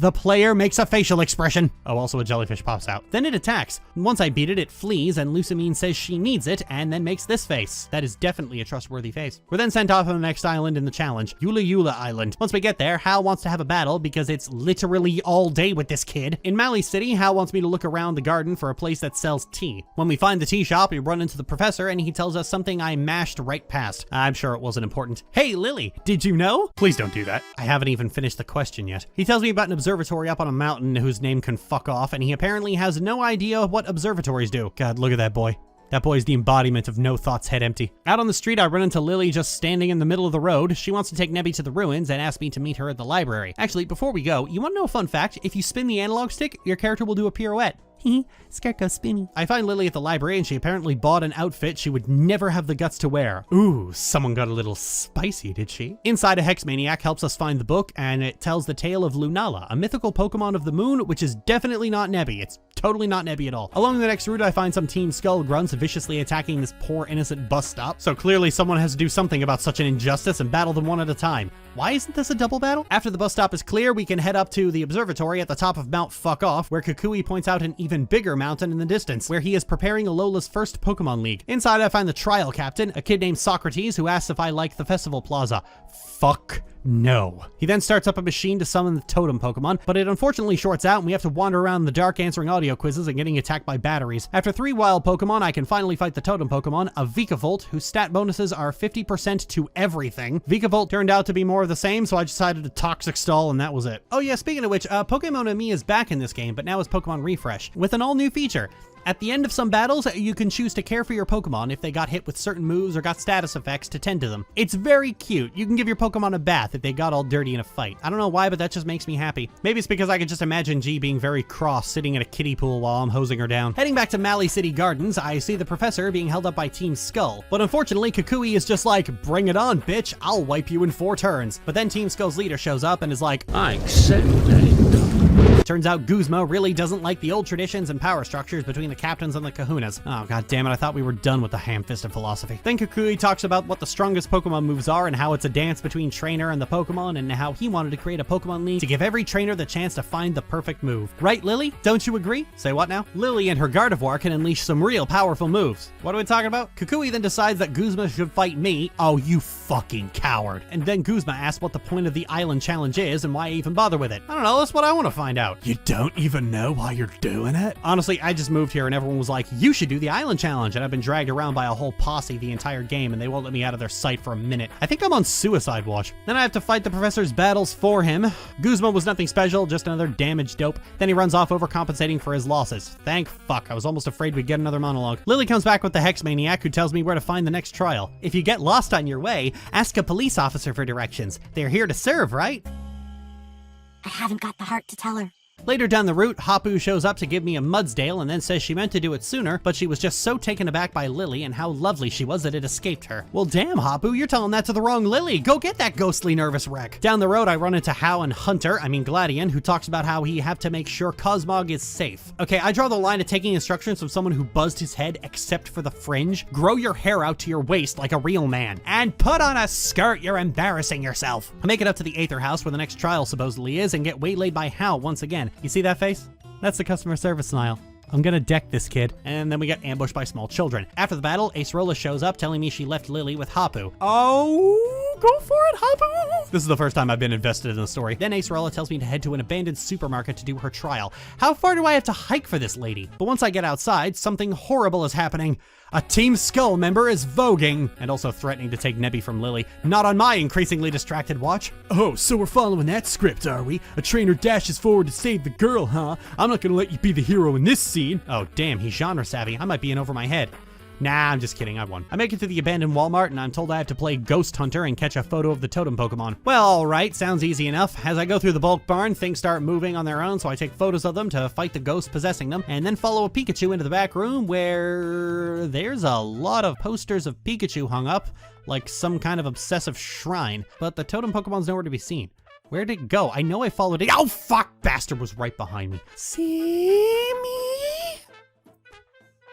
The player makes a facial expression. Oh, also a jellyfish pops out. Then it attacks. Once I beat it, it flees, and Lusamine says she needs it, and then makes this face. That is definitely a trustworthy face. We're then sent off on the next island in the challenge, Yula Yula Island. Once we get there, Hal wants to have a battle because it's literally all day with this kid. In Mali City, Hal wants me to look around the garden for a place that sells tea. When we find the tea shop, we run into the professor, and he tells us something I mashed right past. I'm sure it wasn't important. Hey, Lily, did you know? Please don't do that. I haven't even finished the question yet. He tells me about an observatory up on a mountain whose name can fuck off, and he apparently has no idea what observatories do. God, look at that boy. That boy's the embodiment of no thoughts, head empty. Out on the street, I run into Lily just standing in the middle of the road. She wants to take Nebby to the ruins and asks me to meet her at the library. Actually, before we go, you want to know a fun fact? If you spin the analog stick, your character will do a pirouette. Skirt goes spinny. I find Lily at the library and she apparently bought an outfit she would never have the guts to wear. Ooh, someone got a little spicy, did she? Inside, a Hex Maniac helps us find the book, and it tells the tale of Lunala, a mythical Pokemon of the moon, which is definitely not Nebby. It's totally not Nebby at all. Along the next route, I find some Team Skull grunts viciously attacking this poor innocent bus stop. So clearly someone has to do something about such an injustice and battle them one at a time. Why isn't this a double battle? After the bus stop is clear, we can head up to the observatory at the top of Mount Fuck Off, where Kukui points out an even bigger mountain in the distance, where he is preparing Alola's first Pokemon League. Inside, I find the trial captain, a kid named Socrates, who asks if I like the festival plaza. Fuck no. He then starts up a machine to summon the totem Pokemon, but it unfortunately shorts out and we have to wander around in the dark answering audio quizzes and getting attacked by batteries. After 3 wild Pokemon, I can finally fight the totem Pokemon, a Vikavolt, whose stat bonuses are 50% to everything. Vikavolt turned out to be more of the same, so I decided to Toxic Stall and that was it. Oh yeah, speaking of which, Pokemon Me is back in this game, but now as Pokemon Refresh, with an all-new feature. At the end of some battles, you can choose to care for your Pokemon if they got hit with certain moves or got status effects to tend to them. It's very cute. You can give your Pokemon a bath if they got all dirty in a fight. I don't know why, but that just makes me happy. Maybe it's because I can just imagine G being very cross sitting in a kiddie pool while I'm hosing her down. Heading back to Mally City Gardens, I see the professor being held up by Team Skull. But unfortunately, Kukui is just like, bring it on, bitch. I'll wipe you in 4 turns. But then Team Skull's leader shows up and is like, I accept that. Turns out Guzma really doesn't like the old traditions and power structures between the captains and the kahunas. Oh, god damn it, I thought we were done with the ham-fisted philosophy. Then Kukui talks about what the strongest Pokemon moves are and how it's a dance between trainer and the Pokemon, and how he wanted to create a Pokemon League to give every trainer the chance to find the perfect move. Right, Lily? Don't you agree? Say what now? Lily and her Gardevoir can unleash some real powerful moves. What are we talking about? Kukui then decides that Guzma should fight me. Oh, you fucking coward. And then Guzma asks what the point of the island challenge is and why I even bother with it. I don't know, that's what I want to find out. You don't even know why you're doing it? Honestly, I just moved here and everyone was like, you should do the island challenge, and I've been dragged around by a whole posse the entire game and they won't let me out of their sight for a minute. I think I'm on suicide watch. Then I have to fight the professor's battles for him. Guzma was nothing special, just another damaged dope. Then he runs off overcompensating for his losses. Thank fuck, I was almost afraid we'd get another monologue. Lily comes back with the Hex Maniac who tells me where to find the next trial. If you get lost on your way, ask a police officer for directions. They're here to serve, right? I haven't got the heart to tell her. Later down the route, Hapu shows up to give me a Mudsdale and then says she meant to do it sooner, but she was just so taken aback by Lily and how lovely she was that it escaped her. Well, damn, Hapu, you're telling that to the wrong Lily. Go get that ghostly nervous wreck. Down the road, I run into Hao and Gladian, who talks about how he have to make sure Cosmog is safe. Okay, I draw the line at taking instructions from someone who buzzed his head except for the fringe. Grow your hair out to your waist like a real man. And put on a skirt, you're embarrassing yourself. I make it up to the Aether House where the next trial supposedly is and get waylaid by Hao once again. You see that face? That's the customer service smile. I'm gonna deck this kid. And then we get ambushed by small children. After the battle, Acerola shows up telling me she left Lily with Hapu. Oh, go for it, Hapu! This is the first time I've been invested in the story. Then Acerola tells me to head to an abandoned supermarket to do her trial. How far do I have to hike for this lady? But once I get outside, something horrible is happening. A Team Skull member is voguing, and also threatening to take Nebby from Lily. Not on my increasingly distracted watch. Oh, so we're following that script, are we? A trainer dashes forward to save the girl, huh? I'm not gonna let you be the hero in this scene. Oh, damn, he's genre savvy. I might be in over my head. Nah, I'm just kidding, I won. I make it to the abandoned Walmart and I'm told I have to play Ghost Hunter and catch a photo of the totem Pokemon. Well, alright, sounds easy enough. As I go through the bulk barn, things start moving on their own, so I take photos of them to fight the ghost possessing them, and then follow a Pikachu into the back room where there's a lot of posters of Pikachu hung up, like some kind of obsessive shrine, but the totem Pokemon's nowhere to be seen. Where did it go? I know I followed it. Oh, fuck! Bastard was right behind me. See me?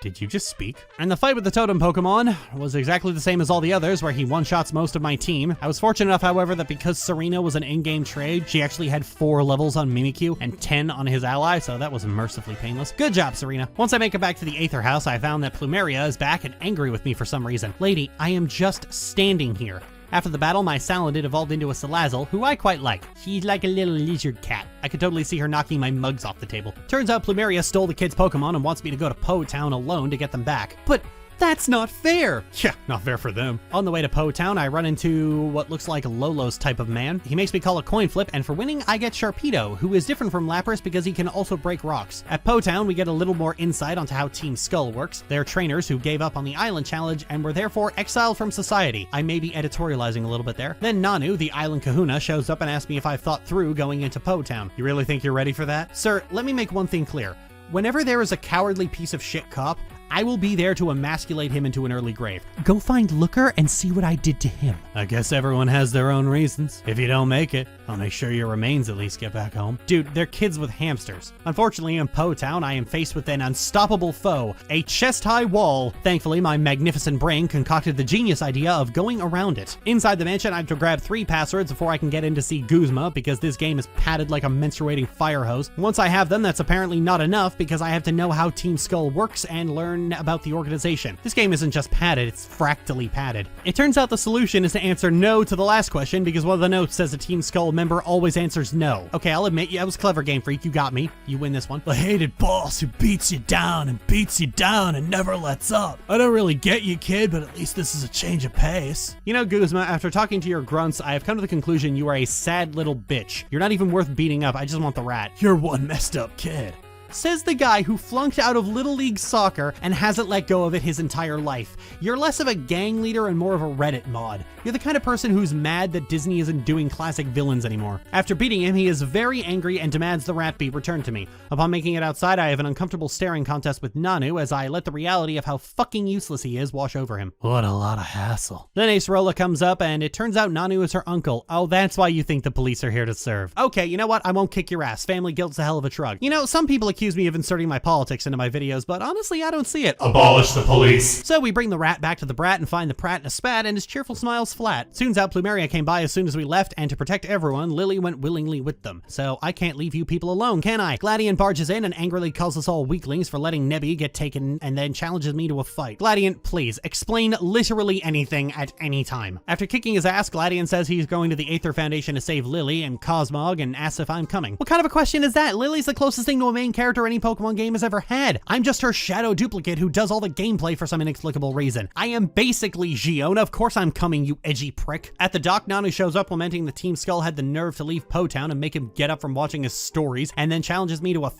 Did you just speak? And the fight with the totem Pokemon was exactly the same as all the others, where he one-shots most of my team. I was fortunate enough, however, that because Serena was an in-game trade, she actually had 4 levels on Mimikyu and 10 on his ally, so that was mercifully painless. Good job, Serena. Once I make it back to the Aether House, I found that Plumeria is back and angry with me for some reason. Lady, I am just standing here. After the battle, my Salandit evolved into a Salazzle, who I quite like. She's like a little lizard cat. I could totally see her knocking my mugs off the table. Turns out Plumeria stole the kids' Pokemon and wants me to go to Po Town alone to get them back. But that's not fair. Yeah, not fair for them. On the way to Po Town, I run into what looks like Lolo's type of man. He makes me call a coin flip, and for winning, I get Sharpedo, who is different from Lapras because he can also break rocks. At Po Town, we get a little more insight onto how Team Skull works. They're trainers who gave up on the island challenge and were therefore exiled from society. I may be editorializing a little bit there. Then Nanu, the island kahuna, shows up and asks me if I've thought through going into Po Town. You really think you're ready for that? Sir, let me make one thing clear. Whenever there is a cowardly piece of shit cop, I will be there to emasculate him into an early grave. Go find Looker and see what I did to him. I guess everyone has their own reasons. If you don't make it, I'll make sure your remains at least get back home. Dude, they're kids with hamsters. Unfortunately, in Po Town, I am faced with an unstoppable foe, a chest-high wall. Thankfully, my magnificent brain concocted the genius idea of going around it. Inside the mansion, I have to grab 3 passwords before I can get in to see Guzma, because this game is padded like a menstruating fire hose. Once I have them, that's apparently not enough, because I have to know how Team Skull works and learn about the organization. This game isn't just padded, it's fractally padded. It turns out the solution is to answer no to the last question, because one of the notes says a Team Skull member always answers no. Okay, I'll admit, yeah, it was clever, Game Freak, you got me. You win this one. The hated boss who beats you down and never lets up. I don't really get you, kid, but at least this is a change of pace. You know, Guzma, after talking to your grunts, I have come to the conclusion you are a sad little bitch. You're not even worth beating up, I just want the rat. You're one messed up kid. Says the guy who flunked out of Little League Soccer and hasn't let go of it his entire life. You're less of a gang leader and more of a Reddit mod. You're the kind of person who's mad that Disney isn't doing classic villains anymore. After beating him, he is very angry and demands the rat be returned to me. Upon making it outside, I have an uncomfortable staring contest with Nanu as I let the reality of how fucking useless he is wash over him. What a lot of hassle. Then Acerola comes up and it turns out Nanu is her uncle. Oh, that's why you think the police are here to serve. Okay, you know what? I won't kick your ass. Family guilt's a hell of a shrug. You know, some people accuse me of inserting my politics into my videos, but honestly, I don't see it. Abolish the police. So we bring the rat back to the brat and find the prat in a spat and his cheerful smile's flat. Soon's out Plumeria came by as soon as we left, and to protect everyone, Lily went willingly with them. So I can't leave you people alone, can I? Gladian barges in and angrily calls us all weaklings for letting Nebby get taken and then challenges me to a fight. Gladian, please, explain literally anything at any time. After kicking his ass, Gladian says he's going to the Aether Foundation to save Lily and Cosmog and asks if I'm coming. What kind of a question is that? Lily's the closest thing to a main character any Pokemon game has ever had. I'm just her shadow duplicate who does all the gameplay for some inexplicable reason. I am basically Giona. Of course I'm coming, you edgy prick. At the dock, Nanu shows up lamenting the Team Skull had the nerve to leave Po-Town and make him get up from watching his stories, and then challenges me to a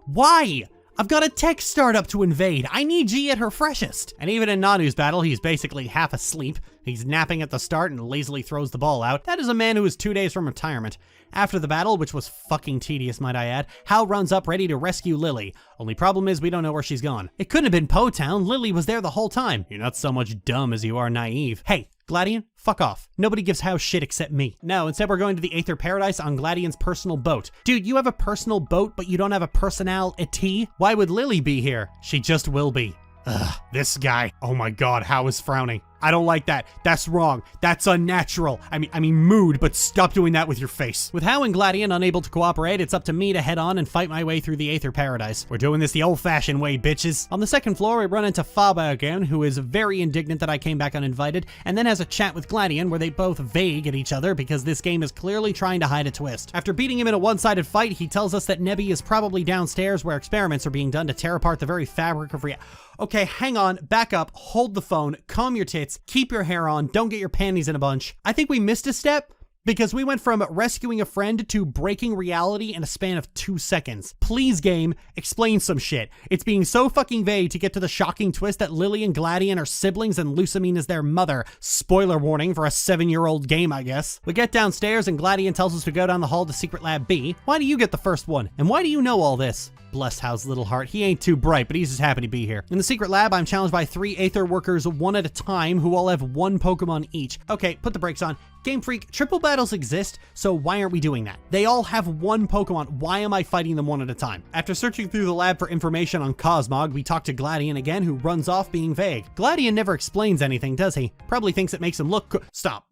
Why? I've got a tech startup to invade. I need G at her freshest. And even in Nanu's battle, he's basically half asleep. He's napping at the start and lazily throws the ball out. That is a man who is 2 days from retirement. After the battle, which was fucking tedious, might I add, Hal runs up ready to rescue Lily. Only problem is we don't know where she's gone. It couldn't have been Po-Town. Lily was there the whole time. You're not so much dumb as you are naive. Hey, Gladian, fuck off. Nobody gives Hal shit except me. No, instead we're going to the Aether Paradise on Gladian's personal boat. Dude, you have a personal boat, but you don't have a personality? Why would Lily be here? She just will be. Ugh, this guy. Oh my god, Hal is frowning. I don't like that. That's wrong. That's unnatural. I mean mood, but stop doing that with your face. With Hal and Gladian unable to cooperate, it's up to me to head on and fight my way through the Aether Paradise. We're doing this the old-fashioned way, bitches. On the second floor, we run into Faba again, who is very indignant that I came back uninvited, and then has a chat with Gladian where they both vague at each other because this game is clearly trying to hide a twist. After beating him in a one-sided fight, he tells us that Nebby is probably downstairs where experiments are being done to tear apart the very fabric of reality. Okay, hang on, back up, hold the phone, calm your tits, keep your hair on, don't get your panties in a bunch. I think we missed a step because we went from rescuing a friend to breaking reality in a span of 2 seconds. Please, game, explain some shit. It's being so fucking vague to get to the shocking twist that Lily and Gladian are siblings and Lusamine is their mother. Spoiler warning for a 7-year-old game, I guess. We get downstairs and Gladian tells us to go down the hall to Secret Lab B. Why do you get the first one? And why do you know all this? Bless Hal's little heart. He ain't too bright, but he's just happy to be here. In the secret lab, I'm challenged by 3 Aether workers one at a time who all have 1 Pokemon each. Okay, put the brakes on. Game Freak, triple battles exist, so why aren't we doing that? They all have 1 Pokemon. Why am I fighting them one at a time? After searching through the lab for information on Cosmog, we talk to Gladian again, who runs off being vague. Gladian never explains anything, does he? Probably thinks it makes him look good. Stop.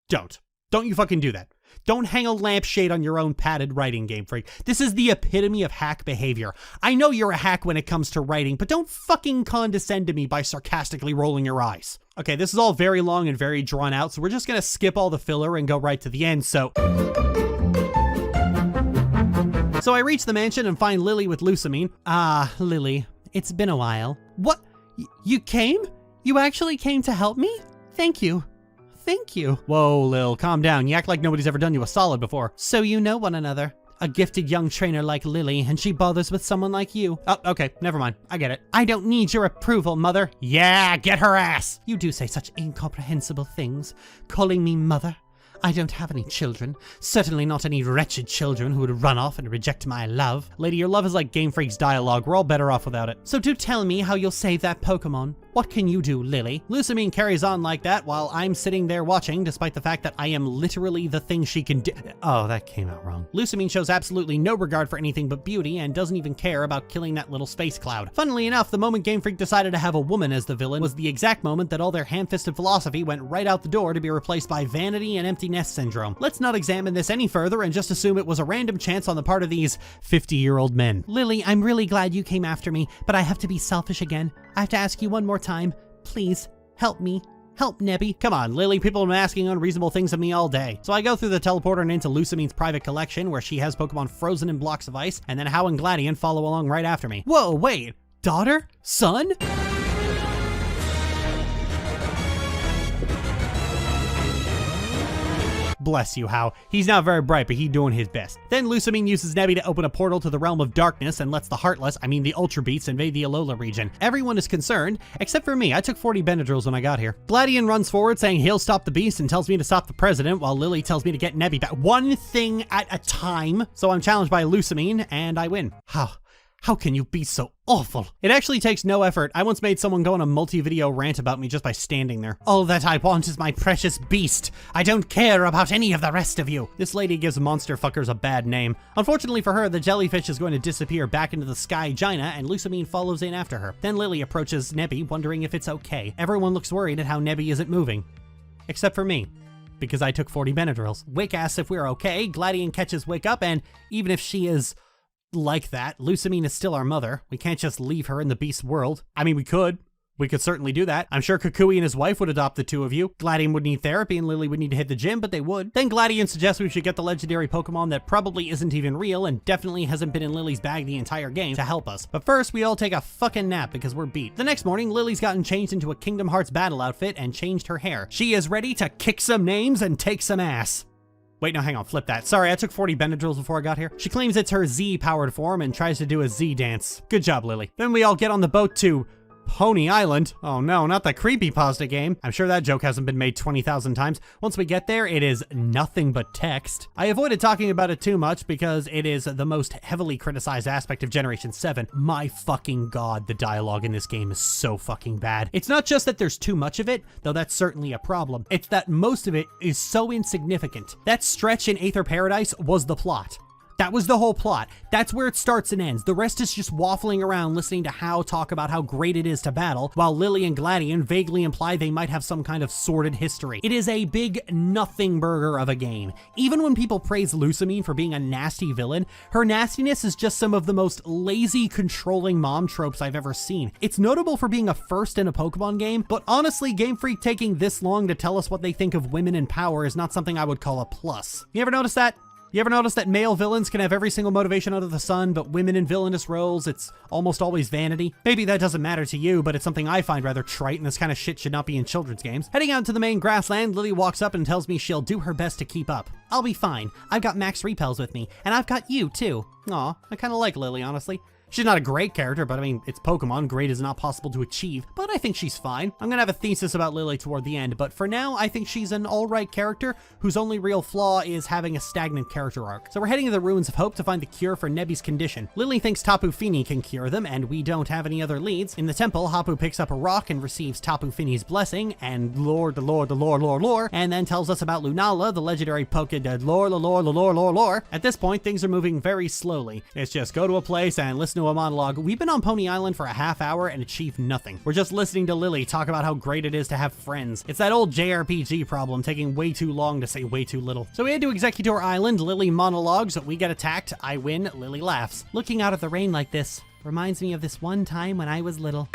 Don't you fucking do that. Don't hang a lampshade on your own padded writing, Game Freak. This is the epitome of hack behavior. I know you're a hack when it comes to writing, but don't fucking condescend to me by sarcastically rolling your eyes. Okay, this is all very long and very drawn out, so we're just gonna skip all the filler and go right to the end, So I reach the mansion and find Lily with Lusamine. Ah, Lily, it's been a while. What? You came? You actually came to help me? Thank you. Thank you. Whoa, Lil, calm down. You act like nobody's ever done you a solid before. So you know one another. A gifted young trainer like Lily, and she bothers with someone like you. Oh, okay, never mind. I get it. I don't need your approval, mother. Yeah, get her ass. You do say such incomprehensible things, calling me mother. I don't have any children. Certainly not any wretched children who would run off and reject my love. Lady, your love is like Game Freak's dialogue. We're all better off without it. So do tell me how you'll save that Pokemon. What can you do, Lily? Lusamine carries on like that while I'm sitting there watching, despite the fact that I am literally the thing she can do. Oh, that came out wrong. Lusamine shows absolutely no regard for anything but beauty and doesn't even care about killing that little space cloud. Funnily enough, the moment Game Freak decided to have a woman as the villain was the exact moment that all their ham-fisted philosophy went right out the door to be replaced by vanity and empty nest syndrome. Let's not examine this any further and just assume it was a random chance on the part of these 50-year-old men. Lily, I'm really glad you came after me, but I have to be selfish again. I have to ask you one more time. Please, help me. Help Nebby. Come on, Lily, people have been asking unreasonable things of me all day. So I go through the teleporter and into Lusamine's private collection where she has Pokemon frozen in blocks of ice, and then Hal and Gladian follow along right after me. Whoa, wait. Daughter? Son? Bless you, How. He's not very bright, but he's doing his best. Then Lusamine uses Nebby to open a portal to the realm of darkness and lets the Heartless, the Ultra Beasts, invade the Alola region. Everyone is concerned, except for me. I took 40 Benadryls when I got here. Gladion runs forward saying he'll stop the beast and tells me to stop the president, while Lily tells me to get Nebby back. One thing at a time. So I'm challenged by Lusamine, and I win. How can you be so awful? It actually takes no effort. I once made someone go on a multi-video rant about me just by standing there. All that I want is my precious beast. I don't care about any of the rest of you. This lady gives monster fuckers a bad name. Unfortunately for her, the jellyfish is going to disappear back into the sky Gina, and Lusamine follows in after her. Then Lily approaches Nebby, wondering if it's okay. Everyone looks worried at how Nebby isn't moving. Except for me, because I took 40 Benadryls. Wick asks if we're okay. Gladion catches Wick up, and even if she is like that, Lusamine is still our mother. We can't just leave her in the beast world. We could. We could certainly do that. I'm sure Kukui and his wife would adopt the two of you. Gladion would need therapy and Lily would need to hit the gym, but they would. Then Gladion suggests we should get the legendary Pokemon that probably isn't even real and definitely hasn't been in Lily's bag the entire game to help us. But first, we all take a fucking nap because we're beat. The next morning, Lily's gotten changed into a Kingdom Hearts battle outfit and changed her hair. She is ready to kick some names and take some ass. Wait, no, hang on, flip that. Sorry, I took 40 Benadryls before I got here. She claims it's her Z-powered form and tries to do a Z dance. Good job, Lily. Then we all get on the boat to Pony Island. Oh no, not the creepypasta game. I'm sure that joke hasn't been made 20,000 times. Once we get there, it is nothing but text. I avoided talking about it too much because it is the most heavily criticized aspect of Generation 7. My fucking god, the dialogue in this game is so fucking bad. It's not just that there's too much of it, though that's certainly a problem. It's that most of it is so insignificant. That stretch in Aether Paradise was the plot. That was the whole plot. That's where it starts and ends. The rest is just waffling around listening to How talk about how great it is to battle, while Lily and Gladion vaguely imply they might have some kind of sordid history. It is a big nothing burger of a game. Even when people praise Lusamine for being a nasty villain, her nastiness is just some of the most lazy, controlling mom tropes I've ever seen. It's notable for being a first in a Pokemon game, but honestly, Game Freak taking this long to tell us what they think of women in power is not something I would call a plus. You ever notice that? You ever notice that male villains can have every single motivation under the sun, but women in villainous roles, it's almost always vanity? Maybe that doesn't matter to you, but it's something I find rather trite, and this kind of shit should not be in children's games. Heading out to the main grassland, Lily walks up and tells me she'll do her best to keep up. I'll be fine. I've got Max Repels with me, and I've got you, too. Aw, I kind of like Lily, honestly. She's not a great character, but it's Pokemon. Great is not possible to achieve, but I think she's fine. I'm gonna have a thesis about Lily toward the end, but for now, I think she's an alright character whose only real flaw is having a stagnant character arc. So we're heading to the Ruins of Hope to find the cure for Nebby's condition. Lily thinks Tapu Fini can cure them, and we don't have any other leads. In the temple, Hapu picks up a rock and receives Tapu Fini's blessing, and lore, and then tells us about Lunala, the legendary lore. At this point, things are moving very slowly. It's just go to a place and listen to a monologue. We've been on Pony Island for a half hour and achieved nothing. We're just listening to Lily talk about how great it is to have friends. It's that old JRPG problem, taking way too long to say way too little. So we head to Executor Island, Lily monologues, we get attacked, I win, Lily laughs. Looking out at the rain like this reminds me of this one time when I was little.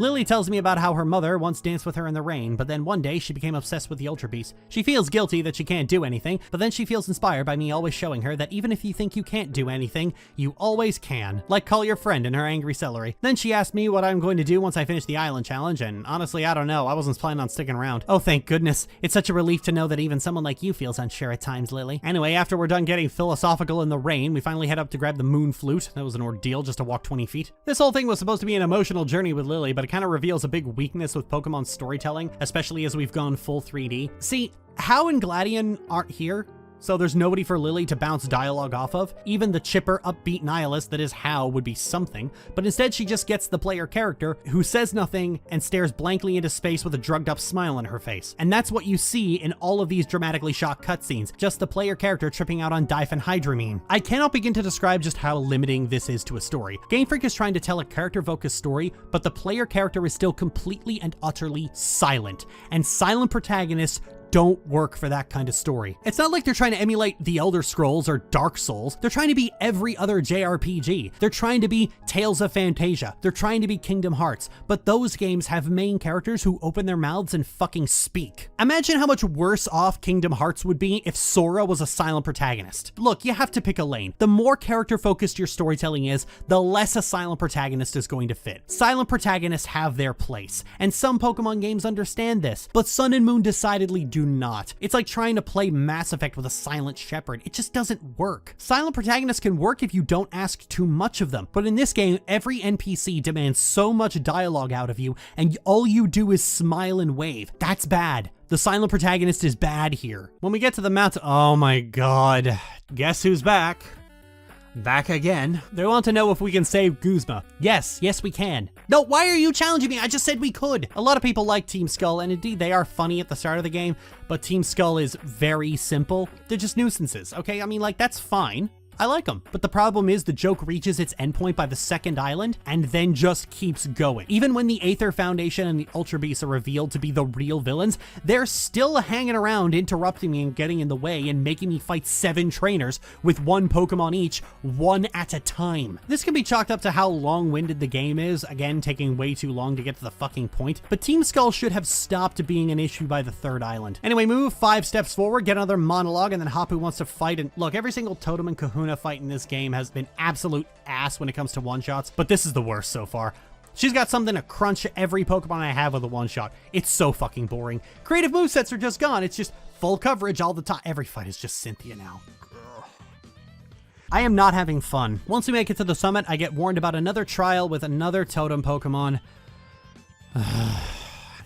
Lily tells me about how her mother once danced with her in the rain, but then one day she became obsessed with the Ultra Beast. She feels guilty that she can't do anything, but then she feels inspired by me always showing her that even if you think you can't do anything, you always can. Like call your friend in her angry celery. Then she asked me what I'm going to do once I finish the island challenge, and honestly, I don't know. I wasn't planning on sticking around. Oh, thank goodness. It's such a relief to know that even someone like you feels unsure at times, Lily. Anyway, after we're done getting philosophical in the rain, we finally head up to grab the moon flute. That was an ordeal just to walk 20 feet. This whole thing was supposed to be an emotional journey with Lily, but it kind of reveals a big weakness with Pokemon storytelling, especially as we've gone full 3D. See, How and Gladion aren't here, so there's nobody for Lily to bounce dialogue off of. Even the chipper, upbeat nihilist that is How would be something, but instead she just gets the player character who says nothing and stares blankly into space with a drugged up smile on her face. And that's what you see in all of these dramatically shot cutscenes, just the player character tripping out on diphenhydramine. I cannot begin to describe just how limiting this is to a story. Game Freak is trying to tell a character-focused story, but the player character is still completely and utterly silent, and silent protagonists don't work for that kind of story. It's not like they're trying to emulate The Elder Scrolls or Dark Souls. They're trying to be every other JRPG. They're trying to be Tales of Phantasia. They're trying to be Kingdom Hearts. But those games have main characters who open their mouths and fucking speak. Imagine how much worse off Kingdom Hearts would be if Sora was a silent protagonist. Look, you have to pick a lane. The more character-focused your storytelling is, the less a silent protagonist is going to fit. Silent protagonists have their place, and some Pokemon games understand this, but Sun and Moon decidedly do do not. It's like trying to play Mass Effect with a silent shepherd. It just doesn't work. Silent protagonists can work if you don't ask too much of them, but in this game, every NPC demands so much dialogue out of you, and all you do is smile and wave. That's bad. The silent protagonist is bad here. When we get to the mountain, oh my god. Guess who's back? Back again. They want to know if we can save Guzma. Yes, we can. No, why are you challenging me? I just said we could. A lot of people like Team Skull, and indeed they are funny at the start of the game, but Team Skull is very simple. They're just nuisances, okay? I mean, like, that's fine. I like them. But the problem is the joke reaches its endpoint by the second island and then just keeps going. Even when the Aether Foundation and the Ultra Beasts are revealed to be the real villains, they're still hanging around, interrupting me and getting in the way and making me fight 7 trainers with 1 Pokemon each, 1 at a time. This can be chalked up to how long-winded the game is, again, taking way too long to get to the fucking point, but Team Skull should have stopped being an issue by the 3rd island. Anyway, move 5 steps forward, get another monologue, and then Hapu wants to fight, and look, every single Totem and Kahuna fight in this game has been absolute ass when it comes to one-shots, but this is the worst so far. She's got something to crunch every Pokemon I have with a one-shot. It's so fucking boring. Creative movesets are just gone. It's just full coverage all the time. Every fight is just Cynthia now. I am not having fun. Once we make it to the summit, I get warned about another trial with another Totem Pokemon.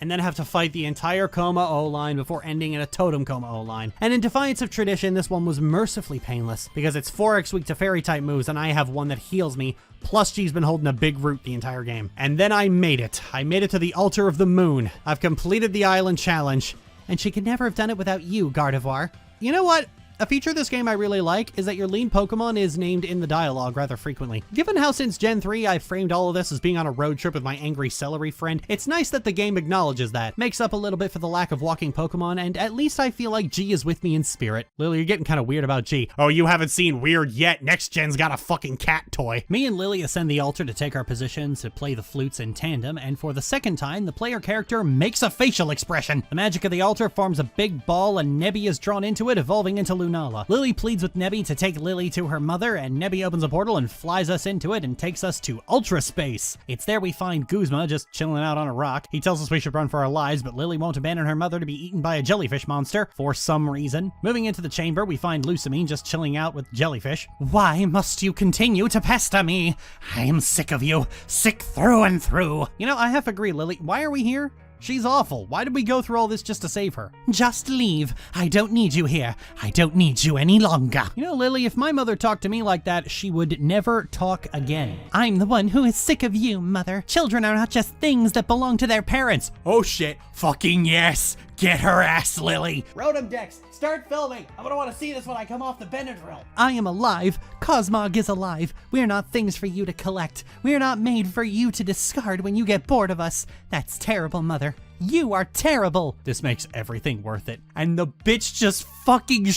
And then have to fight the entire Coma O-line before ending in a Totem Coma O-line. And in defiance of tradition, this one was mercifully painless, because it's 4x weak to Fairy-type moves, and I have one that heals me, plus she's been holding a big root the entire game. And then I made it. I made it to the Altar of the Moon. I've completed the island challenge. And she could never have done it without you, Gardevoir. You know what? A feature of this game I really like is that your lead Pokemon is named in the dialogue rather frequently. Given how since Gen 3 I've framed all of this as being on a road trip with my angry celery friend, it's nice that the game acknowledges that. Makes up a little bit for the lack of walking Pokemon, and at least I feel like G is with me in spirit. Lily, you're getting kind of weird about G. Oh, you haven't seen weird yet. Next gen's got a fucking cat toy. Me and Lily ascend the altar to take our positions to play the flutes in tandem, and for the second time, the player character makes a facial expression. The magic of the altar forms a big ball, and Nebby is drawn into it, evolving into Lunala. Lily pleads with Nebby to take Lily to her mother, and Nebby opens a portal and flies us into it and takes us to Ultra Space. It's there we find Guzma just chilling out on a rock. He tells us we should run for our lives, but Lily won't abandon her mother to be eaten by a jellyfish monster for some reason. Moving into the chamber, we find Lusamine just chilling out with jellyfish. Why must you continue to pester me? I am sick of you. Sick through and through. You know, I have to agree, Lily. Why are we here? She's awful. Why did we go through all this just to save her? Just leave. I don't need you here. I don't need you any longer. You know, Lily, if my mother talked to me like that, she would never talk again. I'm the one who is sick of you, Mother. Children are not just things that belong to their parents. Oh shit. Fucking yes. Get her ass, Lily. Rotom Dex, start filming. I'm gonna want to see this when I come off the Benadryl. I am alive. Cosmog is alive. We're not things for you to collect. We're not made for you to discard when you get bored of us. That's terrible, Mother. You are terrible. This makes everything worth it. And the bitch just fucking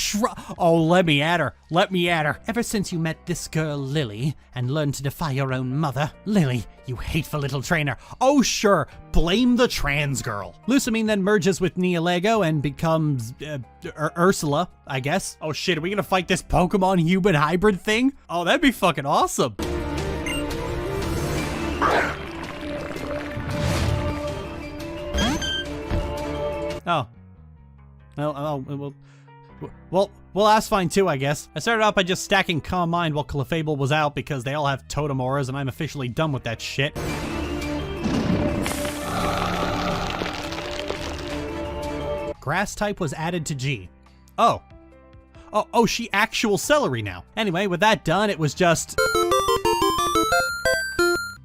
Oh, let me at her. Let me at her. Ever since you met this girl, Lily, and learned to defy your own mother, Lily, you hateful little trainer. Oh, sure. Blame the trans girl. Lusamine then merges with Neolego and becomes Ursula, I guess. Oh shit, are we gonna fight this Pokemon human hybrid thing? Oh, that'd be fucking awesome. Oh. Well, that's fine too, I guess. I started out by just stacking Calm Mind while Clefable was out because they all have Totem Auras and I'm officially done with that shit. Grass type was added to G. Oh, she actual celery now. Anyway, with that done, it was just...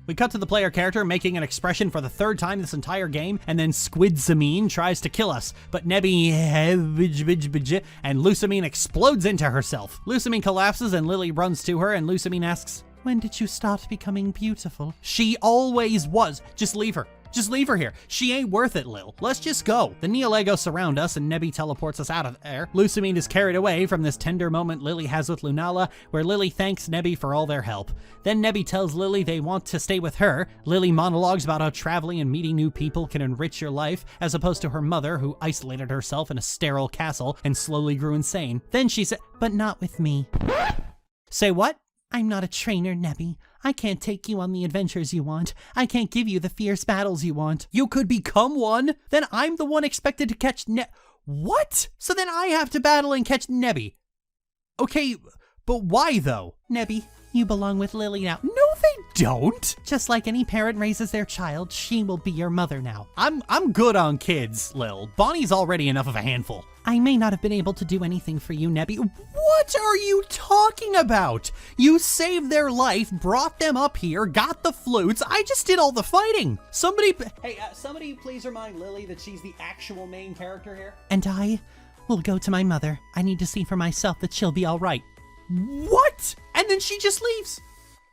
We cut to the player character making an expression for the 3rd time this entire game, and then Squidsamine tries to kill us, but Nebby and Lusamine explodes into herself. Lusamine collapses and Lily runs to her, and Lusamine asks, "When did you start becoming beautiful?" She always was. Just leave her. Just leave her here. She ain't worth it, Lil. Let's just go. The Neolego surround us and Nebby teleports us out of there. Lusamine is carried away from this tender moment Lily has with Lunala, where Lily thanks Nebby for all their help. Then Nebby tells Lily they want to stay with her. Lily monologues about how traveling and meeting new people can enrich your life, as opposed to her mother, who isolated herself in a sterile castle and slowly grew insane. Then she said, "But not with me." Say what? I'm not a trainer, Nebby. I can't take you on the adventures you want. I can't give you the fierce battles you want. You could become one? Then I'm the one expected to catch What? So then I have to battle and catch Nebby. Okay, but why though? Nebby, you belong with Lily now. No, they don't. Just like any parent raises their child, she will be your mother now. I'm good on kids, Lil. Bonnie's already enough of a handful. I may not have been able to do anything for you, Nebby. What are you talking about? You saved their life, brought them up here, got the flutes. I just did all the fighting. Somebody please remind Lily that she's the actual main character here. And I will go to my mother. I need to see for myself that she'll be all right. What? And then she just leaves.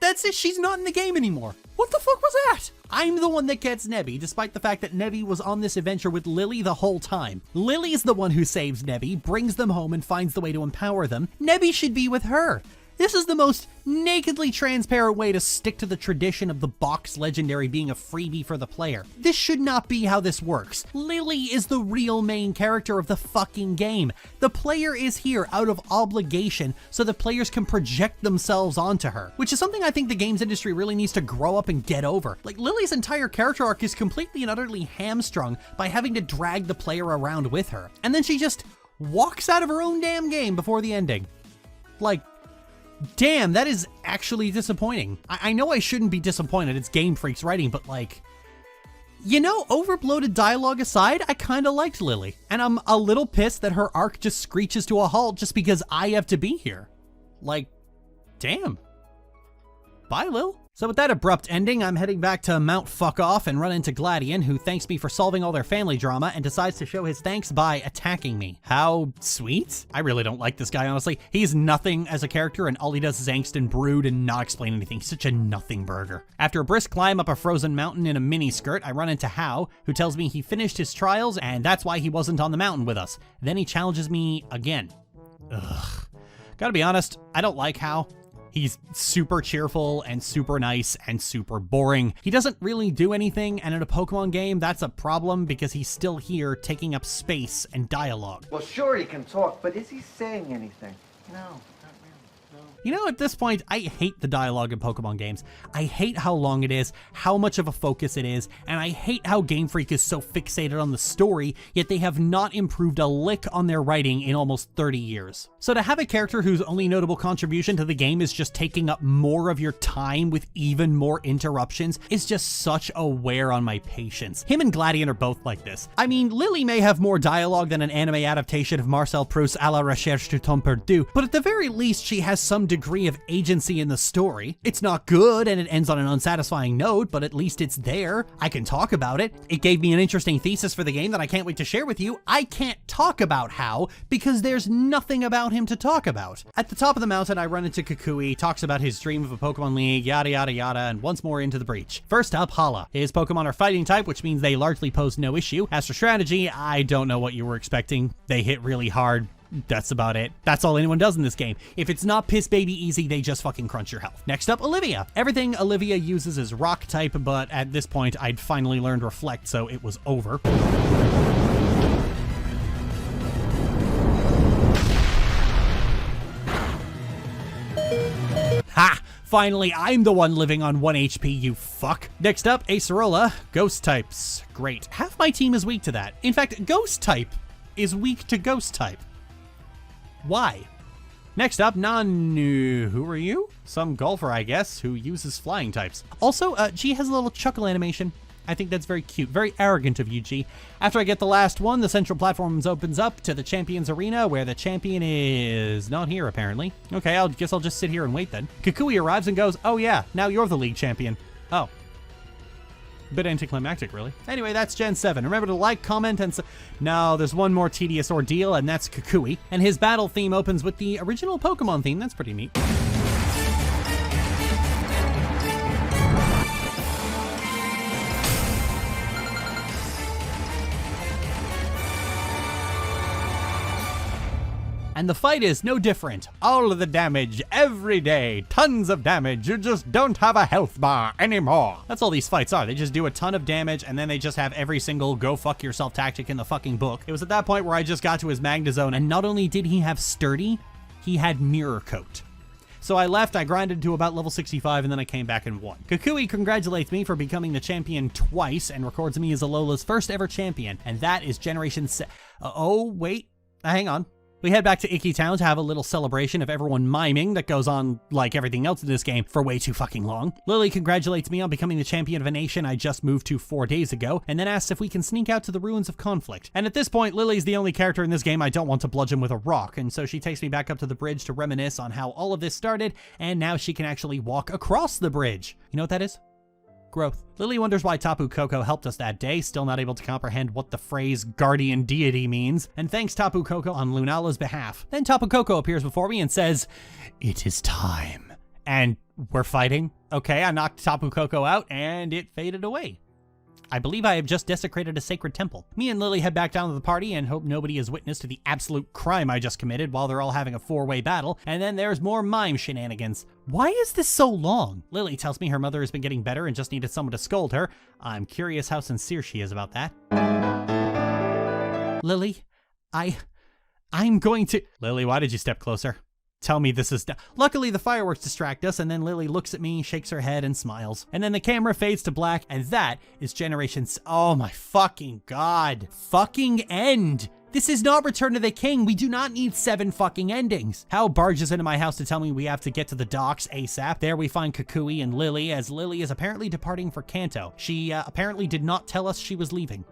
That's it, she's not in the game anymore. What the fuck was that? I'm the one that gets Nebby, despite the fact that Nebby was on this adventure with Lily the whole time. Lily's the one who saves Nebby, brings them home, and finds the way to empower them. Nebby should be with her. This is the most nakedly transparent way to stick to the tradition of the box legendary being a freebie for the player. This should not be how this works. Lily is the real main character of the fucking game. The player is here out of obligation so the players can project themselves onto her, which is something I think the games industry really needs to grow up and get over. Like, Lily's entire character arc is completely and utterly hamstrung by having to drag the player around with her. And then she just walks out of her own damn game before the ending. Like, damn, that is actually disappointing. I know I shouldn't be disappointed, it's Game Freak's writing, but like, you know, overbloated dialogue aside, I kinda liked Lily. And I'm a little pissed that her arc just screeches to a halt just because I have to be here. Like, damn. Bye, Lil. So with that abrupt ending, I'm heading back to Mount Fuck Off and run into Gladian, who thanks me for solving all their family drama and decides to show his thanks by attacking me. How sweet? I really don't like this guy, honestly. He's nothing as a character, and all he does is angst and brood and not explain anything. He's such a nothing burger. After a brisk climb up a frozen mountain in a miniskirt, I run into Hao, who tells me he finished his trials and that's why he wasn't on the mountain with us. Then he challenges me again. Ugh. Gotta be honest, I don't like Hao. He's super cheerful and super nice and super boring. He doesn't really do anything, and in a Pokemon game, that's a problem because he's still here taking up space and dialogue. Well, sure he can talk, but is he saying anything? No, not really. No. You know, at this point, I hate the dialogue in Pokemon games. I hate how long it is, how much of a focus it is, and I hate how Game Freak is so fixated on the story, yet they have not improved a lick on their writing in almost 30 years. So to have a character whose only notable contribution to the game is just taking up more of your time with even more interruptions is just such a wear on my patience. Him and Gladian are both like this. I mean, Lily may have more dialogue than an anime adaptation of Marcel Proust's À la recherche du temps perdu, but at the very least she has some degree of agency in the story. It's not good and it ends on an unsatisfying note, but at least it's there. I can talk about it. It gave me an interesting thesis for the game that I can't wait to share with you. I can't talk about Hao because there's nothing about him to talk about. At the top of the mountain, I run into Kukui, talks about his dream of a Pokemon League, yada yada yada, and once more into the breach. First up, Hala. His Pokemon are fighting type, which means they largely pose no issue. As for strategy, I don't know what you were expecting. They hit really hard. That's about it. That's all anyone does in this game. If it's not piss baby easy, they just fucking crunch your health. Next up, Olivia. Everything Olivia uses is rock type, but at this point, I'd finally learned Reflect, so it was over. Ha! Finally, I'm the one living on 1 HP, you fuck. Next up, Acerola. Ghost types. Great. Half my team is weak to that. In fact, Ghost type is weak to Ghost type. Why? Next up, Nanu. Who are you? Some golfer, I guess, who uses flying types. Also, G has a little chuckle animation. I think that's very cute. Very arrogant of you, G. After I get the last one, the central platform opens up to the Champions Arena, where the champion is not here, apparently. Okay, I guess I'll just sit here and wait then. Kukui arrives and goes, oh yeah, now you're the league champion. Oh. Bit anticlimactic, really. Anyway, that's Gen 7. Remember to like, comment, and no, there's one more tedious ordeal, and that's Kukui. And his battle theme opens with the original Pokemon theme. That's pretty neat. And the fight is no different. All of the damage, every day, tons of damage. You just don't have a health bar anymore. That's all these fights are. They just do a ton of damage, and then they just have every single go fuck yourself tactic in the fucking book. It was at that point where I just got to his Magnezone, and not only did he have Sturdy, he had Mirror Coat. So I left, I grinded to about level 65, and then I came back and won. Kukui congratulates me for becoming the champion twice and records me as Alola's first ever champion, and that is Generation oh, wait, hang on. We head back to Icky Town to have a little celebration of everyone miming that goes on, like everything else in this game, for way too fucking long. Lily congratulates me on becoming the champion of a nation I just moved to 4 days ago, and then asks if we can sneak out to the ruins of conflict. And at this point, Lily's the only character in this game I don't want to bludgeon with a rock, and so she takes me back up to the bridge to reminisce on how all of this started, and now she can actually walk across the bridge. You know what that is? Growth. Lily wonders why Tapu Koko helped us that day, still not able to comprehend what the phrase guardian deity means, and thanks Tapu Koko on Lunala's behalf. Then Tapu Koko appears before me and says, "It is time." And we're fighting. Okay, I knocked Tapu Koko out, and it faded away. I believe I have just desecrated a sacred temple. Me and Lily head back down to the party and hope nobody is witness to the absolute crime I just committed while they're all having a 4-way battle, and then there's more mime shenanigans. Why is this so long? Lily tells me her mother has been getting better and just needed someone to scold her. I'm curious how sincere she is about that. Lily, I'm going to... Lily, why did you step closer? Tell me this is... Luckily, the fireworks distract us, and then Lily looks at me, shakes her head, and smiles. And then the camera fades to black, and that is Oh my fucking god. Fucking end. This is not Return of the King. We do not need 7 fucking endings. Hal barges into my house to tell me we have to get to the docks ASAP. There we find Kukui and Lily, as Lily is apparently departing for Kanto. She apparently did not tell us she was leaving.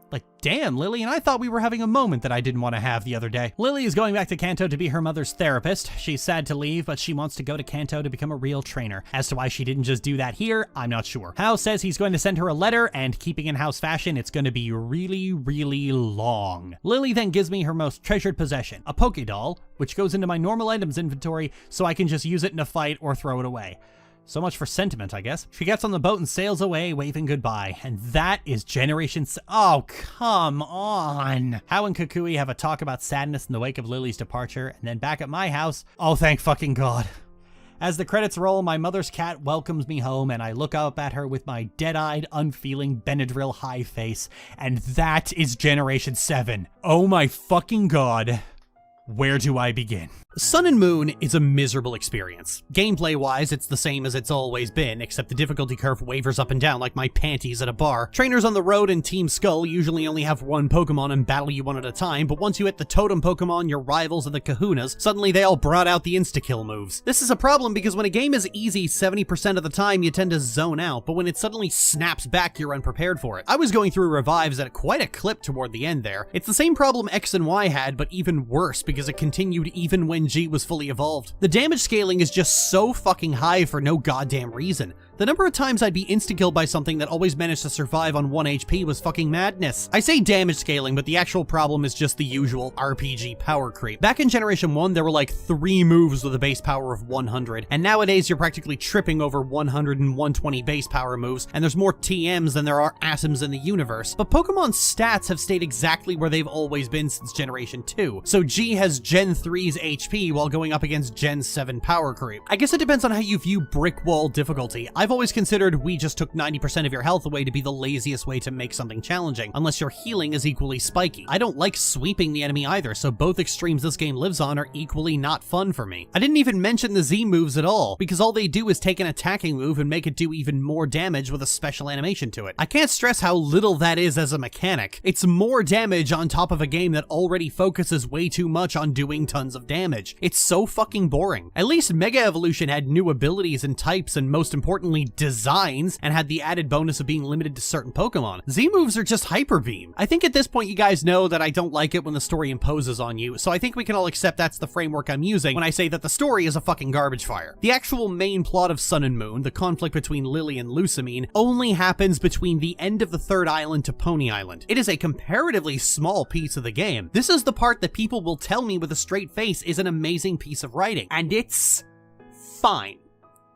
Like, damn, Lily, and I thought we were having a moment that I didn't want to have the other day. Lily is going back to Kanto to be her mother's therapist. She's sad to leave, but she wants to go to Kanto to become a real trainer. As to why she didn't just do that here, I'm not sure. Hal says he's going to send her a letter, and keeping in house fashion, it's going to be really, really long. Lily then gives me her most treasured possession, a Poké Doll, which goes into my normal items inventory so I can just use it in a fight or throw it away. So much for sentiment, I guess. She gets on the boat and sails away, waving goodbye. And that is Oh, come on. Hal and Kukui have a talk about sadness in the wake of Lily's departure, and then back at my house, oh, thank fucking God. As the credits roll, my mother's cat welcomes me home, and I look up at her with my dead-eyed, unfeeling Benadryl high face, and that is Generation 7. Oh my fucking God. Where do I begin? Sun and Moon is a miserable experience. Gameplay-wise, it's the same as it's always been, except the difficulty curve wavers up and down like my panties at a bar. Trainers on the road and Team Skull usually only have one Pokemon and battle you one at a time, but once you hit the totem Pokemon, your rivals and the kahunas, suddenly they all brought out the insta-kill moves. This is a problem because when a game is easy 70% of the time, you tend to zone out, but when it suddenly snaps back, you're unprepared for it. I was going through revives at quite a clip toward the end there. It's the same problem X and Y had, but even worse because it continued even when G was fully evolved. The damage scaling is just so fucking high for no goddamn reason. The number of times I'd be insta-killed by something that always managed to survive on 1 HP was fucking madness. I say damage scaling, but the actual problem is just the usual RPG power creep. Back in Generation 1, there were like 3 moves with a base power of 100, and nowadays you're practically tripping over 100 and 120 base power moves, and there's more TMs than there are atoms in the universe. But Pokemon's stats have stayed exactly where they've always been since Generation 2, so G has Gen 3's HP while going up against Gen 7 power creep. I guess it depends on how you view brick wall difficulty. I've always considered we just took 90% of your health away to be the laziest way to make something challenging, unless your healing is equally spiky. I don't like sweeping the enemy either, so both extremes this game lives on are equally not fun for me. I didn't even mention the Z moves at all, because all they do is take an attacking move and make it do even more damage with a special animation to it. I can't stress how little that is as a mechanic. It's more damage on top of a game that already focuses way too much on doing tons of damage. It's so fucking boring. At least Mega Evolution had new abilities and types, and most importantly, designs, and had the added bonus of being limited to certain Pokemon. Z moves are just Hyper Beam. I think at this point you guys know that I don't like it when the story imposes on you, so I think we can all accept that's the framework I'm using when I say that the story is a fucking garbage fire. The actual main plot of Sun and Moon, the conflict between Lily and Lusamine, only happens between the end of the 3rd island to Pony Island. It is a comparatively small piece of the game. This is the part that people will tell me with a straight face is an amazing piece of writing, and it's fine.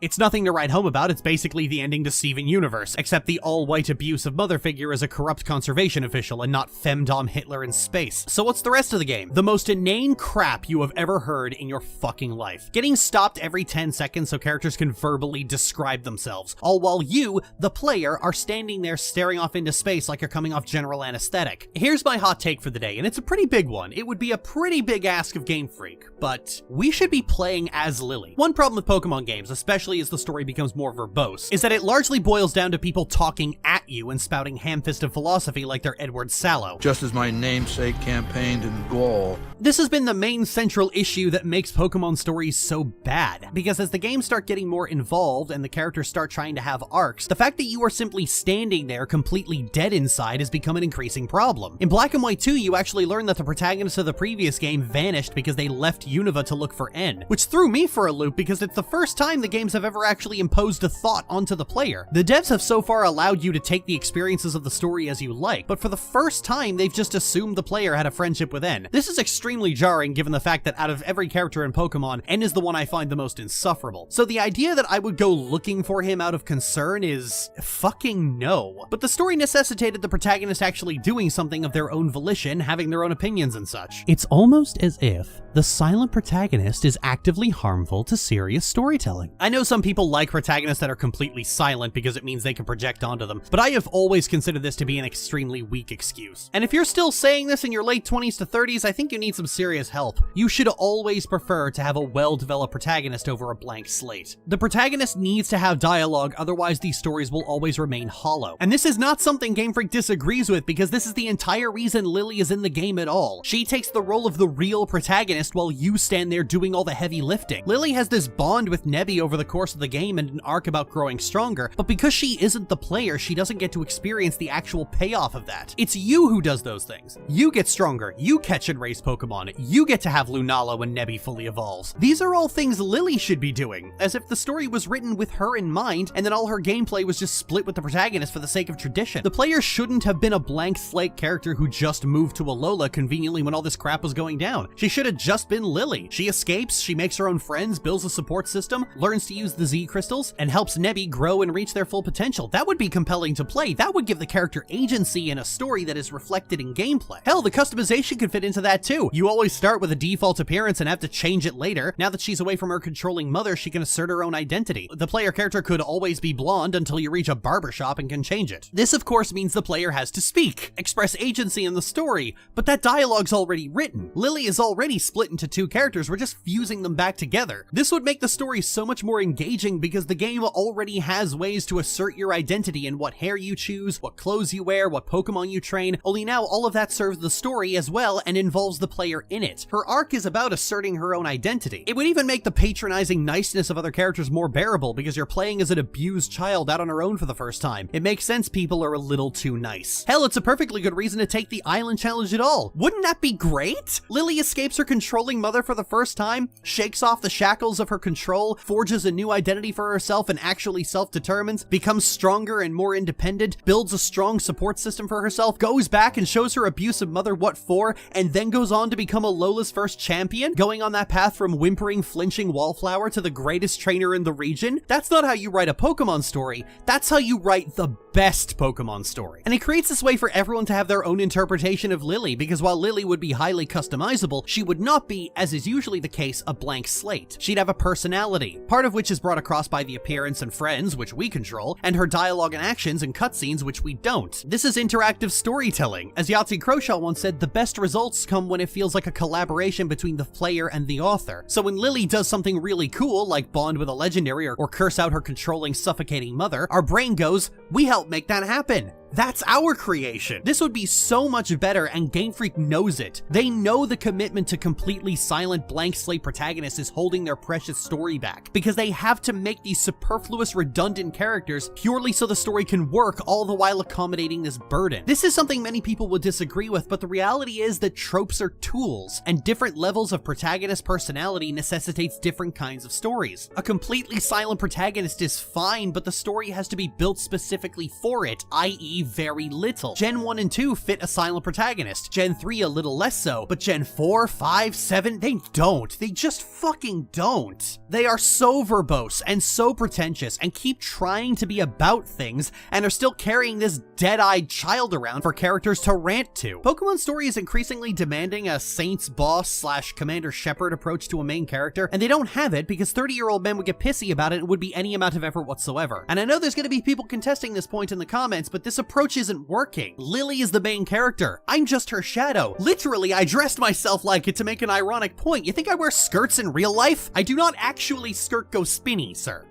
It's nothing to write home about, it's basically the ending to Steven Universe, except the all-white abusive mother figure is a corrupt conservation official and not femdom Hitler in space. So what's the rest of the game? The most inane crap you have ever heard in your fucking life. Getting stopped every 10 seconds so characters can verbally describe themselves, all while you, the player, are standing there staring off into space like you're coming off general anesthetic. Here's my hot take for the day, and it's a pretty big one. It would be a pretty big ask of Game Freak, but we should be playing as Lily. One problem with Pokemon games, especially as the story becomes more verbose, is that it largely boils down to people talking at you and spouting ham-fisted philosophy like they're Edward Sallow. Just as my namesake campaigned in Gaul. This has been the main central issue that makes Pokemon stories so bad, because as the games start getting more involved and the characters start trying to have arcs, the fact that you are simply standing there completely dead inside has become an increasing problem. In Black and White 2, you actually learn that the protagonists of the previous game vanished because they left Unova to look for N, which threw me for a loop because it's the first time the games have ever actually imposed a thought onto the player. The devs have so far allowed you to take the experiences of the story as you like, but for the first time they've just assumed the player had a friendship with N. This is extremely jarring given the fact that out of every character in Pokemon, N is the one I find the most insufferable. So the idea that I would go looking for him out of concern is fucking no. But the story necessitated the protagonist actually doing something of their own volition, having their own opinions and such. It's almost as if the silent protagonist is actively harmful to serious storytelling. I know some people like protagonists that are completely silent because it means they can project onto them, but I have always considered this to be an extremely weak excuse. And if you're still saying this in your late 20s to 30s, I think you need some serious help. You should always prefer to have a well-developed protagonist over a blank slate. The protagonist needs to have dialogue, otherwise these stories will always remain hollow. And this is not something Game Freak disagrees with, because this is the entire reason Lily is in the game at all. She takes the role of the real protagonist while you stand there doing all the heavy lifting. Lily has this bond with Nebby over the course of the game and an arc about growing stronger, but because she isn't the player, she doesn't get to experience the actual payoff of that. It's you who does those things. You get stronger, you catch and race Pokemon, you get to have Lunala when Nebby fully evolves. These are all things Lily should be doing, as if the story was written with her in mind, and then all her gameplay was just split with the protagonist for the sake of tradition. The player shouldn't have been a blank slate character who just moved to Alola conveniently when all this crap was going down. She should have just been Lily. She escapes, she makes her own friends, builds a support system, learns to use the Z crystals, and helps Nebby grow and reach their full potential. That would be compelling to play. That would give the character agency in a story that is reflected in gameplay. Hell, the customization could fit into that too. You always start with a default appearance and have to change it later. Now that she's away from her controlling mother, she can assert her own identity. The player character could always be blonde until you reach a barbershop and can change it. This of course means the player has to speak, express agency in the story, but that dialogue's already written. Lily is already split into two characters, we're just fusing them back together. This would make the story so much more engaging because the game already has ways to assert your identity in what hair you choose, what clothes you wear, what Pokemon you train, only now all of that serves the story as well and involves the player in it. Her arc is about asserting her own identity. It would even make the patronizing niceness of other characters more bearable because you're playing as an abused child out on her own for the first time. It makes sense people are a little too nice. Hell, it's a perfectly good reason to take the island challenge at all. Wouldn't that be great? Lily escapes her controlling mother for the first time, shakes off the shackles of her control, forges a new identity for herself and actually self-determines, becomes stronger and more independent, builds a strong support system for herself, goes back and shows her abusive mother what for, and then goes on to become Alola's first champion, going on that path from whimpering, flinching wallflower to the greatest trainer in the region. That's not how you write a Pokemon story. That's how you write the best Pokemon story. And it creates this way for everyone to have their own interpretation of Lily, because while Lily would be highly customizable, she would not be, as is usually the case, a blank slate. She'd have a personality, part of which is brought across by the appearance and friends, which we control, and her dialogue and actions and cutscenes, which we don't. This is interactive storytelling. As Yahtzee Croshaw once said, the best results come when it feels like a collaboration between the player and the author. So when Lily does something really cool, like bond with a legendary or curse out her controlling, suffocating mother, our brain goes, we helped make that happen. That's our creation. This would be so much better, and Game Freak knows it. They know the commitment to completely silent blank slate protagonists is holding their precious story back, because they have to make these superfluous, redundant characters purely so the story can work, all the while accommodating this burden. This is something many people would disagree with, but the reality is that tropes are tools, and different levels of protagonist personality necessitates different kinds of stories. A completely silent protagonist is fine, but the story has to be built specifically for it, i.e. very, very little. Gen 1 and 2 fit a silent protagonist, Gen 3 a little less so, but Gen 4, 5, 7, they don't. They just fucking don't. They are so verbose and so pretentious and keep trying to be about things and are still carrying this dead-eyed child around for characters to rant to. Pokemon Story is increasingly demanding a Saints boss / Commander Shepard approach to a main character, and they don't have it because 30-year-old men would get pissy about it and would be any amount of effort whatsoever. And I know there's going to be people contesting this point in the comments, but this approach isn't working. Lily is the main character. I'm just her shadow. Literally, I dressed myself like it to make an ironic point. You think I wear skirts in real life? I do not actually skirt go spinny, sir.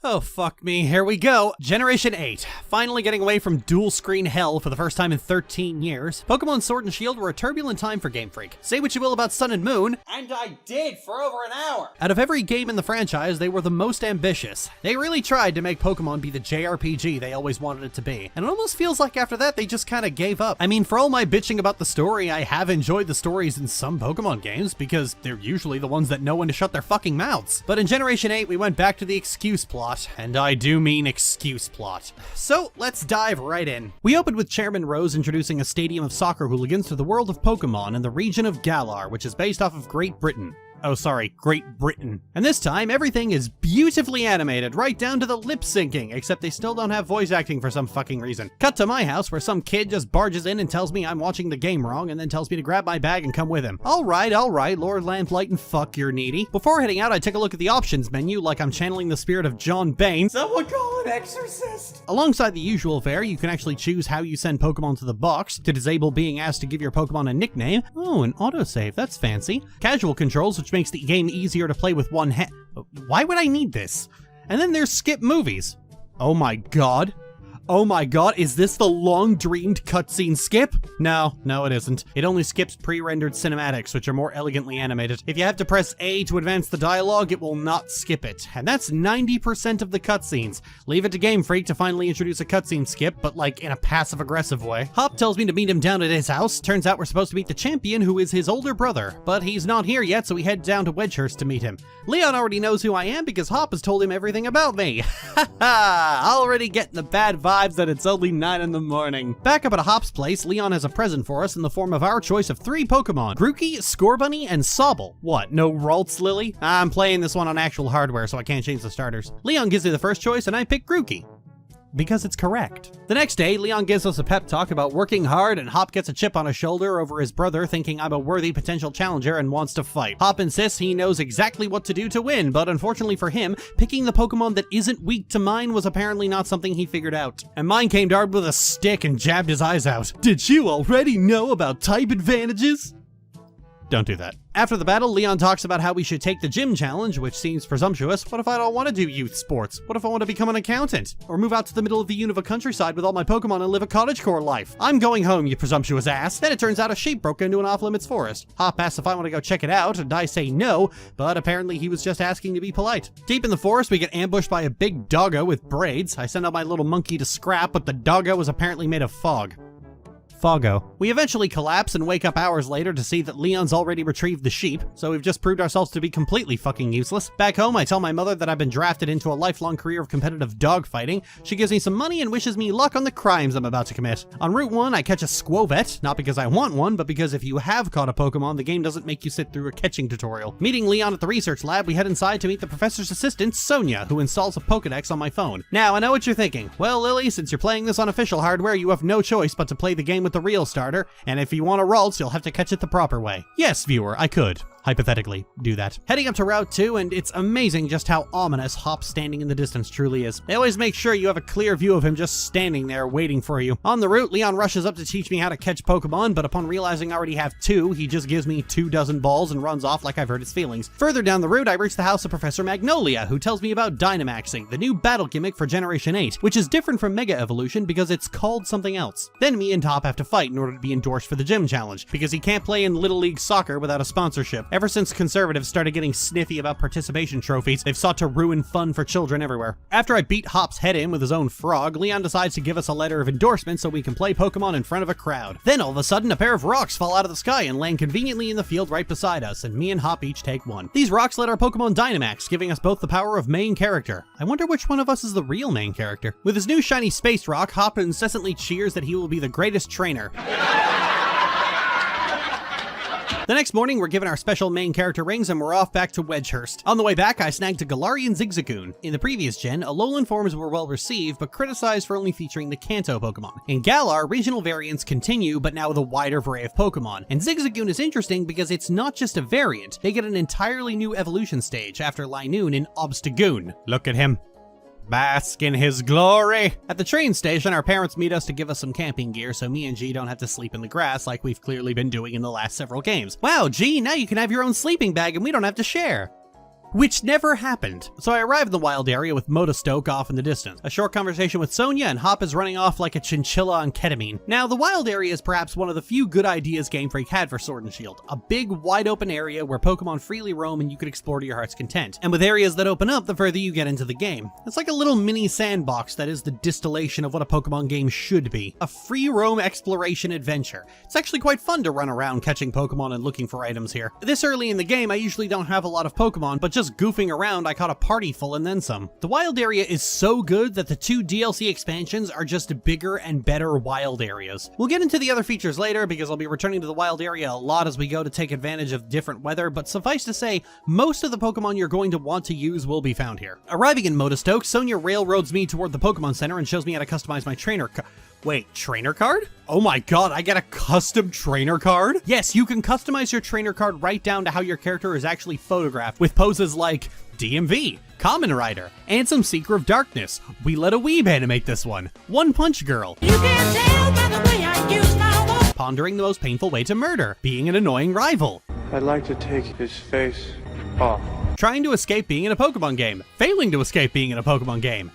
Oh, fuck me. Here we go. Generation 8. Finally getting away from dual screen hell for the first time in 13 years. Pokemon Sword and Shield were a turbulent time for Game Freak. Say what you will about Sun and Moon. And I did for over an hour. Out of every game in the franchise, they were the most ambitious. They really tried to make Pokemon be the JRPG they always wanted it to be. And it almost feels like after that, they just kind of gave up. I mean, for all my bitching about the story, I have enjoyed the stories in some Pokemon games because they're usually the ones that know when to shut their fucking mouths. But in Generation 8, we went back to the excuse plot. And I do mean excuse plot. So let's dive right in. We opened with Chairman Rose introducing a stadium of soccer hooligans to the world of Pokemon in the region of Galar, which is based off of Great Britain. Oh, sorry, Great Britain. And this time, everything is beautifully animated, right down to the lip syncing, except they still don't have voice acting for some fucking reason. Cut to my house, where some kid just barges in and tells me I'm watching the game wrong, and then tells me to grab my bag and come with him. Alright, Lord Lamplight and fuck you're needy. Before heading out, I take a look at the options menu, like I'm channeling the spirit of John Bane. Someone call an exorcist! Alongside the usual fare, you can actually choose how you send Pokemon to the box, to disable being asked to give your Pokemon a nickname. Oh, an autosave, that's fancy. Casual controls, which makes the game easier to play with one hand. Why would I need this? And then there's skip movies. Oh my god. Oh my god, is this the long-dreamed cutscene skip? No, it isn't. It only skips pre-rendered cinematics, which are more elegantly animated. If you have to press A to advance the dialogue, it will not skip it. And that's 90% of the cutscenes. Leave it to Game Freak to finally introduce a cutscene skip, but like in a passive-aggressive way. Hop tells me to meet him down at his house. Turns out we're supposed to meet the champion, who is his older brother. But he's not here yet, so we head down to Wedgehurst to meet him. Leon already knows who I am because Hop has told him everything about me. Haha, already getting the bad vibes that it's only 9 in the morning. Back up at Hop's place, Leon has a present for us in the form of our choice of 3 Pokemon: Grookey, Scorbunny, and Sobble. What, no Ralts, Lily? I'm playing this one on actual hardware, so I can't change the starters. Leon gives me the first choice, and I pick Grookey. Because it's correct. The next day, Leon gives us a pep talk about working hard, and Hop gets a chip on his shoulder over his brother, thinking I'm a worthy potential challenger and wants to fight. Hop insists he knows exactly what to do to win, but unfortunately for him, picking the Pokemon that isn't weak to mine was apparently not something he figured out. And mine came armed with a stick and jabbed his eyes out. Did you already know about type advantages? Don't do that. After the battle, Leon talks about how we should take the gym challenge, which seems presumptuous. What if I don't want to do youth sports? What if I want to become an accountant? Or move out to the middle of the Unova countryside with all my Pokemon and live a cottagecore life? I'm going home, you presumptuous ass. Then it turns out a sheep broke into an off-limits forest. Hop asks if I want to go check it out, and I say no, but apparently he was just asking to be polite. Deep in the forest, we get ambushed by a big doggo with braids. I send out my little monkey to scrap, but the doggo was apparently made of fog. Foggo. We eventually collapse and wake up hours later to see that Leon's already retrieved the sheep, so we've just proved ourselves to be completely fucking useless. Back home, I tell my mother that I've been drafted into a lifelong career of competitive dogfighting. She gives me some money and wishes me luck on the crimes I'm about to commit. On Route 1, I catch a Squovet, not because I want one, but because if you have caught a Pokemon, the game doesn't make you sit through a catching tutorial. Meeting Leon at the research lab, we head inside to meet the professor's assistant, Sonia, who installs a Pokedex on my phone. Now, I know what you're thinking. Well, Lily, since you're playing this on official hardware, you have no choice but to play the game with the real starter, and if you want a Ralts, you'll have to catch it the proper way. Yes, viewer, I could hypothetically do that. Heading up to Route 2, and it's amazing just how ominous Hop standing in the distance truly is. They always make sure you have a clear view of him just standing there waiting for you. On the route, Leon rushes up to teach me how to catch Pokemon, but upon realizing I already have 2, he just gives me 24 balls and runs off like I've hurt his feelings. Further down the route, I reach the house of Professor Magnolia, who tells me about Dynamaxing, the new battle gimmick for Generation 8, which is different from Mega Evolution because it's called something else. Then me and Top have to fight in order to be endorsed for the gym challenge, because he can't play in Little League Soccer without a sponsorship. Ever since conservatives started getting sniffy about participation trophies, they've sought to ruin fun for children everywhere. After I beat Hop's head in with his own frog, Leon decides to give us a letter of endorsement so we can play Pokemon in front of a crowd. Then all of a sudden, a pair of rocks fall out of the sky and land conveniently in the field right beside us, and me and Hop each take one. These rocks let our Pokemon Dynamax, giving us both the power of main character. I wonder which one of us is the real main character. With his new shiny space rock, Hop incessantly cheers that he will be the greatest trainer. The next morning, we're given our special main character rings and we're off back to Wedgehurst. On the way back, I snagged a Galarian Zigzagoon. In the previous gen, Alolan forms were well received, but criticized for only featuring the Kanto Pokemon. In Galar, regional variants continue, but now with a wider array of Pokemon. And Zigzagoon is interesting because it's not just a variant, they get an entirely new evolution stage after Linoon in Obstagoon. Look at him. Bask in his glory! At the train station, our parents meet us to give us some camping gear so me and G don't have to sleep in the grass like we've clearly been doing in the last several games. Wow, G, now you can have your own sleeping bag and we don't have to share. Which never happened. So I arrive in the wild area with Motostoke off in the distance. A short conversation with Sonia and Hop is running off like a chinchilla on ketamine. Now, the wild area is perhaps one of the few good ideas Game Freak had for Sword and Shield. A big, wide open area where Pokemon freely roam and you can explore to your heart's content. And with areas that open up the further you get into the game. It's like a little mini sandbox that is the distillation of what a Pokemon game should be. A free roam exploration adventure. It's actually quite fun to run around catching Pokemon and looking for items here. This early in the game, I usually don't have a lot of Pokemon, but just goofing around, I caught a party full and then some. The wild area is so good that the 2 DLC expansions are just bigger and better wild areas. We'll get into the other features later because I'll be returning to the wild area a lot as we go to take advantage of different weather, but suffice to say, most of the Pokemon you're going to want to use will be found here. Arriving in Motostoke, Sonia railroads me toward the Pokemon Center and shows me how to customize my trainer Wait, trainer card? Oh my god, I get a custom trainer card? Yes, you can customize your trainer card right down to how your character is actually photographed, with poses like DMV, Common Rider, and some Seeker of Darkness. We let a weeb animate this one. One Punch Girl. You can tell by the way I use my voice. Pondering the most painful way to murder, being an annoying rival. I'd like to take his face off. Trying to escape being in a Pokemon game, failing to escape being in a Pokemon game.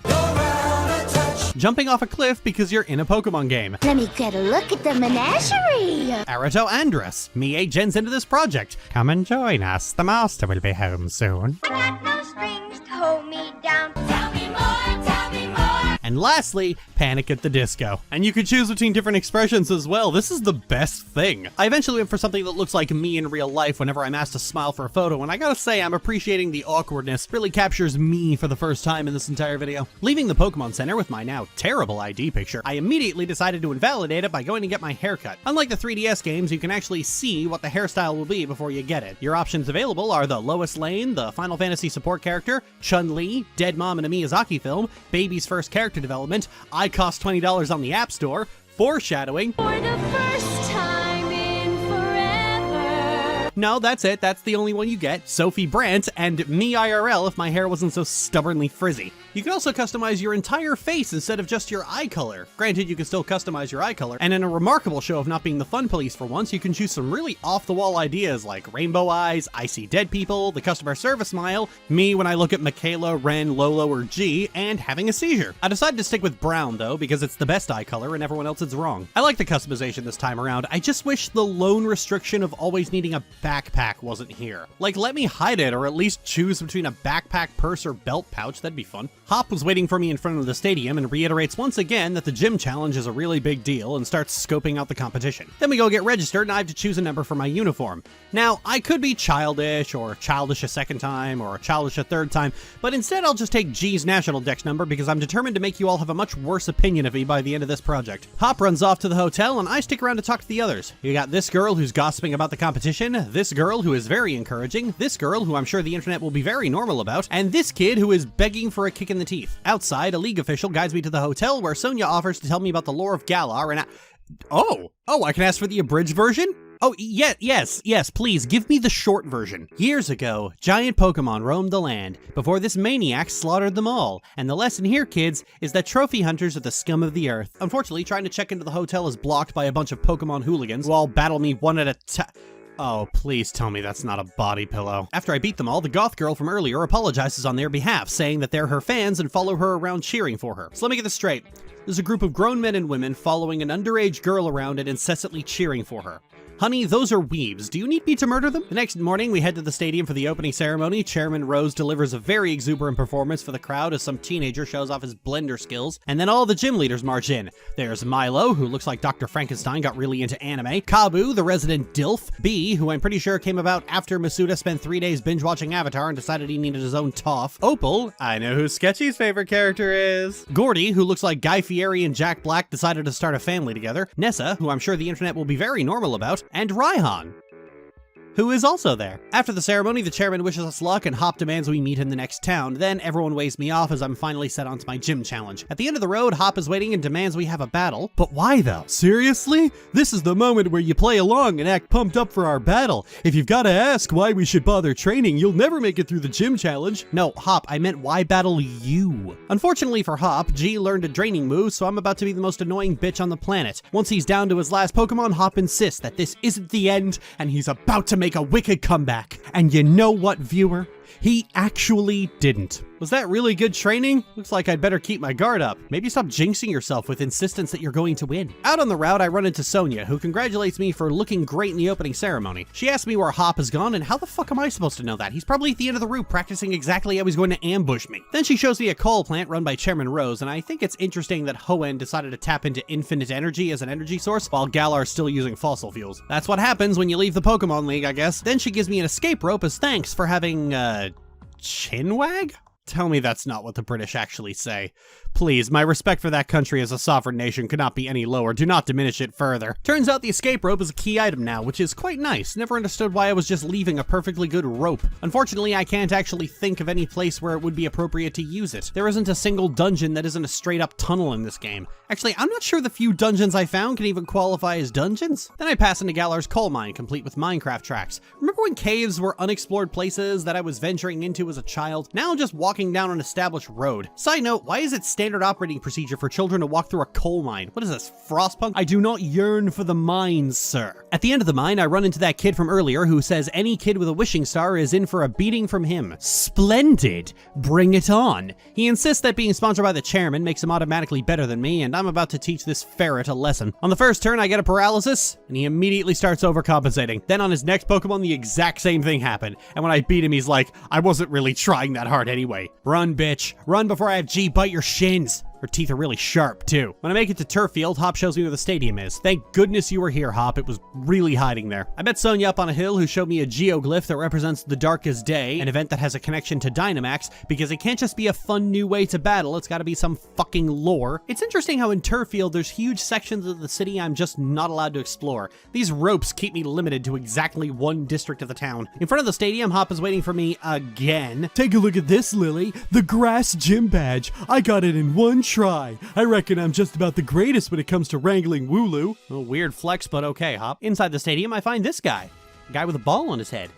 Jumping off a cliff because you're in a Pokemon game. Let me get a look at the menagerie. Arato Andress. Me 8 gens into this project. Come and join us. The master will be home soon. I got no strings to hold me down. Tell me more, tell me more. And lastly, Panic at the Disco. And you can choose between different expressions as well. This is the best thing. I eventually went for something that looks like me in real life whenever I'm asked to smile for a photo, and I gotta say, I'm appreciating the awkwardness. It really captures me for the first time in this entire video. Leaving the Pokemon Center with my now terrible ID picture, I immediately decided to invalidate it by going to get my haircut. Unlike the 3DS games, you can actually see what the hairstyle will be before you get it. Your options available are the Lois Lane, the Final Fantasy support character, Chun-Li, Dead Mom in a Miyazaki film, Baby's first character development, I cost $20 on the App Store, foreshadowing. For the first time in forever. No, that's it. That's the only one you get. Sophie Brandt, and me IRL if my hair wasn't so stubbornly frizzy. You can also customize your entire face instead of just your eye color. Granted, you can still customize your eye color, and in a remarkable show of not being the fun police for once, you can choose some really off-the-wall ideas like rainbow eyes, I see dead people, the customer service smile, me when I look at Michaela, Ren, Lolo, or G, and having a seizure. I decided to stick with brown though, because it's the best eye color and everyone else is wrong. I like the customization this time around. I just wish the lone restriction of always needing a backpack wasn't here. Like, let me hide it, or at least choose between a backpack, purse, or belt pouch. That'd be fun. Hop was waiting for me in front of the stadium and reiterates once again that the gym challenge is a really big deal and starts scoping out the competition. Then we go get registered and I have to choose a number for my uniform. Now, I could be childish, or childish a second time, or childish a third time, but instead I'll just take G's National Dex number because I'm determined to make you all have a much worse opinion of me by the end of this project. Hop runs off to the hotel and I stick around to talk to the others. You got this girl who's gossiping about the competition, this girl who is very encouraging, this girl who I'm sure the internet will be very normal about, and this kid who is begging for a kick in the teeth. Outside, a League official guides me to the hotel where Sonia offers to tell me about the lore of Galar and I can ask for the abridged version? Oh, yes, please, give me the short version. Years ago, giant Pokemon roamed the land before this maniac slaughtered them all. And the lesson here, kids, is that trophy hunters are the scum of the earth. Unfortunately, trying to check into the hotel is blocked by a bunch of Pokemon hooligans who all battle me one at a time. Oh, please tell me that's not a body pillow. After I beat them all, the goth girl from earlier apologizes on their behalf, saying that they're her fans and follow her around cheering for her. So let me get this straight. There's a group of grown men and women following an underage girl around and incessantly cheering for her. Honey, those are weebs. Do you need me to murder them? The next morning, we head to the stadium for the opening ceremony. Chairman Rose delivers a very exuberant performance for the crowd as some teenager shows off his blender skills, and then all the gym leaders march in. There's Milo, who looks like Dr. Frankenstein got really into anime, Kabu, the resident DILF, B, who I'm pretty sure came about after Masuda spent 3 days binge-watching Avatar and decided he needed his own toff, Opal, I know who Sketchy's favorite character is, Gordy, who looks like Guy Fieri and Jack Black decided to start a family together, Nessa, who I'm sure the internet will be very normal about, and Raihan, who is also there. After the ceremony, the chairman wishes us luck and Hop demands we meet in the next town. Then everyone waves me off as I'm finally set onto my gym challenge. At the end of the road, Hop is waiting and demands we have a battle. But why though? Seriously? This is the moment where you play along and act pumped up for our battle. If you've got to ask why we should bother training, you'll never make it through the gym challenge. No, Hop, I meant why battle you? Unfortunately for Hop, G learned a draining move, so I'm about to be the most annoying bitch on the planet. Once he's down to his last Pokemon, Hop insists that this isn't the end, and he's about to make a wicked comeback. And you know what, viewer? He actually didn't. Was that really good training? Looks like I'd better keep my guard up. Maybe stop jinxing yourself with insistence that you're going to win. Out on the route, I run into Sonia, who congratulates me for looking great in the opening ceremony. She asks me where Hop has gone, and how the fuck am I supposed to know that? He's probably at the end of the route practicing exactly how he's going to ambush me. Then she shows me a coal plant run by Chairman Rose, and I think it's interesting that Hoenn decided to tap into infinite energy as an energy source, while Galar's still using fossil fuels. That's what happens when you leave the Pokemon League, I guess. Then she gives me an escape rope as thanks for having, chinwag? Tell me that's not what the British actually say. Please, my respect for that country as a sovereign nation could not be any lower. Do not diminish it further. Turns out the escape rope is a key item now, which is quite nice. Never understood why I was just leaving a perfectly good rope. Unfortunately, I can't actually think of any place where it would be appropriate to use it. There isn't a single dungeon that isn't a straight-up tunnel in this game. Actually, I'm not sure the few dungeons I found can even qualify as dungeons. Then I pass into Galar's coal mine, complete with Minecraft tracks. Remember when caves were unexplored places that I was venturing into as a child? Now I'm just walking down an established road. Side note, why is it standard operating procedure for children to walk through a coal mine? What is this, Frostpunk? I do not yearn for the mines, sir. At the end of the mine, I run into that kid from earlier who says any kid with a wishing star is in for a beating from him. Splendid. Bring it on. He insists that being sponsored by the chairman makes him automatically better than me, and I'm about to teach this ferret a lesson. On the first turn, I get a paralysis, and he immediately starts overcompensating. Then on his next Pokemon, the exact same thing happened. And when I beat him, he's like, I wasn't really trying that hard anyway. Run, bitch. Run before I have G bite your shins. Her teeth are really sharp, too. When I make it to Turf Field, Hop shows me where the stadium is. Thank goodness you were here, Hop. It was really hiding there. I met Sonia up on a hill who showed me a geoglyph that represents the Darkest Day, an event that has a connection to Dynamax, because it can't just be a fun new way to battle, it's gotta be some fucking lore. It's interesting how in Turf Field, there's huge sections of the city I'm just not allowed to explore. These ropes keep me limited to exactly one district of the town. In front of the stadium, Hop is waiting for me again. Take a look at this, Lily. The grass gym badge. I got it in one try. I reckon I'm just about the greatest when it comes to wrangling Wooloo. A weird flex, but okay, Hop. Inside the stadium, I find this guy. A guy with a ball on his head.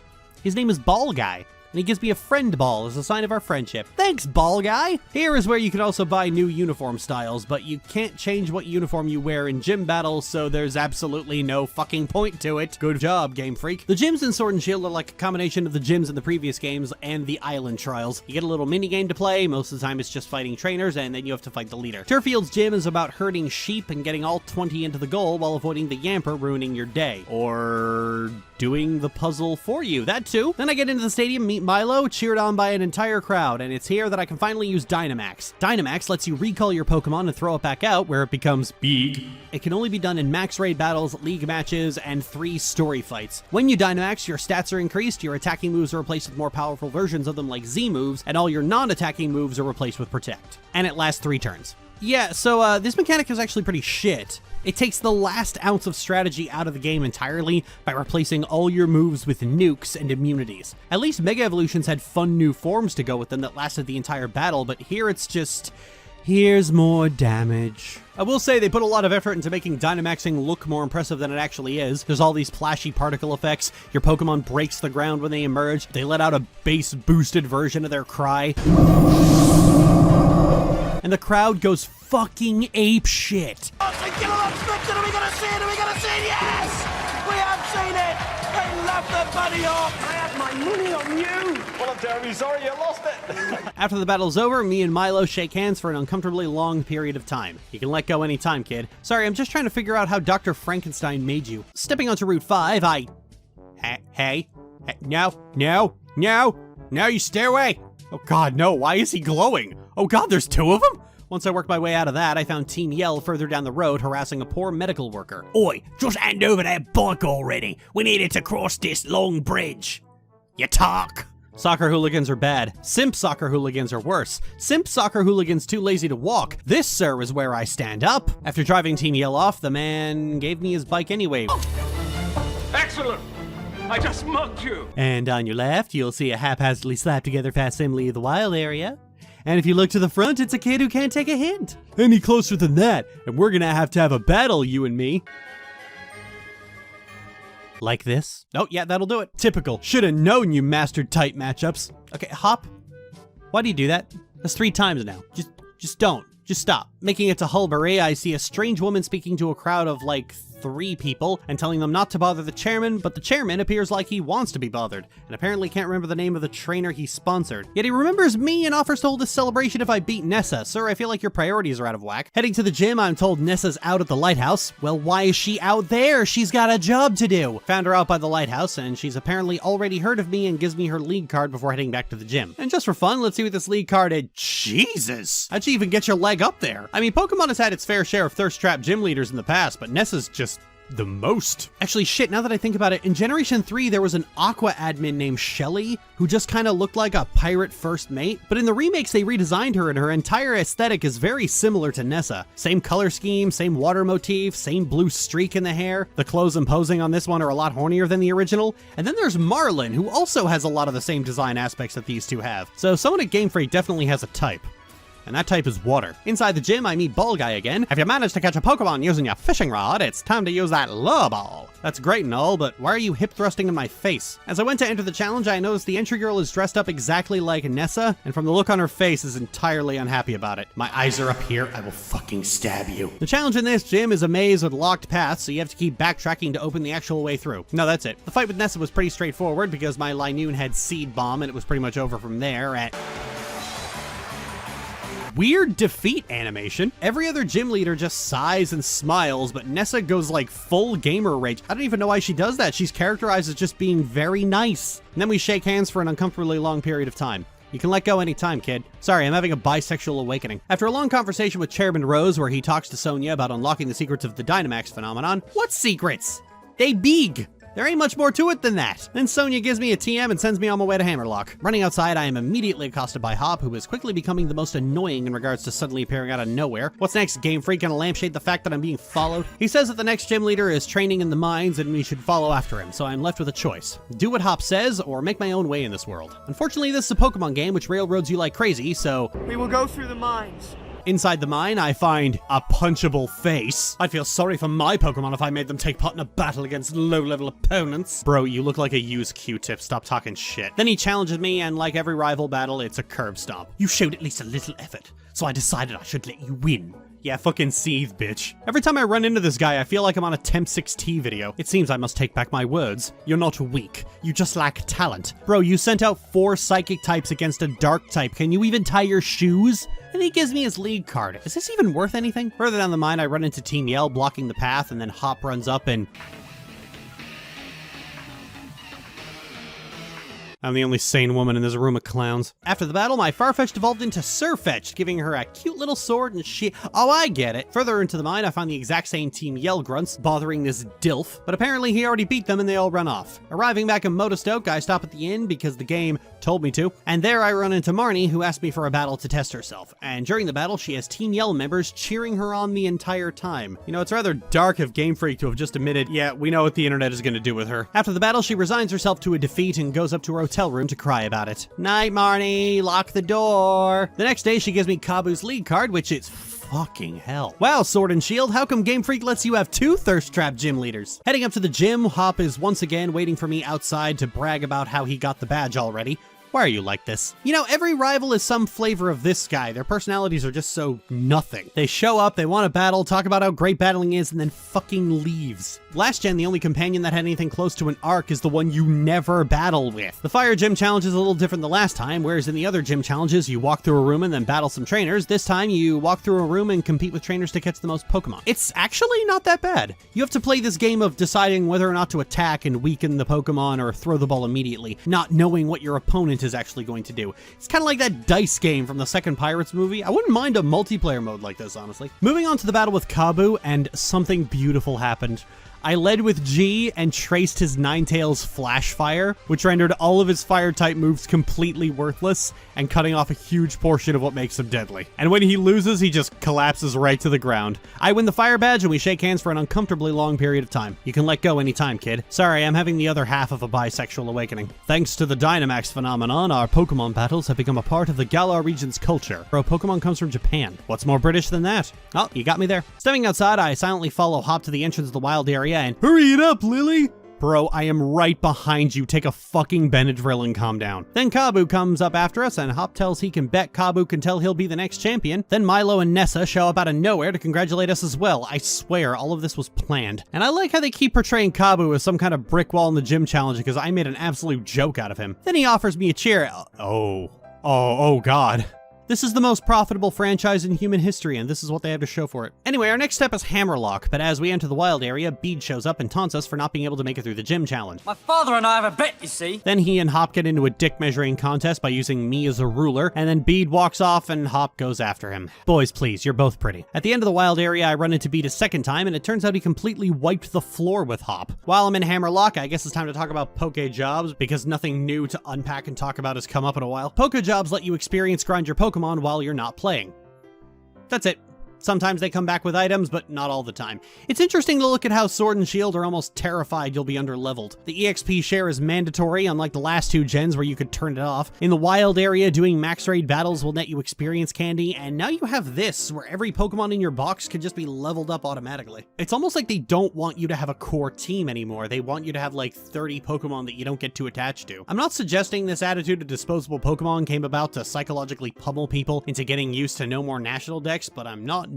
His name is Ball Guy, and he gives me a friend ball as a sign of our friendship. Thanks, Ball Guy! Here is where you can also buy new uniform styles, but you can't change what uniform you wear in gym battles, so there's absolutely no fucking point to it. Good job, Game Freak. The gyms in Sword and Shield are like a combination of the gyms in the previous games and the Island Trials. You get a little mini-game to play, most of the time it's just fighting trainers, and then you have to fight the leader. Turfield's gym is about herding sheep and getting all 20 into the goal while avoiding the Yamper ruining your day. Or doing the puzzle for you, that too. Then I get into the stadium, meet Milo, cheered on by an entire crowd, and it's here that I can finally use Dynamax. Dynamax lets you recall your Pokemon and throw it back out where it becomes big. It can only be done in max raid battles, league matches, and 3 story fights. When you Dynamax, your stats are increased, your attacking moves are replaced with more powerful versions of them like Z moves, and all your non-attacking moves are replaced with Protect. And it lasts 3 turns. Yeah, so this mechanic is actually pretty shit. It takes the last ounce of strategy out of the game entirely by replacing all your moves with nukes and immunities. At least Mega Evolutions had fun new forms to go with them that lasted the entire battle, but here it's just, here's more damage. I will say they put a lot of effort into making Dynamaxing look more impressive than it actually is. There's all these flashy particle effects, your Pokemon breaks the ground when they emerge, they let out a bass boosted version of their cry, and the crowd goes fucking ape shit. Are we gonna see it? Are we gonna see it? Yes! We have seen it! They love Laugh the money off! I had my money on you! Well, I'm terribly sorry you lost it. After the battle's over, me and Milo shake hands for an uncomfortably long period of time. You can let go anytime, kid. Sorry, I'm just trying to figure out how Dr. Frankenstein made you. Stepping onto Route 5, Hey, no, you stay away! Oh god, no, why is he glowing? Oh god, there's two of them? Once I worked my way out of that, I found Team Yell further down the road harassing a poor medical worker. Oi, just hand over that bike already. We needed to cross this long bridge. You talk. Soccer hooligans are bad. Simp soccer hooligans are worse. Simp soccer hooligans too lazy to walk. This, sir, is where I stand up. After driving Team Yell off, the man gave me his bike anyway. Excellent. I just mugged you. And on your left, you'll see a haphazardly slapped together facsimile of the wild area. And if you look to the front, it's a kid who can't take a hint. Any closer than that, and we're gonna have to have a battle, you and me. Like this? Oh, yeah, that'll do it. Typical. Should've known you mastered tight matchups. Okay, Hop. Why do you do that? That's 3 times now. Just don't. Just stop. Making it to Hulbury, I see a strange woman speaking to a crowd of like 3 people and telling them not to bother the chairman, but the chairman appears like he wants to be bothered and apparently can't remember the name of the trainer he sponsored. Yet he remembers me and offers to hold a celebration if I beat Nessa. Sir, I feel like your priorities are out of whack. Heading to the gym, I'm told Nessa's out at the lighthouse. Well, why is she out there? She's got a job to do. Found her out by the lighthouse and she's apparently already heard of me and gives me her league card before heading back to the gym. And just for fun, let's see what this league card is. Jesus! How'd you even get your leg up there? I mean, Pokemon has had its fair share of thirst trap gym leaders in the past, but Nessa's just the most. Actually, shit, now that I think about it, in Generation 3, there was an Aqua admin named Shelly who just kind of looked like a pirate first mate. But in the remakes, they redesigned her and her entire aesthetic is very similar to Nessa. Same color scheme, same water motif, same blue streak in the hair. The clothes imposing on this one are a lot hornier than the original. And then there's Marlin, who also has a lot of the same design aspects that these two have. So someone at Game Freak definitely has a type. And that type is water. Inside the gym, I meet Ball Guy again. If you managed to catch a Pokemon using your fishing rod, it's time to use that lure ball. That's great and all, but why are you hip thrusting in my face? As I went to enter the challenge, I noticed the entry girl is dressed up exactly like Nessa, and from the look on her face is entirely unhappy about it. My eyes are up here, I will fucking stab you. The challenge in this gym is a maze with locked paths, so you have to keep backtracking to open the actual way through. No, that's it. The fight with Nessa was pretty straightforward because my Linoon had Seed Bomb, and it was pretty much over from there at... Weird defeat animation. Every other gym leader just sighs and smiles, but Nessa goes like full gamer rage. I don't even know why she does that. She's characterized as just being very nice. And then we shake hands for an uncomfortably long period of time. You can let go anytime, kid. Sorry, I'm having a bisexual awakening. After a long conversation with Chairman Rose where he talks to Sonia about unlocking the secrets of the Dynamax phenomenon. What secrets? They big. There ain't much more to it than that. Then Sonia gives me a TM and sends me on my way to Hammerlock. Running outside, I am immediately accosted by Hop, who is quickly becoming the most annoying in regards to suddenly appearing out of nowhere. What's next, Game Freak? Gonna lampshade the fact that I'm being followed? He says that the next gym leader is training in the mines and we should follow after him, so I'm left with a choice. Do what Hop says, or make my own way in this world. Unfortunately, this is a Pokemon game which railroads you like crazy, so... We will go through the mines. Inside the mine, I find a punchable face. I'd feel sorry for my Pokemon if I made them take part in a battle against low-level opponents. Bro, you look like a used Q-tip. Stop talking shit. Then he challenges me, and like every rival battle, it's a curb stomp. You showed at least a little effort, so I decided I should let you win. Yeah, fucking seethe, bitch. Every time I run into this guy, I feel like I'm on a Temp 6T video. It seems I must take back my words. You're not weak. You just lack talent. Bro, you sent out 4 psychic types against a dark type. Can you even tie your shoes? And he gives me his league card. Is this even worth anything? Further down the mine, I run into Team Yell blocking the path, and then Hop runs up and... I'm the only sane woman in this room of clowns. After the battle, my Farfetch'd evolved into Sirfetch'd, giving her a cute little sword and she... Oh, I get it. Further into the mine, I find the exact same Team Yell grunts bothering this Dilf, but apparently he already beat them and they all run off. Arriving back in Motostoke, I stop at the inn because the game told me to, and there I run into Marnie, who asked me for a battle to test herself. And during the battle, she has Team Yell members cheering her on the entire time. You know, it's rather dark of Game Freak to have just admitted, yeah, we know what the internet is going to do with her. After the battle, she resigns herself to a defeat and goes up to her hotel room to cry about it. Night, Marnie, lock the door. The next day, she gives me Kabu's league card, which is fucking hell. Wow, Sword and Shield, how come Game Freak lets you have 2 thirst trap gym leaders? Heading up to the gym, Hop is once again waiting for me outside to brag about how he got the badge already. Why are you like this? You know, every rival is some flavor of this guy. Their personalities are just so nothing. They show up, they want to battle, talk about how great battling is, and then fucking leaves. Last gen, the only companion that had anything close to an arc is the one you never battle with. The fire gym challenge is a little different than last time, whereas in the other gym challenges, you walk through a room and then battle some trainers. This time, you walk through a room and compete with trainers to catch the most Pokemon. It's actually not that bad. You have to play this game of deciding whether or not to attack and weaken the Pokemon or throw the ball immediately, not knowing what your opponent is actually going to do. It's kind of like that dice game from the second Pirates movie. I wouldn't mind a multiplayer mode like this, honestly. Moving on to the battle with Kabu, and something beautiful happened. I led with G and traced his Ninetales Flash Fire, which rendered all of his fire-type moves completely worthless and cutting off a huge portion of what makes him deadly. And when he loses, he just collapses right to the ground. I win the Fire Badge and we shake hands for an uncomfortably long period of time. You can let go anytime, kid. Sorry, I'm having the other half of a bisexual awakening. Thanks to the Dynamax phenomenon, our Pokemon battles have become a part of the Galar region's culture. Bro, Pokemon comes from Japan. What's more British than that? Oh, you got me there. Stepping outside, I silently follow Hop to the entrance of the wild area and hurry it up, Lily! Bro, I am right behind you. Take a fucking Benadryl and calm down. Then Kabu comes up after us, and Hop tells he can bet Kabu can tell he'll be the next champion. Then Milo and Nessa show up out of nowhere to congratulate us as well. I swear, all of this was planned. And I like how they keep portraying Kabu as some kind of brick wall in the gym challenge because I made an absolute joke out of him. Then he offers me a cheer. Oh God. This is the most profitable franchise in human history, and this is what they have to show for it. Anyway, our next step is Hammerlock, but as we enter the wild area, Bede shows up and taunts us for not being able to make it through the gym challenge. My father and I have a bet, you see. Then he and Hop get into a dick measuring contest by using me as a ruler, and then Bede walks off and Hop goes after him. Boys, please, you're both pretty. At the end of the wild area, I run into Bede a second time, and it turns out he completely wiped the floor with Hop. While I'm in Hammerlock, I guess it's time to talk about Pokejobs, because nothing new to unpack and talk about has come up in a while. Pokejobs let you experience grind your Pokemon while you're not playing. That's it. Sometimes they come back with items, but not all the time. It's interesting to look at how Sword and Shield are almost terrified you'll be underleveled. The EXP share is mandatory, unlike the last two gens where you could turn it off. In the wild area, doing max raid battles will net you experience candy, and now you have this, where every Pokemon in your box can just be leveled up automatically. It's almost like they don't want you to have a core team anymore. They want you to have like 30 Pokemon that you don't get too attached to. I'm not suggesting this attitude of disposable Pokemon came about to psychologically pummel people into getting used to no more national decks, but I'm not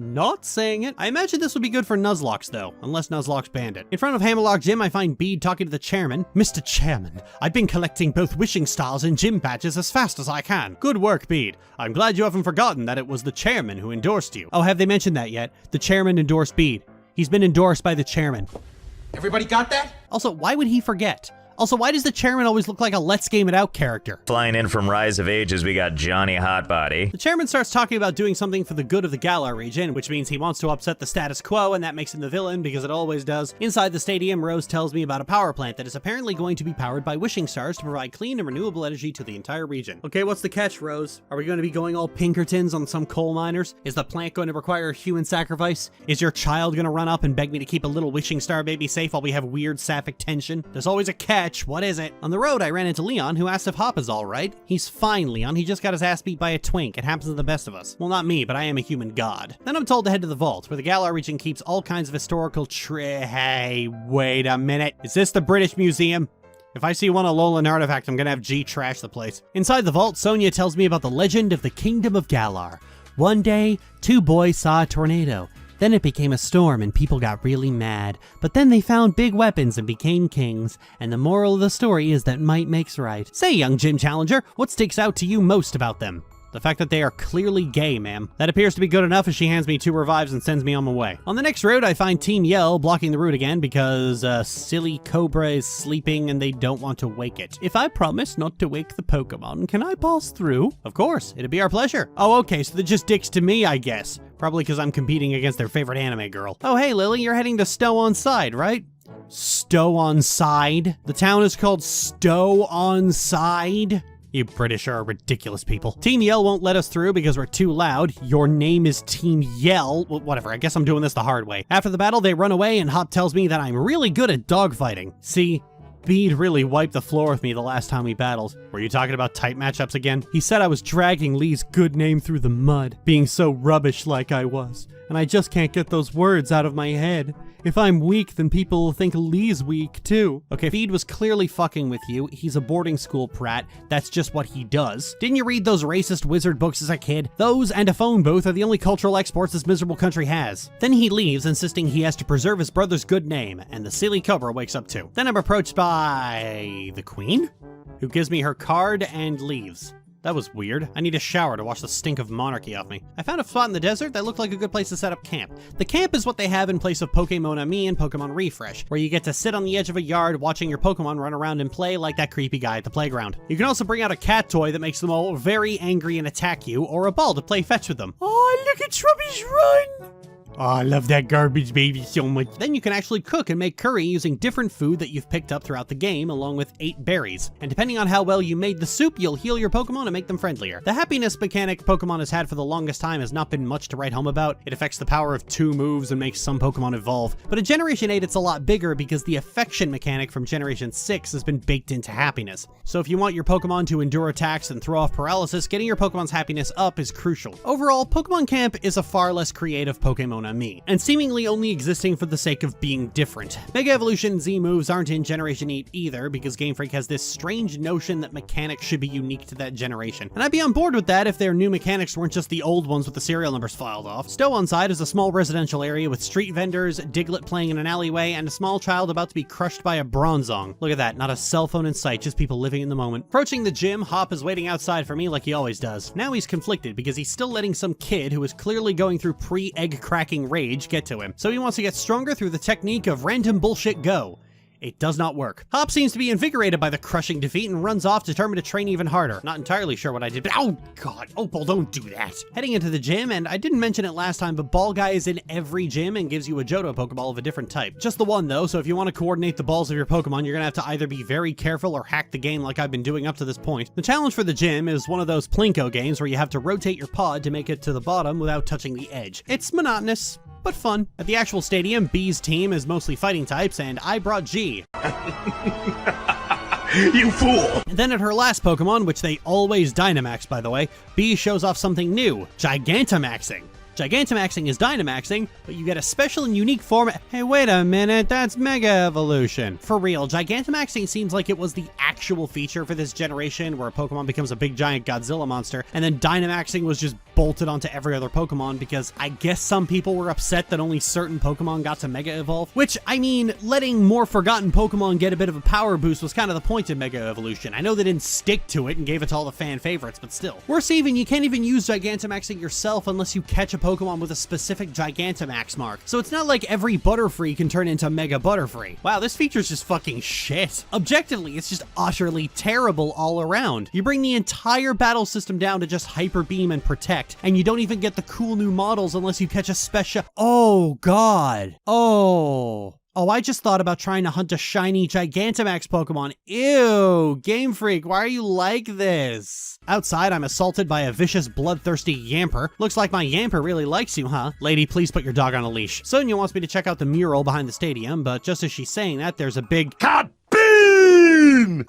saying it. I imagine this would be good for Nuzlocke though, unless Nuzlocke's banned it. In front of Hammerlock Gym, I find Bede talking to the chairman. Mr. Chairman, I've been collecting both wishing stars and gym badges as fast as I can. Good work, Bede. I'm glad you haven't forgotten that it was the chairman who endorsed you. Oh, have they mentioned that yet? The chairman endorsed Bede. He's been endorsed by the chairman. Everybody got that? Also, why would he forget? Also, why does the chairman always look like a Let's Game It Out character? Flying in from Rise of Ages, we got Johnny Hotbody. The chairman starts talking about doing something for the good of the Galar region, which means he wants to upset the status quo, and that makes him the villain, because it always does. Inside the stadium, Rose tells me about a power plant that is apparently going to be powered by wishing stars to provide clean and renewable energy to the entire region. Okay, what's the catch, Rose? Are we going to be going all Pinkertons on some coal miners? Is the plant going to require a human sacrifice? Is your child going to run up and beg me to keep a little wishing star baby safe while we have weird sapphic tension? There's always a catch. What is it? On the road, I ran into Leon, who asked if Hop is all right. He's fine, Leon. He just got his ass beat by a twink. It happens to the best of us. Well, not me, but I am a human god. Then I'm told to head to the vault, where the Galar region keeps all kinds of historical Hey, wait a minute. Is this the British Museum? If I see one Alolan artifact, I'm gonna have G trash the place. Inside the vault, Sonia tells me about the legend of the Kingdom of Galar. One day, two boys saw a tornado. Then it became a storm and people got really mad. But then they found big weapons and became kings. And the moral of the story is that might makes right. Say, young gym challenger, what sticks out to you most about them? The fact that they are clearly gay, ma'am. That appears to be good enough as she hands me 2 revives and sends me on my way. On the next road, I find Team Yell blocking the route again because silly Cobra is sleeping and they don't want to wake it. If I promise not to wake the Pokemon, can I pass through? Of course, it'd be our pleasure. Oh, okay, so they're just dicks to me, I guess. Probably because I'm competing against their favorite anime girl. Oh, hey, Lily, you're heading to Stow-on-Side, right? Stow-on-Side? The town is called Stow-on-Side? You British are ridiculous people. Team Yell won't let us through because we're too loud. Your name is Team Yell. Well, whatever, I guess I'm doing this the hard way. After the battle, they run away and Hop tells me that I'm really good at dogfighting. See, Bede really wiped the floor with me the last time we battled. Were you talking about type matchups again? He said I was dragging Lee's good name through the mud, being so rubbish like I was. And I just can't get those words out of my head. If I'm weak, then people will think Lee's weak too. Okay, Feed was clearly fucking with you. He's a boarding school prat. That's just what he does. Didn't you read those racist wizard books as a kid? Those and a phone booth are the only cultural exports this miserable country has. Then he leaves, insisting he has to preserve his brother's good name, and the silly Cobra wakes up too. Then I'm approached by the Queen, who gives me her card and leaves. That was weird. I need a shower to wash the stink of monarchy off me. I found a spot in the desert that looked like a good place to set up camp. The camp is what they have in place of Pokémon Ami and Pokémon Refresh, where you get to sit on the edge of a yard watching your Pokémon run around and play like that creepy guy at the playground. You can also bring out a cat toy that makes them all very angry and attack you, or a ball to play fetch with them. Oh, look at Trubbies run! Oh, I love that garbage baby so much. Then you can actually cook and make curry using different food that you've picked up throughout the game, along with 8 berries. And depending on how well you made the soup, you'll heal your Pokemon and make them friendlier. The happiness mechanic Pokemon has had for the longest time has not been much to write home about. It affects the power of 2 moves and makes some Pokemon evolve. But in Generation 8, it's a lot bigger because the affection mechanic from Generation 6 has been baked into happiness. So if you want your Pokemon to endure attacks and throw off paralysis, getting your Pokemon's happiness up is crucial. Overall, Pokemon Camp is a far less creative Pokemon Ami, and seemingly only existing for the sake of being different. Mega Evolution Z moves aren't in Generation 8 either, because Game Freak has this strange notion that mechanics should be unique to that generation. And I'd be on board with that if their new mechanics weren't just the old ones with the serial numbers filed off. Stowe on Side is a small residential area with street vendors, Diglett playing in an alleyway, and a small child about to be crushed by a Bronzong. Look at that, not a cell phone in sight, just people living in the moment. Approaching the gym, Hop is waiting outside for me like he always does. Now he's conflicted because he's still letting some kid who is clearly going through pre-egg cracking rage get to him. So he wants to get stronger through the technique of random bullshit go. It does not work. Hop seems to be invigorated by the crushing defeat and runs off determined to train even harder. Not entirely sure what I did, but oh god, Opal, don't do that. Heading into the gym, and I didn't mention it last time, but Ball Guy is in every gym and gives you a Johto Pokeball of a different type. Just the one though, so if you want to coordinate the balls of your Pokemon, you're gonna have to either be very careful or hack the game like I've been doing up to this point. The challenge for the gym is one of those Plinko games where you have to rotate your pod to make it to the bottom without touching the edge. It's monotonous, but fun. At the actual stadium, B's team is mostly fighting types, and I brought G. You fool! And then at her last Pokemon, which they always Dynamax by the way, B shows off something new, Gigantamaxing. Gigantamaxing is Dynamaxing, but you get a special and unique form. Hey, wait a minute, that's Mega Evolution. For real, Gigantamaxing seems like it was the actual feature for this generation where a Pokemon becomes a big giant Godzilla monster, and then Dynamaxing was just bolted onto every other Pokemon because I guess some people were upset that only certain Pokemon got to Mega Evolve. Which, I mean, letting more forgotten Pokemon get a bit of a power boost was kind of the point of Mega Evolution. I know they didn't stick to it and gave it to all the fan favorites, but still. Worse even, you can't even use Gigantamaxing yourself unless you catch a Pokemon with a specific Gigantamax mark. So it's not like every Butterfree can turn into Mega Butterfree. Wow, this feature's just fucking shit. Objectively, it's just utterly terrible all around. You bring the entire battle system down to just Hyper Beam and Protect, and you don't even get the cool new models unless you catch a special— Oh god. Oh, I just thought about trying to hunt a shiny Gigantamax Pokemon. Ew, Game Freak, why are you like this? Outside, I'm assaulted by a vicious, bloodthirsty Yamper. Looks like my Yamper really likes you, huh? Lady, please put your dog on a leash. Sonia wants me to check out the mural behind the stadium, but just as she's saying that, there's a big— Cut!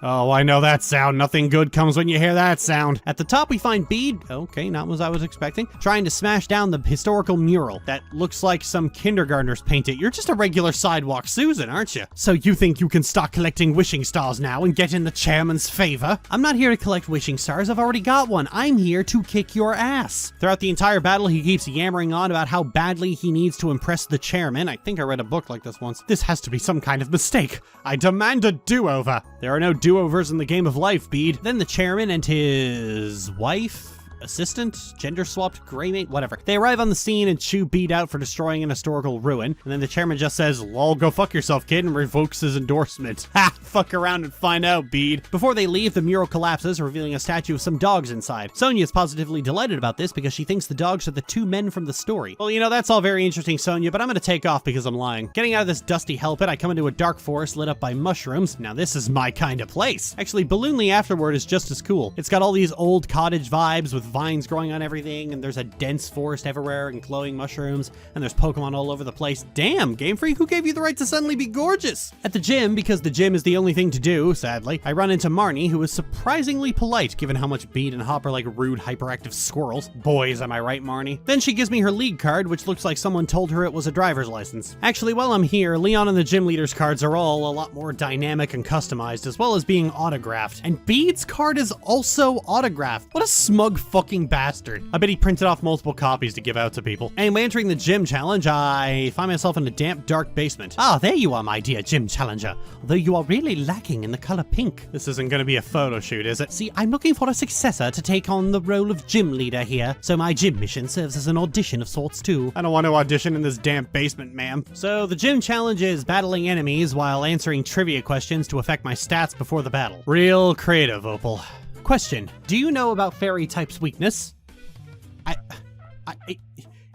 Oh, I know that sound. Nothing good comes when you hear that sound. At the top, we find Bede, okay, not what I was expecting, trying to smash down the historical mural that looks like some kindergartners painted. You're just a regular sidewalk Susan, aren't you? So you think you can start collecting wishing stars now and get in the chairman's favor? I'm not here to collect wishing stars. I've already got one. I'm here to kick your ass. Throughout the entire battle, he keeps yammering on about how badly he needs to impress the chairman. I think I read a book like this once. This has to be some kind of mistake. I demand a do-over. There are no do-overs in the game of life, Bede. Then the chairman and his wife, assistant, gender-swapped greymate, whatever. They arrive on the scene and chew Bede out for destroying an historical ruin, and then the chairman just says, "Lol, go fuck yourself, kid," and revokes his endorsement. Ha! Fuck around and find out, Bede. Before they leave, the mural collapses, revealing a statue of some dogs inside. Sonia is positively delighted about this because she thinks the dogs are the 2 men from the story. Well, you know, that's all very interesting, Sonia, but I'm gonna take off because I'm lying. Getting out of this dusty hell pit, I come into a dark forest lit up by mushrooms. Now this is my kind of place. Actually, Balloonly afterward is just as cool. It's got all these old cottage vibes with vines growing on everything, and there's a dense forest everywhere and glowing mushrooms, and there's Pokemon all over the place. Damn, Game Freak, who gave you the right to suddenly be gorgeous? At the gym, because the gym is the only thing to do, sadly, I run into Marnie, who is surprisingly polite given how much Bede and Hop are like rude, hyperactive squirrels. Boys, am I right, Marnie? Then she gives me her league card, which looks like someone told her it was a driver's license. Actually, while I'm here, Leon and the gym leader's cards are all a lot more dynamic and customized, as well as being autographed. And Bede's card is also autographed. What a smug fucking bastard. I bet he printed off multiple copies to give out to people. Anyway, entering the gym challenge, I find myself in a damp, dark basement. Ah, there you are, my dear gym challenger. Although you are really lacking in the color pink. This isn't gonna be a photo shoot, is it? See, I'm looking for a successor to take on the role of gym leader here, so my gym mission serves as an audition of sorts too. I don't want to audition in this damp basement, ma'am. So the gym challenge is battling enemies while answering trivia questions to affect my stats before the battle. Real creative, Opal. Question, do you know about fairy type's weakness?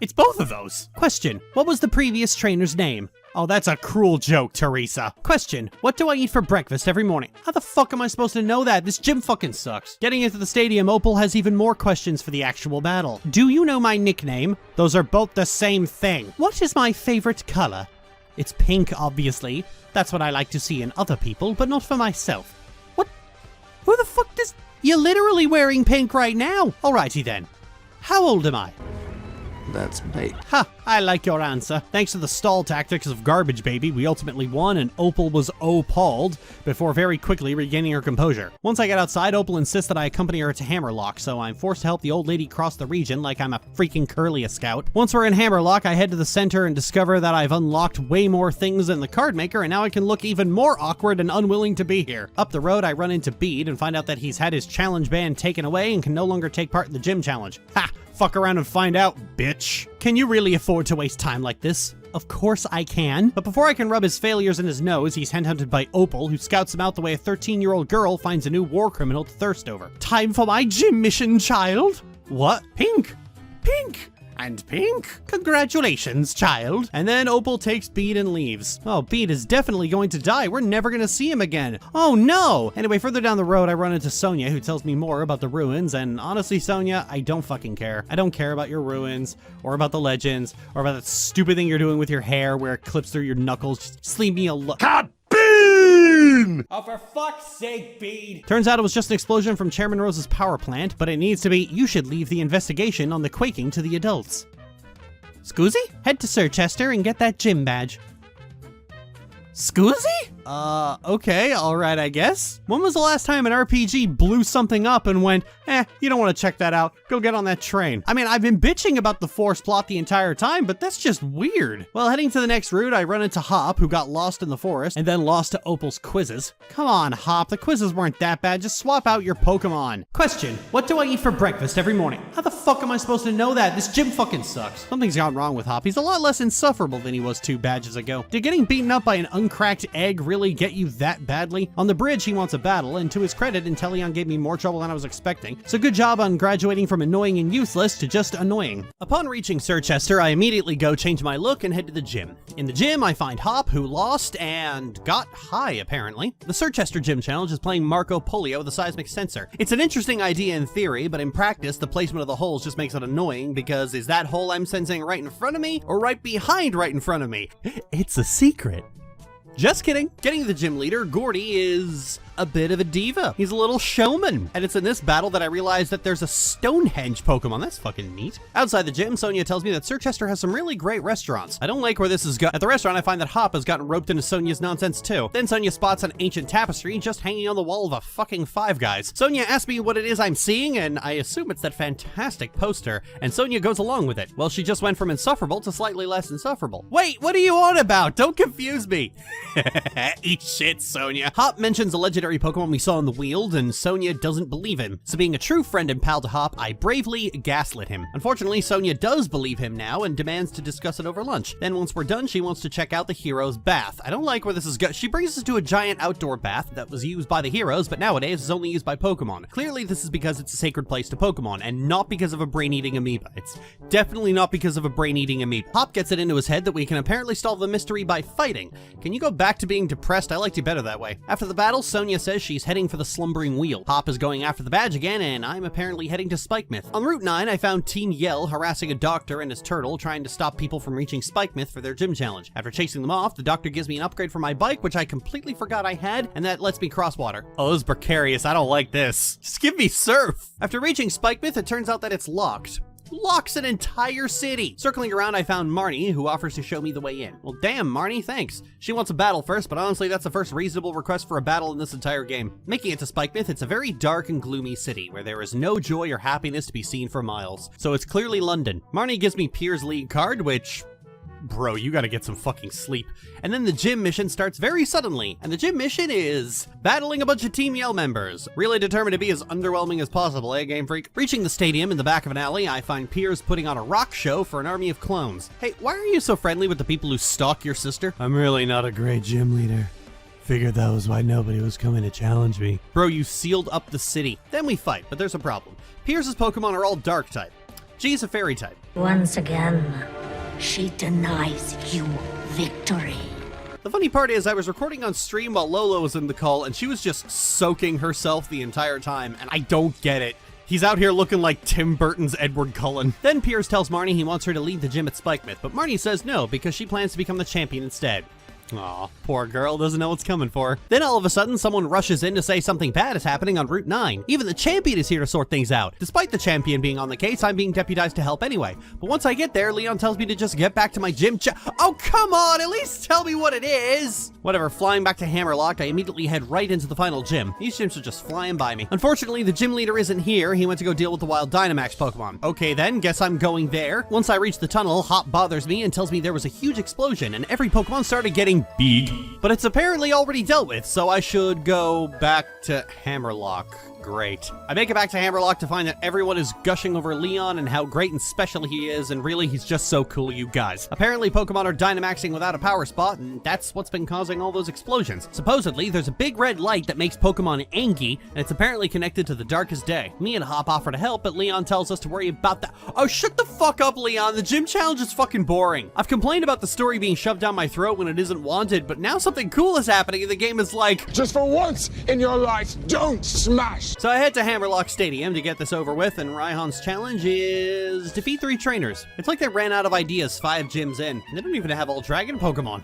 It's both of those. Question, what was the previous trainer's name? Oh, that's a cruel joke, Teresa. Question, what do I eat for breakfast every morning? How the fuck am I supposed to know that? This gym fucking sucks. Getting into the stadium, Opal has even more questions for the actual battle. Do you know my nickname? Those are both the same thing. What is my favorite color? It's pink, obviously. That's what I like to see in other people, but not for myself. What? Who the fuck does... You're literally wearing pink right now. Alrighty then. How old am I? That's me. Ha! I like your answer. Thanks to the stall tactics of Garbage Baby, we ultimately won and Opal was opalled before very quickly regaining her composure. Once I get outside, Opal insists that I accompany her to Hammerlock, so I'm forced to help the old lady cross the region like I'm a freaking Curlia scout. Once we're in Hammerlock, I head to the center and discover that I've unlocked way more things than the card maker, and now I can look even more awkward and unwilling to be here. Up the road, I run into Bede and find out that he's had his challenge band taken away and can no longer take part in the gym challenge. Ha! Fuck around and find out, bitch. Can you really afford to waste time like this? Of course I can. But before I can rub his failures in his nose, he's headhunted by Opal, who scouts him out the way a 13-year-old girl finds a new war criminal to thirst over. Time for my gym mission, child. What? Pink. Pink. And pink? Congratulations, child. And then Opal takes Bede and leaves. Oh, Bede is definitely going to die. We're never gonna see him again. Oh no! Anyway, further down the road, I run into Sonia, who tells me more about the ruins, and honestly, Sonia, I don't fucking care. I don't care about your ruins, or about the legends, or about that stupid thing you're doing with your hair where it clips through your knuckles. Just leave me alone. Oh, for fuck's sake, Bede! Turns out it was just an explosion from Chairman Rose's power plant, but it needs to be, you should leave the investigation on the quaking to the adults. Scoozy? Head to Sirchester and get that gym badge. Scoozy? Okay, alright, I guess. When was the last time an RPG blew something up and went, you don't want to check that out, go get on that train? I mean, I've been bitching about the Force plot the entire time, but that's just weird. Well, heading to the next route, I run into Hop, who got lost in the forest, and then lost to Opal's quizzes. Come on, Hop, the quizzes weren't that bad, just swap out your Pokemon. Question, what do I eat for breakfast every morning? How the fuck am I supposed to know that? This gym fucking sucks. Something's gone wrong with Hop. He's a lot less insufferable than he was 2 badges ago. Did getting beaten up by an uncracked egg really get you that badly? On the bridge, he wants a battle, and to his credit, Inteleon gave me more trouble than I was expecting. So good job on graduating from annoying and useless to just annoying. Upon reaching Sirchester, I immediately go change my look and head to the gym. In the gym, I find Hop, who lost and got high, apparently. The Sirchester Gym Challenge is playing Marco Polio with a seismic sensor. It's an interesting idea in theory, but in practice, the placement of the holes just makes it annoying because is that hole I'm sensing right in front of me or right behind right in front of me? It's a secret. Just kidding. Getting the gym leader, Gordy, is a bit of a diva. He's a little showman. And it's in this battle that I realized that there's a Stonehenge Pokemon. That's fucking neat. Outside the gym, Sonia tells me that Sirchester has some really great restaurants. I don't like where this is going. At the restaurant, I find that Hop has gotten roped into Sonia's nonsense too. Then Sonia spots an ancient tapestry just hanging on the wall of a fucking Five Guys. Sonia asks me what it is I'm seeing, and I assume it's that fantastic poster, and Sonia goes along with it. Well, she just went from insufferable to slightly less insufferable. Wait, what are you on about? Don't confuse me. Eat shit, Sonia. Hop mentions a legendary Pokemon we saw in the Weald, and Sonia doesn't believe him. So being a true friend and pal to Hop, I bravely gaslit him. Unfortunately, Sonia does believe him now and demands to discuss it over lunch. Then once we're done, she wants to check out the hero's bath. I don't like where this is going. She brings us to a giant outdoor bath that was used by the heroes, but nowadays is only used by Pokemon. Clearly, this is because it's a sacred place to Pokemon, and not because of a brain-eating amoeba. It's definitely not because of a brain-eating amoeba. Hop gets it into his head that we can apparently solve the mystery by fighting. Can you go back to being depressed? I liked you better that way. After the battle, Sonia says she's heading for the Slumbering Wheel. Hop is going after the badge again, and I'm apparently heading to Spikemouth. On Route 9, I found Team Yell harassing a doctor and his turtle, trying to stop people from reaching Spikemouth for their gym challenge. After chasing them off, the doctor gives me an upgrade for my bike, which I completely forgot I had, and that lets me cross water. Oh, this is precarious. I don't like this. Just give me surf. After reaching Spikemouth, it turns out that it's locked. Locks an entire city. Circling around, I found Marnie, who offers to show me the way in. Well, damn, Marnie, thanks. She wants a battle first, but honestly, that's the first reasonable request for a battle in this entire game. Making it to Spikemouth, it's a very dark and gloomy city, where there is no joy or happiness to be seen for miles. So it's clearly London. Marnie gives me Pier's league card, which... Bro, you gotta get some fucking sleep. And then the gym mission starts very suddenly, and the gym mission is battling a bunch of Team Yell members. Really determined to be as underwhelming as possible, eh, Game Freak? Reaching the stadium in the back of an alley, I find Piers putting on a rock show for an army of clones. Hey, why are you so friendly with the people who stalk your sister? I'm really not a great gym leader. Figured that was why nobody was coming to challenge me. Bro, you sealed up the city. Then we fight, but there's a problem. Piers' Pokemon are all dark type. G's a fairy type. Once again, she denies you victory. The funny part is I was recording on stream while Lola was in the call, and she was just soaking herself the entire time, and I don't get it. He's out here looking like Tim Burton's Edward Cullen. Then Piers tells Marnie he wants her to lead the gym at Spikemouth, but Marnie says no because she plans to become the champion instead. Aw, poor girl doesn't know what's coming for her. Then all of a sudden, someone rushes in to say something bad is happening on Route 9. Even the champion is here to sort things out. Despite the champion being on the case, I'm being deputized to help anyway. But once I get there, Leon tells me to just get back to my gym Oh, come on! At least tell me what it is! Whatever, flying back to Hammerlock, I immediately head right into the final gym. These gyms are just flying by me. Unfortunately, the gym leader isn't here. He went to go deal with the wild Dynamax Pokemon. Okay then, guess I'm going there. Once I reach the tunnel, Hop bothers me and tells me there was a huge explosion and every Pokemon started getting big. But it's apparently already dealt with, so I should go back to Hammerlock. Great. I make it back to Hammerlock to find that everyone is gushing over Leon and how great and special he is, and really, he's just so cool, you guys. Apparently, Pokemon are Dynamaxing without a power spot, and that's what's been causing all those explosions. Supposedly, there's a big red light that makes Pokemon angry, and it's apparently connected to the darkest day. Me and Hop offer to help, but Leon tells us to worry about that. Oh, shut the fuck up, Leon. The gym challenge is fucking boring. I've complained about the story being shoved down my throat when it isn't wanted, but now something cool is happening, and the game is like, just for once in your life, don't smash. So I head to Hammerlock Stadium to get this over with, and Raihan's challenge is defeat 3 trainers. It's like they ran out of ideas 5 gyms in. They don't even have all dragon Pokemon.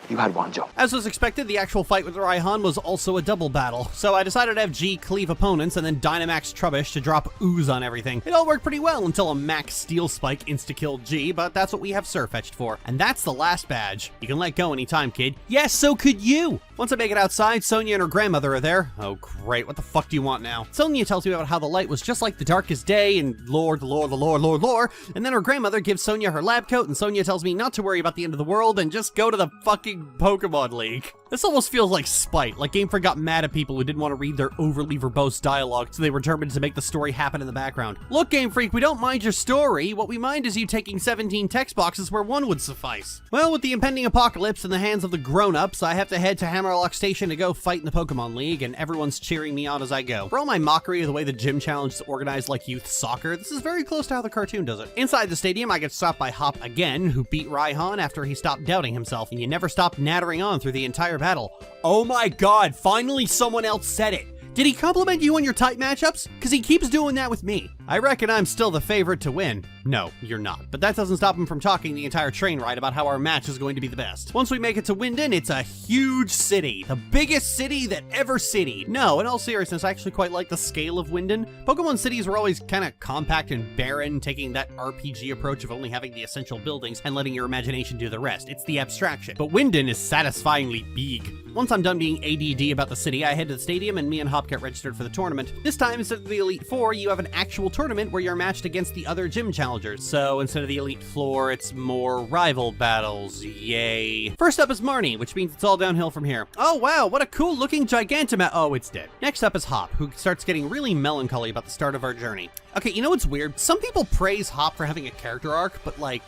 You had one job. As was expected, the actual fight with Raihan was also a double battle, so I decided to have G cleave opponents and then Dynamax Trubbish to drop ooze on everything. It all worked pretty well until a Max Steel Spike insta-killed G, but that's what we have Surfetched for. And that's the last badge. You can let go anytime, kid. Yes, so could you! Once I make it outside, Sonia and her grandmother are there. Oh great, what the fuck do you want now? Sonia tells me about how the light was just like the darkest day and lore, and then her grandmother gives Sonia her lab coat and Sonia tells me not to worry about the end of the world and just go to the fucking Pokemon League. This almost feels like spite, like Game Freak got mad at people who didn't want to read their overly verbose dialogue, so they were determined to make the story happen in the background. Look, Game Freak, we don't mind your story. What we mind is you taking 17 text boxes where one would suffice. Well, with the impending apocalypse in the hands of the grown-ups, I have to head to Hammerlock Station to go fight in the Pokemon League, and everyone's cheering me on as I go. For all my mockery of the way the gym challenge is organized like youth soccer, this is very close to how the cartoon does it. Inside the stadium, I get stopped by Hop again, who beat Raihan after he stopped doubting himself, and you never stop nattering on through the entire battle. Oh my god, finally someone else said it. Did he compliment you on your type matchups? Because he keeps doing that with me. I reckon I'm still the favorite to win. No, you're not. But that doesn't stop him from talking the entire train ride about how our match is going to be the best. Once we make it to Winden, it's a huge city. The biggest city that ever citied. No, in all seriousness, I actually quite like the scale of Winden. Pokemon cities were always kind of compact and barren, taking that RPG approach of only having the essential buildings and letting your imagination do the rest. It's the abstraction. But Winden is satisfyingly big. Once I'm done being ADD about the city, I head to the stadium and me and Hop get registered for the tournament. This time, instead of the Elite Four, you have an actual tournament where you're matched against the other gym challengers. So instead of the Elite Four, it's more rival battles. Yay. First up is Marnie, which means it's all downhill from here. Oh wow, what a cool looking Gigantamax. Oh, it's dead. Next up is Hop, who starts getting really melancholy about the start of our journey. Okay, you know what's weird? Some people praise Hop for having a character arc, but like,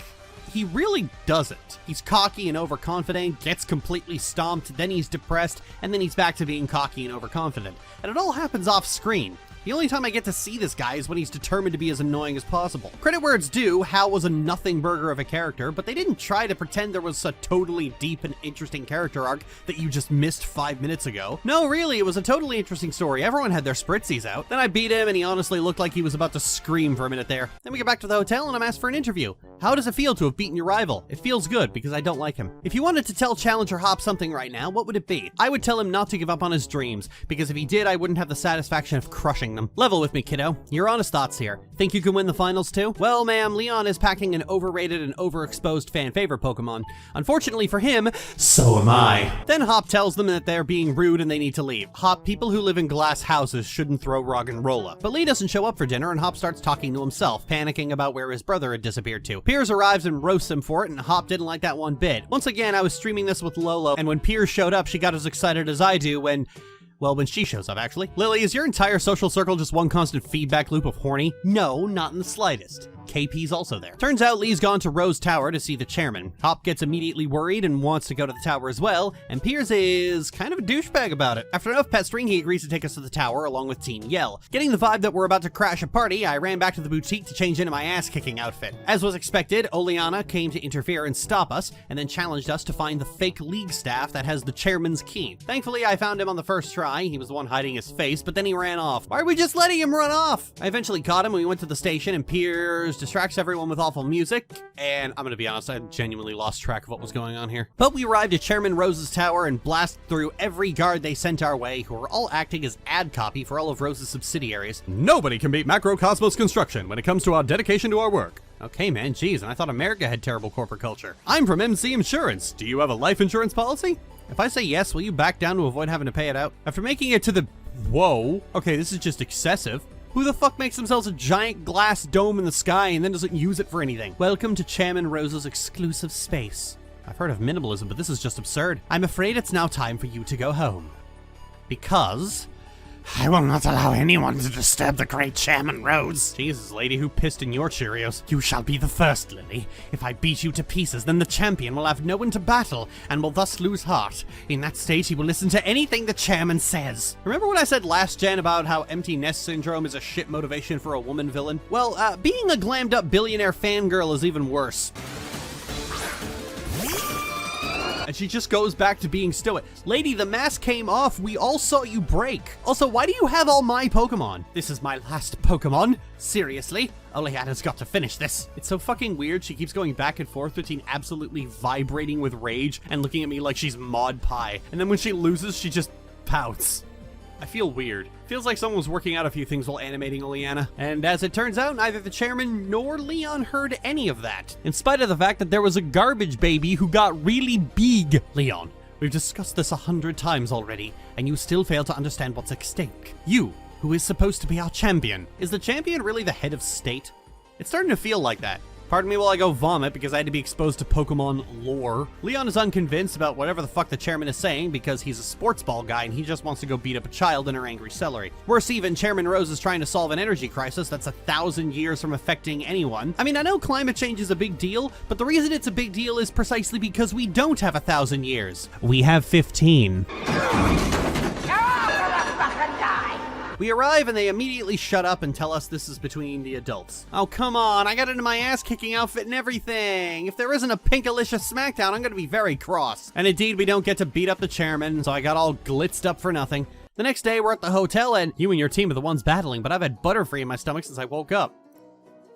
he really doesn't. He's cocky and overconfident, gets completely stomped, then he's depressed, and then he's back to being cocky and overconfident. And it all happens off screen. The only time I get to see this guy is when he's determined to be as annoying as possible. Credit where it's due, Hal was a nothing burger of a character, but they didn't try to pretend there was a totally deep and interesting character arc that you just missed 5 minutes ago. No, really, it was a totally interesting story. Everyone had their spritzies out. Then I beat him and he honestly looked like he was about to scream for a minute there. Then we get back to the hotel and I'm asked for an interview. How does it feel to have beaten your rival? It feels good because I don't like him. If you wanted to tell Challenger Hop something right now, what would it be? I would tell him not to give up on his dreams, because if he did, I wouldn't have the satisfaction of crushing them. Level with me, kiddo. Your honest thoughts here. Think you can win the finals too? Well, ma'am, Leon is packing an overrated and overexposed fan favorite Pokemon. Unfortunately for him, so am I. Then Hop tells them that they're being rude and they need to leave. Hop, people who live in glass houses shouldn't throw Roggenrola. But Lee doesn't show up for dinner and Hop starts talking to himself, panicking about where his brother had disappeared to. Piers arrives and roasts him for it, and Hop didn't like that one bit. Once again, I was streaming this with Lolo, and when Piers showed up, she got as excited as I do when she shows up, actually. Lily, is your entire social circle just one constant feedback loop of horny? No, not in the slightest. KP's also there. Turns out Lee's gone to Rose Tower to see the chairman. Hop gets immediately worried and wants to go to the tower as well, and Piers is kind of a douchebag about it. After enough pestering, he agrees to take us to the tower along with Team Yell. Getting the vibe that we're about to crash a party, I ran back to the boutique to change into my ass-kicking outfit. As was expected, Oleana came to interfere and stop us, and then challenged us to find the fake league staff that has the chairman's key. Thankfully, I found him on the first try. He was the one hiding his face, but then he ran off. Why are we just letting him run off? I eventually caught him and we went to the station, and Piers distracts everyone with awful music, and I'm gonna be honest, I genuinely lost track of what was going on here. But we arrived at Chairman Rose's tower and blasted through every guard they sent our way, who were all acting as ad copy for all of Rose's subsidiaries. Nobody can beat Macrocosmos Construction when it comes to our dedication to our work. Okay, man, geez, and I thought America had terrible corporate culture. I'm from MC Insurance. Do you have a life insurance policy? If I say yes, will you back down to avoid having to pay it out? After making it to the... Whoa. Okay, this is just excessive. Who the fuck makes themselves a giant glass dome in the sky and then doesn't use it for anything? Welcome to Chairman Rose's exclusive space. I've heard of minimalism, but this is just absurd. I'm afraid it's now time for you to go home. Because... I will not allow anyone to disturb the great Chairman Rose. Jesus, lady, who pissed in your Cheerios? You shall be the first, Lily. If I beat you to pieces, then the champion will have no one to battle, and will thus lose heart. In that state, he will listen to anything the chairman says. Remember what I said last gen about how empty nest syndrome is a shit motivation for a woman villain? Well, being a glammed up billionaire fangirl is even worse. And she just goes back to being stoic. Lady, the mask came off. We all saw you break. Also, why do you have all my Pokemon? This is my last Pokemon. Seriously? Oleana's got to finish this. It's so fucking weird. She keeps going back and forth between absolutely vibrating with rage and looking at me like she's Maud Pie. And then when she loses, she just pouts. I feel weird. Feels like someone was working out a few things while animating Oleana. And as it turns out, neither the chairman nor Leon heard any of that. In spite of the fact that there was a garbage baby who got really big. Leon, we've discussed this 100 times already, and you still fail to understand what's at stake. You, who is supposed to be our champion. Is the champion really the head of state? It's starting to feel like that. Pardon me while I go vomit because I had to be exposed to Pokemon lore. Leon is unconvinced about whatever the fuck the chairman is saying because he's a sports ball guy and he just wants to go beat up a child in her angry celery. Worse even, Chairman Rose is trying to solve an energy crisis that's 1,000 years from affecting anyone. I mean, I know climate change is a big deal, but the reason it's a big deal is precisely because we don't have 1,000 years. We have 15. We arrive and they immediately shut up and tell us this is between the adults. Oh, come on, I got into my ass-kicking outfit and everything. If there isn't a Pinkalicious Smackdown, I'm gonna be very cross. And indeed, we don't get to beat up the chairman, so I got all glitzed up for nothing. The next day, we're at the hotel and you and your team are the ones battling, but I've had Butterfree in my stomach since I woke up.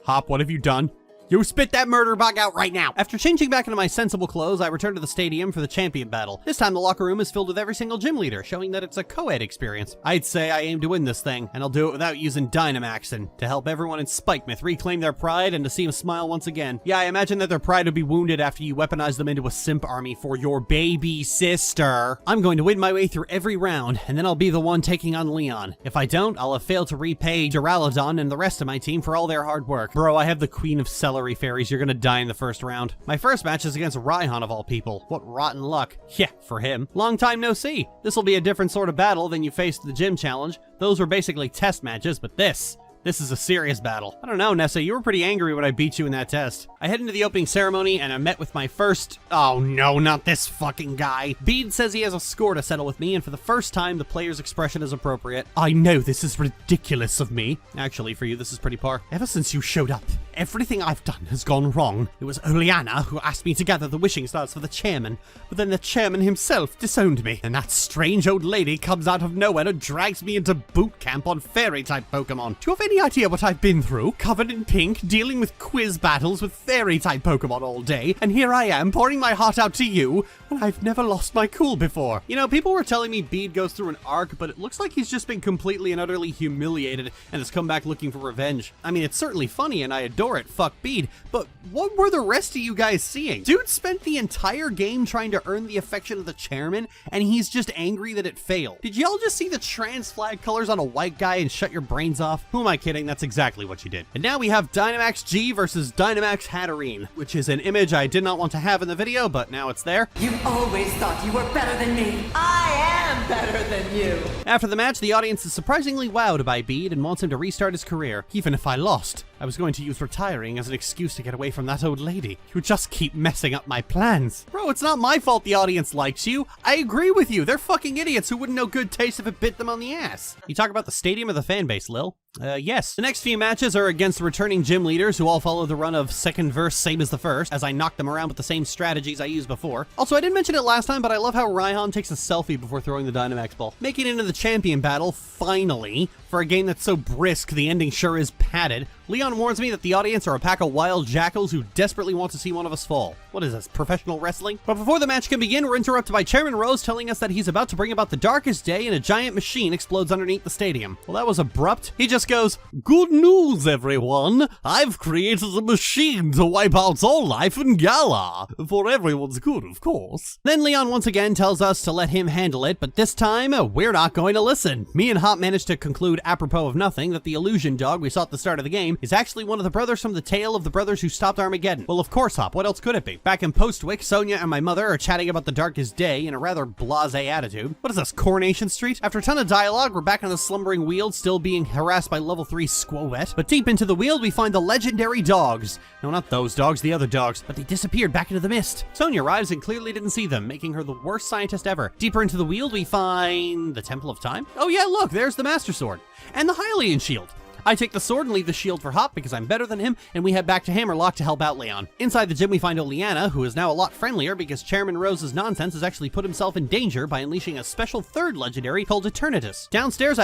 Hop, what have you done? You spit that murder bug out right now! After changing back into my sensible clothes, I returned to the stadium for the champion battle. This time the locker room is filled with every single gym leader, showing that it's a co-ed experience. I'd say I aim to win this thing, and I'll do it without using Dynamax, and to help everyone in Spikemouth reclaim their pride and to see them smile once again. Yeah, I imagine that their pride would be wounded after you weaponize them into a simp army for your baby sister. I'm going to win my way through every round, and then I'll be the one taking on Leon. If I don't, I'll have failed to repay Duraludon and the rest of my team for all their hard work. Bro, I have the Queen of Celery Fairies. You're gonna die in the first round. My first match is against Raihan of all people. What rotten luck. Yeah, for him. Long time no see. This will be a different sort of battle than you faced in the gym challenge. Those were basically test matches, but this This is a serious battle. I don't know, Nessa, you were pretty angry when I beat you in that test. I head into the opening ceremony and I met with my first... Oh no, not this fucking guy. Bede says he has a score to settle with me, and for the first time, the player's expression is appropriate. I know this is ridiculous of me. Actually, for you, this is pretty par. Ever since you showed up, everything I've done has gone wrong. It was Oleana who asked me to gather the wishing stars for the chairman, but then the chairman himself disowned me, and that strange old lady comes out of nowhere and drags me into boot camp on fairy-type Pokemon. Do you have any idea what I've been through? Covered in pink, dealing with quiz battles with fairy-type Pokemon all day, and here I am pouring my heart out to you when I've never lost my cool before. You know, people were telling me Bede goes through an arc, but it looks like he's just been completely and utterly humiliated and has come back looking for revenge. I mean, it's certainly funny and I adore it, fuck Bede, but what were the rest of you guys seeing? Dude spent the entire game trying to earn the affection of the chairman, and he's just angry that it failed. Did y'all just see the trans flag colors on a white guy and shut your brains off? Who am I kidding? That's exactly what you did. And now we have Dynamax G versus Dynamax Hatterene, which is an image I did not want to have in the video, but now it's there. You always thought you were better than me. I am better than you. After the match, the audience is surprisingly wowed by Bede and wants him to restart his career. Even if I lost, I was going to use retiring as an excuse to get away from that old lady. You just keep messing up my plans. Bro, it's not my fault the audience likes you. I agree with you. They're fucking idiots who wouldn't know good taste if it bit them on the ass. You talk about the stadium or the fan base, Lil? Yes. The next few matches are against the returning gym leaders who all follow the run of second verse same as the first, as I knock them around with the same strategies I used before. Also, I didn't mention it last time, but I love how Raihan takes a selfie before throwing the Dynamax ball. Making it into the champion battle, finally, for a game that's so brisk the ending sure is padded. Leon warns me that the audience are a pack of wild jackals who desperately want to see one of us fall. What is this, professional wrestling? But before the match can begin, we're interrupted by Chairman Rose telling us that he's about to bring about the darkest day and a giant machine explodes underneath the stadium. Well, that was abrupt. He just goes, "Good news, everyone! I've created a machine to wipe out all life in Galar. For everyone's good, of course." Then Leon once again tells us to let him handle it, but this time, we're not going to listen. Me and Hop managed to conclude, apropos of nothing, that the illusion dog we saw at the start of the game is actually one of the brothers from the tale of the brothers who stopped Armageddon. Well, of course, Hop. What else could it be? Back in Postwick, Sonia and my mother are chatting about the darkest day in a rather blasé attitude. What is this, Coronation Street? After a ton of dialogue, we're back on the slumbering Weald, still being harassed by level 3 Squovette. But deep into the Weald, we find the legendary dogs. No, not those dogs, the other dogs. But they disappeared back into the mist. Sonia arrives and clearly didn't see them, making her the worst scientist ever. Deeper into the Weald, we find the Temple of Time. Oh yeah, look, there's the Master Sword. And the Hylian Shield. I take the sword and leave the shield for Hop because I'm better than him, and we head back to Hammerlock to help out Leon. Inside the gym, we find Oleana, who is now a lot friendlier because Chairman Rose's nonsense has actually put himself in danger by unleashing a special third legendary called Eternatus. Downstairs,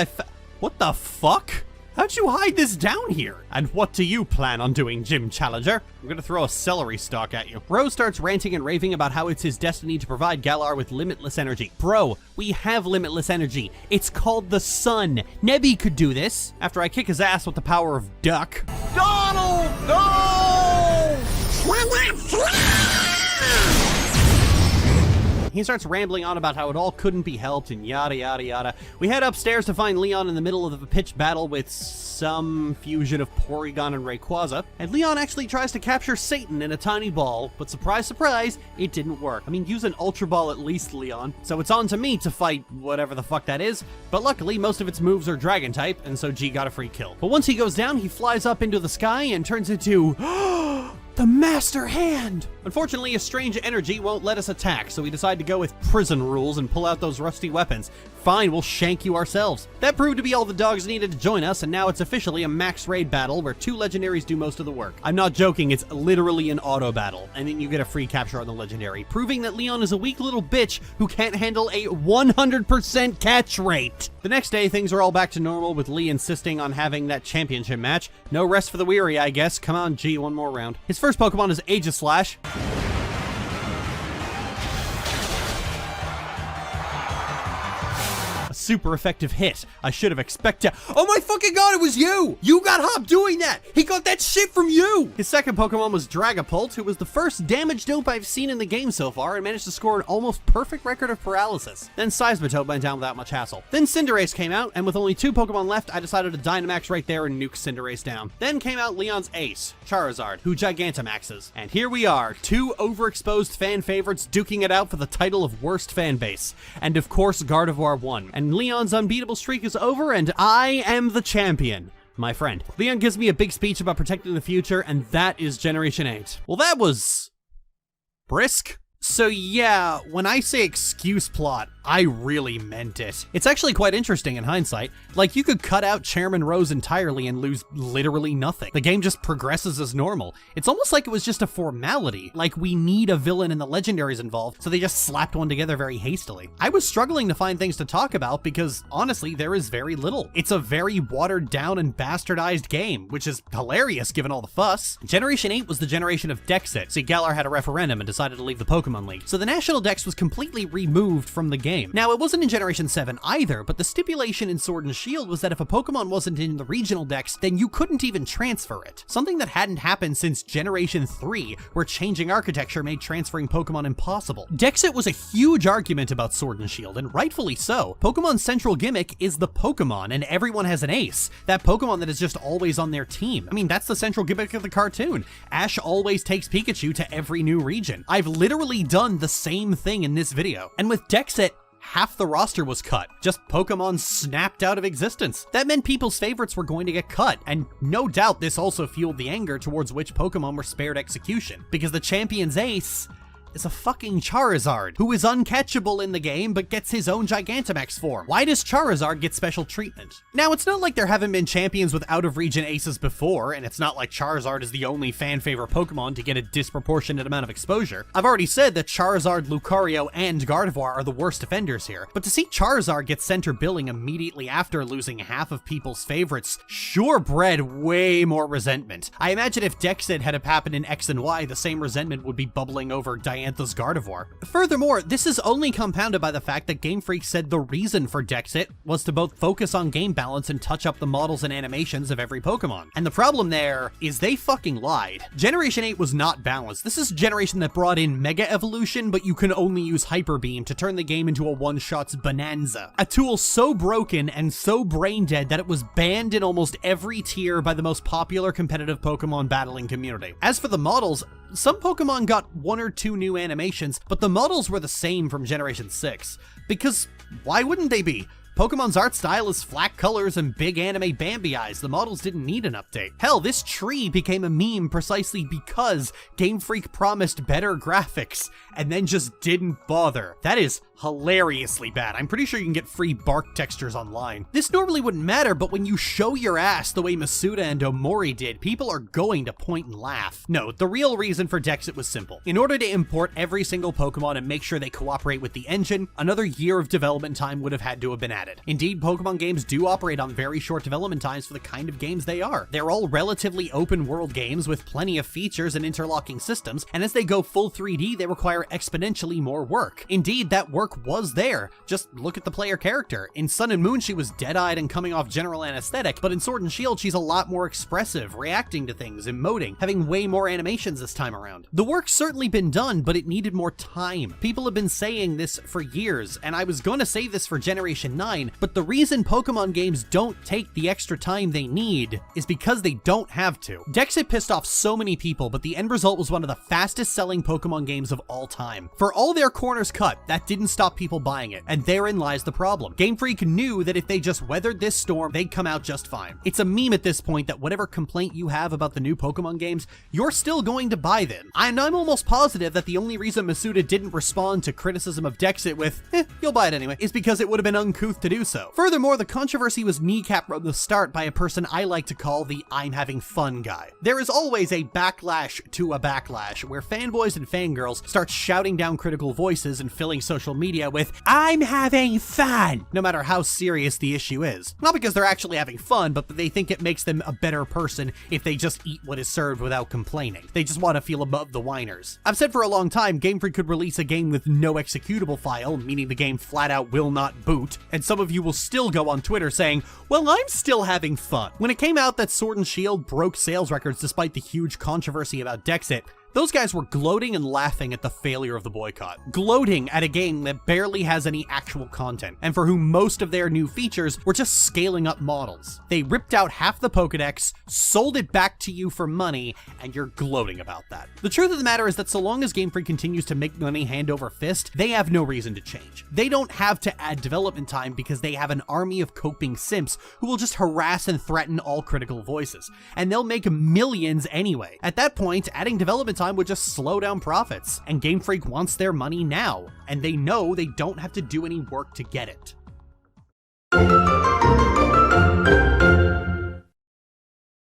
what the fuck? How'd you hide this down here? And what do you plan on doing, Gym Challenger? I'm gonna throw a celery stalk at you. Rose starts ranting and raving about how it's his destiny to provide Galar with limitless energy. Bro, we have limitless energy. It's called the sun. Nebby could do this. After I kick his ass with the power of duck. Donald, no! He starts rambling on about how it all couldn't be helped and yada yada yada. We head upstairs to find Leon in the middle of a pitched battle with some fusion of Porygon and Rayquaza, and Leon actually tries to capture Satan in a tiny ball, but surprise surprise, it didn't work. I mean, use an Ultra Ball at least, Leon. So it's on to me to fight whatever the fuck that is, but luckily most of its moves are Dragon type, and so G got a free kill. But once he goes down, he flies up into the sky and turns into the Master Hand! Unfortunately, a strange energy won't let us attack, so we decide to go with prison rules and pull out those rusty weapons. Fine, we'll shank you ourselves. That proved to be all the dogs needed to join us, and now it's officially a max raid battle where 2 legendaries do most of the work. I'm not joking, it's literally an auto battle, and then you get a free capture on the legendary, proving that Leon is a weak little bitch who can't handle a 100% catch rate. The next day, things are all back to normal, with Lee insisting on having that championship match. No rest for the weary, I guess. Come on, G, one more round. His first Pokemon is Aegislash. Super effective hit. I should have expected. Oh my fucking god, it was you! You got Hop doing that! He got that shit from you! His second Pokemon was Dragapult, who was the first damage dope I've seen in the game so far and managed to score an almost perfect record of paralysis. Then Seismitoad went down without much hassle. Then Cinderace came out, and with only 2 Pokemon left, I decided to Dynamax right there and nuke Cinderace down. Then came out Leon's ace, Charizard, who Gigantamaxes. And here we are, 2 overexposed fan favorites duking it out for the title of worst fan base. And of course, Gardevoir won. And Leon's unbeatable streak is over, and I am the champion. my friend. Leon gives me a big speech about protecting the future, and that is Generation 8. Well, that was brisk. So yeah, when I say excuse plot, I really meant it. It's actually quite interesting in hindsight. Like, you could cut out Chairman Rose entirely and lose literally nothing. The game just progresses as normal. It's almost like it was just a formality. Like, we need a villain and the legendaries involved, so they just slapped one together very hastily. I was struggling to find things to talk about because, honestly, there is very little. It's a very watered down and bastardized game, which is hilarious given all the fuss. Generation 8 was the generation of Dexit. See, Galar had a referendum and decided to leave the Pokemon League, so the National Dex was completely removed from the game. Now, it wasn't in Generation 7 either, but the stipulation in Sword and Shield was that if a Pokemon wasn't in the regional Dex, then you couldn't even transfer it. Something that hadn't happened since Generation 3, where changing architecture made transferring Pokemon impossible. Dexit was a huge argument about Sword and Shield, and rightfully so. Pokemon's central gimmick is the Pokemon, and everyone has an ace. That Pokemon that is just always on their team. I mean, that's the central gimmick of the cartoon. Ash always takes Pikachu to every new region. I've literally done the same thing in this video. And with Dexit, half the roster was cut. Just Pokemon snapped out of existence. That meant people's favorites were going to get cut, and no doubt this also fueled the anger towards which Pokemon were spared execution, because the champion's ace is a fucking Charizard, who is uncatchable in the game but gets his own Gigantamax form. Why does Charizard get special treatment? Now, it's not like there haven't been champions with out-of-region aces before, and it's not like Charizard is the only fan-favorite Pokemon to get a disproportionate amount of exposure. I've already said that Charizard, Lucario, and Gardevoir are the worst offenders here, but to see Charizard get center billing immediately after losing half of people's favorites sure bred way more resentment. I imagine if Dexit had happened in X and Y, the same resentment would be bubbling over Diantha's Gardevoir. Furthermore, this is only compounded by the fact that Game Freak said the reason for Dexit was to both focus on game balance and touch up the models and animations of every Pokemon. And the problem there is they fucking lied. Generation 8 was not balanced. This is a generation that brought in Mega Evolution, but you can only use Hyper Beam to turn the game into a one-shots bonanza. A tool so broken and so brain-dead that it was banned in almost every tier by the most popular competitive Pokemon battling community. As for the models, some Pokemon got 1 or 2 new animations, but the models were the same from Generation 6. Because why wouldn't they be? Pokemon's art style is flat colors and big anime Bambi eyes. The models didn't need an update. Hell, this tree became a meme precisely because Game Freak promised better graphics and then just didn't bother. That is hilariously bad. I'm pretty sure you can get free bark textures online. This normally wouldn't matter, but when you show your ass the way Masuda and Omori did, people are going to point and laugh. No, the real reason for Dexit was simple. In order to import every single Pokemon and make sure they cooperate with the engine, another year of development time would have had to have been added. Indeed, Pokemon games do operate on very short development times for the kind of games they are. They're all relatively open world games with plenty of features and interlocking systems, and as they go full 3D, they require exponentially more work. Indeed, that work was there. Just look at the player character. In Sun and Moon, she was dead-eyed and coming off general anesthetic, but in Sword and Shield, she's a lot more expressive, reacting to things, emoting, having way more animations this time around. The work's certainly been done, but it needed more time. People have been saying this for years, and I was going to say this for Generation 9, but the reason Pokemon games don't take the extra time they need is because they don't have to. Dexit pissed off so many people, but the end result was one of the fastest selling Pokemon games of all time. For all their corners cut, that didn't stop people buying it, and therein lies the problem. Game Freak knew that if they just weathered this storm, they'd come out just fine. It's a meme at this point that whatever complaint you have about the new Pokemon games, you're still going to buy them. And I'm almost positive that the only reason Masuda didn't respond to criticism of Dexit with, you'll buy it anyway, is because it would have been uncouth to do so. Furthermore, the controversy was kneecapped from the start by a person I like to call the I'm having fun guy. There is always a backlash to a backlash, where fanboys and fangirls start shouting down critical voices and filling social media with, I'm having fun, no matter how serious the issue is. Not because they're actually having fun, but they think it makes them a better person if they just eat what is served without complaining. They just want to feel above the whiners. I've said for a long time, Game Freak could release a game with no executable file, meaning the game flat out will not boot, and some of you will still go on Twitter saying, well, I'm still having fun. When it came out that Sword and Shield broke sales records despite the huge controversy about Dexit, Those guys were gloating and laughing at the failure of the boycott. Gloating at a game that barely has any actual content, and for whom most of their new features were just scaling up models. They ripped out half the Pokedex, sold it back to you for money, and you're gloating about that. The truth of the matter is that so long as Game Freak continues to make money hand over fist, they have no reason to change. They don't have to add development time because they have an army of coping simps who will just harass and threaten all critical voices, and they'll make millions anyway. At that point, adding development time would just slow down profits, and Game Freak wants their money now, and they know they don't have to do any work to get it.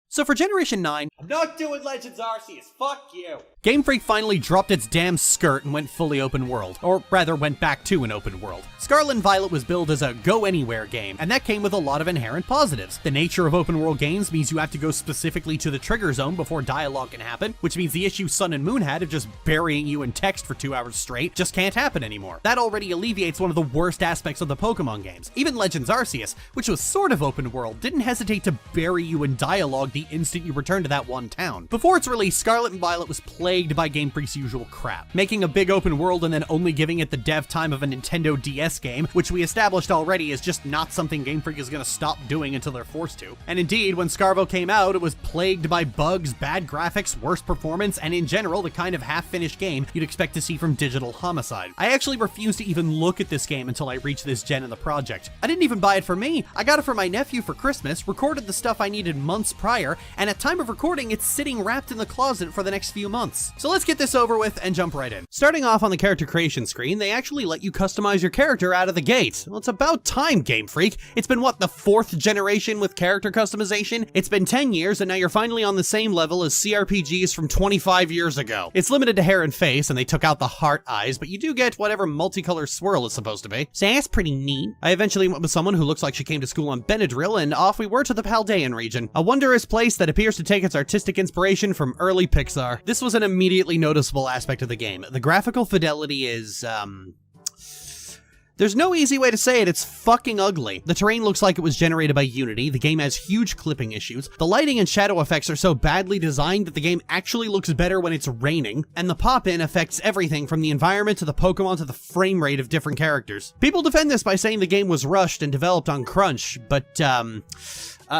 So for Generation 9, I'm not doing Legends Arceus, fuck you! Game Freak finally dropped its damn skirt and went fully open world, or rather went back to an open world. Scarlet and Violet was billed as a go-anywhere game, and that came with a lot of inherent positives. The nature of open world games means you have to go specifically to the trigger zone before dialogue can happen, which means the issue Sun and Moon had of just burying you in text for 2 hours straight just can't happen anymore. That already alleviates one of the worst aspects of the Pokemon games. Even Legends Arceus, which was sort of open world, didn't hesitate to bury you in dialogue the instant you return to that one town. Before its release, Scarlet and Violet was plagued by Game Freak's usual crap, making a big open world and then only giving it the dev time of a Nintendo DS game, which we established already is just not something Game Freak is gonna stop doing until they're forced to. And indeed, when Scarvo came out, it was plagued by bugs, bad graphics, worse performance, and in general, the kind of half-finished game you'd expect to see from Digital Homicide. I actually refused to even look at this game until I reached this gen in the project. I didn't even buy it for me. I got it for my nephew for Christmas, recorded the stuff I needed months prior, and at time of recording, it's sitting wrapped in the closet for the next few months. So let's get this over with and jump right in. Starting off on the character creation screen, they actually let you customize your character out of the gate. Well, it's about time, Game Freak. It's been, what, the 4th generation with character customization? It's been 10 years, and now you're finally on the same level as CRPGs from 25 years ago. It's limited to hair and face, and they took out the heart eyes, but you do get whatever multicolor swirl is supposed to be. So that's pretty neat. I eventually went with someone who looks like she came to school on Benadryl, and off we were to the Paldean region, a wondrous place that appears to take its artistic inspiration from early Pixar. This was an immediately noticeable aspect of the game. The graphical fidelity is, there's no easy way to say it, it's fucking ugly. The terrain looks like it was generated by Unity, the game has huge clipping issues, the lighting and shadow effects are so badly designed that the game actually looks better when it's raining, and the pop-in affects everything from the environment to the Pokemon to the frame rate of different characters. People defend this by saying the game was rushed and developed on crunch, but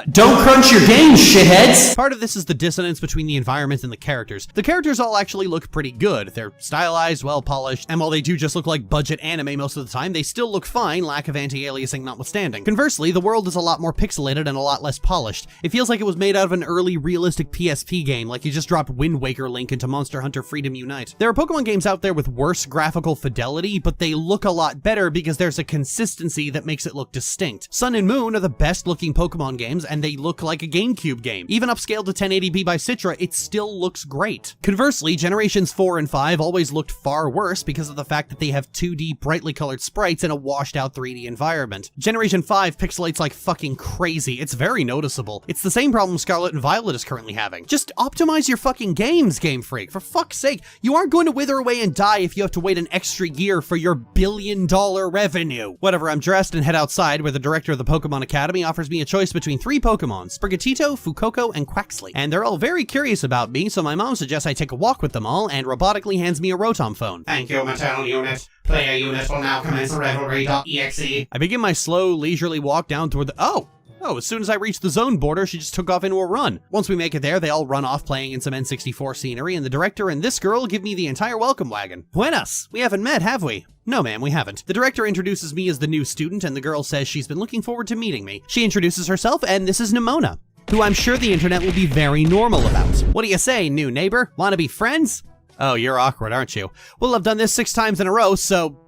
don't crunch your games, shitheads! Part of this is the dissonance between the environment and the characters. The characters all actually look pretty good. They're stylized, well-polished, and while they do just look like budget anime most of the time, they still look fine, lack of anti-aliasing notwithstanding. Conversely, the world is a lot more pixelated and a lot less polished. It feels like it was made out of an early realistic PSP game, like you just dropped Wind Waker Link into Monster Hunter Freedom Unite. There are Pokemon games out there with worse graphical fidelity, but they look a lot better because there's a consistency that makes it look distinct. Sun and Moon are the best looking Pokemon games, and they look like a GameCube game. Even upscaled to 1080p by Citra, it still looks great. Conversely, Generations 4 and 5 always looked far worse because of the fact that they have 2D brightly colored sprites in a washed out 3D environment. Generation 5 pixelates like fucking crazy. It's very noticeable. It's the same problem Scarlet and Violet is currently having. Just optimize your fucking games, Game Freak. For fuck's sake, you aren't going to wither away and die if you have to wait an extra year for your $1 billion revenue. Whatever, I'm dressed and head outside where the director of the Pokemon Academy offers me a choice between 3 Pokemon, Sprigatito, Fuecoco, and Quaxley. And they're all very curious about me, so my mom suggests I take a walk with them all and robotically hands me a Rotom phone. Thank you, maternal unit. Player unit will now commence revelry.exe. I begin my slow, leisurely walk down toward the— Oh, as soon as I reach the zone border, she just took off into a run. Once we make it there, they all run off playing in some N64 scenery, and the director and this girl give me the entire welcome wagon. Buenas! We haven't met, have we? No, ma'am, we haven't. The director introduces me as the new student, and the girl says she's been looking forward to meeting me. She introduces herself, and this is Nimona, who I'm sure the internet will be very normal about. What do you say, new neighbor? Wanna be friends? Oh, you're awkward, aren't you? Well, I've done this 6 times in a row, so—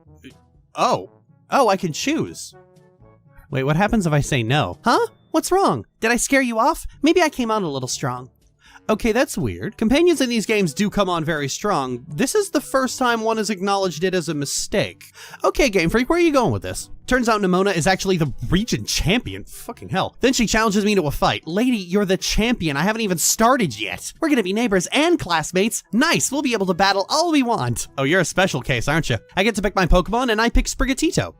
Oh, I can choose. Wait, what happens if I say no? Huh? What's wrong? Did I scare you off? Maybe I came on a little strong. Okay, that's weird. Companions in these games do come on very strong. This is the first time one has acknowledged it as a mistake. Okay, Game Freak, where are you going with this? Turns out Nimona is actually the region champion. Fucking hell. Then she challenges me to a fight. Lady, you're the champion. I haven't even started yet. We're gonna be neighbors and classmates. Nice, we'll be able to battle all we want. Oh, you're a special case, aren't you? I get to pick my Pokemon, and I pick Sprigatito.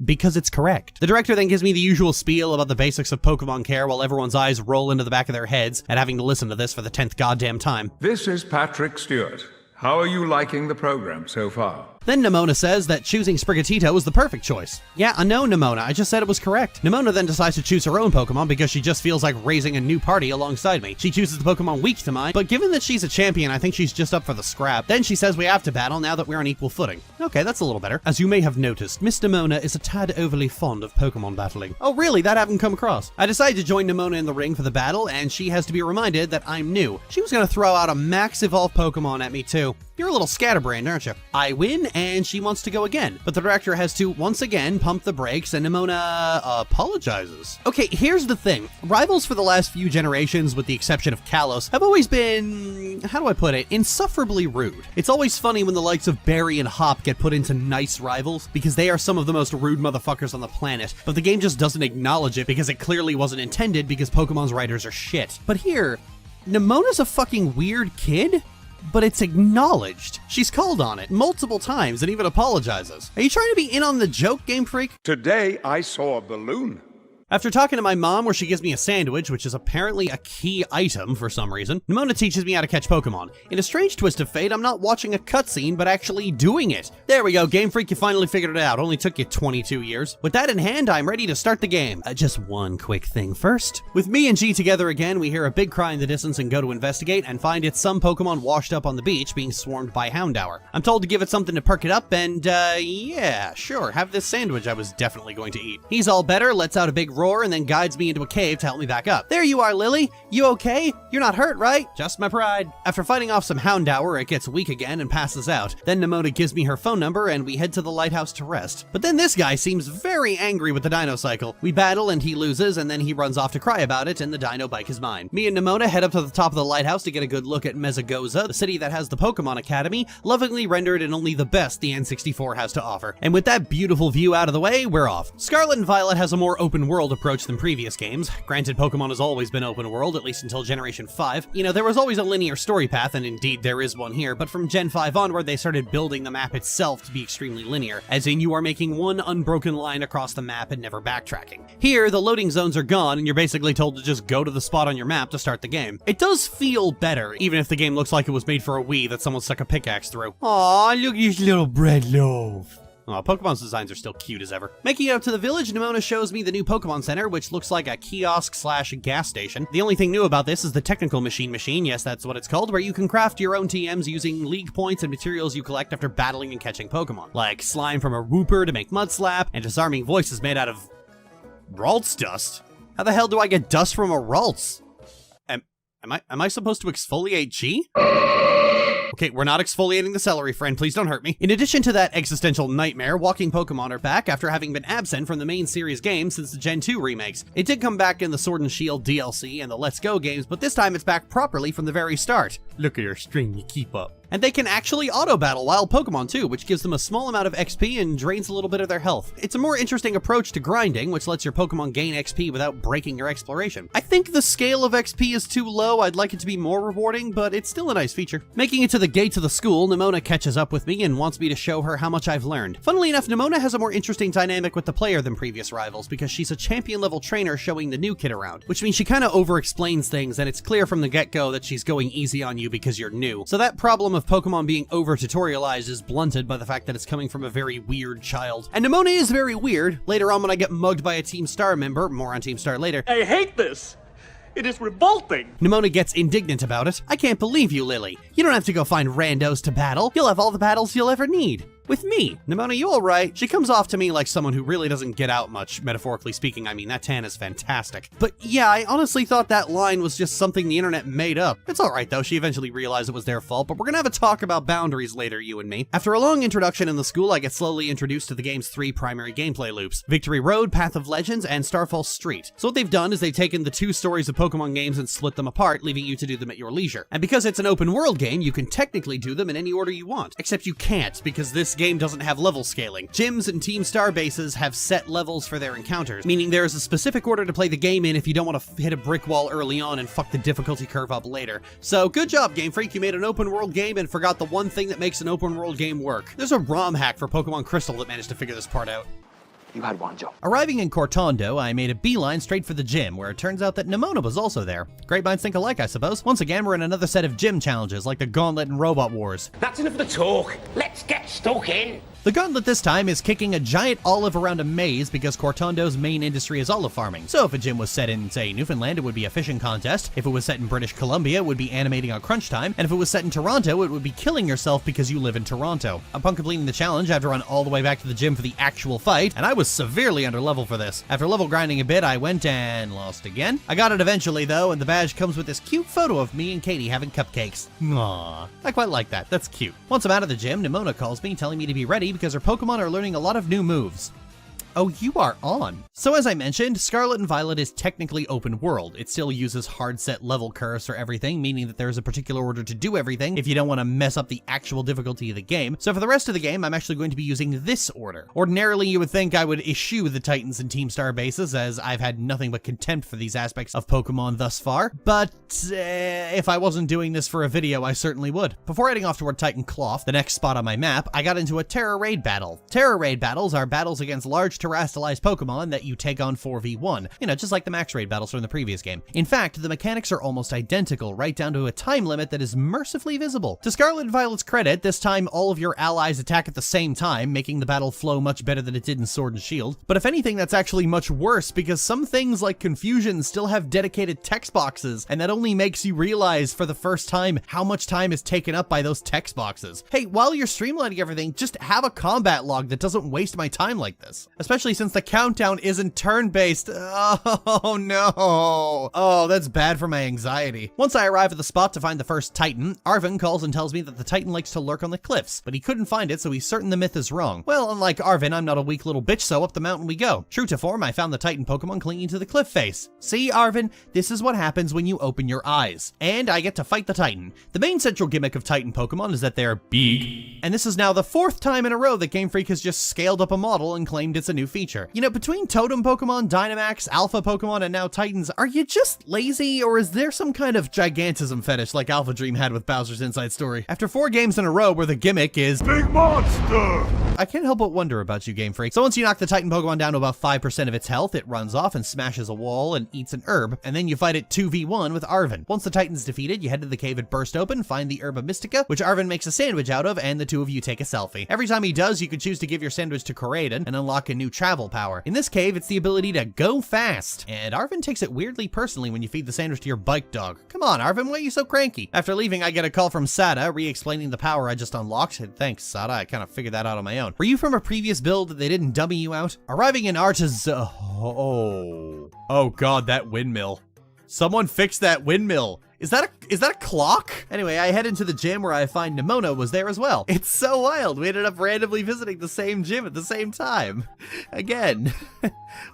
Because it's correct. The director then gives me the usual spiel about the basics of Pokemon care while everyone's eyes roll into the back of their heads at having to listen to this for the 10th goddamn time. This is Patrick Stewart. How are you liking the program so far? Then Nemona says that choosing Sprigatito was the perfect choice. Yeah, I know, Nemona, I just said it was correct. Nemona then decides to choose her own Pokemon because she just feels like raising a new party alongside me. She chooses the Pokemon weak to mine, but given that she's a champion, I think she's just up for the scrap. Then she says we have to battle now that we're on equal footing. Okay, that's a little better. As you may have noticed, Miss Nemona is a tad overly fond of Pokemon battling. Oh really? That haven't come across. I decide to join Nemona in the ring for the battle, and she has to be reminded that I'm new. She was gonna throw out a max evolved Pokemon at me too. You're a little scatterbrained, aren't you? I win, and she wants to go again, but the director has to once again pump the brakes, and Nemona apologizes. Okay, here's the thing. Rivals for the last few generations, with the exception of Kalos, have always been, how do I put it, insufferably rude. It's always funny when the likes of Barry and Hop get put into nice rivals, because they are some of the most rude motherfuckers on the planet, but the game just doesn't acknowledge it because it clearly wasn't intended because Pokemon's writers are shit. But here, Nemona's a fucking weird kid? But it's acknowledged. She's called on it multiple times and even apologizes. Are you trying to be in on the joke, Game Freak? Today I saw a balloon. After talking to my mom where she gives me a sandwich, which is apparently a key item for some reason, Nemona teaches me how to catch Pokemon. In a strange twist of fate, I'm not watching a cutscene, but actually doing it. There we go, Game Freak, you finally figured it out. Only took you 22 years. With that in hand, I'm ready to start the game. Just one quick thing first. With me and G together again, we hear a big cry in the distance and go to investigate and find it's some Pokemon washed up on the beach being swarmed by Houndour. I'm told to give it something to perk it up and, yeah, sure, have this sandwich I was definitely going to eat. He's all better, lets out a big roar, and then guides me into a cave to help me back up. There you are, Lily. You okay? You're not hurt, right? Just my pride. After fighting off some Houndour, it gets weak again and passes out. Then Nemona gives me her phone number and we head to the lighthouse to rest. But then this guy seems very angry with the Dino Cycle. We battle and he loses, and then he runs off to cry about it, and the Dino Bike is mine. Me and Nemona head up to the top of the lighthouse to get a good look at Mezagoza, the city that has the Pokemon Academy, lovingly rendered in only the best the N64 has to offer. And with that beautiful view out of the way, we're off. Scarlet and Violet has a more open world approach than previous games. Granted, Pokemon has always been open world, at least until Generation 5. You know, there was always a linear story path, and indeed there is one here, but from Gen 5 onward, they started building the map itself to be extremely linear, as in you are making one unbroken line across the map and never backtracking. Here, the loading zones are gone, and you're basically told to just go to the spot on your map to start the game. It does feel better, even if the game looks like it was made for a Wii that someone stuck a pickaxe through. Aw, look at this little bread loaf. Oh, Pokemon's designs are still cute as ever. Making it up to the village, Nemona shows me the new Pokemon Center, which looks like a kiosk/gas station. The only thing new about this is the technical machine, yes, that's what it's called, where you can craft your own TMs using league points and materials you collect after battling and catching Pokemon. Like slime from a Wooper to make Mud Slap, and disarming voices made out of Ralts dust. How the hell do I get dust from a Ralts? Am I supposed to exfoliate Chi? Okay, we're not exfoliating the celery, friend. Please don't hurt me. In addition to that existential nightmare, walking Pokemon are back after having been absent from the main series games since the Gen 2 remakes. It did come back in the Sword and Shield DLC and the Let's Go games, but this time it's back properly from the very start. Look at your string, you keep up. And they can actually auto-battle wild Pokemon too, which gives them a small amount of XP and drains a little bit of their health. It's a more interesting approach to grinding, which lets your Pokemon gain XP without breaking your exploration. I think the scale of XP is too low. I'd like it to be more rewarding, but it's still a nice feature. Making it to the gate to the school, Nemona catches up with me and wants me to show her how much I've learned. Funnily enough, Nemona has a more interesting dynamic with the player than previous rivals because she's a champion-level trainer showing the new kid around, which means she kind of over-explains things, and it's clear from the get-go that she's going easy on you because you're new. So that problem of Pokemon being over-tutorialized is blunted by the fact that it's coming from a very weird child. And Nemona is very weird. Later on when I get mugged by a Team Star member, more on Team Star later. I hate this! It is revolting! Nemona gets indignant about it. I can't believe you, Lily. You don't have to go find randos to battle. You'll have all the battles you'll ever need. With me. Nemona, you alright? She comes off to me like someone who really doesn't get out much, metaphorically speaking. I mean, that tan is fantastic. But yeah, I honestly thought that line was just something the internet made up. It's alright though, she eventually realized it was their fault, but we're gonna have a talk about boundaries later, you and me. After a long introduction in the school, I get slowly introduced to the game's 3 primary gameplay loops: Victory Road, Path of Legends, and Starfall Street. So what they've done is they've taken the 2 stories of Pokemon games and split them apart, leaving you to do them at your leisure. And because it's an open world game, you can technically do them in any order you want. Except you can't, because this game doesn't have level scaling. Gyms and Team Star bases have set levels for their encounters, meaning there is a specific order to play the game in if you don't want to hit a brick wall early on and fuck the difficulty curve up later. So good job, Game Freak, you made an open world game and forgot the one thing that makes an open world game work. There's a ROM hack for Pokemon Crystal that managed to figure this part out. You had one job. Arriving in Cortondo, I made a beeline straight for the gym, where it turns out that Nimona was also there. Great minds think alike, I suppose. Once again, we're in another set of gym challenges, like the Gauntlet and Robot Wars. That's enough of the talk. Let's get stuck in. The Gauntlet this time is kicking a giant olive around a maze because Cortondo's main industry is olive farming. So if a gym was set in, say, Newfoundland, it would be a fishing contest. If it was set in British Columbia, it would be animating on crunch time. And if it was set in Toronto, it would be killing yourself because you live in Toronto. Upon completing the challenge, I had to run all the way back to the gym for the actual fight, and I was severely under level for this. After level grinding a bit, I went and lost again. I got it eventually though, and the badge comes with this cute photo of me and Katie having cupcakes. Aww, I quite like that. That's cute. Once I'm out of the gym, Nimona calls me, telling me to be ready because her Pokemon are learning a lot of new moves. Oh, you are on. So as I mentioned, Scarlet and Violet is technically open world. It still uses hard set level curves for everything, meaning that there's a particular order to do everything if you don't want to mess up the actual difficulty of the game. So for the rest of the game, I'm actually going to be using this order. Ordinarily, you would think I would eschew the Titans and Team Star bases, as I've had nothing but contempt for these aspects of Pokemon thus far, but if I wasn't doing this for a video, I certainly would. Before heading off toward Titan Cloth, the next spot on my map, I got into a Terra Raid battle. Terra Raid battles are battles against large terrestrialized Pokemon that you take on 4v1, you know, just like the Max Raid battles from the previous game. In fact, the mechanics are almost identical, right down to a time limit that is mercifully visible. To Scarlet and Violet's credit, this time all of your allies attack at the same time, making the battle flow much better than it did in Sword and Shield. But if anything, that's actually much worse, because some things like Confusion still have dedicated text boxes, and that only makes you realize for the first time how much time is taken up by those text boxes. Hey, while you're streamlining everything, just have a combat log that doesn't waste my time like this. Especially since the countdown isn't turn-based. Oh no. Oh, that's bad for my anxiety. Once I arrive at the spot to find the first Titan, Arven calls and tells me that the Titan likes to lurk on the cliffs, but he couldn't find it, so he's certain the myth is wrong. Well, unlike Arven, I'm not a weak little bitch, so up the mountain we go. True to form, I found the Titan Pokemon clinging to the cliff face. See, Arven, this is what happens when you open your eyes. And I get to fight the Titan. The main central gimmick of Titan Pokemon is that they're big, and this is now the 4th time in a row that Game Freak has just scaled up a model and claimed it's a new feature. You know, between Totem Pokemon, Dynamax, Alpha Pokemon, and now Titans, are you just lazy, or is there some kind of gigantism fetish like Alpha Dream had with Bowser's Inside Story? After 4 games in a row where the gimmick is Big Monster, I can't help but wonder about you, Game Freak. So once you knock the Titan Pokemon down to about 5% of its health, it runs off and smashes a wall and eats an herb, and then you fight it 2v1 with Arven. Once the Titan's defeated, you head to the cave at Burst Open, find the Herba Mystica, which Arven makes a sandwich out of, and the two of you take a selfie. Every time he does, you can choose to give your sandwich to Koraidon and unlock a new travel power. In this cave, it's the ability to go fast, and Arven takes it weirdly personally when you feed the sandwich to your bike dog. Come on, Arven, why are you so cranky? After leaving, I get a call from Sada, re-explaining the power I just unlocked. Thanks, Sada, I kind of figured that out on my own. Were you from a previous build that they didn't dummy you out? Arriving in Oh god, that windmill. Someone fix that windmill. Is that a clock? Anyway, I head into the gym where I find Nimona was there as well. It's so wild. We ended up randomly visiting the same gym at the same time. Again.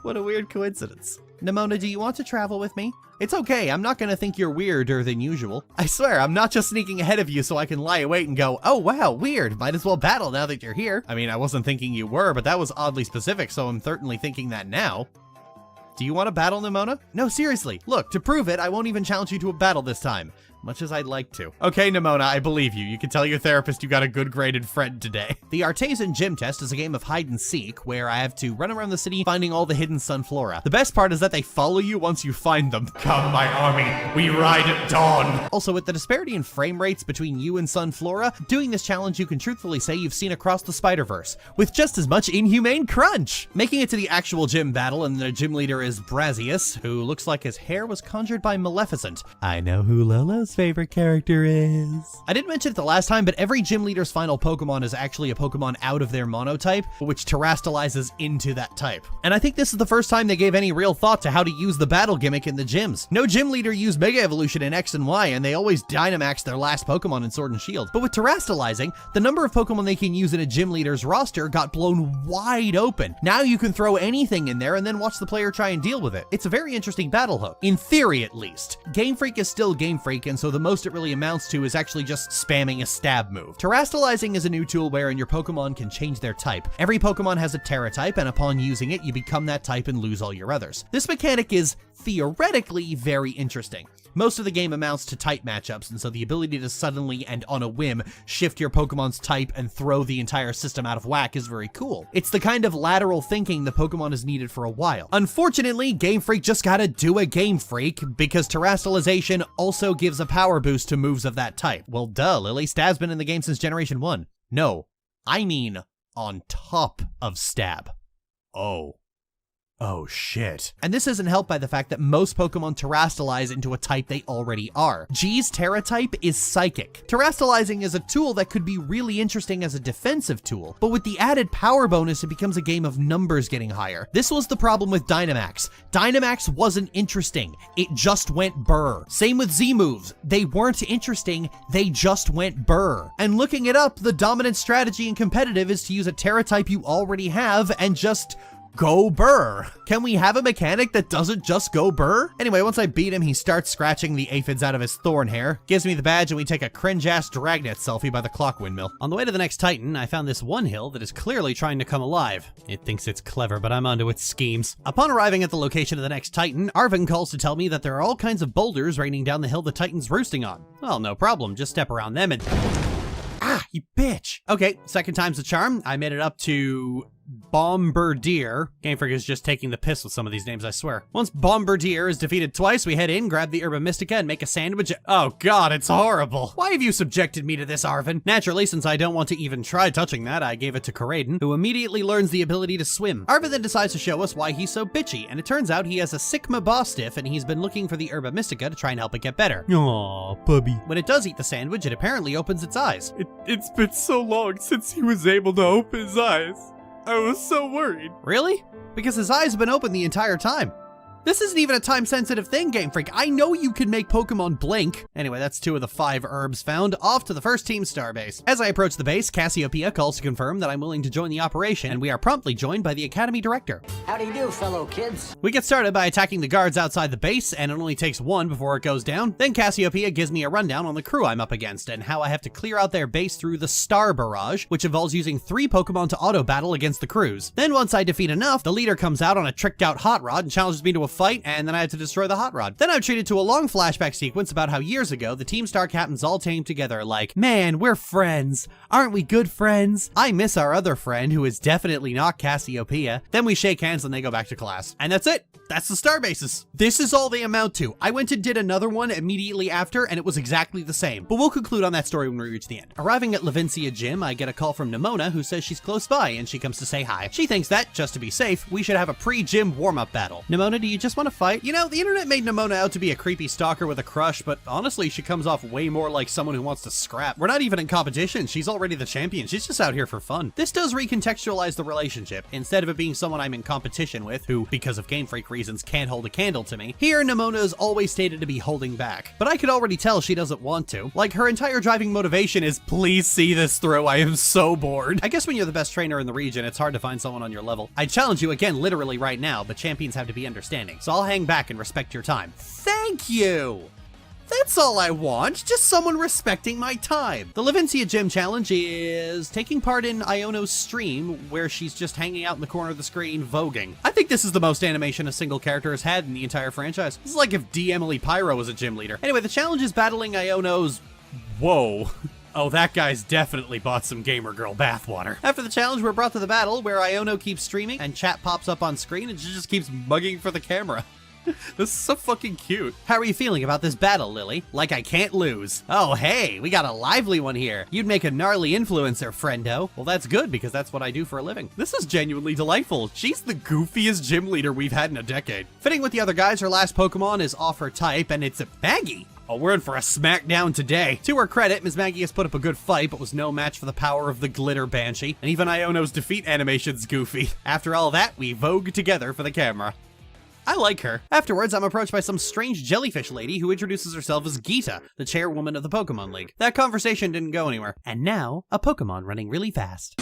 What a weird coincidence. Nimona, do you want to travel with me? It's okay, I'm not gonna think you're weirder than usual. I swear, I'm not just sneaking ahead of you so I can lie awake and go, oh wow, weird, might as well battle now that you're here. I mean, I wasn't thinking you were, but that was oddly specific, so I'm certainly thinking that now. Do you want to battle, Nimona? No, seriously. Look, to prove it, I won't even challenge you to a battle this time. Much as I'd like to. Okay, Nimona, I believe you. You can tell your therapist you got a good graded friend today. The Artesian Gym Test is a game of hide and seek where I have to run around the city finding all the hidden Sunflora. The best part is that they follow you once you find them. Come, my army, we ride at dawn. Also, with the disparity in frame rates between you and Sunflora, doing this challenge you can truthfully say you've seen Across the Spider-Verse, with just as much inhumane crunch. Making it to the actual gym battle, and the gym leader is Brazius, who looks like his hair was conjured by Maleficent. I know who Lolo's favorite character is. I didn't mention it the last time, but every gym leader's final Pokemon is actually a Pokemon out of their monotype, which terastallizes into that type. And I think this is the first time they gave any real thought to how to use the battle gimmick in the gyms. No gym leader used Mega Evolution in X and Y, and they always Dynamax their last Pokemon in Sword and Shield. But with terastallizing, the number of Pokemon they can use in a gym leader's roster got blown wide open. Now you can throw anything in there and then watch the player try and deal with it. It's a very interesting battle hook, in theory at least. Game Freak is still Game Freak, and so the most it really amounts to is actually just spamming a stab move. Terastallizing is a new tool wherein your Pokemon can change their type. Every Pokemon has a Terra type, and upon using it, you become that type and lose all your others. This mechanic is theoretically very interesting. Most of the game amounts to type matchups, and so the ability to suddenly and on a whim shift your Pokemon's type and throw the entire system out of whack is very cool. It's the kind of lateral thinking the Pokemon has needed for a while. Unfortunately, Game Freak just gotta do a Game Freak, because Terastallization also gives a power boost to moves of that type. Well, duh, Lily. Stab's been in the game since Generation 1. No, I mean on top of Stab. Oh shit. And this isn't helped by the fact that most Pokemon terastallize into a type they already are. G's Terra type is Psychic. Terastallizing is a tool that could be really interesting as a defensive tool, but with the added power bonus, it becomes a game of numbers getting higher. This was the problem with Dynamax. Dynamax wasn't interesting. It just went burr. Same with Z moves. They weren't interesting. They just went burr. And looking it up, the dominant strategy in competitive is to use a Terra type you already have and just go burr. Can we have a mechanic that doesn't just go burr? Anyway, once I beat him, he starts scratching the aphids out of his thorn hair, gives me the badge, and we take a cringe-ass Dragnet selfie by the clock windmill. On the way to the next Titan, I found this one hill that is clearly trying to come alive. It thinks it's clever, but I'm onto its schemes. Upon arriving at the location of the next Titan, Arvin calls to tell me that there are all kinds of boulders raining down the hill the Titan's roosting on. Well, no problem, just step around them and... Ah, you bitch! Okay, second time's the charm. I made it up to Bombardier. Game Freak is just taking the piss with some of these names, I swear. Once Bombardier is defeated twice, we head in, grab the Herba Mystica, and make a sandwich. Oh god, it's horrible. Why have you subjected me to this, Arvin? Naturally, since I don't want to even try touching that, I gave it to Koraidon, who immediately learns the ability to swim. Arvin then decides to show us why he's so bitchy, and it turns out he has a Sigma Bostiff, and he's been looking for the Herba Mystica to try and help it get better. Aw, puppy. When it does eat the sandwich, it apparently opens its eyes. It's been so long since he was able to open his eyes. I was so worried. Really? Because his eyes have been open the entire time. This isn't even a time-sensitive thing, Game Freak. I know you can make Pokemon blink. Anyway, that's 2 of the 5 herbs found. Off to the first team starbase. As I approach the base, Cassiopeia calls to confirm that I'm willing to join the operation, and we are promptly joined by the Academy Director. How do you do, fellow kids? We get started by attacking the guards outside the base, and it only takes 1 before it goes down. Then Cassiopeia gives me a rundown on the crew I'm up against, and how I have to clear out their base through the Star Barrage, which involves using 3 Pokemon to auto-battle against the crews. Then once I defeat enough, the leader comes out on a tricked-out Hot Rod and challenges me to a fight, and then I have to destroy the Hot Rod. Then I'm treated to a long flashback sequence about how years ago, the Team Star captains all came together like, man, we're friends. Aren't we good friends? I miss our other friend, who is definitely not Cassiopeia. Then we shake hands and they go back to class. And that's it. That's the star bases. This is all they amount to. I went and did another one immediately after, and it was exactly the same. But we'll conclude on that story when we reach the end. Arriving at Levincia Gym, I get a call from Nimona, who says she's close by, and she comes to say hi. She thinks that, just to be safe, we should have a pre-gym warm-up battle. Nimona, do you just want to fight? You know, the internet made Nimona out to be a creepy stalker with a crush, but honestly, she comes off way more like someone who wants to scrap. We're not even in competition. She's already the champion. She's just out here for fun. This does recontextualize the relationship. Instead of it being someone I'm in competition with, who, because of Game Freak reasons, can't hold a candle to me, here Nimona is always stated to be holding back. But I could already tell she doesn't want to. Like, her entire driving motivation is, please see this through, I am so bored. I guess when you're the best trainer in the region, it's hard to find someone on your level. I challenge you again literally right now, but champions have to be understanding. So I'll hang back and respect your time. Thank you! That's all I want, just someone respecting my time. The Levincia Gym Challenge is taking part in Iono's stream, where she's just hanging out in the corner of the screen, voguing. I think this is the most animation a single character has had in the entire franchise. This is like if D. Emily Pyro was a gym leader. Anyway, the challenge is battling Iono's... Whoa. Oh, that guy's definitely bought some gamer girl bathwater. After the challenge, we're brought to the battle, where Iono keeps streaming, and chat pops up on screen, and she just keeps mugging for the camera. This is so fucking cute. How are you feeling about this battle, Lily? Like I can't lose. Oh, hey, we got a lively one here. You'd make a gnarly influencer, friendo. Well, that's good, because that's what I do for a living. This is genuinely delightful. She's the goofiest gym leader we've had in a decade. Fitting with the other guys, her last Pokemon is off her type, and it's a Maggie. Oh, we're in for a smackdown today. To her credit, Ms. Maggie has put up a good fight, but was no match for the power of the Glitter Banshee. And even Iono's defeat animation's goofy. After all that, we vogue together for the camera. I like her. Afterwards, I'm approached by some strange jellyfish lady who introduces herself as Geeta, the chairwoman of the Pokemon League. That conversation didn't go anywhere. And now, a Pokemon running really fast.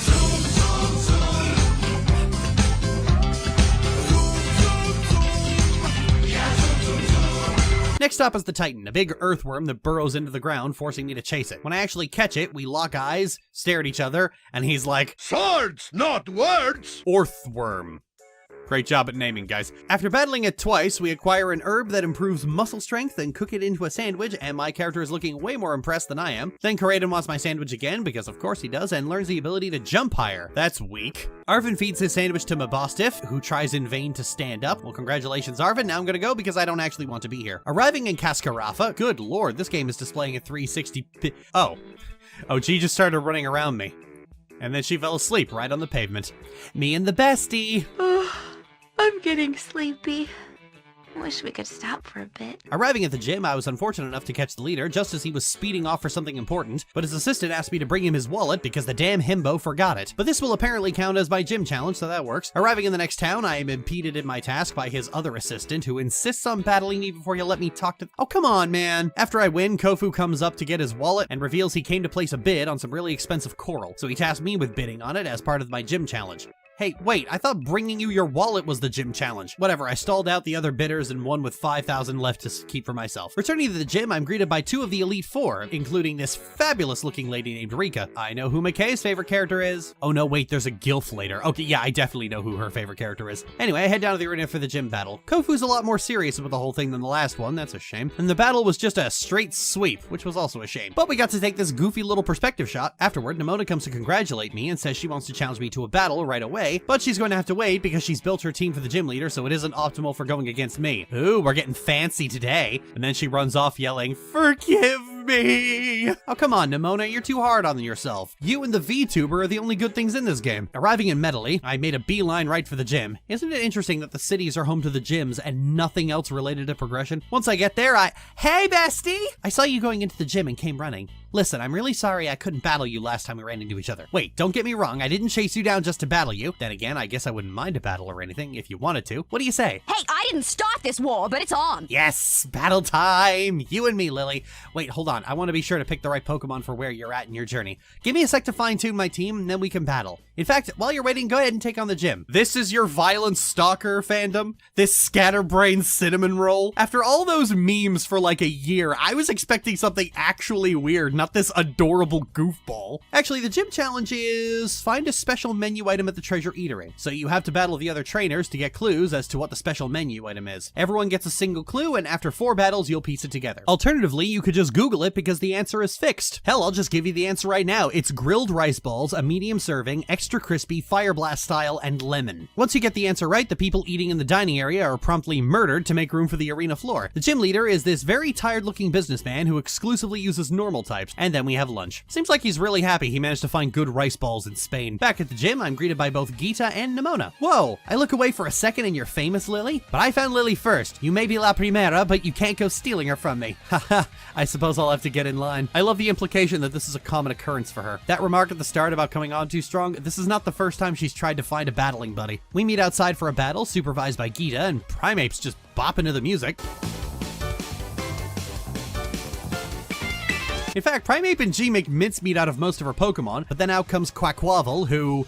Next up is the Titan, a big earthworm that burrows into the ground, forcing me to chase it. When I actually catch it, we lock eyes, stare at each other, and he's like, "Swords, not words!" Earthworm. Great job at naming, guys. After battling it twice, we acquire an herb that improves muscle strength and cook it into a sandwich, and my character is looking way more impressed than I am. Then Karaden wants my sandwich again, because of course he does, and learns the ability to jump higher. That's weak. Arvin feeds his sandwich to Mabostiff, who tries in vain to stand up. Well, congratulations, Arvin. Now I'm gonna go because I don't actually want to be here. Arriving in Cascarafa, good lord, this game is displaying a 360p. Oh, she just started running around me. And then she fell asleep right on the pavement. Me and the bestie. I'm getting sleepy. Wish we could stop for a bit. Arriving at the gym, I was unfortunate enough to catch the leader just as he was speeding off for something important, but his assistant asked me to bring him his wallet because the damn himbo forgot it. But this will apparently count as my gym challenge, so that works. Arriving in the next town, I am impeded in my task by his other assistant, who insists on battling me before he'll let me talk to— Oh, come on, man. After I win, Kofu comes up to get his wallet and reveals he came to place a bid on some really expensive coral, so he tasked me with bidding on it as part of my gym challenge. Hey, wait, I thought bringing you your wallet was the gym challenge. Whatever, I stalled out the other bidders and won with 5,000 left to keep for myself. Returning to the gym, I'm greeted by 2 of the Elite Four, including this fabulous-looking lady named Rika. I know who McKay's favorite character is. Oh no, wait, there's a Gilf later. Okay, yeah, I definitely know who her favorite character is. Anyway, I head down to the arena for the gym battle. Kofu's a lot more serious about the whole thing than the last one, that's a shame. And the battle was just a straight sweep, which was also a shame. But we got to take this goofy little perspective shot. Afterward, Nimona comes to congratulate me and says she wants to challenge me to a battle right away, but she's going to have to wait because she's built her team for the gym leader, so it isn't optimal for going against me. Ooh, we're getting fancy today. And then she runs off yelling, "Forgive me!" Oh, come on, Nimona, you're too hard on yourself. You and the VTuber are the only good things in this game. Arriving in Medley, I made a beeline right for the gym. Isn't it interesting that the cities are home to the gyms and nothing else related to progression? Once I get there, Hey, bestie! I saw you going into the gym and came running. Listen, I'm really sorry I couldn't battle you last time we ran into each other. Wait, don't get me wrong, I didn't chase you down just to battle you. Then again, I guess I wouldn't mind a battle or anything if you wanted to. What do you say? Hey, I didn't start this war, but it's on. Yes, battle time! You and me, Lily. Wait, hold on, I want to be sure to pick the right Pokemon for where you're at in your journey. Give me a sec to fine-tune my team, and then we can battle. In fact, while you're waiting, go ahead and take on the gym. This is your violent stalker fandom? This scatterbrain cinnamon roll? After all those memes for like a year, I was expecting something actually weird, not this adorable goofball. Actually, the gym challenge is find a special menu item at the treasure eatery. So you have to battle the other trainers to get clues as to what the special menu item is. Everyone gets a single clue, and after 4 battles, you'll piece it together. Alternatively, you could just Google it because the answer is fixed. Hell, I'll just give you the answer right now. It's grilled rice balls, a medium serving, extra crispy, fire blast style, and lemon. Once you get the answer right, the people eating in the dining area are promptly murdered to make room for the arena floor. The gym leader is this very tired-looking businessman who exclusively uses normal types, and then we have lunch. Seems like he's really happy he managed to find good rice balls in Spain. Back at the gym, I'm greeted by both Gita and Nimona. Whoa, I look away for a second and you're famous, Lily? But I found Lily first. You may be la primera, but you can't go stealing her from me. Haha, I suppose I'll have to get in line. I love the implication that this is a common occurrence for her. That remark at the start about coming on too strong, this is not the first time she's tried to find a battling buddy. We meet outside for a battle, supervised by Gita, and Primape's just bopping to the music. In fact, Primeape and G make mincemeat out of most of her Pokemon, but then out comes Quaquaval, who...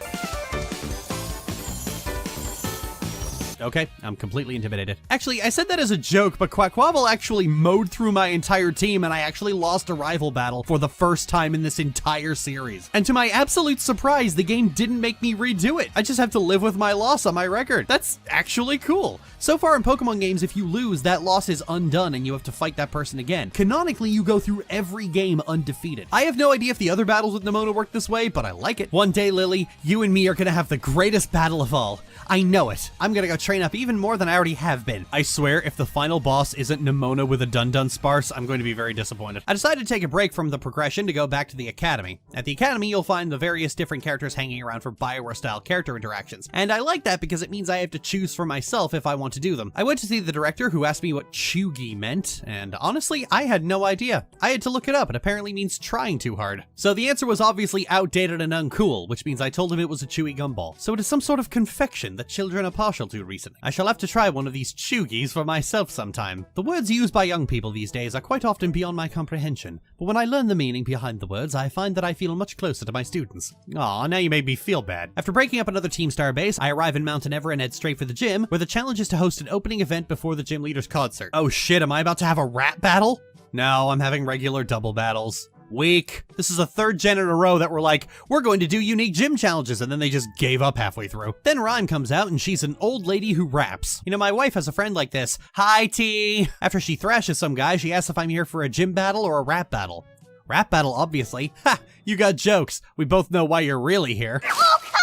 Okay, I'm completely intimidated. Actually, I said that as a joke, but Quaquaval actually mowed through my entire team, and I actually lost a rival battle for the first time in this entire series. And to my absolute surprise, the game didn't make me redo it. I just have to live with my loss on my record. That's actually cool. So far in Pokemon games, if you lose, that loss is undone and you have to fight that person again. Canonically, you go through every game undefeated. I have no idea if the other battles with Nimona work this way, but I like it. One day, Lily, you and me are gonna have the greatest battle of all. I know it. I'm gonna go train up even more than I already have been. I swear, if the final boss isn't Nimona with a Dun-Dun Sparse, I'm going to be very disappointed. I decided to take a break from the progression to go back to the Academy. At the Academy, you'll find the various different characters hanging around for Bioware-style character interactions. And I like that because it means I have to choose for myself if I want to do them. I went to see the director who asked me what Chugi meant, and honestly, I had no idea. I had to look it up. It apparently means trying too hard. So the answer was obviously outdated and uncool, which means I told him it was a chewy gumball. So it is some sort of confection that children are partial to recently. I shall have to try one of these chugis for myself sometime. The words used by young people these days are quite often beyond my comprehension, but when I learn the meaning behind the words, I find that I feel much closer to my students. Aw, now you made me feel bad. After breaking up another Team Star base, I arrive in Mount Ever and head straight for the gym, where the challenge is to host an opening event before the gym leader's concert. Oh shit, am I about to have a rap battle? No, I'm having regular double battles. Weak. This is a third gen in a row that were like, we're going to do unique gym challenges, and then they just gave up halfway through. Then Rhyme comes out, and she's an old lady who raps. You know, my wife has a friend like this. Hi, T. After she thrashes some guy, she asks if I'm here for a gym battle or a rap battle. Rap battle, obviously. Ha! You got jokes. We both know why you're really here. Oh, come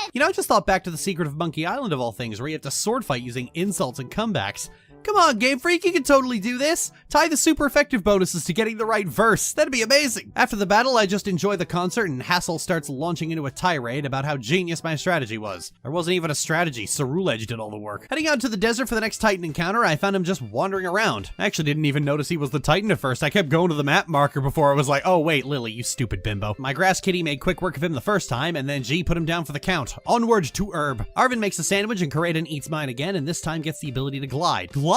on! You know, I just thought back to The Secret of Monkey Island of all things, where you have to sword fight using insults and comebacks. Come on, Game Freak, you can totally do this. Tie the super effective bonuses to getting the right verse. That'd be amazing. After the battle, I just enjoy the concert and Hassel starts launching into a tirade about how genius my strategy was. There wasn't even a strategy, Cerulege did all the work. Heading out to the desert for the next Titan encounter, I found him just wandering around. I actually didn't even notice he was the Titan at first. I kept going to the map marker before I was like, oh wait, Lily, you stupid bimbo. My grass kitty made quick work of him the first time, and then G put him down for the count. Onward to Herb. Arvin makes a sandwich and Karaden eats mine again, and this time gets the ability to glide. Glide?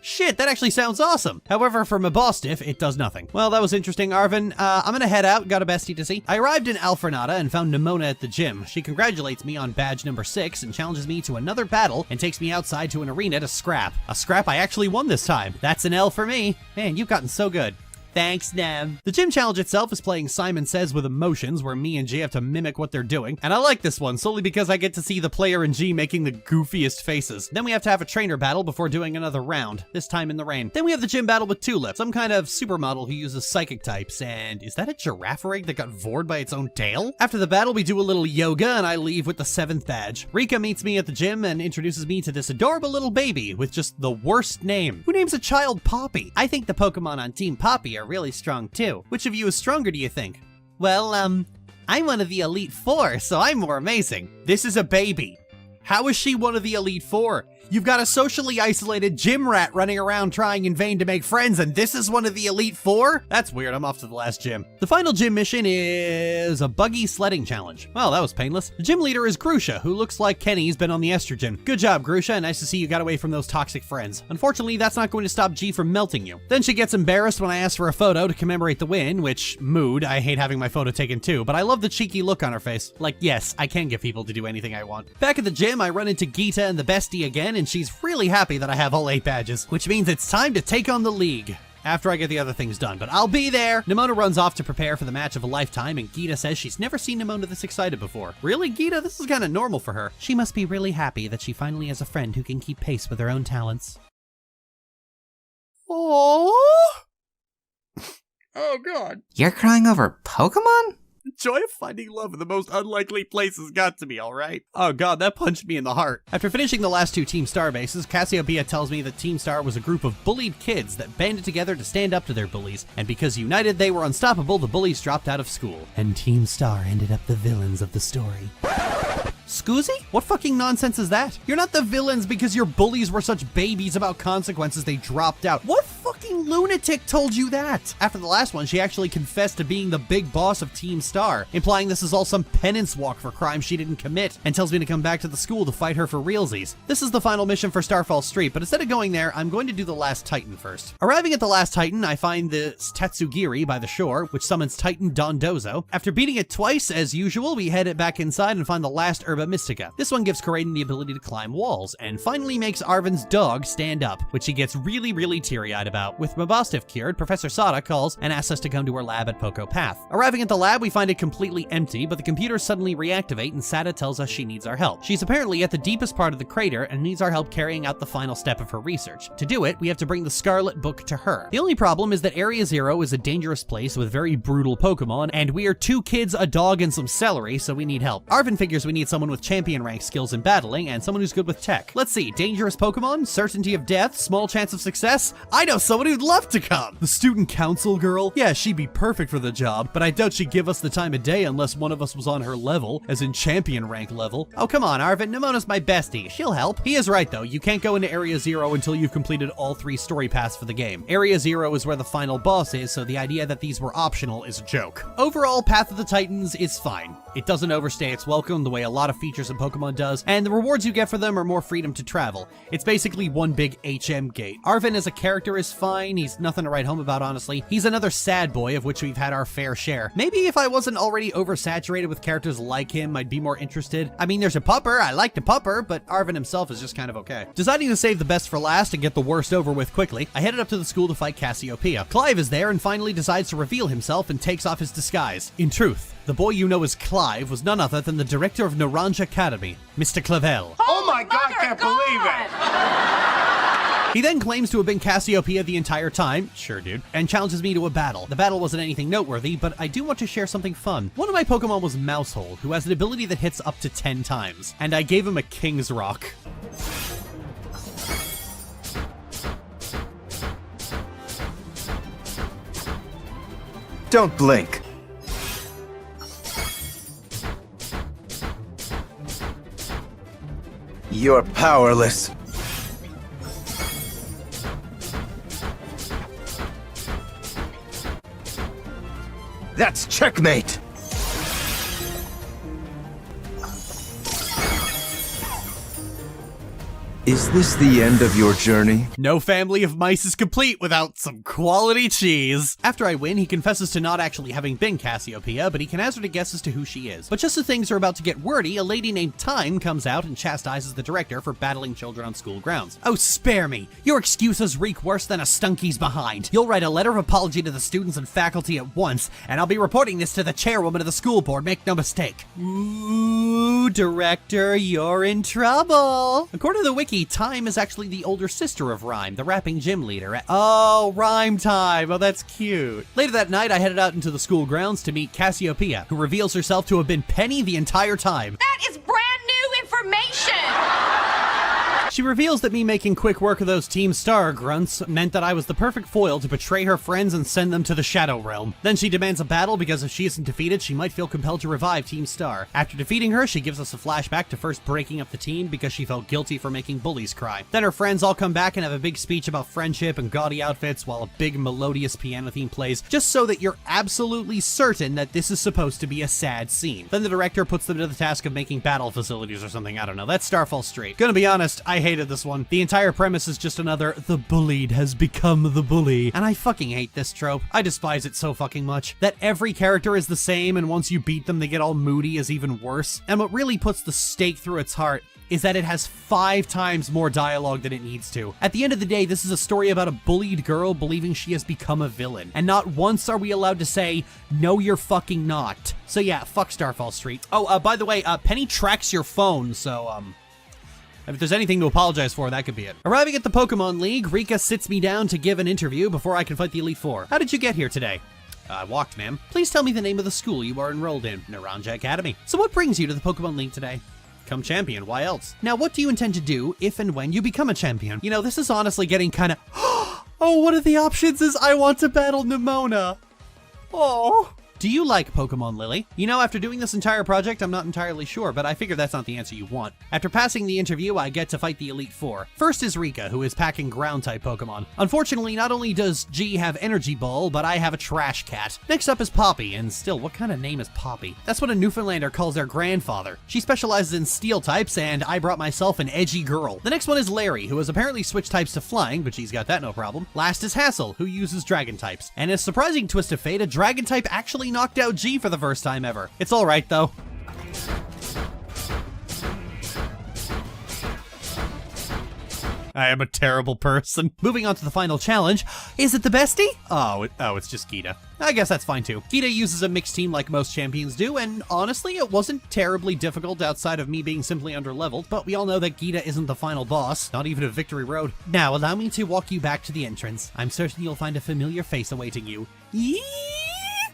Shit, that actually sounds awesome. However, for Mabostiff, it does nothing. Well, that was interesting, Arvin. I'm gonna head out, got a bestie to see. I arrived in Alfrenada and found Nimona at the gym. She congratulates me on badge number 6 and challenges me to another battle and takes me outside to an arena to scrap. A scrap I actually won this time. That's an L for me. Man, you've gotten so good. Thanks, Nem. The gym challenge itself is playing Simon Says with emotions, where me and G have to mimic what they're doing. And I like this one, solely because I get to see the player and G making the goofiest faces. Then we have to have a trainer battle before doing another round, this time in the rain. Then we have the gym battle with Tulip, some kind of supermodel who uses psychic types. And is that a giraffe rig that got vored by its own tail? After the battle, we do a little yoga and I leave with the 7th badge. Rika meets me at the gym and introduces me to this adorable little baby with just the worst name. Who names a child Poppy? I think the Pokemon on Team Poppy are really strong too. Which of you is stronger, do you think? Well, I'm one of the Elite Four, so I'm more amazing. This is a baby. How is she one of the Elite Four? You've got a socially isolated gym rat running around trying in vain to make friends, and this is one of the Elite Four? That's weird, I'm off to the last gym. The final gym mission is a buggy sledding challenge. Well, that was painless. The gym leader is Grusha, who looks like Kenny's been on the estrogen. Good job, Grusha, nice to see you got away from those toxic friends. Unfortunately, that's not going to stop G from melting you. Then she gets embarrassed when I ask for a photo to commemorate the win, which, mood, I hate having my photo taken too, but I love the cheeky look on her face. Like, yes, I can get people to do anything I want. Back at the gym, I run into Geeta and the bestie again, and she's really happy that I have all 8 badges, which means it's time to take on the league. After I get the other things done, but I'll be there. Nimona runs off to prepare for the match of a lifetime, and Geeta says she's never seen Nimona this excited before. Really, Geeta? This is kind of normal for her. She must be really happy that she finally has a friend who can keep pace with her own talents. Oh God. You're crying over Pokemon? The joy of finding love in the most unlikely places got to me, alright? Oh god, that punched me in the heart. After finishing the last 2 Team Star bases, Cassiopeia tells me that Team Star was a group of bullied kids that banded together to stand up to their bullies, and because united they were unstoppable, the bullies dropped out of school. And Team Star ended up the villains of the story. Scoozy? What fucking nonsense is that? You're not the villains because your bullies were such babies about consequences they dropped out. What fucking lunatic told you that? After the last one, she actually confessed to being the big boss of Team Star, implying this is all some penance walk for crimes she didn't commit, and tells me to come back to the school to fight her for realsies. This is the final mission for Starfall Street, but instead of going there, I'm going to do the last Titan first. Arriving at the last Titan, I find the Tatsugiri by the shore, which summons Titan Dondozo. After beating it twice, as usual, we head it back inside and find the last Herba Mystica. This one gives Karaden the ability to climb walls, and finally makes Arvin's dog stand up, which he gets really teary-eyed about. With Mabostiff cured, Professor Sada calls and asks us to come to her lab at Poco Path. Arriving at the lab, we find it completely empty, but the computers suddenly reactivate and Sada tells us she needs our help. She's apparently at the deepest part of the crater and needs our help carrying out the final step of her research. To do it, we have to bring the Scarlet Book to her. The only problem is that Area Zero is a dangerous place with very brutal Pokemon, and we are 2 kids, a dog, and some celery, so we need help. Arvin figures we need someone with champion rank skills in battling and someone who's good with tech. Let's see, dangerous Pokemon, certainty of death, small chance of success. I know someone who'd love to come. The student council girl? Yeah, she'd be perfect for the job, but I doubt she'd give us the time of day unless one of us was on her level, as in champion rank level. Oh, come on, Arvin, Nimona's my bestie. She'll help. He is right, though. You can't go into Area Zero until you've completed all 3 story paths for the game. Area Zero is where the final boss is, so the idea that these were optional is a joke. Overall, Path of the Titans is fine. It doesn't overstay its welcome the way a lot of features in Pokemon does, and the rewards you get for them are more freedom to travel. It's basically one big HM gate. Arvin as a character is Galar's fine. He's nothing to write home about, honestly. He's another sad boy, of which we've had our fair share. Maybe if I wasn't already oversaturated with characters like him, I'd be more interested. I mean, there's a pupper. I like the pupper, but Arven himself is just kind of okay. Deciding to save the best for last and get the worst over with quickly, I headed up to the school to fight Cassiopeia. Clive is there and finally decides to reveal himself and takes off his disguise. In truth, the boy you know as Clive was none other than the director of Naranj Academy, Mr. Clavel. Oh my God, I can't believe it! He then claims to have been Cassiopeia the entire time, sure dude, and challenges me to a battle. The battle wasn't anything noteworthy, but I do want to share something fun. One of my Pokemon was Mousehold, who has an ability that hits up to 10 times, and I gave him a King's Rock. Don't blink. You're powerless. That's checkmate! Is this the end of your journey? No family of mice is complete without some quality cheese. After I win, he confesses to not actually having been Cassiopeia, but he can hazard a guess as to who she is. But just as things are about to get wordy, a lady named Time comes out and chastises the director for battling children on school grounds. Oh, spare me. Your excuses reek worse than a stunky's behind. You'll write a letter of apology to the students and faculty at once, and I'll be reporting this to the chairwoman of the school board, make no mistake. Ooh, director, you're in trouble. According to the wiki, Time is actually the older sister of Rhyme, the rapping gym leader. Oh, Rhyme time. Oh, that's cute. Later that night, I headed out into the school grounds to meet Cassiopeia, who reveals herself to have been Penny the entire time. That is brand new information! She reveals that me making quick work of those Team Star grunts meant that I was the perfect foil to betray her friends and send them to the Shadow Realm. Then she demands a battle because if she isn't defeated, she might feel compelled to revive Team Star. After defeating her, she gives us a flashback to first breaking up the team because she felt guilty for making bullies cry. Then her friends all come back and have a big speech about friendship and gaudy outfits while a big melodious piano theme plays, just so that you're absolutely certain that this is supposed to be a sad scene. Then the director puts them to the task of making battle facilities or something, I don't know. That's Starfall Street. Gonna be honest, I hated this one. The entire premise is just another, the bullied has become the bully. And I fucking hate this trope. I despise it so fucking much. That every character is the same and once you beat them they get all moody is even worse. And what really puts the stake through its heart is that it has 5 times more dialogue than it needs to. At the end of the day, this is a story about a bullied girl believing she has become a villain. And not once are we allowed to say, no you're fucking not. So yeah, fuck Starfall Street. Oh, by the way, Penny tracks your phone, so, if there's anything to apologize for, that could be it. Arriving at the Pokemon League, Rika sits me down to give an interview before I can fight the Elite Four. How did you get here today? I walked, ma'am. Please tell me the name of the school you are enrolled in. Naranj Academy. So what brings you to the Pokemon League today? Become champion, why else? Now, what do you intend to do if and when you become a champion? You know, this is honestly getting kind of... Oh, one of the options is I want to battle Nemona. Oh... Do you like Pokemon, Lily? You know, after doing this entire project, I'm not entirely sure, but I figure that's not the answer you want. After passing the interview, I get to fight the Elite Four. First is Rika, who is packing Ground-type Pokemon. Unfortunately, not only does G have Energy Ball, but I have a Trash Cat. Next up is Poppy, and still, what kind of name is Poppy? That's what a Newfoundlander calls their grandfather. She specializes in Steel types, and I brought myself an edgy girl. The next one is Larry, who has apparently switched types to Flying, but she's got that no problem. Last is Hassel, who uses Dragon types. And a surprising twist of fate, a Dragon type actually knocked out G for the first time ever. It's alright though. I am a terrible person. Moving on to the final challenge. Is it the bestie? Oh, it's just Geeta. I guess that's fine too. Geeta uses a mixed team like most champions do, and honestly, it wasn't terribly difficult outside of me being simply underleveled, but we all know that Geeta isn't the final boss, not even at Victory Road. Now, allow me to walk you back to the entrance. I'm certain you'll find a familiar face awaiting you. Yee!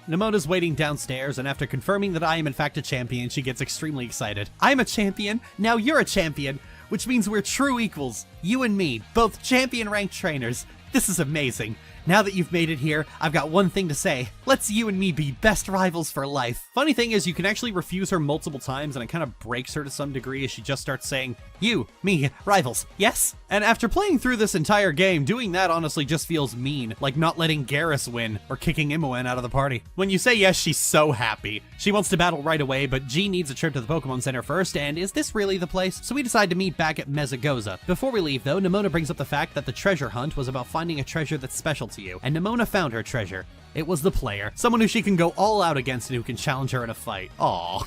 Nemona's waiting downstairs, and after confirming that I am in fact a champion, she gets extremely excited. I'm a champion, now you're a champion, which means we're true equals. You and me, both champion-ranked trainers. This is amazing. Now that you've made it here, I've got one thing to say. Let's you and me be best rivals for life. Funny thing is, you can actually refuse her multiple times, and it kind of breaks her to some degree as she just starts saying, you, me, rivals, yes? And after playing through this entire game, doing that honestly just feels mean, like not letting Garrus win, or kicking Imoen out of the party. When you say yes, she's so happy. She wants to battle right away, but G needs a trip to the Pokemon Center first, and is this really the place? So we decide to meet back at Mezagoza. Before we leave though, Nemona brings up the fact that the treasure hunt was about finding a treasure that's special to you, and Nemona found her treasure. It was the player, someone who she can go all out against and who can challenge her in a fight. Aww.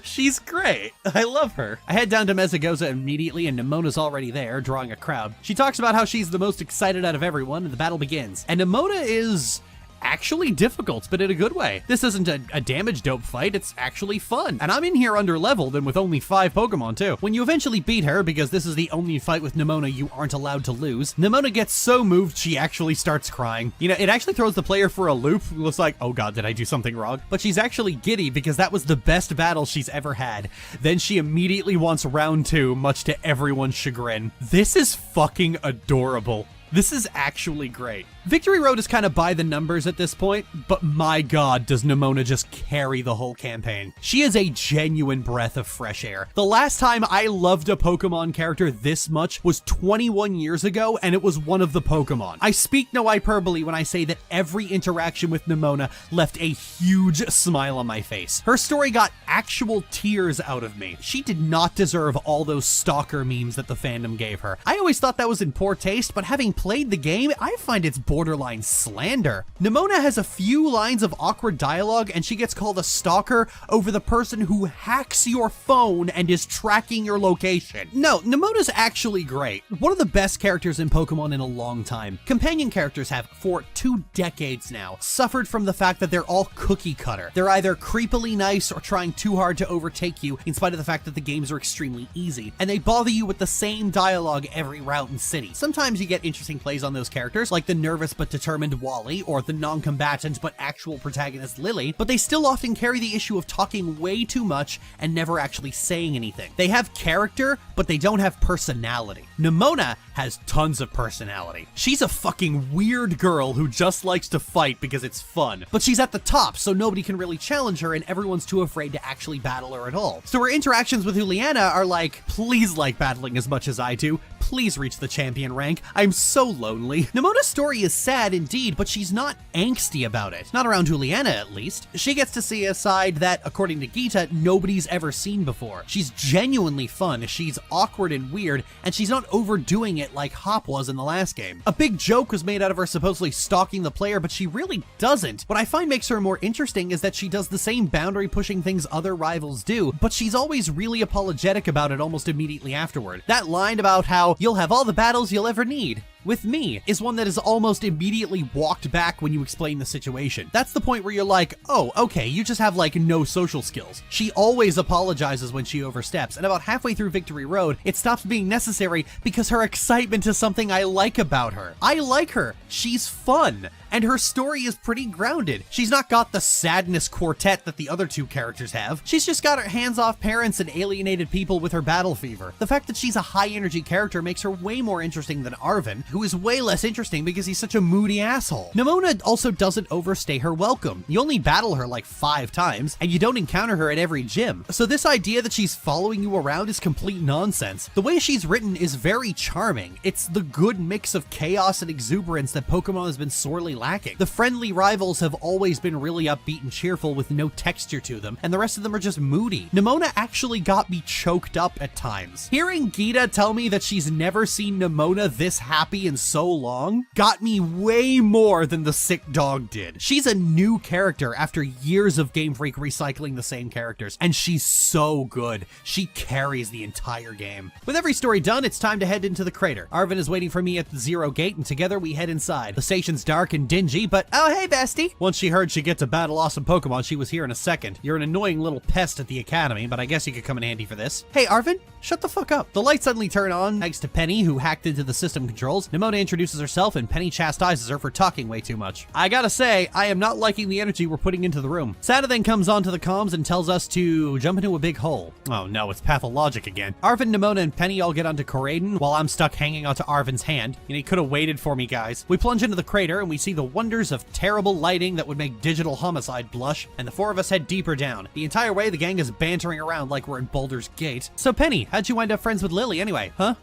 She's great. I love her. I head down to Mezagoza immediately and Nemona's already there, drawing a crowd. She talks about how she's the most excited out of everyone and the battle begins. And Nemona is actually difficult, but in a good way. This isn't a damage dope fight, it's actually fun. And I'm in here under leveled and with only 5 Pokemon too. When you eventually beat her, because this is the only fight with Nemona you aren't allowed to lose, Nemona gets so moved she actually starts crying. You know, it actually throws the player for a loop. It looks like, oh god, did I do something wrong? But she's actually giddy because that was the best battle she's ever had. Then she immediately wants round 2, much to everyone's chagrin. This is fucking adorable. This is actually great. Victory Road is kind of by the numbers at this point, but my god, does Nemona just carry the whole campaign. She is a genuine breath of fresh air. The last time I loved a Pokemon character this much was 21 years ago, and it was one of the Pokemon. I speak no hyperbole when I say that every interaction with Nemona left a huge smile on my face. Her story got actual tears out of me. She did not deserve all those stalker memes that the fandom gave her. I always thought that was in poor taste, but having played the game, I find it's borderline slander. Nemona has a few lines of awkward dialogue and she gets called a stalker over the person who hacks your phone and is tracking your location. No, Nemona's actually great. One of the best characters in Pokemon in a long time. Companion characters have, for 2 decades now, suffered from the fact that they're all cookie cutter. They're either creepily nice or trying too hard to overtake you in spite of the fact that the games are extremely easy, and they bother you with the same dialogue every route and city. Sometimes you get interesting plays on those characters, like the nervous but determined Wally, or the non-combatant but actual protagonist Lily, but they still often carry the issue of talking way too much and never actually saying anything. They have character, but they don't have personality. Nemona has tons of personality. She's a fucking weird girl who just likes to fight because it's fun, but she's at the top, so nobody can really challenge her and everyone's too afraid to actually battle her at all. So her interactions with Juliana are like, please like battling as much as I do, please reach the champion rank, I'm so lonely. Nemona's story is sad indeed, but she's not angsty about it. Not around Juliana, at least. She gets to see a side that, according to Gita, nobody's ever seen before. She's genuinely fun, she's awkward and weird, and she's not overdoing it like Hop was in the last game. A big joke was made out of her supposedly stalking the player, but she really doesn't. What I find makes her more interesting is that she does the same boundary-pushing things other rivals do, but she's always really apologetic about it almost immediately afterward. That line about how you'll have all the battles you'll ever need with me is one that is almost immediately walked back when you explain the situation. That's the point where you're like, oh, okay, you just have like no social skills. She always apologizes when she oversteps, and about halfway through Victory Road, it stops being necessary because her excitement is something I like about her. I like her. She's fun. And her story is pretty grounded. She's not got the sadness quartet that the other 2 characters have. She's just got her hands-off parents and alienated people with her battle fever. The fact that she's a high-energy character makes her way more interesting than Arven, who is way less interesting because he's such a moody asshole. Nemona also doesn't overstay her welcome. You only battle her like 5 times, and you don't encounter her at every gym. So this idea that she's following you around is complete nonsense. The way she's written is very charming. It's the good mix of chaos and exuberance that Pokemon has been sorely lacking. The friendly rivals have always been really upbeat and cheerful with no texture to them, and the rest of them are just moody. Nemona actually got me choked up at times. Hearing Gita tell me that she's never seen Nemona this happy in so long got me way more than the sick dog did. She's a new character after years of Game Freak recycling the same characters, and she's so good. She carries the entire game. With every story done, it's time to head into the crater. Arven is waiting for me at the 0 gate, and together we head inside. The station's dark and dingy, but oh hey bestie. Once she heard she gets to battle awesome Pokemon, she was here in a second. You're an annoying little pest at the academy, but I guess you could come in handy for this. Hey Arvin, shut the fuck up. The lights suddenly turn on thanks to Penny, who hacked into the system controls. Nemona introduces herself and Penny chastises her for talking way too much. I gotta say, I am not liking the energy we're putting into the room. Sada then comes onto the comms and tells us to jump into a big hole. Oh no, it's pathologic again. Arvin, Nemona, and Penny all get onto Koraidon while I'm stuck hanging onto Arvin's hand. You know, he could have waited for me, guys. We plunge into the crater and we see the wonders of terrible lighting that would make digital homicide blush, and the four of us head deeper down. The entire way, the gang is bantering around like we're in Baldur's Gate. So Penny, how'd you wind up friends with Lily anyway, huh?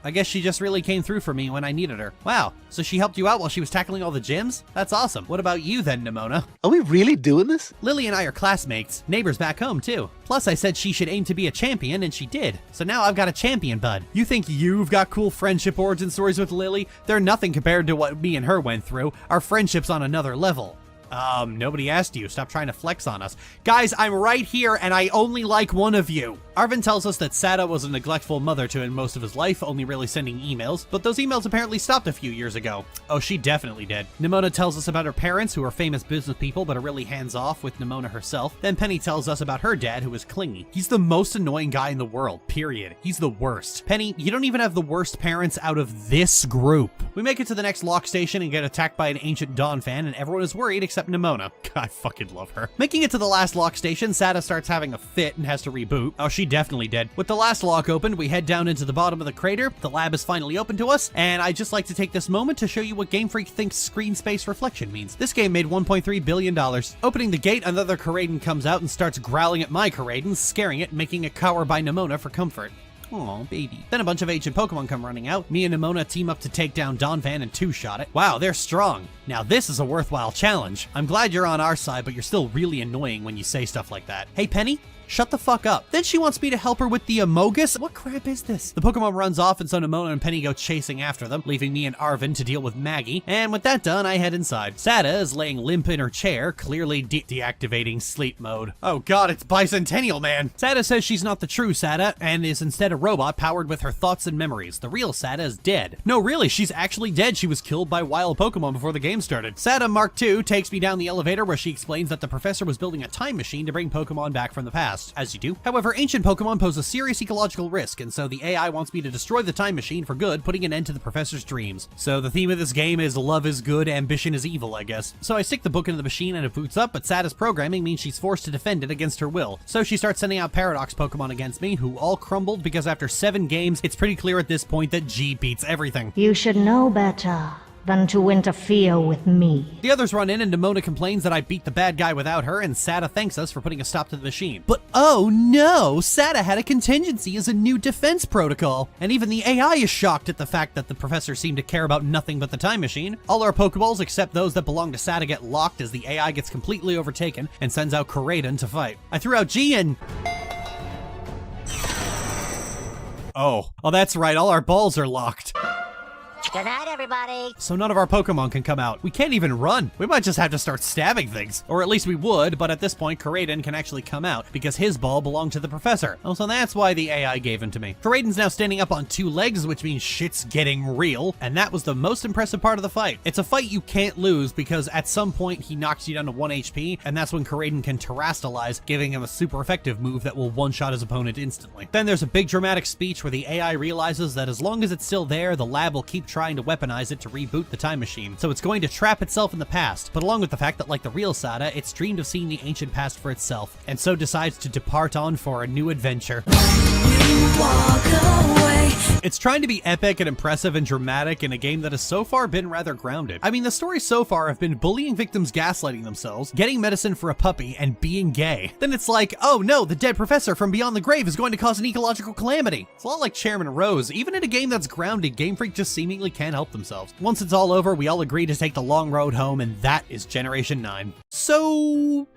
I guess she just really came through for me when I needed her. Wow, so she helped you out while she was tackling all the gyms? That's awesome. What about you then, Nemona? Are we really doing this? Lily and I are classmates, neighbors back home too. Plus I said she should aim to be a champion, and she did. So now I've got a champion bud. You think you've got cool friendship origin stories with Lily? They're nothing compared to what me and her went through. Our friendship's on another level. Nobody asked you. Stop trying to flex on us. Guys, I'm right here and I only like one of you. Arvin tells us that Sada was a neglectful mother to him most of his life, only really sending emails, but those emails apparently stopped a few years ago. Oh, she definitely did. Nemona tells us about her parents, who are famous business people, but are really hands-off with Nemona herself. Then Penny tells us about her dad, who is clingy. He's the most annoying guy in the world, period. He's the worst. Penny, you don't even have the worst parents out of this group. We make it to the next lock station and get attacked by an ancient Dawn fan, and everyone is worried except Nemona. I fucking love her. Making it to the last lock station, Sada starts having a fit and has to reboot. Oh, she definitely did. With the last lock opened, we head down into the bottom of the crater. The lab is finally open to us, and I'd just like to take this moment to show you what Game Freak thinks screen space reflection means. This game made $1.3 billion. Opening the gate, another Koraidon comes out and starts growling at my Koraidon, scaring it, making it cower by Nemona for comfort. Aw, baby. Then a bunch of ancient Pokemon come running out. Me and Nemona team up to take down Donphan and two-shot it. Wow, they're strong. Now this is a worthwhile challenge. I'm glad you're on our side, but you're still really annoying when you say stuff like that. Hey, Penny? Shut the fuck up. Then she wants me to help her with the Amogus? What crap is this? The Pokemon runs off, and so Nemona and Penny go chasing after them, leaving me and Arvin to deal with Maggie. And with that done, I head inside. Sada is laying limp in her chair, clearly deactivating sleep mode. Oh god, it's Bicentennial Man. Sada says she's not the true Sada, and is instead a robot powered with her thoughts and memories. The real Sada is dead. No, really, she's actually dead. She was killed by wild Pokemon before the game started. Sada Mark II takes me down the elevator, where she explains that the professor was building a time machine to bring Pokemon back from the past. As you do. However, ancient Pokemon pose a serious ecological risk, and so the AI wants me to destroy the time machine for good, putting an end to the professor's dreams. So the theme of this game is love is good, ambition is evil, I guess. So I stick the book into the machine and it boots up, but Sada's programming means she's forced to defend it against her will. So she starts sending out Paradox Pokemon against me, who all crumbled because after 7 games, it's pretty clear at this point that G beats everything. You should know better than to interfere with me. The others run in and Nemona complains that I beat the bad guy without her, and Sada thanks us for putting a stop to the machine. But oh no, Sada had a contingency as a new defense protocol. And even the AI is shocked at the fact that the professor seemed to care about nothing but the time machine. All our Pokeballs except those that belong to Sada get locked as the AI gets completely overtaken and sends out Koraidon to fight. I threw out G and... Oh, that's right, all our balls are locked. Good night, everybody. So none of our Pokemon can come out. We can't even run. We might just have to start stabbing things. Or at least we would, but at this point, Koraidon can actually come out because his ball belonged to the professor. Oh, so that's why the AI gave him to me. Koraidon's now standing up on 2 legs, which means shit's getting real, and that was the most impressive part of the fight. It's a fight you can't lose because at some point he knocks you down to 1 HP, and that's when Koraidon can Terrastalize, giving him a super effective move that will one-shot his opponent instantly. Then there's a big dramatic speech where the AI realizes that as long as it's still there, the lab will keep trying to weaponize it to reboot the time machine, so it's going to trap itself in the past, but along with the fact that like the real Sada, it's dreamed of seeing the ancient past for itself, and so decides to depart on for a new adventure. It's trying to be epic and impressive and dramatic in a game that has so far been rather grounded. I mean, the stories so far have been bullying victims gaslighting themselves, getting medicine for a puppy, and being gay. Then it's like, oh no, the dead professor from beyond the grave is going to cause an ecological calamity. It's a lot like Chairman Rose. Even in a game that's grounded, Game Freak just seemingly can't help themselves. Once it's all over, we all agree to take the long road home, and that is Generation 9. So...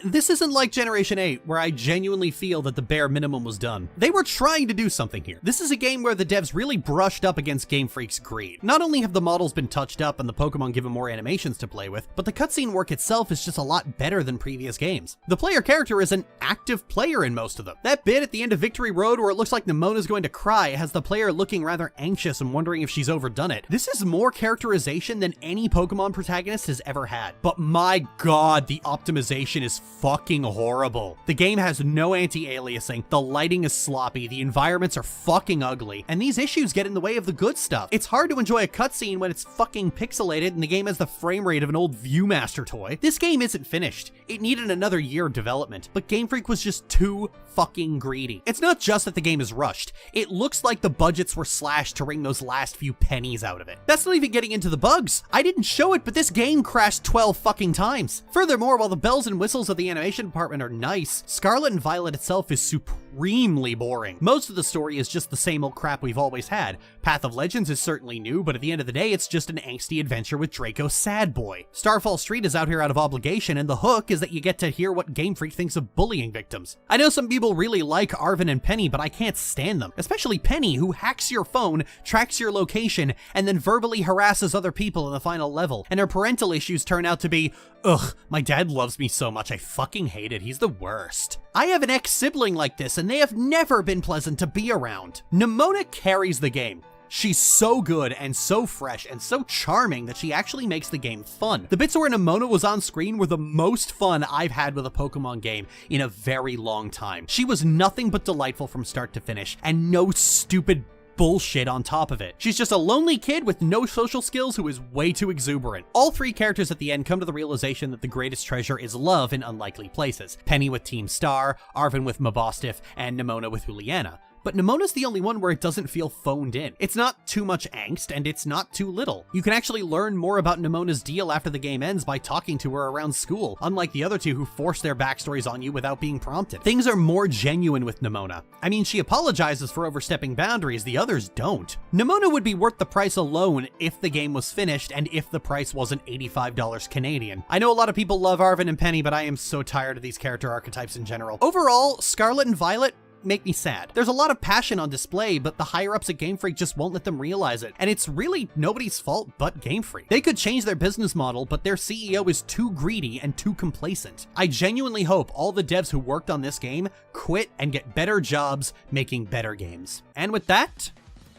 This isn't like Generation 8, where I genuinely feel that the bare minimum was done. They were trying to do something here. This is a game where the devs really brushed up against Game Freak's greed. Not only have the models been touched up and the Pokemon given more animations to play with, but the cutscene work itself is just a lot better than previous games. The player character is an active player in most of them. That bit at the end of Victory Road where it looks like Nemona's going to cry has the player looking rather anxious and wondering if she's overdone it. This is more characterization than any Pokemon protagonist has ever had. But my god, the optimization is fucking horrible. The game has no anti-aliasing, the lighting is sloppy, the environments are fucking ugly, and these issues get in the way of the good stuff. It's hard to enjoy a cutscene when it's fucking pixelated and the game has the frame rate of an old Viewmaster toy. This game isn't finished. It needed another year of development, but Game Freak was just too fucking greedy. It's not just that the game is rushed. It looks like the budgets were slashed to wring those last few pennies out of it. That's not even getting into the bugs. I didn't show it, but this game crashed 12 fucking times. Furthermore, while the bells and whistles of the animation department are nice, Scarlet and Violet itself is supremely boring. Most of the story is just the same old crap we've always had. Path of Legends is certainly new, but at the end of the day, it's just an angsty adventure with Draco Sad Boy. Starfall Street is out here out of obligation, and the hook is that you get to hear what Game Freak thinks of bullying victims. I know some people really like Arven and Penny, but I can't stand them. Especially Penny, who hacks your phone, tracks your location, and then verbally harasses other people in the final level. And her parental issues turn out to be, ugh, my dad loves me so much, I fucking hate it, he's the worst. I have an ex-sibling like this, and they have never been pleasant to be around. Nemona carries the game. She's so good and so fresh and so charming that she actually makes the game fun. The bits where Nemona was on screen were the most fun I've had with a Pokemon game in a very long time. She was nothing but delightful from start to finish, and no stupid bullshit on top of it. She's just a lonely kid with no social skills who is way too exuberant. All three characters at the end come to the realization that the greatest treasure is love in unlikely places. Penny with Team Star, Arven with Mabosstiff, and Nemona with Juliana. But Nemona's the only one where it doesn't feel phoned in. It's not too much angst, and it's not too little. You can actually learn more about Nemona's deal after the game ends by talking to her around school, unlike the other two who force their backstories on you without being prompted. Things are more genuine with Nemona. I mean, she apologizes for overstepping boundaries, the others don't. Nemona would be worth the price alone if the game was finished, and if the price wasn't $85 Canadian. I know a lot of people love Arven and Penny, but I am so tired of these character archetypes in general. Overall, Scarlet and Violet make me sad. There's a lot of passion on display, but the higher-ups at Game Freak just won't let them realize it, and it's really nobody's fault but Game Freak. They could change their business model, but their CEO is too greedy and too complacent. I genuinely hope all the devs who worked on this game quit and get better jobs making better games. And with that,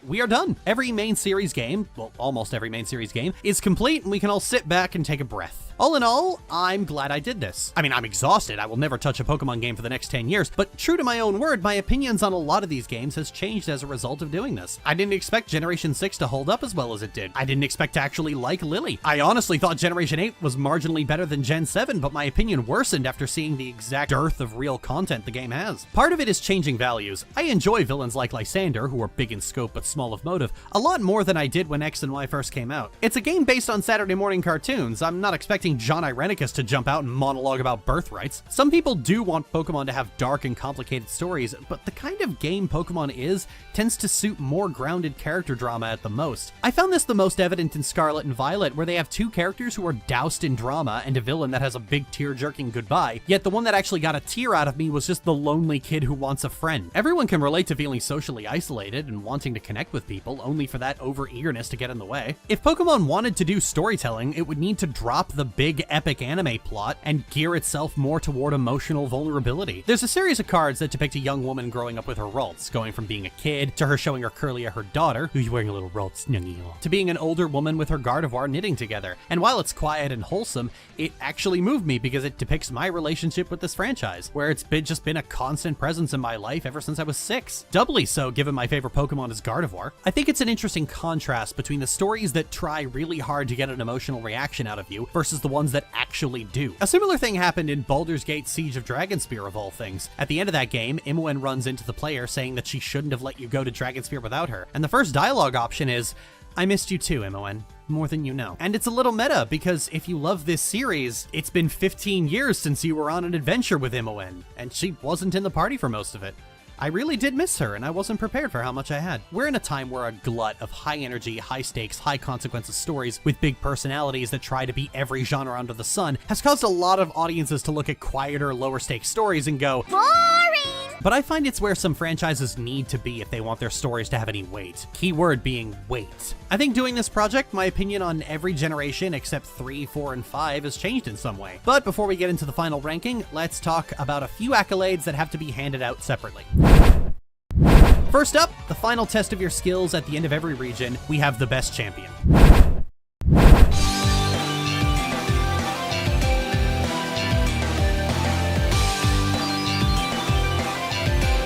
we are done. Every main series game, well, almost every main series game, is complete, and we can all sit back and take a breath. All in all, I'm glad I did this. I mean, I'm exhausted. I will never touch a Pokemon game for the next 10 years, but true to my own word, my opinions on a lot of these games has changed as a result of doing this. I didn't expect Generation 6 to hold up as well as it did. I didn't expect to actually like Lily. I honestly thought Generation 8 was marginally better than Gen 7, but my opinion worsened after seeing the exact dearth of real content the game has. Part of it is changing values. I enjoy villains like Lysander, who are big in scope but small of motive, a lot more than I did when X and Y first came out. It's a game based on Saturday morning cartoons. I'm not expecting John Irenicus to jump out and monologue about birthrights. Some people do want Pokemon to have dark and complicated stories, but the kind of game Pokemon is tends to suit more grounded character drama at the most. I found this the most evident in Scarlet and Violet, where they have two characters who are doused in drama and a villain that has a big tear-jerking goodbye, yet the one that actually got a tear out of me was just the lonely kid who wants a friend. Everyone can relate to feeling socially isolated and wanting to connect with people, only for that over-eagerness to get in the way. If Pokemon wanted to do storytelling, it would need to drop the big epic anime plot and gear itself more toward emotional vulnerability. There's a series of cards that depict a young woman growing up with her Ralts, going from being a kid to her showing her Curlia, her daughter, who's wearing a little Ralt snuggie, to being an older woman with her Gardevoir knitting together. And while it's quiet and wholesome, it actually moved me because it depicts my relationship with this franchise, where it's just been a constant presence in my life ever since I was 6. Doubly so given my favorite Pokemon is Gardevoir. I think it's an interesting contrast between the stories that try really hard to get an emotional reaction out of you versus the ones that actually do. A similar thing happened in Baldur's Gate Siege of Dragonspear of all things. At the end of that game, Imoen runs into the player saying that she shouldn't have let you go to Dragonspear without her, and the first dialogue option is, "I missed you too, Imoen. More than you know." And it's a little meta, because if you love this series, it's been 15 years since you were on an adventure with Imoen, and she wasn't in the party for most of it. I really did miss her, and I wasn't prepared for how much I had. We're in a time where a glut of high energy, high stakes, high consequences stories with big personalities that try to beat every genre under the sun has caused a lot of audiences to look at quieter, lower stakes stories and go, boring! But I find it's where some franchises need to be if they want their stories to have any weight. Keyword being weight. I think doing this project, my opinion on every generation except 3, 4, and 5 has changed in some way. But before we get into the final ranking, let's talk about a few accolades that have to be handed out separately. First up, the final test of your skills at the end of every region, we have the best champion.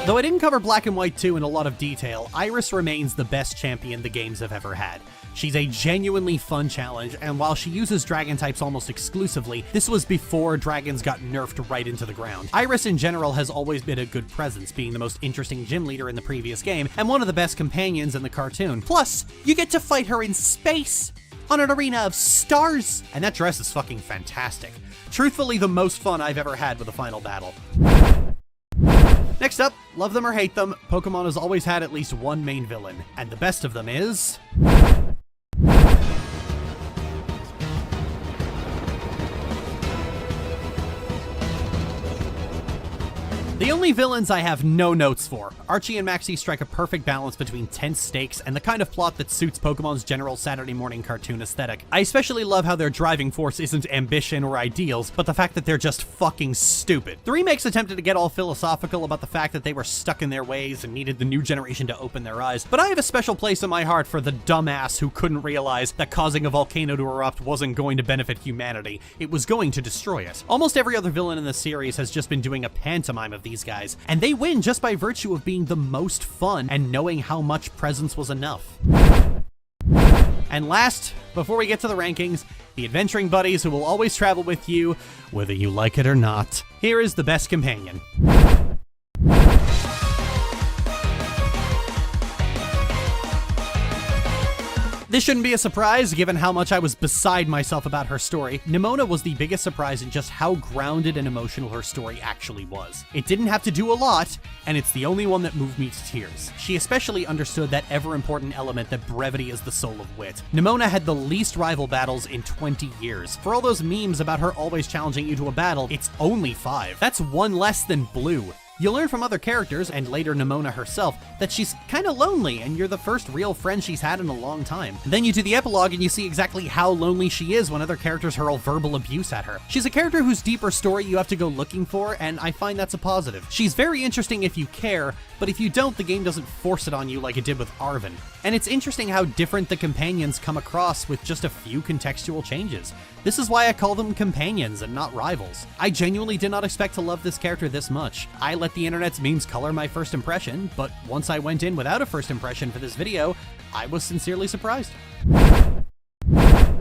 Though I didn't cover Black and White 2 in a lot of detail, Iris remains the best champion the games have ever had. She's a genuinely fun challenge, and while she uses dragon types almost exclusively, this was before dragons got nerfed right into the ground. Iris in general has always been a good presence, being the most interesting gym leader in the previous game, and one of the best companions in the cartoon. Plus, you get to fight her in space! On an arena of stars! And that dress is fucking fantastic. Truthfully, the most fun I've ever had with a final battle. Next up, love them or hate them, Pokemon has always had at least one main villain, and the best of them is... The only villains I have no notes for. Archie and Maxie strike a perfect balance between tense stakes and the kind of plot that suits Pokemon's general Saturday morning cartoon aesthetic. I especially love how their driving force isn't ambition or ideals, but the fact that they're just fucking stupid. The remakes attempted to get all philosophical about the fact that they were stuck in their ways and needed the new generation to open their eyes, but I have a special place in my heart for the dumbass who couldn't realize that causing a volcano to erupt wasn't going to benefit humanity. It was going to destroy it. Almost every other villain in the series has just been doing a pantomime of these guys, and they win just by virtue of being the most fun and knowing how much presence was enough. And last, before we get to the rankings, the adventuring buddies who will always travel with you, whether you like it or not. Here is the best companion. This shouldn't be a surprise, given how much I was beside myself about her story. Nimona was the biggest surprise in just how grounded and emotional her story actually was. It didn't have to do a lot, and it's the only one that moved me to tears. She especially understood that ever-important element that brevity is the soul of wit. Nimona had the least rival battles in 20 years. For all those memes about her always challenging you to a battle, it's only 5. That's one less than Blue. You'll learn from other characters, and later Nimona herself, that she's kinda lonely and you're the first real friend she's had in a long time. Then you do the epilogue and you see exactly how lonely she is when other characters hurl verbal abuse at her. She's a character whose deeper story you have to go looking for, and I find that's a positive. She's very interesting if you care, but if you don't, the game doesn't force it on you like it did with Arven. And it's interesting how different the companions come across with just a few contextual changes. This is why I call them companions and not rivals. I genuinely did not expect to love this character this much. I let the internet's memes color my first impression, but once I went in without a first impression for this video, I was sincerely surprised.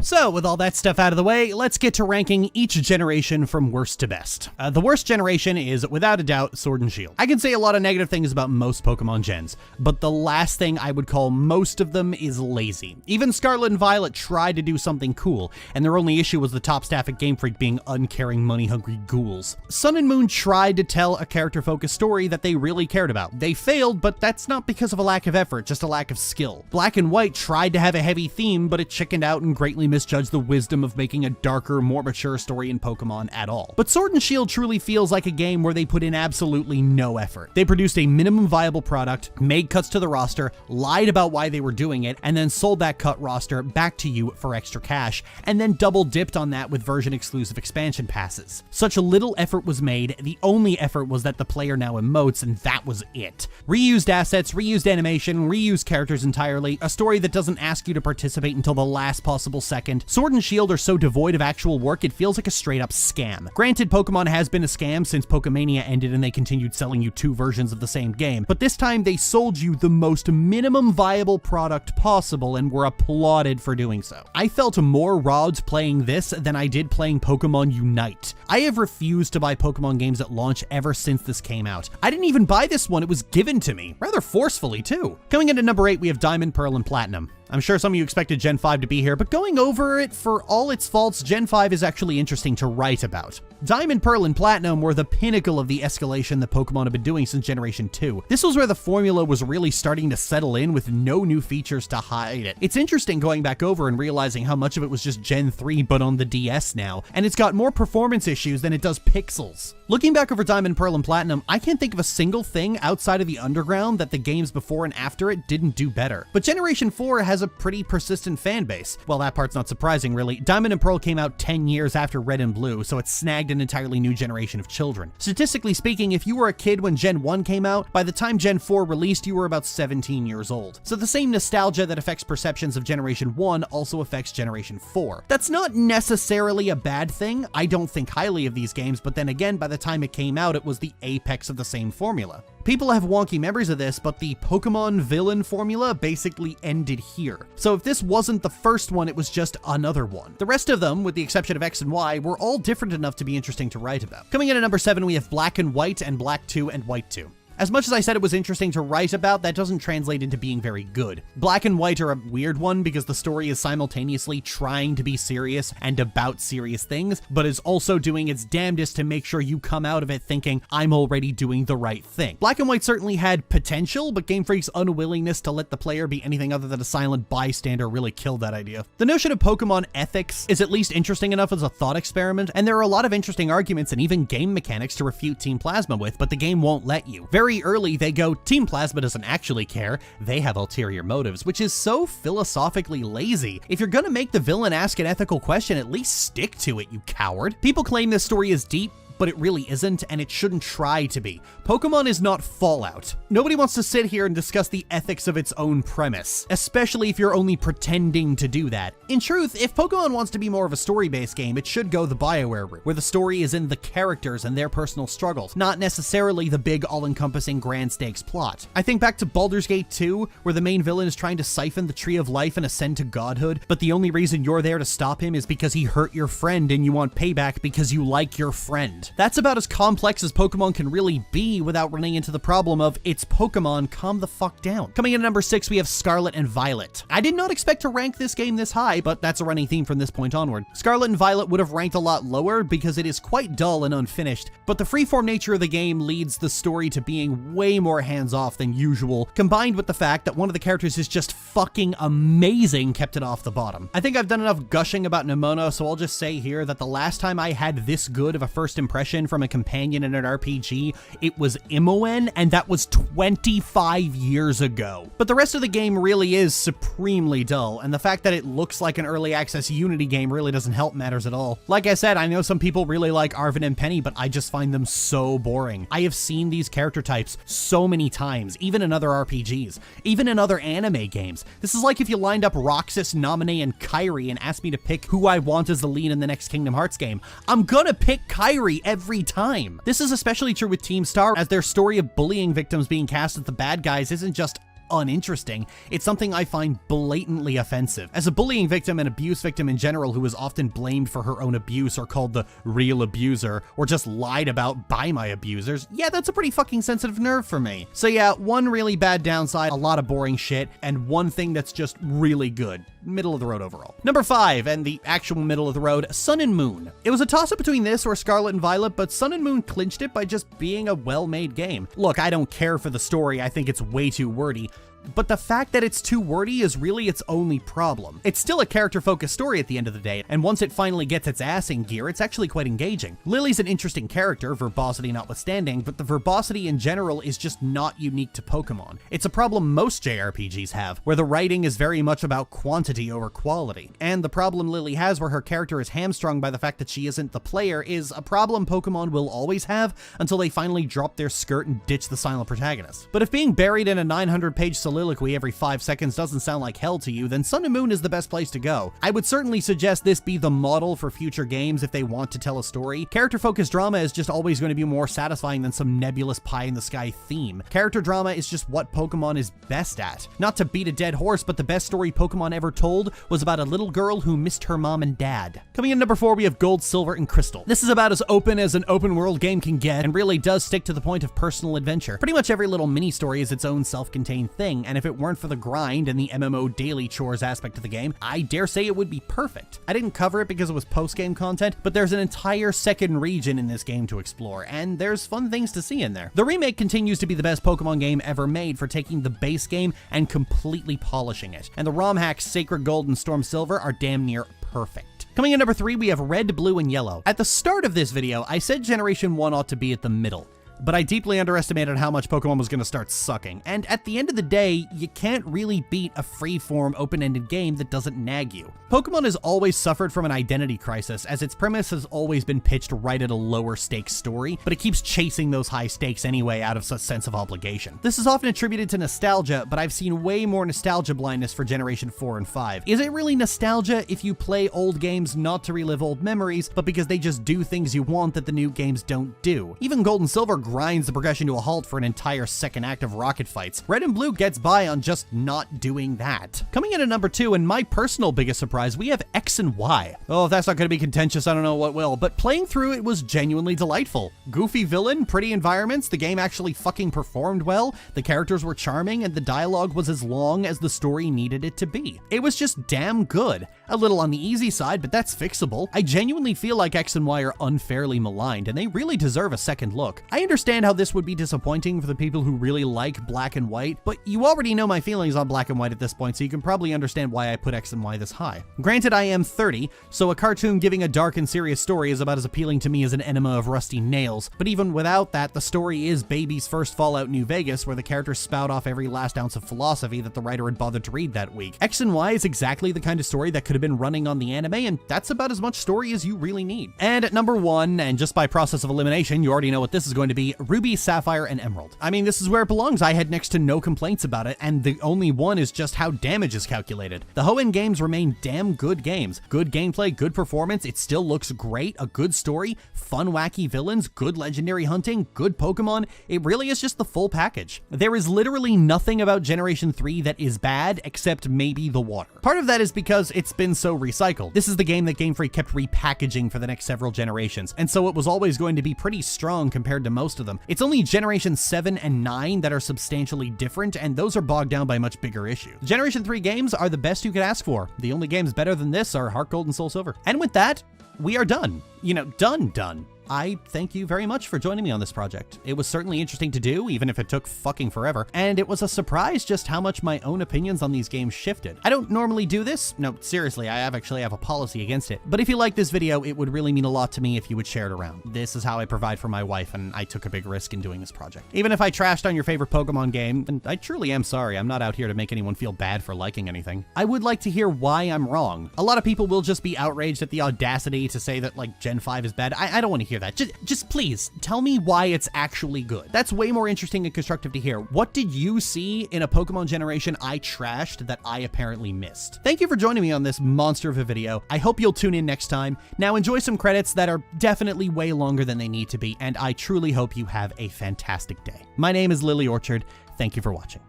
So, with all that stuff out of the way, let's get to ranking each generation from worst to best. The worst generation is, without a doubt, Sword and Shield. I can say a lot of negative things about most Pokemon gens, but the last thing I would call most of them is lazy. Even Scarlet and Violet tried to do something cool, and their only issue was the top staff at Game Freak being uncaring, money-hungry ghouls. Sun and Moon tried to tell a character-focused story that they really cared about. They failed, but that's not because of a lack of effort, just a lack of skill. Black and White tried to have a heavy theme, but it chickened out and greatly misjudged the wisdom of making a darker, more mature story in Pokemon at all. But Sword and Shield truly feels like a game where they put in absolutely no effort. They produced a minimum viable product, made cuts to the roster, lied about why they were doing it, and then sold that cut roster back to you for extra cash, and then double dipped on that with version-exclusive expansion passes. Such a little effort was made, the only effort was that the player now emotes, and that was it. Reused assets, reused animation, reused characters entirely, a story that doesn't ask you to participate until the last possible second. Sword and Shield are so devoid of actual work, it feels like a straight-up scam. Granted, Pokemon has been a scam since Pokemania ended and they continued selling you 2 versions of the same game, but this time they sold you the most minimum viable product possible and were applauded for doing so. I felt more robbed playing this than I did playing Pokemon Unite. I have refused to buy Pokemon games at launch ever since this came out. I didn't even buy this one, it was given to me, rather forcefully too. Coming into number 8, we have Diamond, Pearl, and Platinum. I'm sure some of you expected Gen 5 to be here, but going over it for all its faults, Gen 5 is actually interesting to write about. Diamond, Pearl, and Platinum were the pinnacle of the escalation that Pokemon have been doing since Generation 2. This was where the formula was really starting to settle in with no new features to hide it. It's interesting going back over and realizing how much of it was just Gen 3 but on the DS now, and it's got more performance issues than it does pixels. Looking back over Diamond, Pearl, and Platinum, I can't think of a single thing outside of the Underground that the games before and after it didn't do better. But Generation 4 has a pretty persistent fan base. Well, that part's not surprising, really. Diamond and Pearl came out 10 years after Red and Blue, so it snagged an entirely new generation of children. Statistically speaking, if you were a kid when Gen 1 came out, by the time Gen 4 released, you were about 17 years old. So the same nostalgia that affects perceptions of Generation 1 also affects Generation 4. That's not necessarily a bad thing. I don't think highly of these games, but then again, by the time it came out, it was the apex of the same formula. People have wonky memories of this, but the Pokemon villain formula basically ended here. So if this wasn't the first one, it was just another one. The rest of them, with the exception of X and Y, were all different enough to be interesting to write about. Coming in at number 7, we have Black and White and Black 2 and White 2. As much as I said it was interesting to write about, that doesn't translate into being very good. Black and White are a weird one because the story is simultaneously trying to be serious and about serious things, but is also doing its damnedest to make sure you come out of it thinking, I'm already doing the right thing. Black and White certainly had potential, but Game Freak's unwillingness to let the player be anything other than a silent bystander really killed that idea. The notion of Pokemon ethics is at least interesting enough as a thought experiment, and there are a lot of interesting arguments and even game mechanics to refute Team Plasma with, but the game won't let you. Very early, they go, Team Plasma doesn't actually care, they have ulterior motives, which is so philosophically lazy. If you're gonna make the villain ask an ethical question, at least stick to it, you coward. People claim this story is deep, but it really isn't, and it shouldn't try to be. Pokemon is not Fallout. Nobody wants to sit here and discuss the ethics of its own premise, especially if you're only pretending to do that. In truth, if Pokemon wants to be more of a story-based game, it should go the BioWare route, where the story is in the characters and their personal struggles, not necessarily the big all-encompassing grand stakes plot. I think back to Baldur's Gate 2, where the main villain is trying to siphon the Tree of Life and ascend to godhood, but the only reason you're there to stop him is because he hurt your friend and you want payback because you like your friend. That's about as complex as Pokemon can really be without running into the problem of, it's Pokemon, calm the fuck down. Coming in at number 6, we have Scarlet and Violet. I did not expect to rank this game this high, but that's a running theme from this point onward. Scarlet and Violet would have ranked a lot lower because it is quite dull and unfinished, but the freeform nature of the game leads the story to being way more hands-off than usual, combined with the fact that one of the characters is just fucking amazing kept it off the bottom. I think I've done enough gushing about Nemona, so I'll just say here that the last time I had this good of a first impression from a companion in an RPG, it was Imoen, and that was 25 years ago. But the rest of the game really is supremely dull, and the fact that it looks like an early access Unity game really doesn't help matters at all. Like I said, I know some people really like Arven and Penny, but I just find them so boring. I have seen these character types so many times, even in other RPGs, even in other anime games. This is like if you lined up Roxas, Naminé, and Kairi and asked me to pick who I want as the lead in the next Kingdom Hearts game. I'm gonna pick Kairi every time. This is especially true with Team Star, as their story of bullying victims being cast as the bad guys isn't just uninteresting, it's something I find blatantly offensive. As a bullying victim and abuse victim in general who is often blamed for her own abuse or called the real abuser or just lied about by my abusers, yeah, that's a pretty fucking sensitive nerve for me. So yeah, one really bad downside, a lot of boring shit, and one thing that's just really good. Middle of the road overall. Number 5, and the actual middle of the road, Sun and Moon. It was a toss-up between this or Scarlet and Violet, but Sun and Moon clinched it by just being a well-made game. Look, I don't care for the story, I think it's way too wordy, but the fact that it's too wordy is really its only problem. It's still a character-focused story at the end of the day, and once it finally gets its ass in gear, it's actually quite engaging. Lily's an interesting character, verbosity notwithstanding, but the verbosity in general is just not unique to Pokemon. It's a problem most JRPGs have, where the writing is very much about quantity over quality. And the problem Lily has where her character is hamstrung by the fact that she isn't the player is a problem Pokemon will always have until they finally drop their skirt and ditch the silent protagonist. But if being buried in a 900-page soliloquy every 5 seconds doesn't sound like hell to you, then Sun and Moon is the best place to go. I would certainly suggest this be the model for future games if they want to tell a story. Character-focused drama is just always going to be more satisfying than some nebulous pie-in-the-sky theme. Character drama is just what Pokemon is best at. Not to beat a dead horse, but the best story Pokemon ever told was about a little girl who missed her mom and dad. Coming in number 4, we have Gold, Silver, and Crystal. This is about as open as an open world game can get, and really does stick to the point of personal adventure. Pretty much every little mini-story is its own self-contained thing, amazing, and if it weren't for the grind and the MMO daily chores aspect of the game, I dare say it would be perfect. I didn't cover it because it was post-game content, but there's an entire second region in this game to explore, and there's fun things to see in there. The remake continues to be the best Pokemon game ever made for taking the base game and completely polishing it, and the ROM hacks Sacred Gold and Storm Silver are damn near perfect. Coming in number 3, we have Red, Blue, and Yellow. At the start of this video, I said Generation 1 ought to be at the middle, but I deeply underestimated how much Pokemon was going to start sucking, and at the end of the day, you can't really beat a free-form, open-ended game that doesn't nag you. Pokemon has always suffered from an identity crisis, as its premise has always been pitched right at a lower stakes story, but it keeps chasing those high stakes anyway out of such sense of obligation. This is often attributed to nostalgia, but I've seen way more nostalgia blindness for Generation 4 and 5. Is it really nostalgia if you play old games not to relive old memories, but because they just do things you want that the new games don't do? Even Gold and Silver grinds the progression to a halt for an entire second act of rocket fights. Red and Blue gets by on just not doing that. Coming in at number 2, and my personal biggest surprise, we have X and Y. Oh, if that's not going to be contentious, I don't know what will, but playing through it was genuinely delightful. Goofy villain, pretty environments, the game actually fucking performed well, the characters were charming, and the dialogue was as long as the story needed it to be. It was just damn good. A little on the easy side, but that's fixable. I genuinely feel like X and Y are unfairly maligned, and they really deserve a second look. I understand how this would be disappointing for the people who really like Black and White, but you already know my feelings on Black and White at this point, so you can probably understand why I put X and Y this high. Granted, I am 30, so a cartoon giving a dark and serious story is about as appealing to me as an enema of rusty nails, but even without that, the story is Baby's first Fallout New Vegas, where the characters spout off every last ounce of philosophy that the writer had bothered to read that week. X and Y is exactly the kind of story that could have been running on the anime, and that's about as much story as you really need. And at number 1, and just by process of elimination, you already know what this is going to be, Ruby, Sapphire, and Emerald. I mean, this is where it belongs. I had next to no complaints about it, and the only one is just how damage is calculated. The Hoenn games remain damn good games. Good gameplay, good performance, it still looks great, a good story, fun wacky villains, good legendary hunting, good Pokemon. It really is just the full package. There is literally nothing about Generation 3 that is bad, except maybe the water. Part of that is because it's been so recycled. This is the game that Game Freak kept repackaging for the next several generations, and so it was always going to be pretty strong compared to most of them. It's only Generation 7 and 9 that are substantially different, and those are bogged down by much bigger issues. Generation 3 games are the best you could ask for. The only games better than this are Heart Gold and Soul Silver. And with that, we are done. You know, done. I thank you very much for joining me on this project. It was certainly interesting to do, even if it took fucking forever, and it was a surprise just how much my own opinions on these games shifted. I don't normally do this. No, seriously, I actually have a policy against it. But if you like this video, it would really mean a lot to me if you would share it around. This is how I provide for my wife, and I took a big risk in doing this project. Even if I trashed on your favorite Pokemon game, and I truly am sorry, I'm not out here to make anyone feel bad for liking anything, I would like to hear why I'm wrong. A lot of people will just be outraged at the audacity to say that, like, Gen 5 is bad. I don't want to hear that. Just please tell me why it's actually good. That's way more interesting and constructive to hear. What did you see in a Pokemon generation I trashed that I apparently missed? Thank you for joining me on this monster of a video. I hope you'll tune in next time. Now enjoy some credits that are definitely way longer than they need to be, and I truly hope you have a fantastic day. My name is Lily Orchard. Thank you for watching.